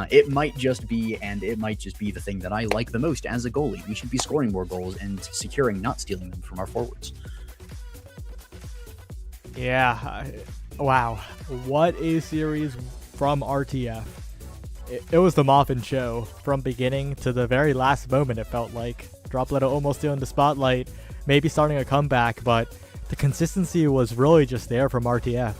Speaker 3: It might just be, and it might just be the thing that I like the most as a goalie. We should be scoring more goals and securing, not stealing them from our forwards.
Speaker 4: Yeah, wow. What a series from RTF. It was the Moffin show from beginning to the very last moment, it felt like. Drop Leto almost stealing the spotlight, maybe starting a comeback, but the consistency was really just there from RTF.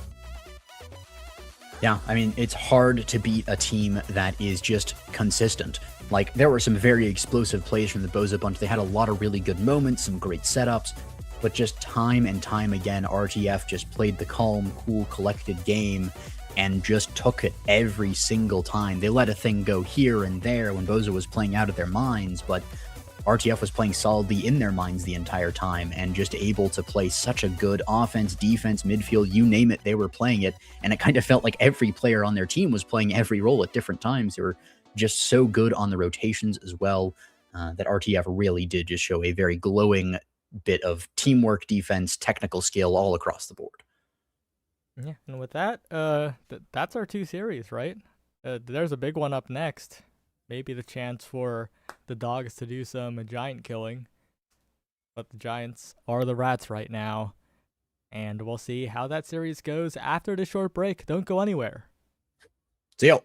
Speaker 3: Yeah, I mean, it's hard to beat a team that is just consistent. Like, there were some very explosive plays from the Boza Bunch. They had a lot of really good moments, some great setups, but just time and time again, RTF just played the calm, cool, collected game and just took it every single time. They let a thing go here and there when Boza was playing out of their minds, but RTF was playing solidly in their minds the entire time and just able to play such a good offense, defense, midfield, you name it, they were playing it. And it kind of felt like every player on their team was playing every role at different times. They were just so good on the rotations as well, that RTF really did just show a very glowing bit of teamwork, defense, technical skill all across the board.
Speaker 4: Yeah, and with that, that's our 2 series, right? There's a big one up next. Maybe the chance for the Dogs to do some giant killing. But the Giants are the Rats right now. And we'll see how that series goes after the short break. Don't go anywhere.
Speaker 3: See you.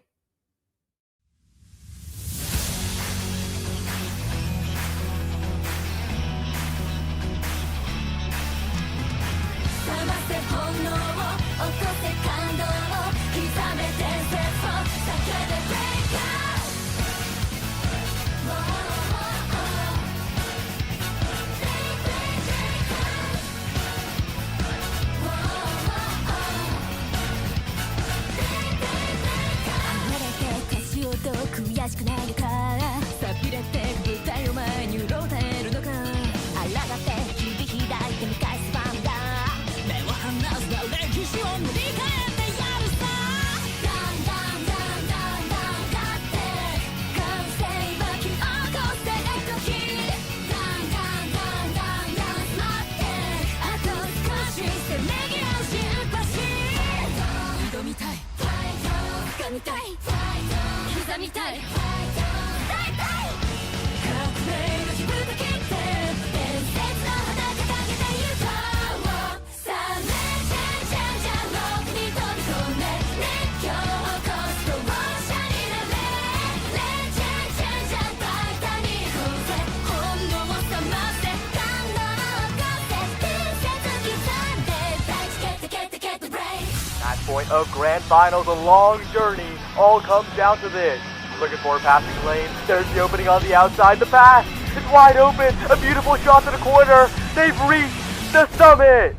Speaker 5: Point of grand finals, a long journey, all comes down to this. Looking for a passing lane, there's the opening on the outside, the pass, it's wide open, a beautiful shot to the corner, they've reached the summit!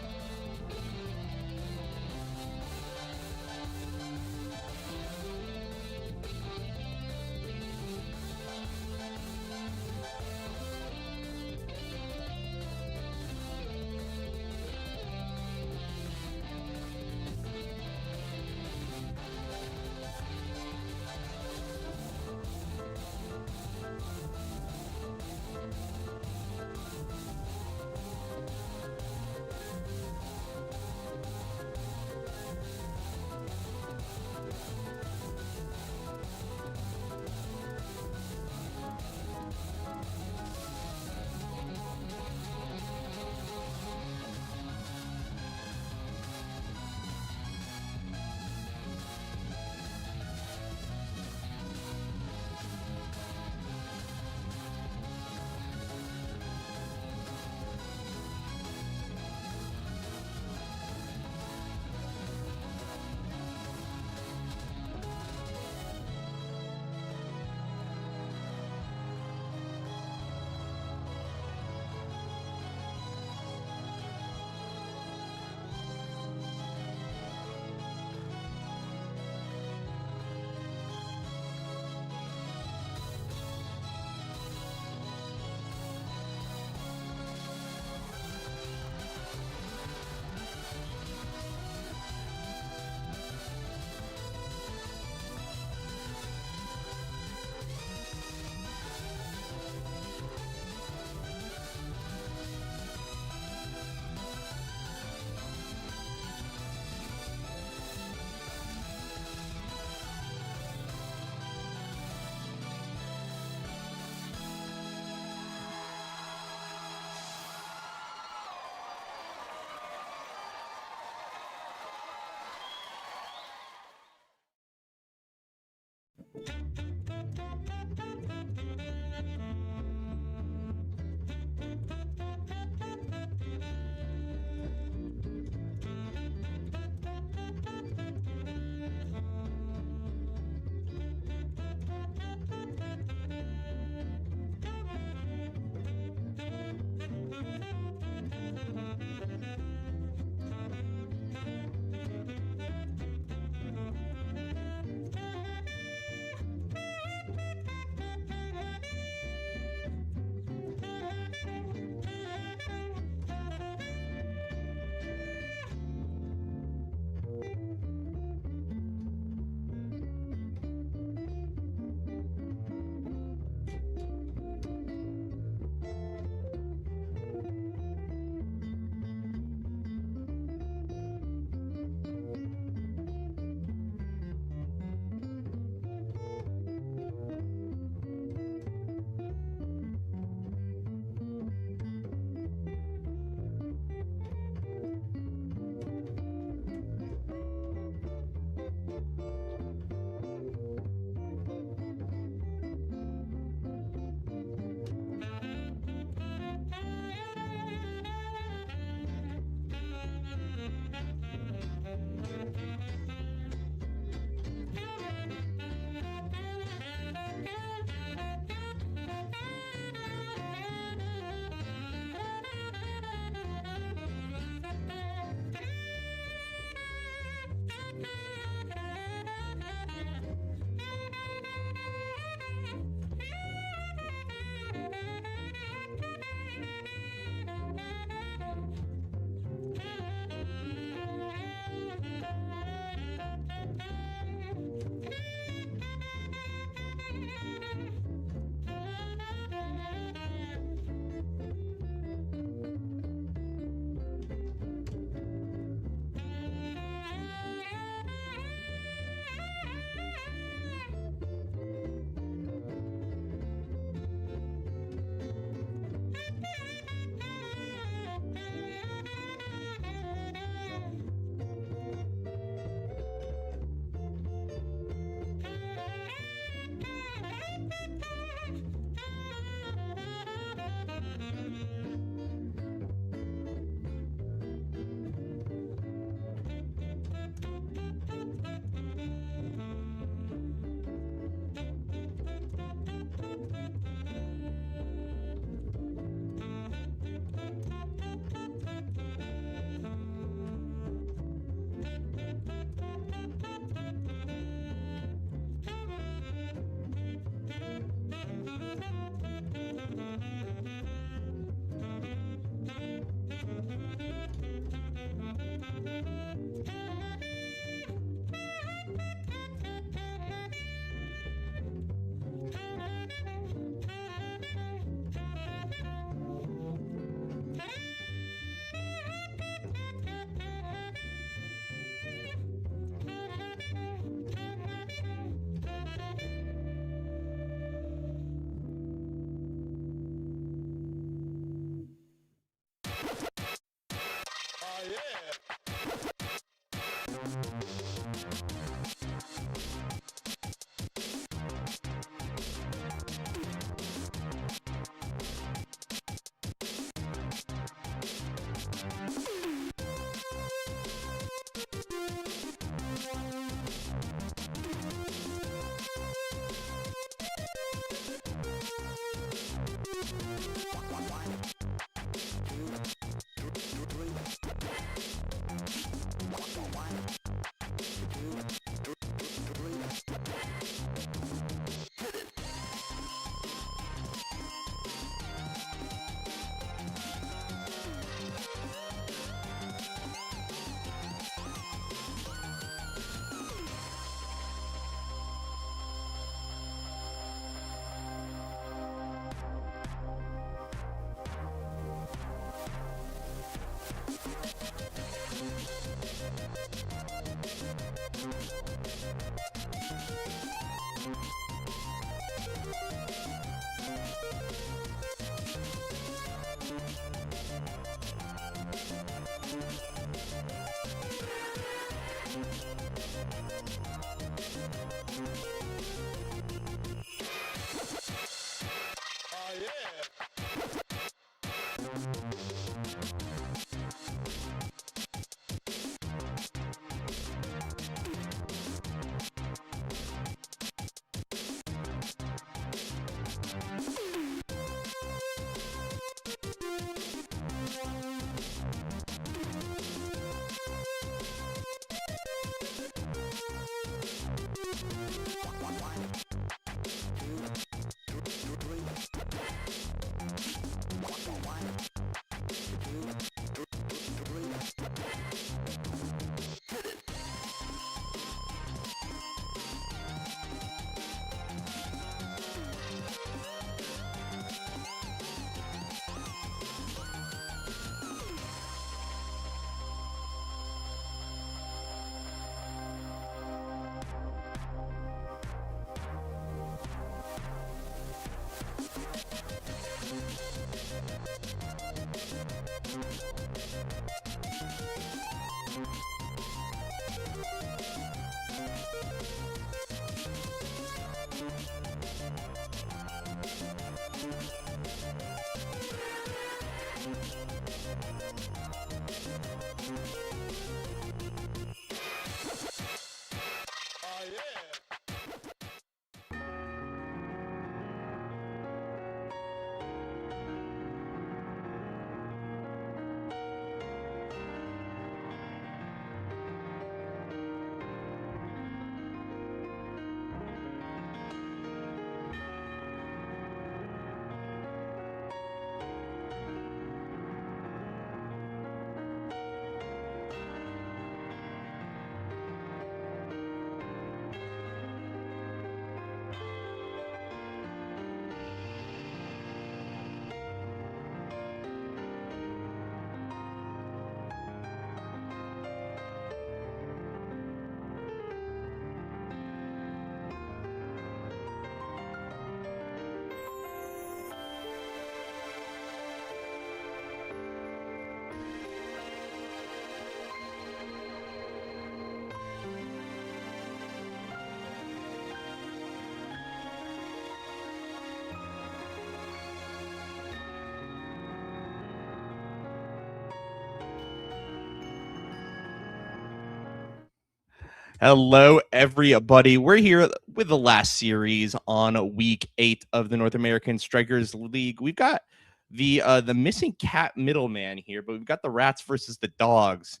Speaker 6: Hello, everybody. We're here with the last series on week 8 of the North American Strikers League. We've got the missing cat middleman here, but we've got the Rats versus the Dogs.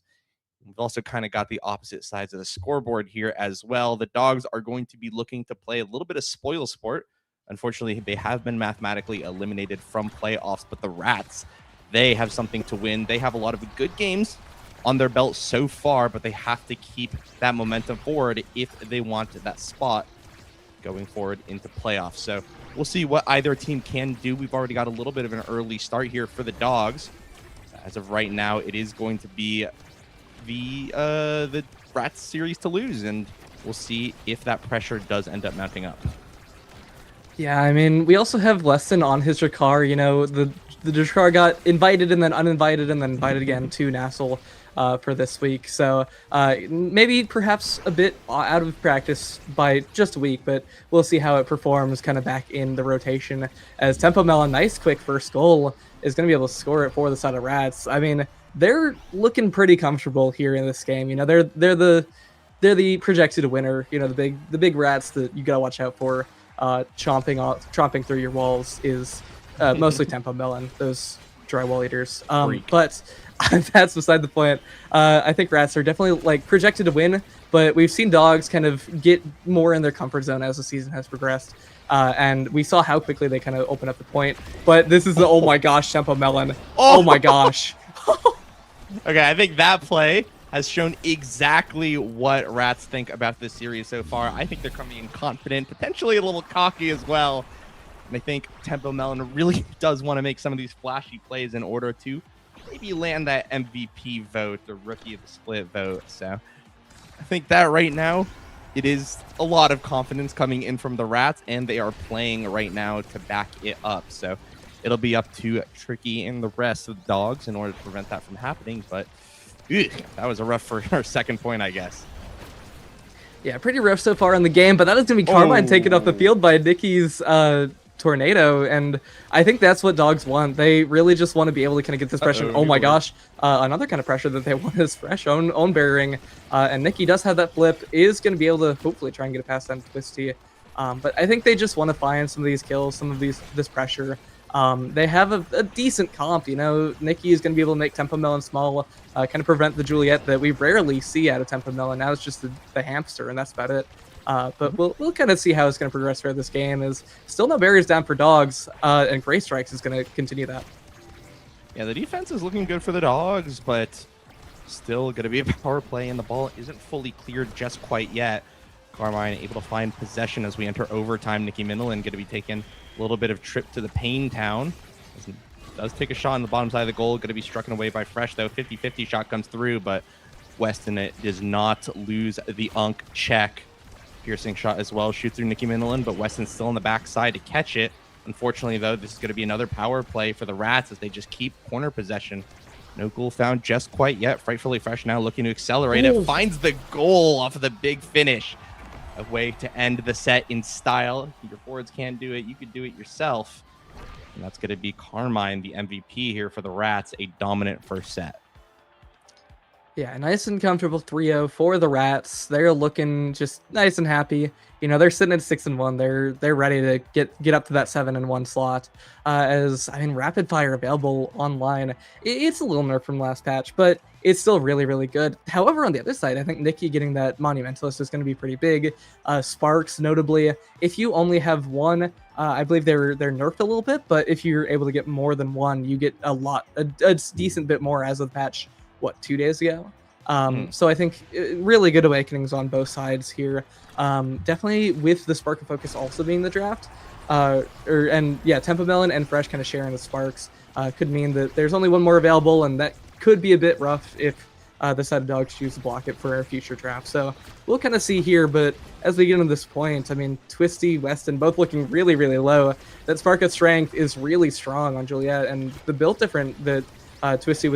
Speaker 6: We've also kind of got the opposite sides of the scoreboard here as well. The Dogs are going to be looking to play a little bit of spoil sport. Unfortunately, they have been mathematically eliminated from playoffs, but the Rats, they have something to win. They have a lot of good games on their belt so far, but they have to keep that momentum forward if they want that spot going forward into playoffs. So we'll see what either team can do. We've already got a little bit of an early start here for the Dogs. As of right now, it is going to be the Rats series to lose, and we'll see if that pressure does end up mounting up.
Speaker 7: Yeah, I mean, we also have Weston on his Drakkar. You know, the Drakkar got invited and then uninvited and then invited again to nasl for this week. So maybe perhaps a bit out of practice by just a week, but we'll see how it performs kind of back in the rotation. As Tempo Melon, nice quick first goal, is going to be able to score it for the side of Rats. I mean, they're looking pretty comfortable here in this game. You know, they're the projected winner. You know, the big Rats that you gotta watch out for. Chomping through your walls is mostly Tempo Melon, those drywall eaters. But that's beside the point. I think Rats are definitely like projected to win, but we've seen Dogs kind of get more in their comfort zone as the season has progressed. And we saw how quickly they kind of open up the point. But this is the oh my gosh, Tempo Melon. Oh my gosh.
Speaker 6: Okay, I think that play has shown exactly what Rats think about this series so far. I think they're coming in confident, potentially a little cocky as well. And I think Tempo Melon really does want to make some of these flashy plays in order to maybe land that MVP vote, the Rookie of the Split vote. So I think that right now, it is a lot of confidence coming in from the Rats, and they are playing right now to back it up. So it'll be up to Tricky and the rest of the Dogs in order to prevent that from happening. But that was a rough for our second point, I guess.
Speaker 7: Yeah, pretty rough so far in the game, but that is going to be Carmine taken off the field by Nicky's tornado, and I think that's what Dogs want. They really just want to be able to kind of get this pressure. Oh my gosh, another kind of pressure that they want is fresh own barriering, and Nicky does have that flip, is going to be able to hopefully try and get a pass down to Twisty. But I think they just want to find some of these kills, some of this pressure. They have a decent comp, you know. Nicky is going to be able to make Tempo Melon small, kind of prevent the Juliet that we rarely see out of Tempo Melon. Now it's just the hamster, and that's about it. But we'll kind of see how it's going to progress throughout this game. Is still no barriers down for Dogs, and Gray Strikes is going to continue that.
Speaker 6: Yeah, the defense is looking good for the Dogs, but still going to be a power play, and the ball isn't fully cleared just quite yet. Carmine able to find possession as we enter overtime. Nicky Mindelin going to be taking a little bit of trip to the Pain Town. Does take a shot on the bottom side of the goal. Going to be struck away by Fresh, though. 50-50 shot comes through, but Weston it does not lose the Unk check. Piercing shot as well. Shoot through Nicky Mindelin, but Weston's still on the backside to catch it. Unfortunately, though, this is going to be another power play for the Rats as they just keep corner possession. No goal found just quite yet. Frightfully Fresh now looking to accelerate it. Finds the goal off of the big finish. A way to end the set in style. Your forwards can't do it. You could do it yourself. And that's going to be Carmine, the MVP here for the Rats. A dominant first set.
Speaker 7: Yeah, nice and comfortable 3-0 for the Rats. They're looking just nice and happy. You know, they're sitting at 6-1. They're ready to get up to that 7-1 slot. As I mean, Rapid Fire available online. It's a little nerf from last patch, but it's still really, really good. However, on the other side, I think Nicky getting that Monumentalist is going to be pretty big. Sparks, notably, if you only have one, I believe they're nerfed a little bit, but if you're able to get more than one, you get a decent bit more as of the patch. What, 2 days ago? So I think really good awakenings on both sides here. Definitely with the Spark of Focus also being the draft. Tempo Melon and Fresh kind of sharing the Sparks could mean that there's only one more available, and that could be a bit rough if the side of Dogs choose to block it for a future draft. So we'll kind of see here, but as we get into this point, I mean, Twisty, Weston, both looking really, really low. That Spark of Strength is really strong on Juliet, and the build different that Twisty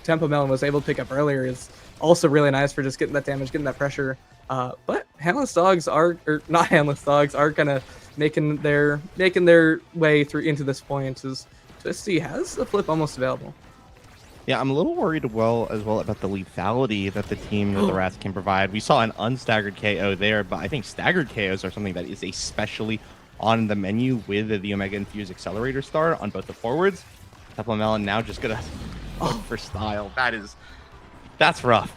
Speaker 7: Tempo Melon was able to pick up earlier is also really nice for just getting that damage, getting that pressure. But handless Dogs are kind of making their way through into this point as Twisty has a flip almost available.
Speaker 6: Yeah, I'm a little worried as well about the lethality that the team of the Rats can provide. We saw an unstaggered KO there, but I think staggered KOs are something that is especially on the menu with the Omega Infuse Accelerator star on both the forwards. Temple Melon now just gonna look for style. That's rough.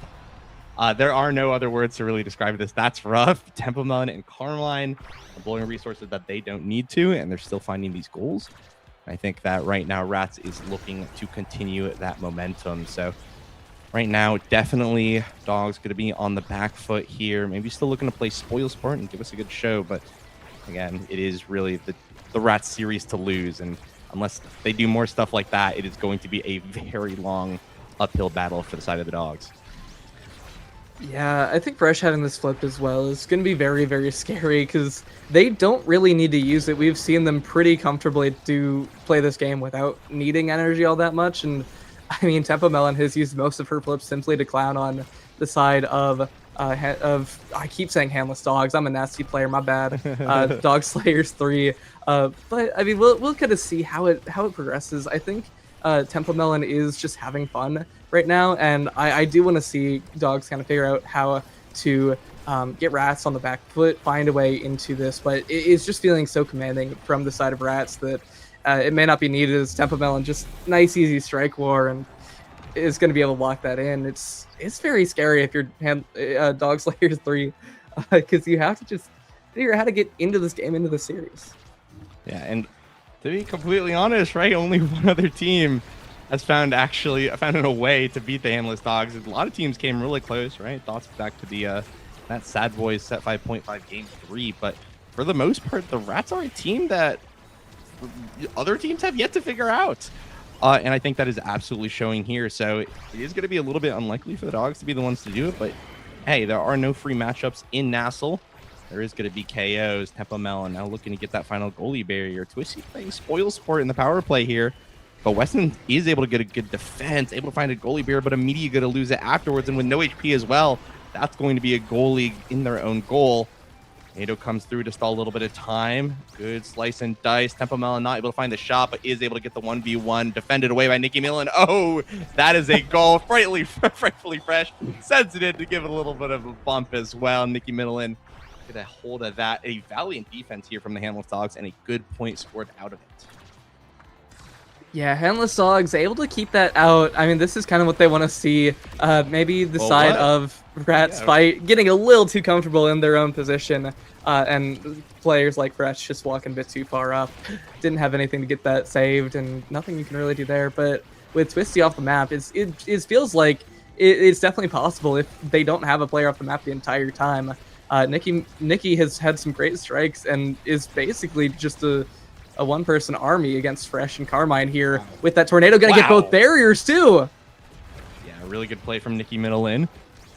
Speaker 6: There are no other words to really describe this. That's rough. Temple Melon and Carmine are blowing resources that they don't need to, and they're still finding these goals. I think that right now Rats is looking to continue that momentum. So right now, definitely Dogs going to be on the back foot here. Maybe still looking to play spoil sport and give us a good show. But again, it is really the Rats series to lose. And unless they do more stuff like that, it is going to be a very long uphill battle for the side of the Dogs.
Speaker 7: Yeah, I think Fresh having this flipped as well is going to be very, very scary because they don't really need to use it. We've seen them pretty comfortably play this game without needing energy all that much. And I mean, Tempo Melon has used most of her flips simply to clown on the side of I keep saying Handless Dogs. I'm a nasty player, my bad. Dog Slayers 3. But I mean, we'll kind of see how it progresses. I think Tempo Melon is just having fun right now, and I do want to see Dogs kind of figure out how to get Rats on the back foot, find a way into this, but it's just feeling so commanding from the side of Rats that it may not be needed as Tempo Melon just nice, easy strike war, and is going to be able to lock that in. It's very scary if you're Dog Slayers 3, because you have to just figure out how to get into this game, into the series.
Speaker 6: Yeah, and to be completely honest, right, only one other team has found a way to beat the Handless Dogs. A lot of teams came really close, right? Thoughts back to the that Sad Boys set 5.5 game 3, but for the most part, the Rats are a team that other teams have yet to figure out. And I think that is absolutely showing here. So it is going to be a little bit unlikely for the Dogs to be the ones to do it, but hey, there are no free matchups in nasl. There is going to be KOs. Tempo Melon now looking to get that final goalie barrier. Twisty playing spoil sport in the power play here. But Weston is able to get a good defense, able to find a goalie barrier, but immediately going to lose it afterwards. And with no HP as well, that's going to be a goalie in their own goal. Nato comes through to stall a little bit of time. Good slice and dice. Tempo Melon not able to find the shot, but is able to get the 1v1. Defended away by Nicky Millen. Oh, that is a goal. Frightfully fresh. Sensitive to give it a little bit of a bump as well. Nicky Millen get a hold of that. A valiant defense here from the Handless Dogs and a good point scored out of it.
Speaker 7: Yeah, Handless Dogs able to keep that out. I mean, this is kind of what they want to see. Maybe the side of Rats fight getting a little too comfortable in their own position, and players like Fresh just walking a bit too far up. Didn't have anything to get that saved, and nothing you can really do there. But with Twisty off the map, it feels like it's definitely possible if they don't have a player off the map the entire time. Nikki has had some great strikes and is basically just a one-person army against Fresh and Carmine here with that tornado. Gonna get both barriers too.
Speaker 6: Yeah, really good play from Nicky Middleton.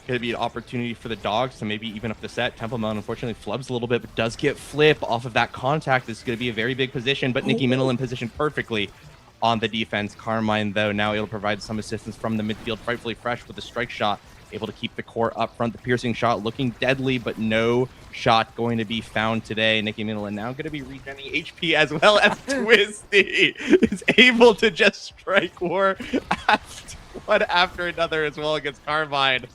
Speaker 6: Gonna be an opportunity for the Dogs to maybe even up the set. Temple Melon unfortunately flubs a little bit, but does get flip off of that contact. This is gonna be a very big position, but Nicky Middleton positioned perfectly on the defense. Carmine, though, now able to provide some assistance from the midfield. Frightfully Fresh with the strike shot, able to keep the core up front. The piercing shot looking deadly, but no shot going to be found today. Nicky Middleton now going to be regenerating HP as well as Twisty is able to just strike war one after another as well against Carmine.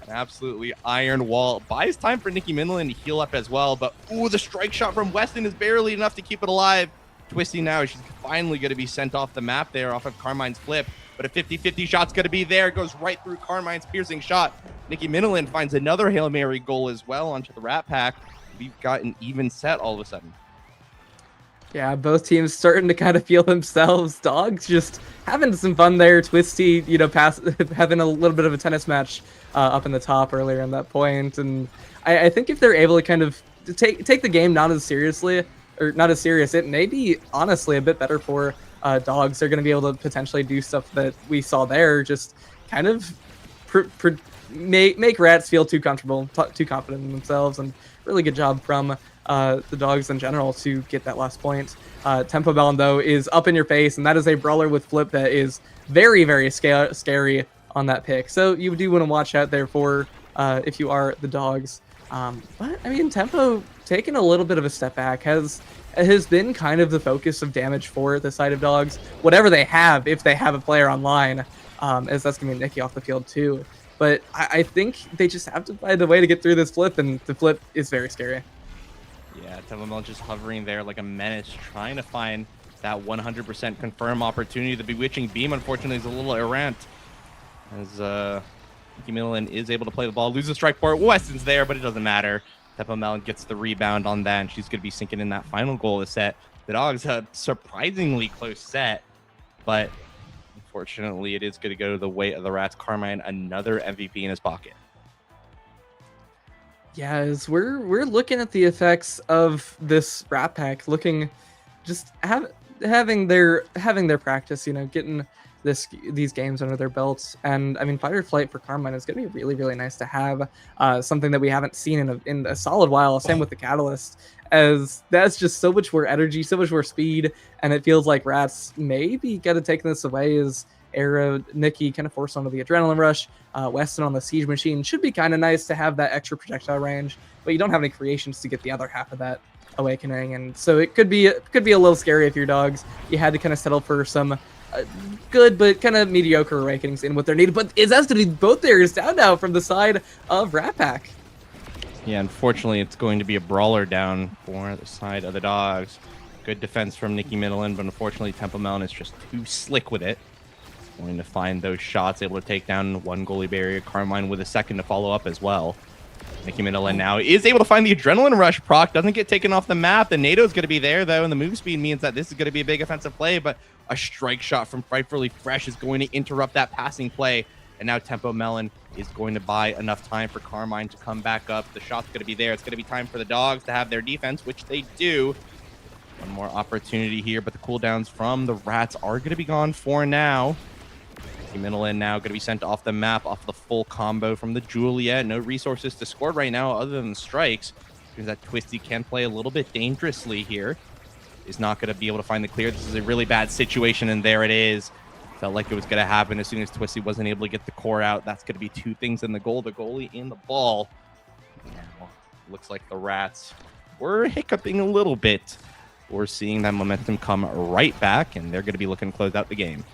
Speaker 6: An absolutely iron wall. Buys time for Nicky Middleton to heal up as well, but ooh, the strike shot from Weston is barely enough to keep it alive. Twisty now, she's finally going to be sent off the map there off of Carmine's flip. But a 50-50 shot's going to be there. Goes right through Carmine's piercing shot. Nicky Middleton finds another Hail Mary goal as well onto the Rat Pack. We've got an even set all of a sudden.
Speaker 7: Yeah, both teams starting to kind of feel themselves. Dogs just having some fun there. Twisty, having a little bit of a tennis match up in the top earlier in that point. And I think if they're able to kind of take the game not as serious, it may be honestly a bit better for Dogs. They're going to be able to potentially do stuff that we saw there, just kind of make Rats feel too comfortable, too confident in themselves, and really good job from the Dogs in general to get that last point. Tempo Melon, though, is up in your face, and that is a brawler with flip that is very, very scary on that pick. So you do want to watch out there for if you are the Dogs. But, I mean, Tempo taking a little bit of a step back has been kind of the focus of damage for the side of Dogs. Whatever they have, if they have a player online, as that's going to be Nikki off the field too. But I think they just have to find a way to get through this flip, and the flip is very scary.
Speaker 6: Yeah, Temple just hovering there like a menace, trying to find that 100% confirm opportunity. The Bewitching Beam, unfortunately, is a little errant, as Nikki Middleton is able to play the ball, loses the strike for it. Weston's there, but it doesn't matter. Temple Mellon gets the rebound on that, and she's going to be sinking in that final goal of the set. The Dogs a surprisingly close set, but unfortunately, it is going to go the way of the Rats. Carmine, another MVP in his pocket.
Speaker 7: Yeah, as we're looking at the effects of this Rat Pack, looking just having their practice, getting these games under their belts. And I mean, Fight or Flight for Carmine is going to be really, really nice to have, something that we haven't seen in a solid while. Same with the Catalyst, as that's just so much more energy, so much more speed, and it feels like Rats maybe got to take this away as Arrow, Nikki kind of forced onto the Adrenaline Rush. Weston on the Siege Machine should be kind of nice to have that extra projectile range, but you don't have any creations to get the other half of that Awakening, and so it could be a little scary if your Dogs, you had to kind of settle for some good but kind of mediocre Awakenings in what they're needed. But it's has to be both barriers down now from the side of Rat Pack.
Speaker 6: Yeah, unfortunately, it's going to be a brawler down for the side of the Dogs. Good defense from Nikki Middleton, but unfortunately, Temple Mellon is just too slick with it. Going to find those shots, able to take down one goalie barrier. Carmine with a second to follow up as well. Nikki Middleton now is able to find the Adrenaline Rush proc. Doesn't get taken off the map. The NATO's going to be there, though, and the move speed means that this is going to be a big offensive play, but a strike shot from Frightfully Fresh is going to interrupt that passing play. And now Tempo Mellon is going to buy enough time for Carmine to come back up. The shot's going to be there. It's going to be time for the Dogs to have their defense, which they do. One more opportunity here, but the cooldowns from the Rats are going to be gone for now. Middleton now going to be sent off the map, off the full combo from the Juliet. No resources to score right now other than strikes, because that Twisty can play a little bit dangerously here. Is not going to be able to find the clear. This is a really bad situation, and there it is. Felt like it was going to happen as soon as Twisty wasn't able to get the core out. That's going to be two things in the goal, the goalie and the ball. Now, looks like the Rats were hiccuping a little bit. We're seeing that momentum come right back, and they're going to be looking to close out the game.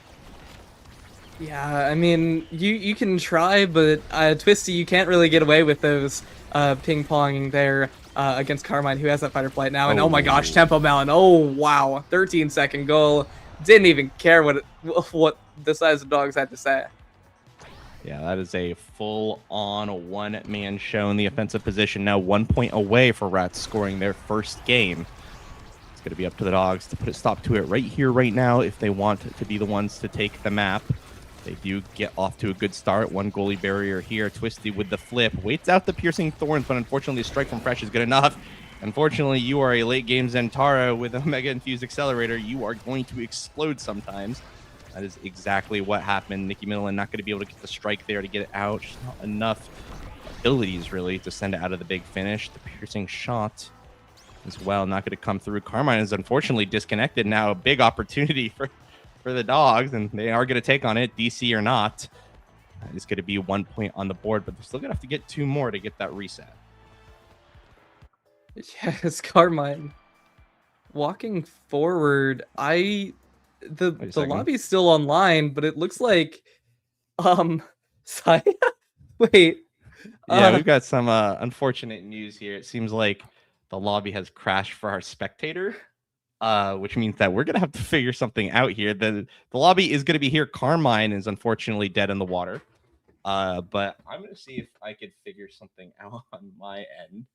Speaker 7: Yeah, I mean, you can try, but Twisty, you can't really get away with those ping-ponging there against Carmine, who has that Fight or Flight now. And oh my gosh, Tempo Mellon, oh wow, 13-second goal. Didn't even care what the size of Dogs had to say.
Speaker 6: Yeah, that is a full-on one-man show in the offensive position. Now 1 point away for Rats scoring their first game. It's going to be up to the Dogs to put a stop to it right here, right now, if they want to be the ones to take the map. They do get off to a good start. One goalie barrier here. Twisty with the flip. Waits out the Piercing Thorns, but unfortunately a strike from Fresh is good enough. Unfortunately, you are a late game Zentara with a Mega Infused Accelerator. You are going to explode sometimes. That is exactly what happened. Nikki Middleton not going to be able to get the strike there to get it out. Just not enough abilities, really, to send it out of the big finish. The Piercing Shot as well, not going to come through. Carmine is unfortunately disconnected now. A big opportunity for the Dogs, and they are going to take on it, DC or not. It's going to be 1 point on the board, but they're still going to have to get two more to get that reset.
Speaker 7: Yes, Carmine. Walking forward, the lobby's still online, but it looks like Saya? Wait.
Speaker 6: Yeah, we've got some unfortunate news here. It seems like the lobby has crashed for our spectator. Which means that we're going to have to figure something out here. The lobby is going to be here. Carmine is unfortunately dead in the water. But I'm going to see if I could figure something out on my end.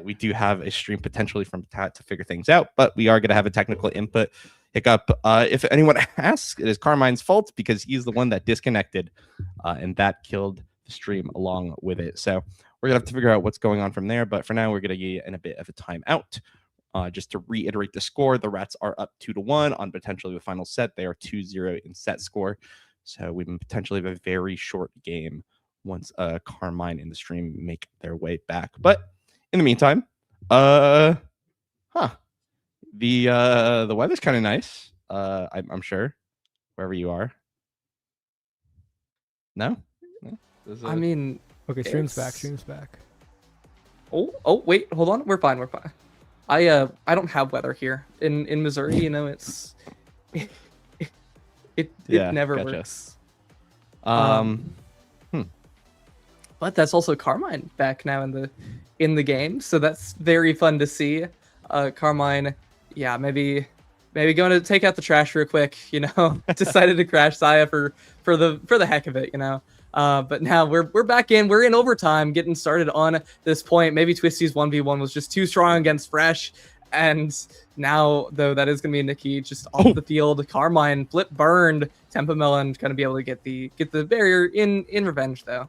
Speaker 6: We do have a stream potentially from Tat to figure things out, but we are going to have a technical input hiccup. If anyone asks, it is Carmine's fault because he's the one that disconnected, and that killed the stream along with it. So we're going to have to figure out what's going on from there. But for now, we're going to get in a bit of a timeout. Just to reiterate the score, the Rats are up 2-1 on potentially the final set. They are 2-0 in set score. So we potentially have a very short game once Carmine and the stream make their way back. But in the meantime, the weather's kind of nice. I'm sure wherever you are. No?
Speaker 7: I mean,
Speaker 4: Okay, stream's back.
Speaker 7: Oh, wait, hold on. We're fine. I don't have weather here in Missouri. It's it
Speaker 6: Yeah,
Speaker 7: never
Speaker 6: gotcha.
Speaker 7: works. But that's also Carmine back now in the game, so that's very fun to see. Carmine, yeah, maybe going to take out the trash real quick, decided to crash Saya for the heck of it, but now we're back in. We're in overtime, getting started on this point. Maybe Twisty's 1v1 was just too strong against Fresh, and now though that is gonna be Nikki just off the field. Carmine flip burned. Tempo Melon gonna be able to get the barrier in revenge though.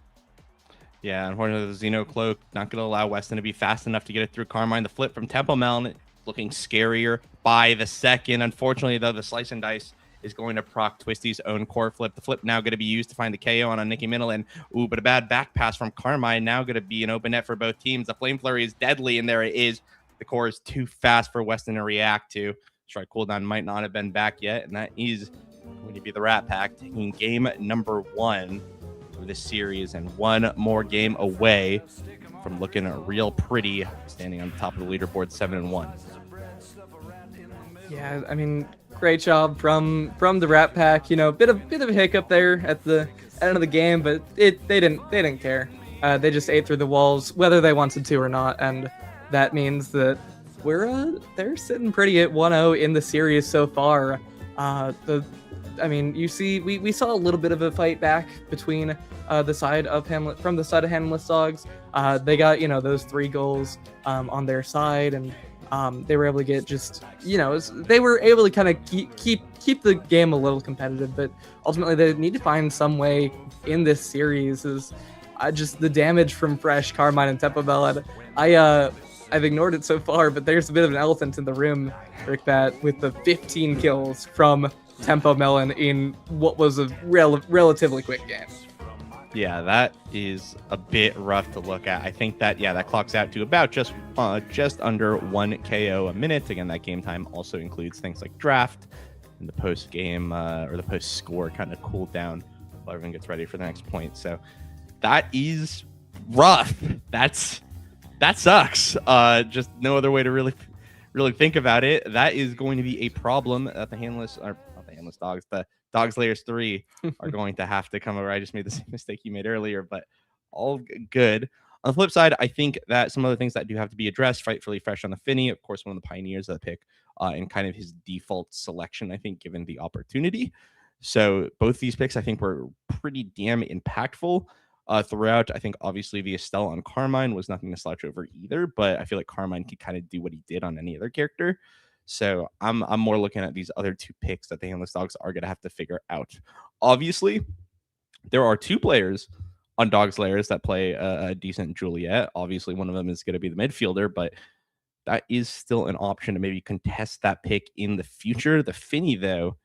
Speaker 6: Yeah, unfortunately, the Xeno Cloak not going to allow Weston to be fast enough to get it through Carmine. The flip from Tempo Melon looking scarier by the second. Unfortunately, though, the Slice and Dice is going to proc Twisty's own core flip. The flip now going to be used to find the KO on a Nikki Middleton. Ooh, but a bad back pass from Carmine. Now going to be an open net for both teams. The Flame Flurry is deadly, and there it is. The core is too fast for Weston to react to. Strike cooldown might not have been back yet, and that is going to be the Rat Pack taking game number 1 of this series and one more game away from looking real pretty, standing on top of the leaderboard 7-1.
Speaker 7: Yeah, I mean, great job from the Rat Pack. Bit of a hiccup there at the end of the game, but they didn't care. They just ate through the walls, whether they wanted to or not, and that means that they're sitting pretty at 1-0 in the series so far. You see, we saw a little bit of a fight back between the side of Hamlet's Dogs. They got those 3 goals on their side, and they were able to get they were able to kind of keep the game a little competitive. But ultimately, they need to find some way in this series. Is just the damage from Fresh, Carmine, and Tempo Melon. I've ignored it so far, but there's a bit of an elephant in the room, Rickbat, with the 15 kills from Tempo Melon in what was a relatively quick game.
Speaker 6: Yeah, that is a bit rough to look at. I think that clocks out to about just under 1 KO a minute. Again, that game time also includes things like draft and the post game or the post score kind of cool down while everyone gets ready for the next point. So that is rough. That sucks. Just no other way to really think about it. That is going to be a problem that the Dogs, the Dogs Layers 3 are going to have to come over. I just made the same mistake you made earlier, but all good. On the flip side, I think that some other things that do have to be addressed, Frightfully Fresh on the Finny, of course, one of the pioneers of the pick, and kind of his default selection, I think, given the opportunity. So both these picks, I think, were pretty damn impactful throughout. I think, obviously, the Estelle on Carmine was nothing to slouch over either, but I feel like Carmine could kind of do what he did on any other character. So I'm more looking at these other 2 picks that the Handless Dogs are going to have to figure out. Obviously, there are 2 players on Dogs Layers that play a decent Juliet. Obviously, one of them is going to be the midfielder, but that is still an option to maybe contest that pick in the future. The Finny, though,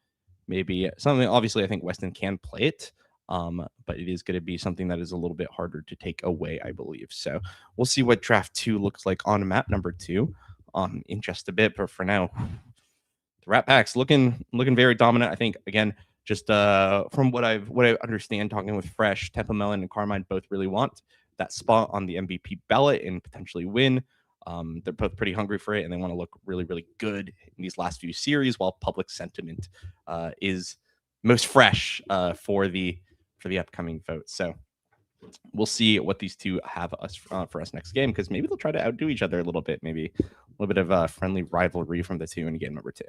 Speaker 6: maybe something. Obviously, I think Weston can play it, but it is going to be something that is a little bit harder to take away, I believe. So we'll see what draft 2 looks like on map number 2. In just a bit, but for now, the Rat Pack's looking very dominant. I think, again, just from what I understand, talking with Fresh, Tempo Melon and Carmine both really want that spot on the MVP ballot and potentially win. They're both pretty hungry for it, and they want to look really, really good in these last few series, while public sentiment is most fresh for the upcoming vote. So we'll see what these 2 have for us next game, because maybe they'll try to outdo each other a little bit. Maybe a little bit of a friendly rivalry from the 2 in game number 2.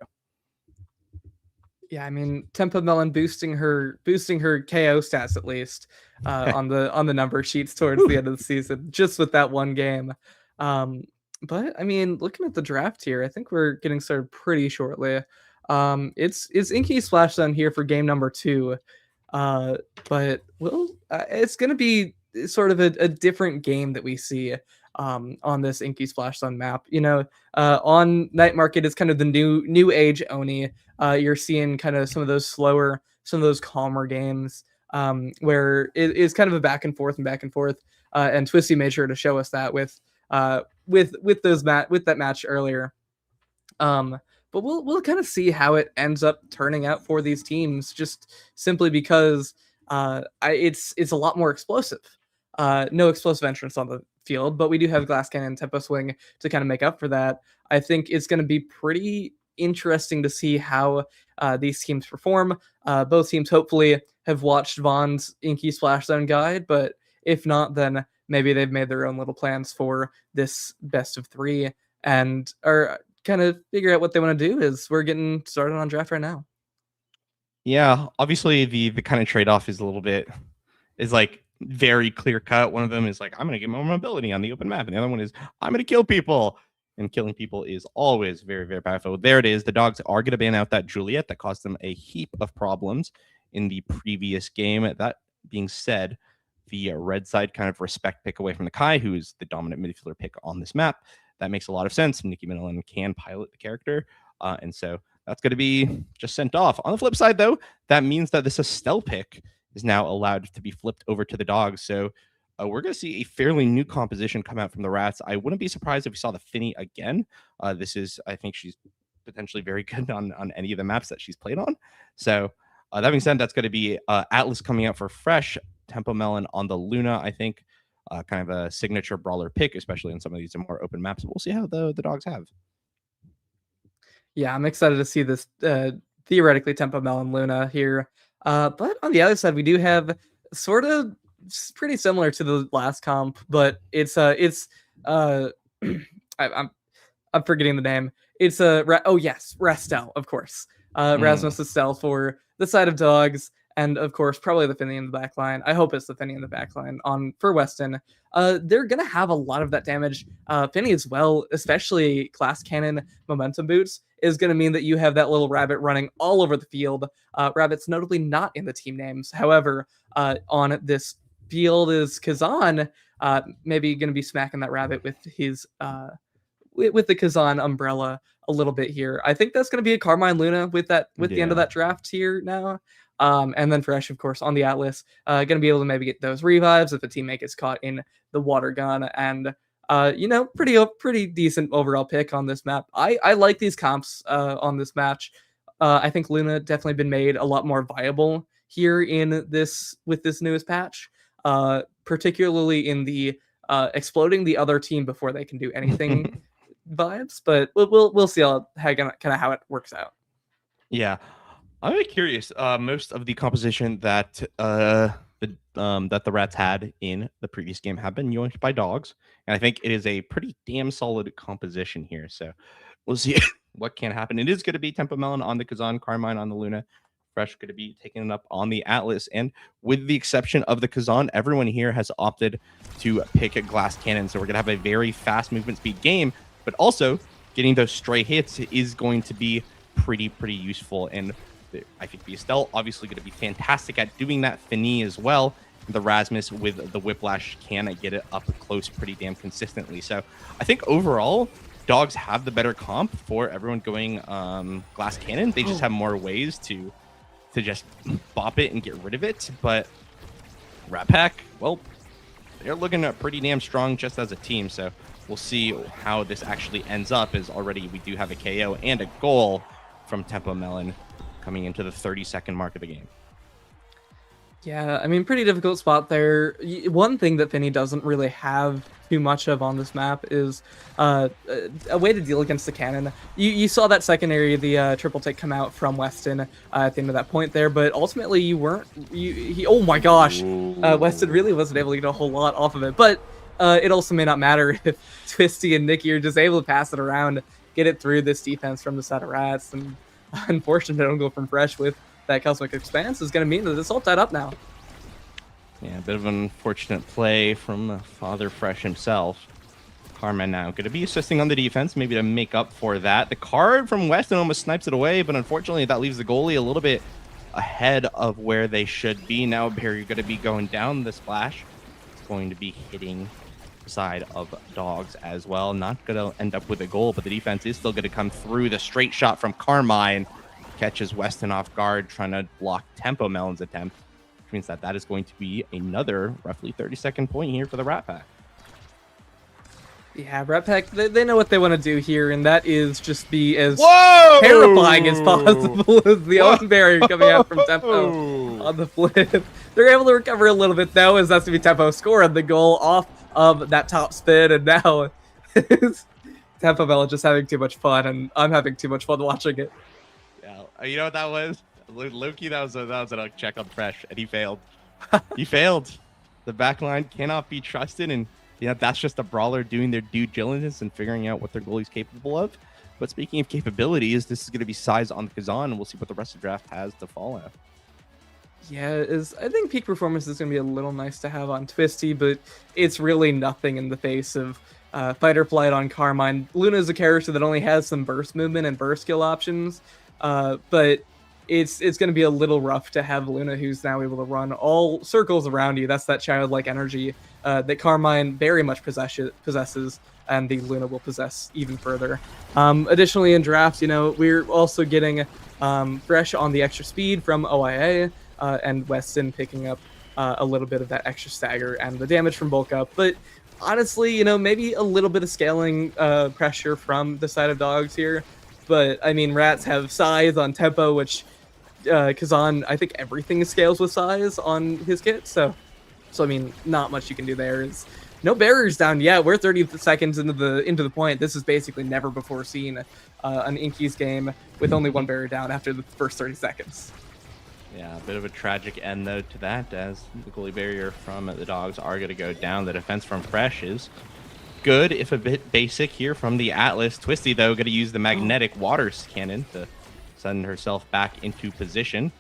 Speaker 7: Yeah, I mean, Tempo Melon boosting her KO stats at least on the number sheets towards the end of the season, just with that one game. But I mean, looking at the draft here, I think we're getting started pretty shortly. It's Inky Splashdown here for game number 2. But it's going to be sort of a different game that we see on this Inky Splashdown map. On Night Market, it's kind of the new age Oni. You're seeing kind of some of those slower, some of those calmer games where it's kind of a back and forth. And Twisty made sure to show us that with that match earlier. But we'll kind of see how it ends up turning out for these teams, just simply because it's a lot more explosive. No explosive entrance on the field, but we do have Glass Cannon and Tempo Swing to kind of make up for that. I think it's going to be pretty interesting to see how these teams perform. Both teams hopefully have watched Vaughn's Inky Splash Zone guide, but if not, then maybe they've made their own little plans for this best of 3 and are kind of figure out what they want to do. Is we're getting started on draft right now.
Speaker 6: Yeah, obviously the kind of trade-off is a little bit is like very clear cut. One of them is like, I'm gonna get more mobility on the open map, and the other one is I'm gonna kill people. And killing people is always very, very powerful. There it is. The dogs are gonna ban out that Juliet that caused them a heap of problems in the previous game. That being said, the red side kind of respect pick away from the Kai, who's the dominant midfielder pick on this map. That makes a lot of sense. Nikki Minolan can pilot the character, and so that's going to be just sent off. On the flip side, though, that means that this Estelle pick is now allowed to be flipped over to the dogs. So we're going to see a fairly new composition come out from the Rats. I wouldn't be surprised if we saw the Finny again. I think she's potentially very good on any of the maps that she's played on. So that being said, that's going to be Atlas coming out for Fresh, Tempo Melon on the Luna, I think. Kind of a signature brawler pick, especially in some of these more open maps. We'll see how the dogs have.
Speaker 7: Yeah, I'm excited to see this theoretically Tempo Melon Luna here. But on the other side, we do have sort of pretty similar to the last comp, but it's I'm forgetting the name. It's Rastel, of course. Rasmus Estelle for the side of dogs. And of course, probably the Finny in the back line. I hope it's the Finny in the back line for Weston. They're going to have a lot of that damage. Finny as well, especially Glass Cannon Momentum Boots, is going to mean that you have that little rabbit running all over the field. Rabbit's notably not in the team names. However, on this field is Kazan, maybe going to be smacking that rabbit with his with the Kazan umbrella a little bit here. I think that's going to be a Carmine Luna with the end of that draft here now. And then Fresh, of course, on the Atlas, going to be able to maybe get those revives if the teammate gets caught in the water gun. And, pretty decent overall pick on this map. I like these comps on this match. I think Luna definitely been made a lot more viable here with this newest patch, particularly in the exploding the other team before they can do anything vibes. But we'll see how it works out.
Speaker 6: Yeah. I'm really curious. Most of the composition that the Rats had in the previous game have been yoinked by dogs, and I think it is a pretty damn solid composition here. So we'll see what can happen. It is going to be Tempo Melon on the Kazan, Carmine on the Luna, Fresh going to be taking it up on the Atlas, and with the exception of the Kazan, everyone here has opted to pick a Glass Cannon. So we're going to have a very fast movement speed game, but also getting those stray hits is going to be pretty useful. And I think the Estelle obviously going to be fantastic at doing that. Finny as well. The Rasmus with the Whiplash can get it up close pretty damn consistently. So I think overall, dogs have the better comp for everyone going Glass Cannon. They just have more ways to just bop it and get rid of it. But Rat Pack, well, they're looking at pretty damn strong just as a team. So we'll see how this actually ends up, as already we do have a KO and a goal from Tempo Melon coming into the 30-second mark of the game.
Speaker 7: Yeah, I mean, pretty difficult spot there. One thing that Finny doesn't really have too much of on this map is a way to deal against the cannon. You saw that secondary, the triple take come out from Weston at the end of that point there, but ultimately you weren't. Oh my gosh, Weston really wasn't able to get a whole lot off of it. But it also may not matter if Twisty and Nikki are just able to pass it around, get it through this defense from the side of Rats, and unfortunately, don't go from Fresh with that Cosmic Expanse is going to mean that it's all tied up now.
Speaker 6: Yeah, a bit of an unfortunate play from Father Fresh himself. Carmen now going to be assisting on the defense, maybe to make up for that. The card from Weston almost snipes it away, but unfortunately that leaves the goalie a little bit ahead of where they should be. Now Barry going to be going down the splash. It's going to be hitting the side of dogs as well. Not going to end up with a goal, but the defense is still going to come through. The straight shot from Carmine catches Weston off guard, trying to block Tempo Melon's attempt, which means that is going to be another roughly 30-second point here for the Rat Pack.
Speaker 7: Yeah, Rat Pack, they know what they want to do here, and that is just be as terrifying as possible as the own barrier coming out from Tempo on the flip. They're able to recover a little bit, though, as that's going to be Tempo scoring the goal off of that top spin, and now Tampa Bell just having too much fun, and I'm having too much fun watching it.
Speaker 6: Yeah, you know what that was? Loki, that was a check on Fresh, and he failed. He failed. The backline cannot be trusted, and that's just a brawler doing their due diligence and figuring out what their goalie's capable of. But speaking of capabilities, this is going to be size on the Kazan, and we'll see what the rest of the draft has to fall at.
Speaker 7: Yeah, I think peak performance is going to be a little nice to have on Twisty, but it's really nothing in the face of Fight or Flight on Carmine. Luna is a character that only has some burst movement and burst skill options, but it's going to be a little rough to have Luna, who's now able to run all circles around you. That's that childlike energy that Carmine very much possesses, and the Luna will possess even further. Additionally, in draft, we're also getting Fresh on the extra speed from OIA, and Weston picking up a little bit of that extra stagger and the damage from bulk up. But honestly, maybe a little bit of scaling pressure from the side of Dogs here. But I mean, Rats have size on tempo, which Kazan, I think everything scales with size on his kit. So I mean, not much you can do there. Is no barriers down yet. We're 30 seconds into the point. This is basically never before seen an Inky's game with only one barrier down after the first 30 seconds.
Speaker 6: Yeah, a bit of a tragic end, though, to that, as the goalie barrier from the Dogs are going to go down. The defense from Fresh is good, if a bit basic here from the Atlas. Twisty, though, going to use the magnetic water cannon to send herself back into position.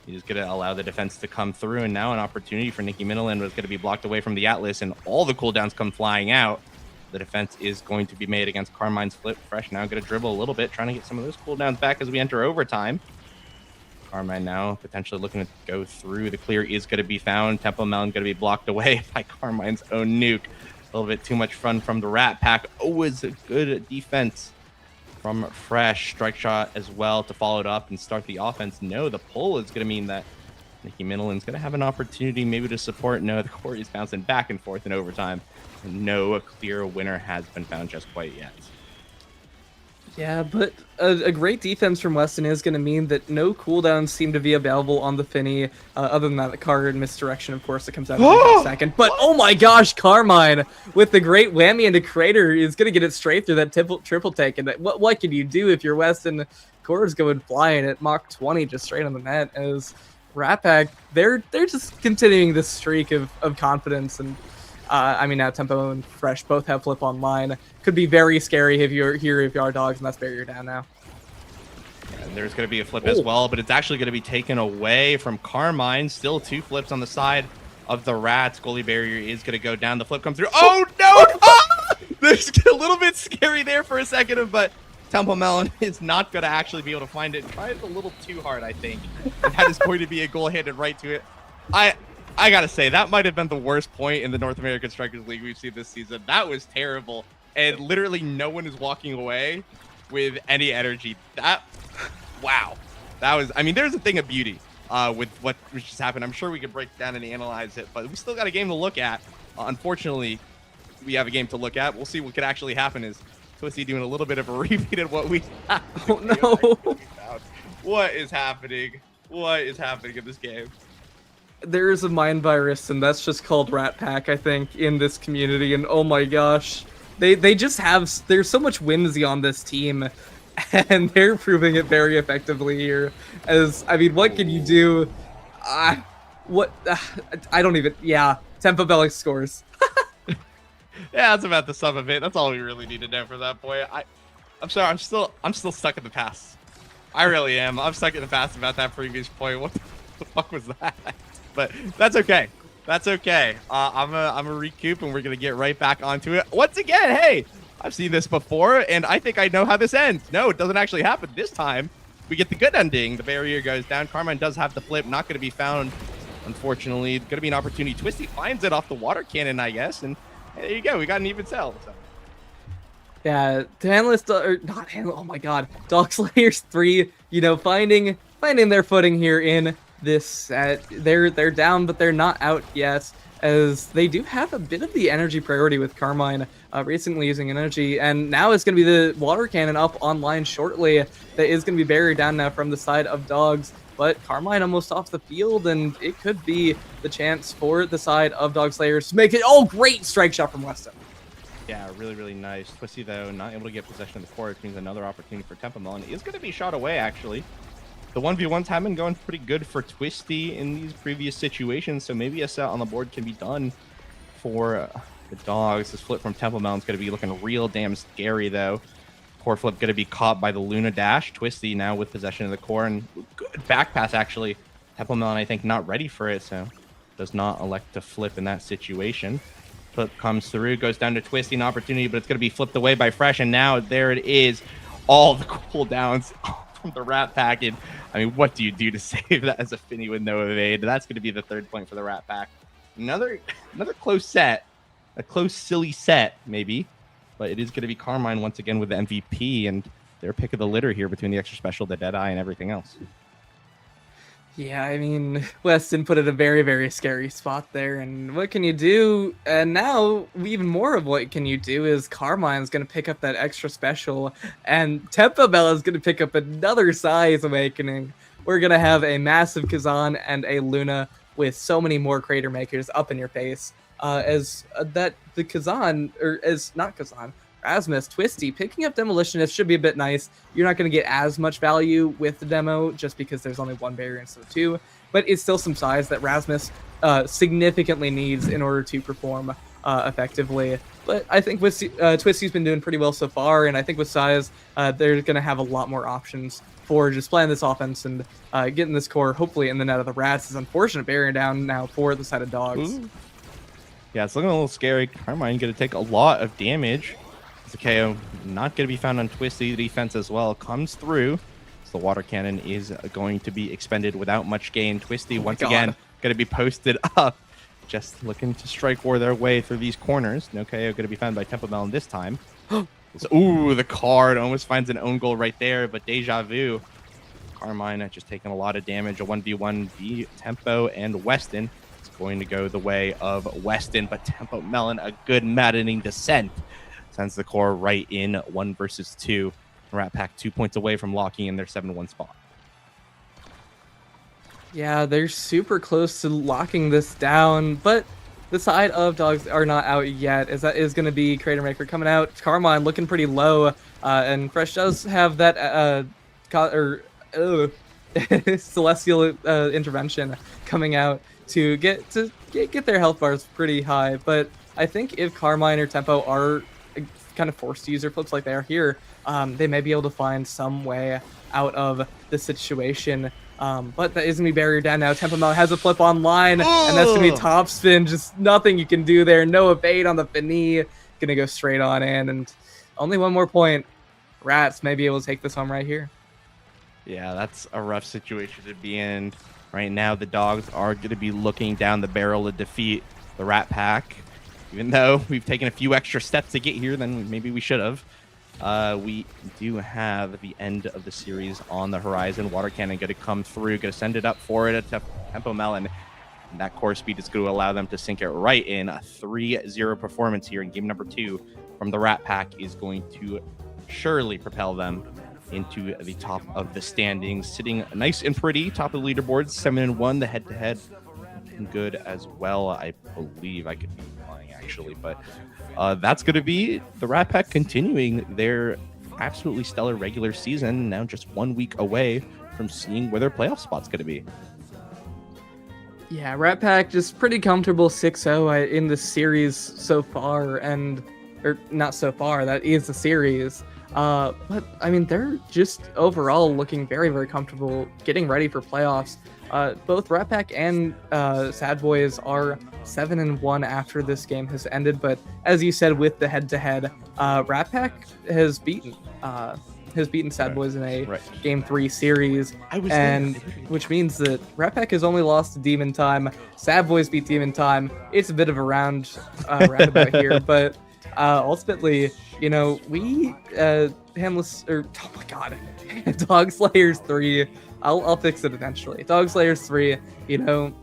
Speaker 6: He's going to allow the defense to come through, and now an opportunity for Nikki Middleland was going to be blocked away from the Atlas, and all the cooldowns come flying out. The defense is going to be made against Carmine's flip. Fresh now going to dribble a little bit, trying to get some of those cooldowns back as we enter overtime. Carmine now potentially looking to go through. The clear is going to be found. Tempo Melon going to be blocked away by Carmine's own nuke. A little bit too much fun from the Rat Pack. Always a good defense from Fresh. Strike shot as well to follow it up and start the offense. No, the pull is going to mean that Nikki Middleland's going to have an opportunity maybe to support. No, the court is bouncing back and forth in overtime. And no clear winner has been found just quite yet.
Speaker 7: Yeah, but a great defense from Weston is going to mean that no cooldowns seem to be available on the Finny, other than that the card misdirection, of course, that comes out in a second. But oh my gosh, Carmine, with the great whammy into Crater, is going to get it straight through that triple take. And what can you do if you're Weston? Core's going flying at Mach 20 just straight on the net. As Rat Pack, they're just continuing this streak of confidence. And I mean, now Tempo and Fresh both have flip online. Could be very scary if you're here, if you are Dogs, and that's barrier down now.
Speaker 6: Yeah, there's going to be a flip as well, but it's actually going to be taken away from Carmine. Still two flips on the side of the Rats. Goalie barrier is going to go down. The flip comes through. Oh, no! Ah! There's a little bit scary there for a second, but Tempo Melon is not going to actually be able to find it. Tried it a little too hard, I think. And that is going to be a goal handed right to it. I gotta say, that might have been the worst point in the North American Strikers League we've seen this season. That was terrible. And literally no one is walking away with any energy. Wow. That was, I mean, there's a thing of beauty with what just happened. I'm sure we could break down and analyze it, but we still got a game to look at. Unfortunately, we have a game to look at. We'll see what could actually happen. Is Twisty doing a little bit of a repeat of what we have.
Speaker 7: Oh, no.
Speaker 6: What is happening? What is happening in this game?
Speaker 7: There is a mind virus, and that's just called Rat Pack, I think, in this community. And oh my gosh, they just have, there's so much whimsy on this team, and they're proving it very effectively here. As, I mean, what can you do? I don't even, yeah, Tempo Bellic scores.
Speaker 6: Yeah, that's about the sum of it. That's all we really need to know from that point. I'm sorry, I'm still stuck in the past. I really am. I'm stuck in the past about that previous point. What the fuck was that? But that's okay. That's okay. I'm a recoup, and we're gonna get right back onto it. Once again, hey, I've seen this before, and I think I know how this ends. No, it doesn't actually happen this time. We get the good ending. The barrier goes down. Carmine does have the flip. Not gonna be found, unfortunately. Gonna be an opportunity. Twisty finds it off the water cannon, I guess, and there you go. We got an even sell. So.
Speaker 7: Yeah, oh my god, Dog Slayers 3, finding their footing here in this set. They're down, but they're not out yet, as they do have a bit of the energy priority with Carmine recently using energy, and now it's going to be the water cannon up online shortly. That is going to be barrier down now from the side of Dogs, but Carmine almost off the field, and it could be the chance for the side of Dog Slayers to make it. Oh, great strike shot from Weston.
Speaker 6: Yeah, really, really nice. Twisty, though, not able to get possession of the core, which means another opportunity for Temple Melon is going to be shot away, actually. The 1v1s have been going pretty good for Twisty in these previous situations, so maybe a set on the board can be done for the Dogs. This flip from Temple Melon's going to be looking real damn scary, though. Core flip going to be caught by the Luna Dash. Twisty now with possession of the core, and good back pass, actually. Temple Melon, I think, not ready for it, so does not elect to flip in that situation. Flip comes through, goes down to Twisty, an opportunity, but it's going to be flipped away by Fresh, and now there it is. All the cooldowns from the Rat Pack. And I mean, what do you do to save that as a Finny with no evade? That's going to be the 3rd point for the Rat Pack. Another close set, a close, silly set, maybe, but it is going to be Carmine once again with the MVP and their pick of the litter here between the extra special, the Deadeye, and everything else.
Speaker 7: Yeah, I mean, Weston put it in a very, very scary spot there, and what can you do? And now, even more of what can you do is Carmine's going to pick up that extra special, and Tempo Bella is going to pick up another Size Awakening. We're going to have a massive Kazan and a Luna with so many more Crater Makers up in your face. The Kazan, or as not Kazan, Rasmus, Twisty, picking up Demolitionist should be a bit nice. You're not going to get as much value with the demo just because there's only 1 barrier instead of 2, but it's still some size that Rasmus significantly needs in order to perform effectively. But I think with Twisty's been doing pretty well so far, and I think with size, they're going to have a lot more options for just playing this offense and getting this core hopefully in the net of the Rats. Is unfortunate barrier down now for the side of Dogs.
Speaker 6: Ooh. Yeah, it's looking a little scary. Carmine going to take a lot of damage. The KO not going to be found on Twisty. The defense as well comes through. So the water cannon is going to be expended without much gain. Twisty once again going to be posted up. Just looking to strike war their way through these corners. No KO going to be found by Temple Melon this time. Ooh, the card almost finds an own goal right there, but Deja Vu. Carmine just taking a lot of damage. A 1v1 v Tempo and Weston. It's going to go the way of Weston, but Tempo Melon, a good maddening descent. Sends the core right in 1 versus 2. Rat Pack 2 points away from locking in their 7-1 spot.
Speaker 7: Yeah, they're super close to locking this down, but the side of Dogs are not out yet, as that is going to be Crater Maker coming out. Carmine looking pretty low, and Fresh does have that Celestial Intervention coming out to get their health bars pretty high. But I think if Carmine or Tempo are kind of forced to use their flips like they are here, they may be able to find some way out of the situation. But that is going to be barrier down now. Tempo Melon has a flip online, and that's going to be top spin. Just nothing you can do there. No evade on the Finny. Going to go straight on in, and only 1 more point. Rats may be able to take this home right here.
Speaker 6: Yeah, that's a rough situation to be in. Right now, the Dogs are going to be looking down the barrel to defeat the Rat Pack. Even though we've taken a few extra steps to get here than maybe we should have. We do have the end of the series on the horizon. Water Cannon going to come through, going to send it up for it at Tempo Melon. And that core speed is going to allow them to sink it right in. A 3-0 performance here in game number 2 from the Rat Pack is going to surely propel them into the top of the standings. Sitting nice and pretty, top of the leaderboard, 7-1, the head-to-head. Good as well, I believe. I could be lying actually, but that's going to be the Rat Pack continuing their absolutely stellar regular season, now just 1 week away from seeing where their playoff spot's going to be.
Speaker 7: Yeah, Rat Pack just pretty comfortable 6-0 in the series so far, or not so far, that is the series. But I mean, they're just overall looking very, very comfortable getting ready for playoffs. Both Rat Pack and Sad Boys are 7-1 after this game has ended, but as you said, with the head-to-head, Rat Pack has beaten Sad Boys in a Game 3 series, which means that Rat Pack has only lost to Demon Time. Sad Boys beat Demon Time. It's a bit of a roundabout here, but ultimately, you know, we Dog Slayers 3. I'll fix it eventually. Dog Slayers 3, you know,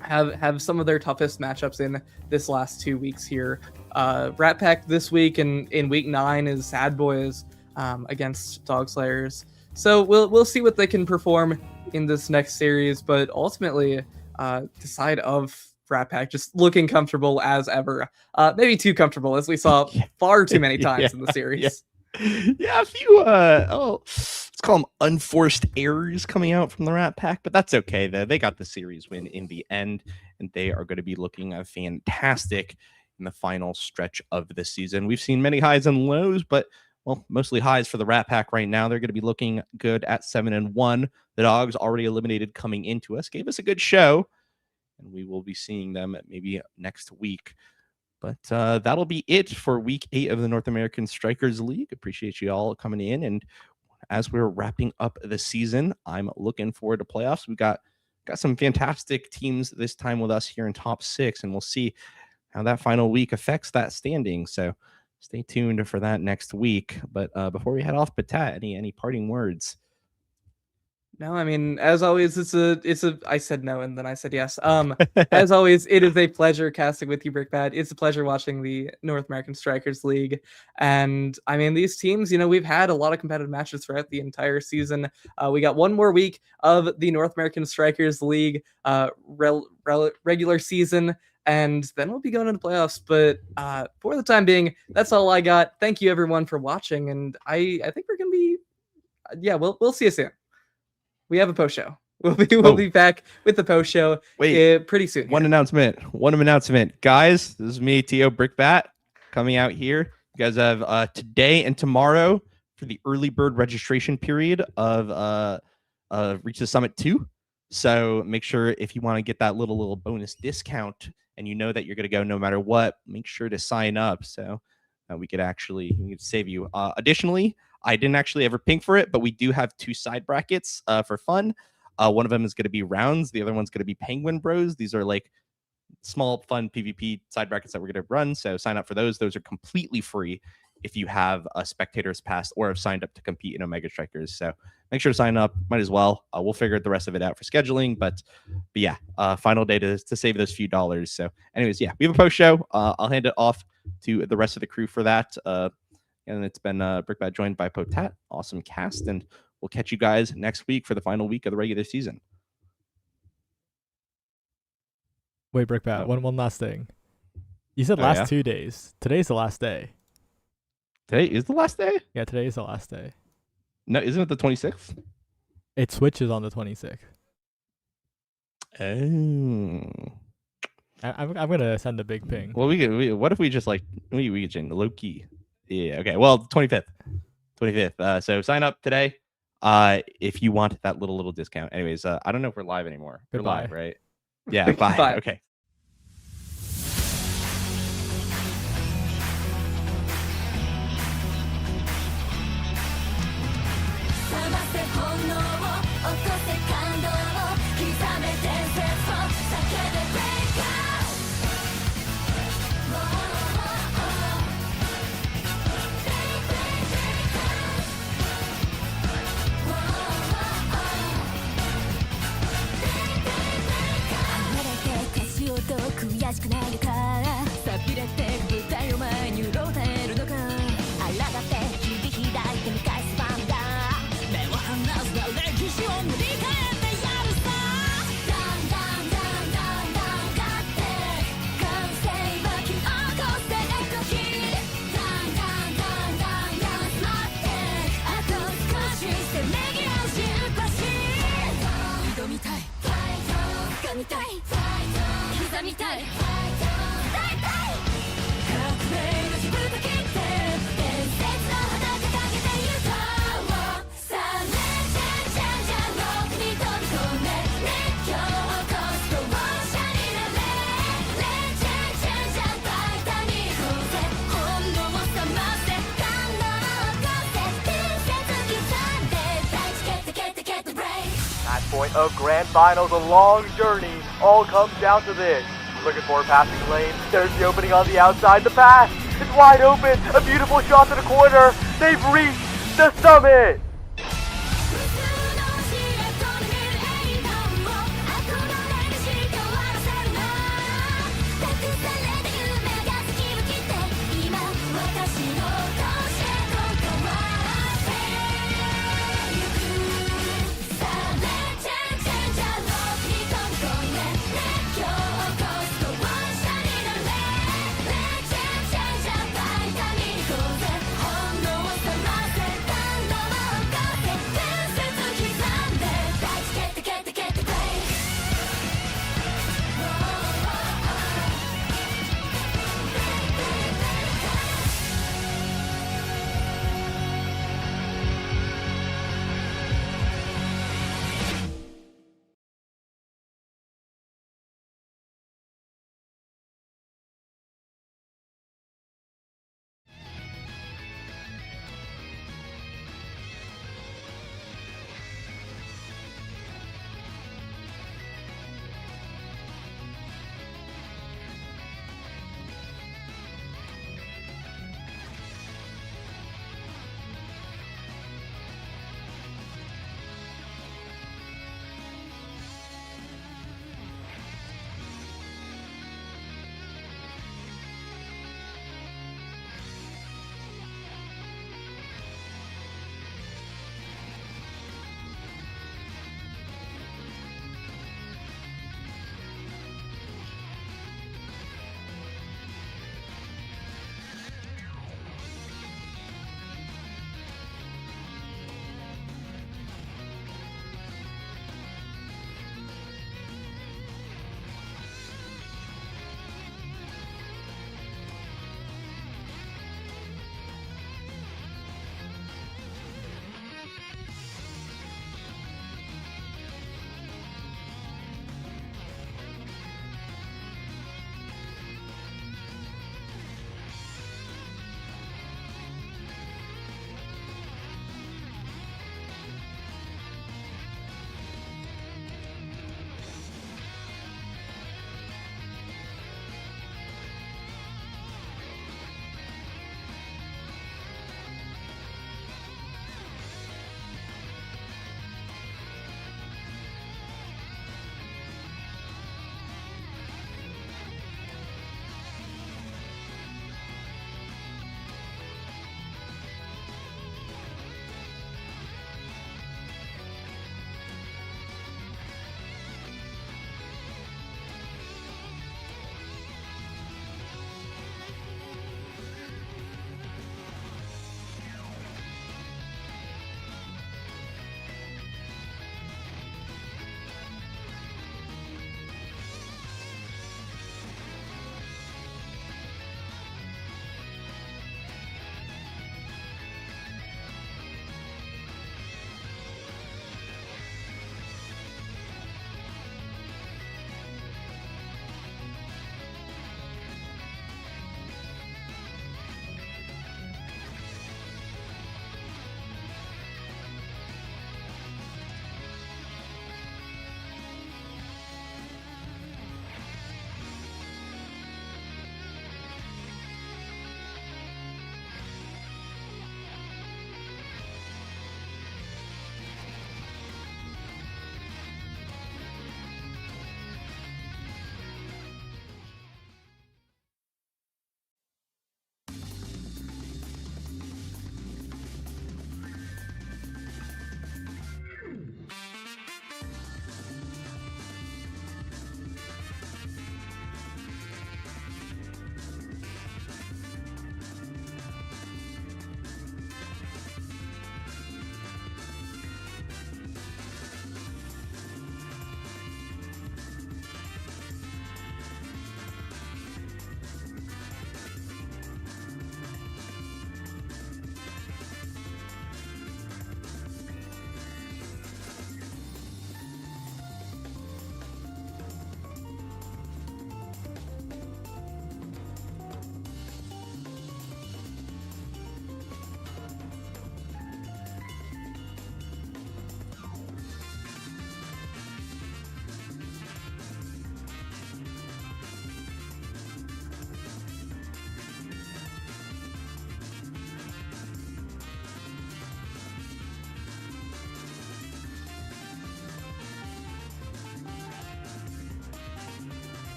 Speaker 7: have some of their toughest matchups in this last 2 weeks here. Rat Pack this week and in week 9 is Sad Boys against Dog Slayers. So we'll see what they can perform in this next series, but ultimately the side of Rat Pack just looking comfortable as ever. Maybe too comfortable, as we saw far too many times in the series.
Speaker 6: Yeah, a few let's call them unforced errors coming out from the Rat Pack, but that's okay. They got the series win in the end, and they are going to be looking fantastic in the final stretch of the season. We've seen many highs and lows, but well, mostly highs for the Rat Pack right now. They're going to be looking good at 7-1. The Dogs, already eliminated coming into us, gave us a good show, and we will be seeing them maybe next week. But that'll be it for week 8 of the North American Strikers League. Appreciate you all coming in. And as we're wrapping up the season, I'm looking forward to playoffs. We've got some fantastic teams this time with us here in top 6, and we'll see how that final week affects that standing. So stay tuned for that next week. But before we head off, Patat, any parting words?
Speaker 7: No, I mean, as always, I said no and then I said yes. As always, it is a pleasure casting with you, Brickbat. It's a pleasure watching the North American Strikers League. And I mean, these teams, we've had a lot of competitive matches throughout the entire season. We got one more week of the North American Strikers League regular season, and then we'll be going into the playoffs. But for the time being, that's all I got. Thank you everyone for watching, and I think we're gonna be we'll see you soon. We have a post show. We'll be back with the post show pretty soon.
Speaker 6: One announcement, guys. This is me, Tio Brickbat, coming out here. You guys have today and tomorrow for the early bird registration period of Reach the Summit 2. So make sure, if you want to get that little bonus discount and you know that you're going to go no matter what, make sure to sign up so we could save you. Additionally, I didn't actually ever ping for it, but we do have 2 side brackets for fun. One of them is going to be rounds. The other one's going to be Penguin Bros. These are like small, fun PvP side brackets that we're going to run. So sign up for those. Those are completely free if you have a Spectators Pass or have signed up to compete in Omega Strikers. So make sure to sign up. Might as well. We'll figure the rest of it out for scheduling. But yeah, final day to save those few dollars. So anyways, yeah, we have a post show. I'll hand it off to the rest of the crew for that. And it's been Brickbat joined by Potat. Awesome cast. And we'll catch you guys next week for the final week of the regular season.
Speaker 4: Wait, Brickbat, one last thing. You said last 2 days. Today's the last day.
Speaker 6: Today is the last day?
Speaker 4: Yeah, today is the last day.
Speaker 6: No, isn't it the 26th?
Speaker 4: It switches on the 26th.
Speaker 6: Oh.
Speaker 4: I'm gonna send a big ping.
Speaker 6: Well, what if we just we get in low key? Yeah. Okay. Well, 25th. So sign up today. If you want that little discount. Anyways, I don't know if we're live anymore.
Speaker 4: Goodbye.
Speaker 6: We're live, right? Yeah. Bye.
Speaker 7: Bye.
Speaker 6: Okay.
Speaker 5: Point of grand finals, a long journey, all comes down to this. Looking for a passing lane, there's the opening on the outside, the pass, it's wide open, a beautiful shot to the corner, they've reached the summit!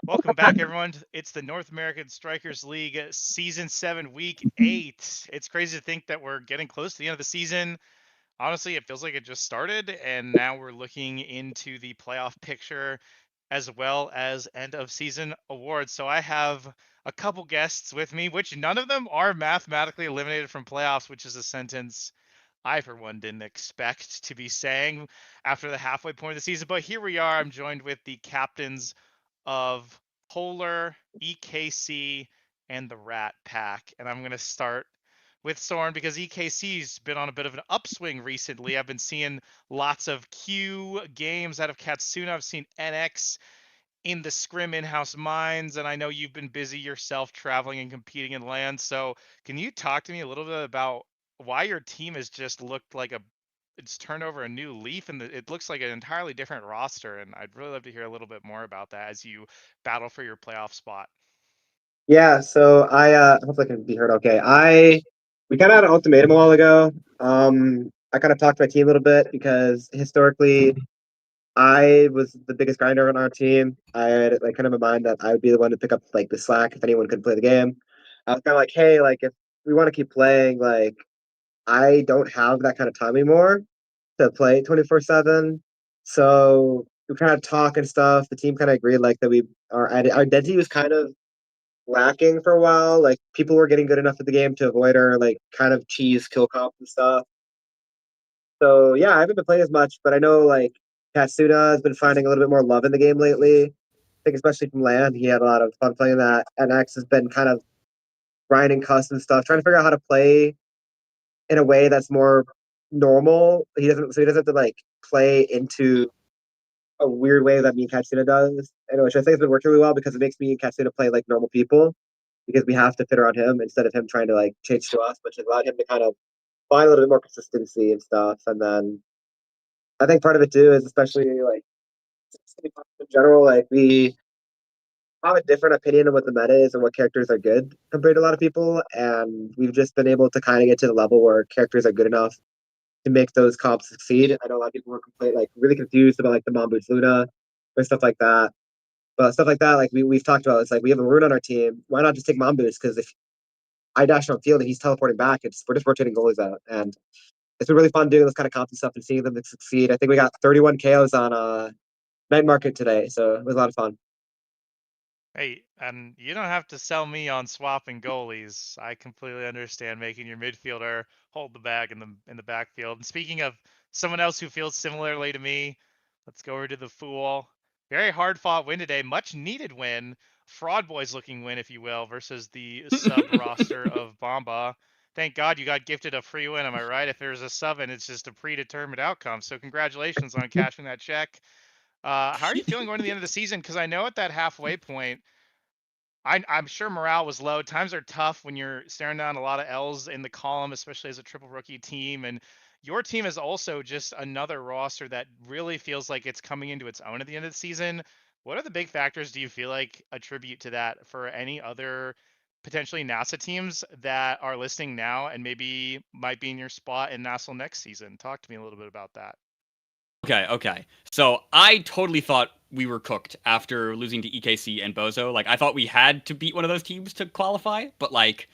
Speaker 8: Welcome back, everyone. It's the North American Strikers League Season 7, Week 8. It's crazy to think that we're getting close to the end of the season. Honestly, it feels like it just started, and now we're looking into the playoff picture as well as end of season awards. So I have a couple guests with me, which none of them are mathematically eliminated from playoffs, which is a sentence I, for one, didn't expect to be saying after the halfway point of the season. But here we are. I'm joined with the captains of Polar, EKC, and the Rat Pack. And I'm going to start with Soren because EKC's been on a bit of an upswing recently. I've been seeing lots of Q games out of Katsuna. I've seen NX in the Scrim in-house mines, and I know you've been busy yourself traveling and competing in LAN. So can you talk to me a little bit about why your team has just looked like it's turned over a new leaf, and it looks like an entirely different roster, and I'd really love to hear a little bit more about that as you battle for your playoff spot.
Speaker 9: Yeah, so I hopefully I can be heard okay. We kind of had an ultimatum a while ago. I kind of talked to my team a little bit because historically I was the biggest grinder on our team. I had like kind of in mind that I would be the one to pick up like the slack if anyone couldn't play the game. I was kind of like, hey, like if we want to keep playing, like I don't have that kind of time anymore to play 24/7. So we kind of talk and stuff. The team kind of agreed like that our identity was kind of lacking for a while. Like people were getting good enough at the game to avoid our like kind of cheese kill comp and stuff. So yeah, I haven't been playing as much, but I know like Katsuna has been finding a little bit more love in the game lately. I think especially from Land, he had a lot of fun playing that. And X has been kind of grinding custom stuff, trying to figure out how to play in a way that's more normal. He doesn't have to like play into a weird way that me and Katsuna does. And which I think has been working really well because it makes me and Katsuna play like normal people because we have to fit around him instead of him trying to like change to us, which has allowed him to kind of find a little bit more consistency and stuff. And then I think part of it too is especially like in general, like we have a different opinion of what the meta is and what characters are good compared to a lot of people. And we've just been able to kind of get to the level where characters are good enough to make those comps succeed. I know a lot of people were like really confused about like the Mom Boots Luna or stuff like that. But stuff like that, like we've talked about, it's like we have a rune on our team. Why not just take Mom Boots? Because if I dash on field and he's teleporting back, we're just rotating goalies out. And it's been really fun doing this kind of comp and stuff and seeing them succeed. I think we got 31 KOs on Night Market today, so it was a lot of fun.
Speaker 8: Hey, and you don't have to sell me on swapping goalies. I completely understand making your midfielder hold the bag in the backfield. And speaking of someone else who feels similarly to me, let's go over to the Fool. Very hard fought win today, much needed win. Fraud Boys looking win, if you will, versus the sub roster of Bomba. Thank God you got gifted a free win, am I right? If there's a sub and it's just a predetermined outcome. So congratulations on cashing that check. How are you feeling going to the end of the season? Because I know at that halfway point, I'm sure morale was low. Times are tough when you're staring down a lot of L's in the column, especially as a triple rookie team. And your team is also just another roster that really feels like it's coming into its own at the end of the season. What are the big factors do you feel like attribute to that for any other potentially NASA teams that are listening now and maybe might be in your spot in nasl next season? Talk to me a little bit about that.
Speaker 10: Okay. So I totally thought we were cooked after losing to EKC and Bozo. Like, I thought we had to beat one of those teams to qualify, but like,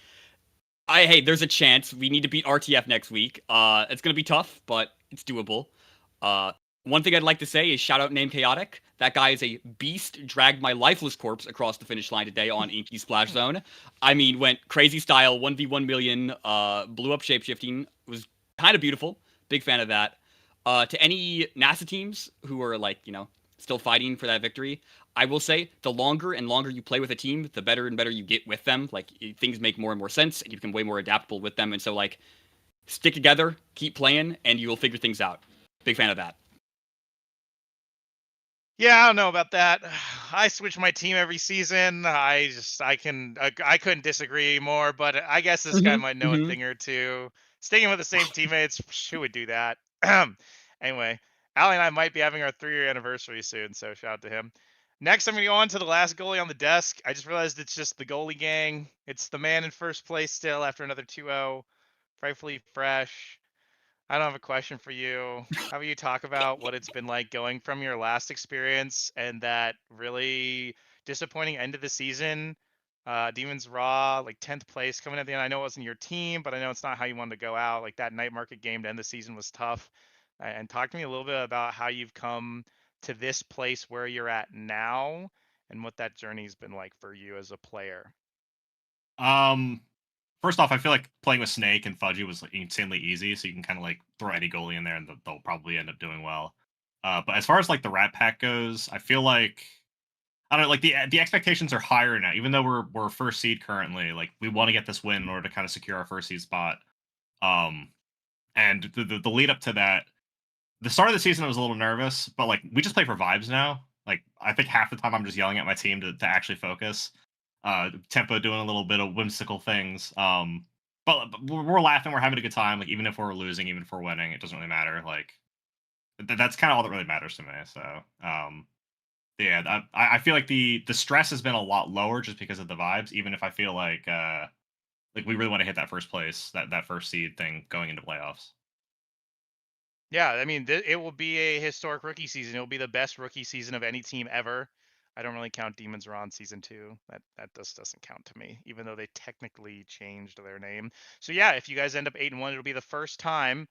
Speaker 10: hey, there's a chance. We need to beat RTF next week. It's gonna be tough, but it's doable. One thing I'd like to say is shout out Name Chaotic. That guy is a beast. Dragged my lifeless corpse across the finish line today on Inky Splash Zone. I mean, went crazy style, 1v1 million, blew up shapeshifting. It was kind of beautiful. Big fan of that. To any NASA teams who are like, still fighting for that victory, I will say the longer and longer you play with a team, the better and better you get with them. Like, things make more and more sense, and you become way more adaptable with them. And so, like, stick together, keep playing, and you will figure things out. Big fan of that.
Speaker 8: Yeah, I don't know about that. I switch my team every season. I couldn't disagree more, but I guess this guy might know a thing or two. Sticking with the same teammates, who would do that? Anyway, Ali and I might be having our 3-year anniversary soon, so shout out to him. Next, I'm going to go on to the last goalie on the desk. I just realized it's just the goalie gang. It's the man in first place still after another 2-0. Frightfully fresh. I don't have a question for you. How about you talk about what it's been like going from your last experience and that really disappointing end of the season. Demons Raw, like 10th place coming at the end. I know it wasn't your team, but I know it's not how you wanted to go out. Like that night market game to end the season was tough. And talk to me a little bit about how you've come to this place where you're at now and what that journey's been like for you as a player.
Speaker 11: First off, I feel like playing with Snake and Fudgy was like, insanely easy, so you can kind of like throw any goalie in there and they'll probably end up doing well. But as far as like the Rat Pack goes, I feel like I don't know, like the expectations are higher now. Even though we're first seed currently, like we want to get this win in order to kind of secure our first seed spot. And the lead up to that, the start of the season I was a little nervous, but like we just play for vibes now. Like I think half the time I'm just yelling at my team to actually focus. Tempo doing a little bit of whimsical things. But we're laughing, we're having a good time. Like even if we're losing, even if we're winning, it doesn't really matter. Like that's kind of all that really matters to me. So yeah, I feel like the stress has been a lot lower just because of the vibes. Even if I feel like we really want to hit that first place, that first seed thing going into playoffs.
Speaker 8: Yeah, I mean, it will be a historic rookie season. It will be the best rookie season of any team ever. I don't really count Demons Raw in season 2. That just doesn't count to me, even though they technically changed their name. So yeah, if you guys end up 8-1, it'll be the first time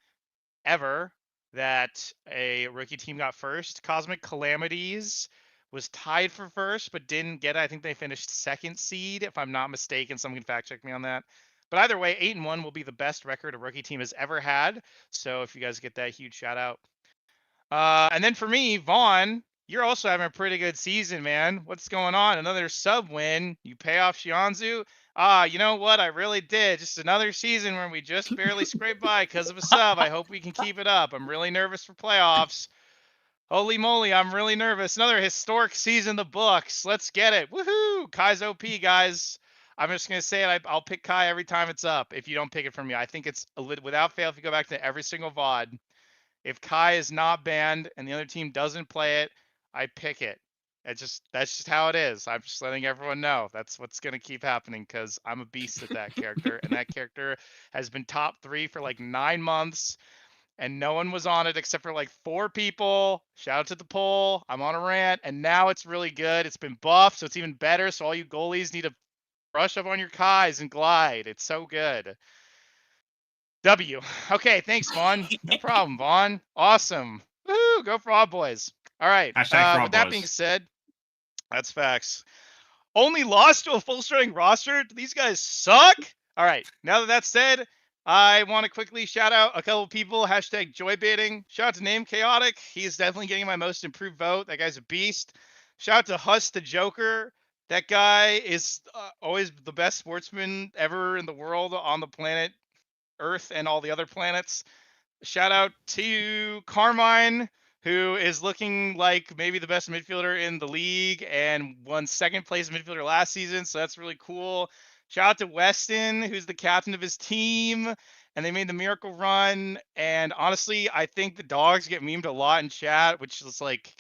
Speaker 8: ever that a rookie team got first. Cosmic Calamities was tied for first, but didn't get it. I think they finished second seed, if I'm not mistaken. Someone can fact check me on that. But either way, 8-1 will be the best record a rookie team has ever had. So if you guys get that, huge shout out. And then for me, Vaughn, you're also having a pretty good season, man. What's going on? Another sub win. You pay off Shianzu. You know what? I really did. Just another season where we just barely scraped by because of a sub. I hope we can keep it up. I'm really nervous for playoffs. Holy moly, I'm really nervous. Another historic season in the books. Let's get it. Woohoo! Kai's OP, guys. I'm just going to say it. I'll pick Kai every time it's up if you don't pick it from me. I think it's without fail if you go back to every single VOD. If Kai is not banned and the other team doesn't play it, I pick it. That's just how it is. I'm just letting everyone know. That's what's going to keep happening because I'm a beast at that character. And that character has been top 3 for like 9 months. And no one was on it except for like 4 people. Shout out to the poll. I'm on a rant. And now it's really good. It's been buffed, so it's even better. So all you goalies need to brush up on your Kais and glide. It's so good. W. Okay, thanks, Vaughn. No problem, Vaughn. Awesome. Woo, go Frog Boys. All right.
Speaker 11: Frog
Speaker 8: with that
Speaker 11: Boys.
Speaker 8: being said, that's facts. Only lost to a full-strength roster? These guys suck? All right. Now that that's said, I want to quickly shout out a couple people. Hashtag joybaiting. Shout out to Name Chaotic. He's definitely getting my most improved vote. That guy's a beast. Shout out to Huss the Joker. That guy is always the best sportsman ever in the world on the planet Earth and all the other planets. Shout out to Carmine, who is looking like maybe the best midfielder in the league and won second place midfielder last season. So that's really cool. Shout out to Weston, who's the captain of his team, and they made the miracle run. And honestly, I think the dogs get memed a lot in chat, which is like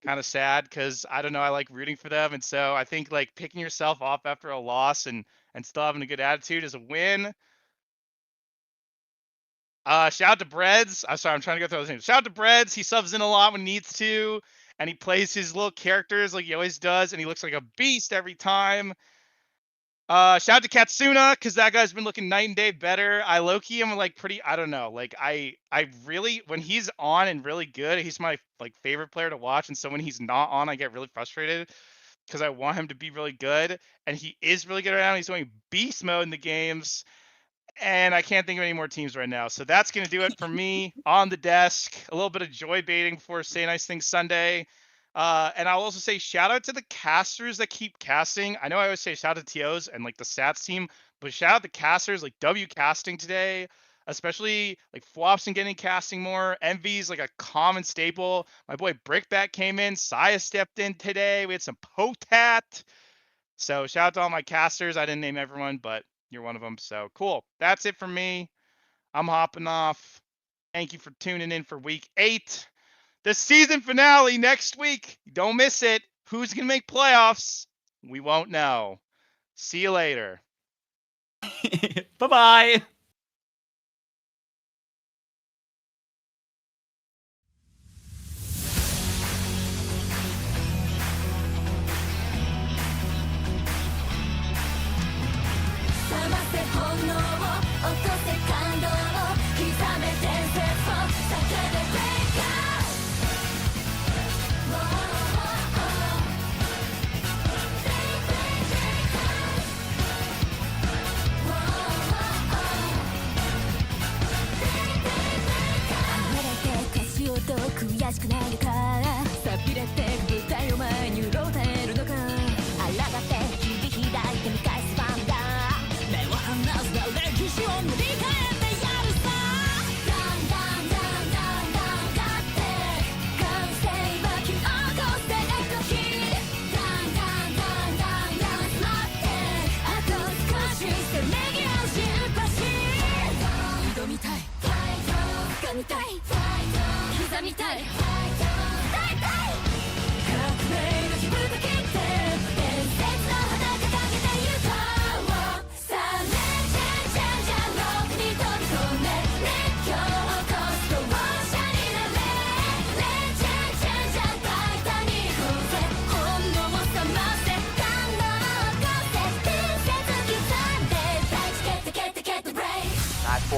Speaker 8: kind of sad because I don't know, I like rooting for them. And so I think like picking yourself off after a loss and still having a good attitude is a win. Shout out to Breads. I'm sorry, I'm trying to go through those names. Shout out to Breads. He subs in a lot when he needs to, and he plays his little characters like he always does, and he looks like a beast every time. Shout out to Katsuna, because that guy's been looking night and day better. I low-key am like pretty, I don't know, like I really, when he's on and really good, he's my like favorite player to watch, and so when he's not on, I get really frustrated because I want him to be really good, and he is really good right now. He's doing beast mode in the games. And I can't think of any more teams right now. So that's going to do it for me on the desk. A little bit of joy baiting before Say Nice Things Sunday. And I'll also say shout out to the casters that keep casting. I know I always say shout out to TOs and like the stats team, but shout out the casters like W casting today, especially like Flopson getting casting more. Envy's like a common staple. My boy Brickbat came in. Saya stepped in today. We had some Potat. So shout out to all my casters. I didn't name everyone, but you're one of them. So cool. That's it for me. I'm hopping off. Thank you for tuning in for week 8. The season finale next week. Don't miss it. Who's going to make playoffs? We won't know. See you later.
Speaker 10: Bye-bye.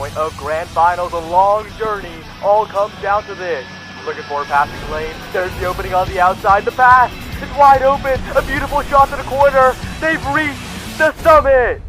Speaker 5: point of grand finals, a long journey, all comes down to this. Looking for a passing lane, there's the opening on the outside, the pass, it's wide open, a beautiful shot to the corner, they've reached the summit!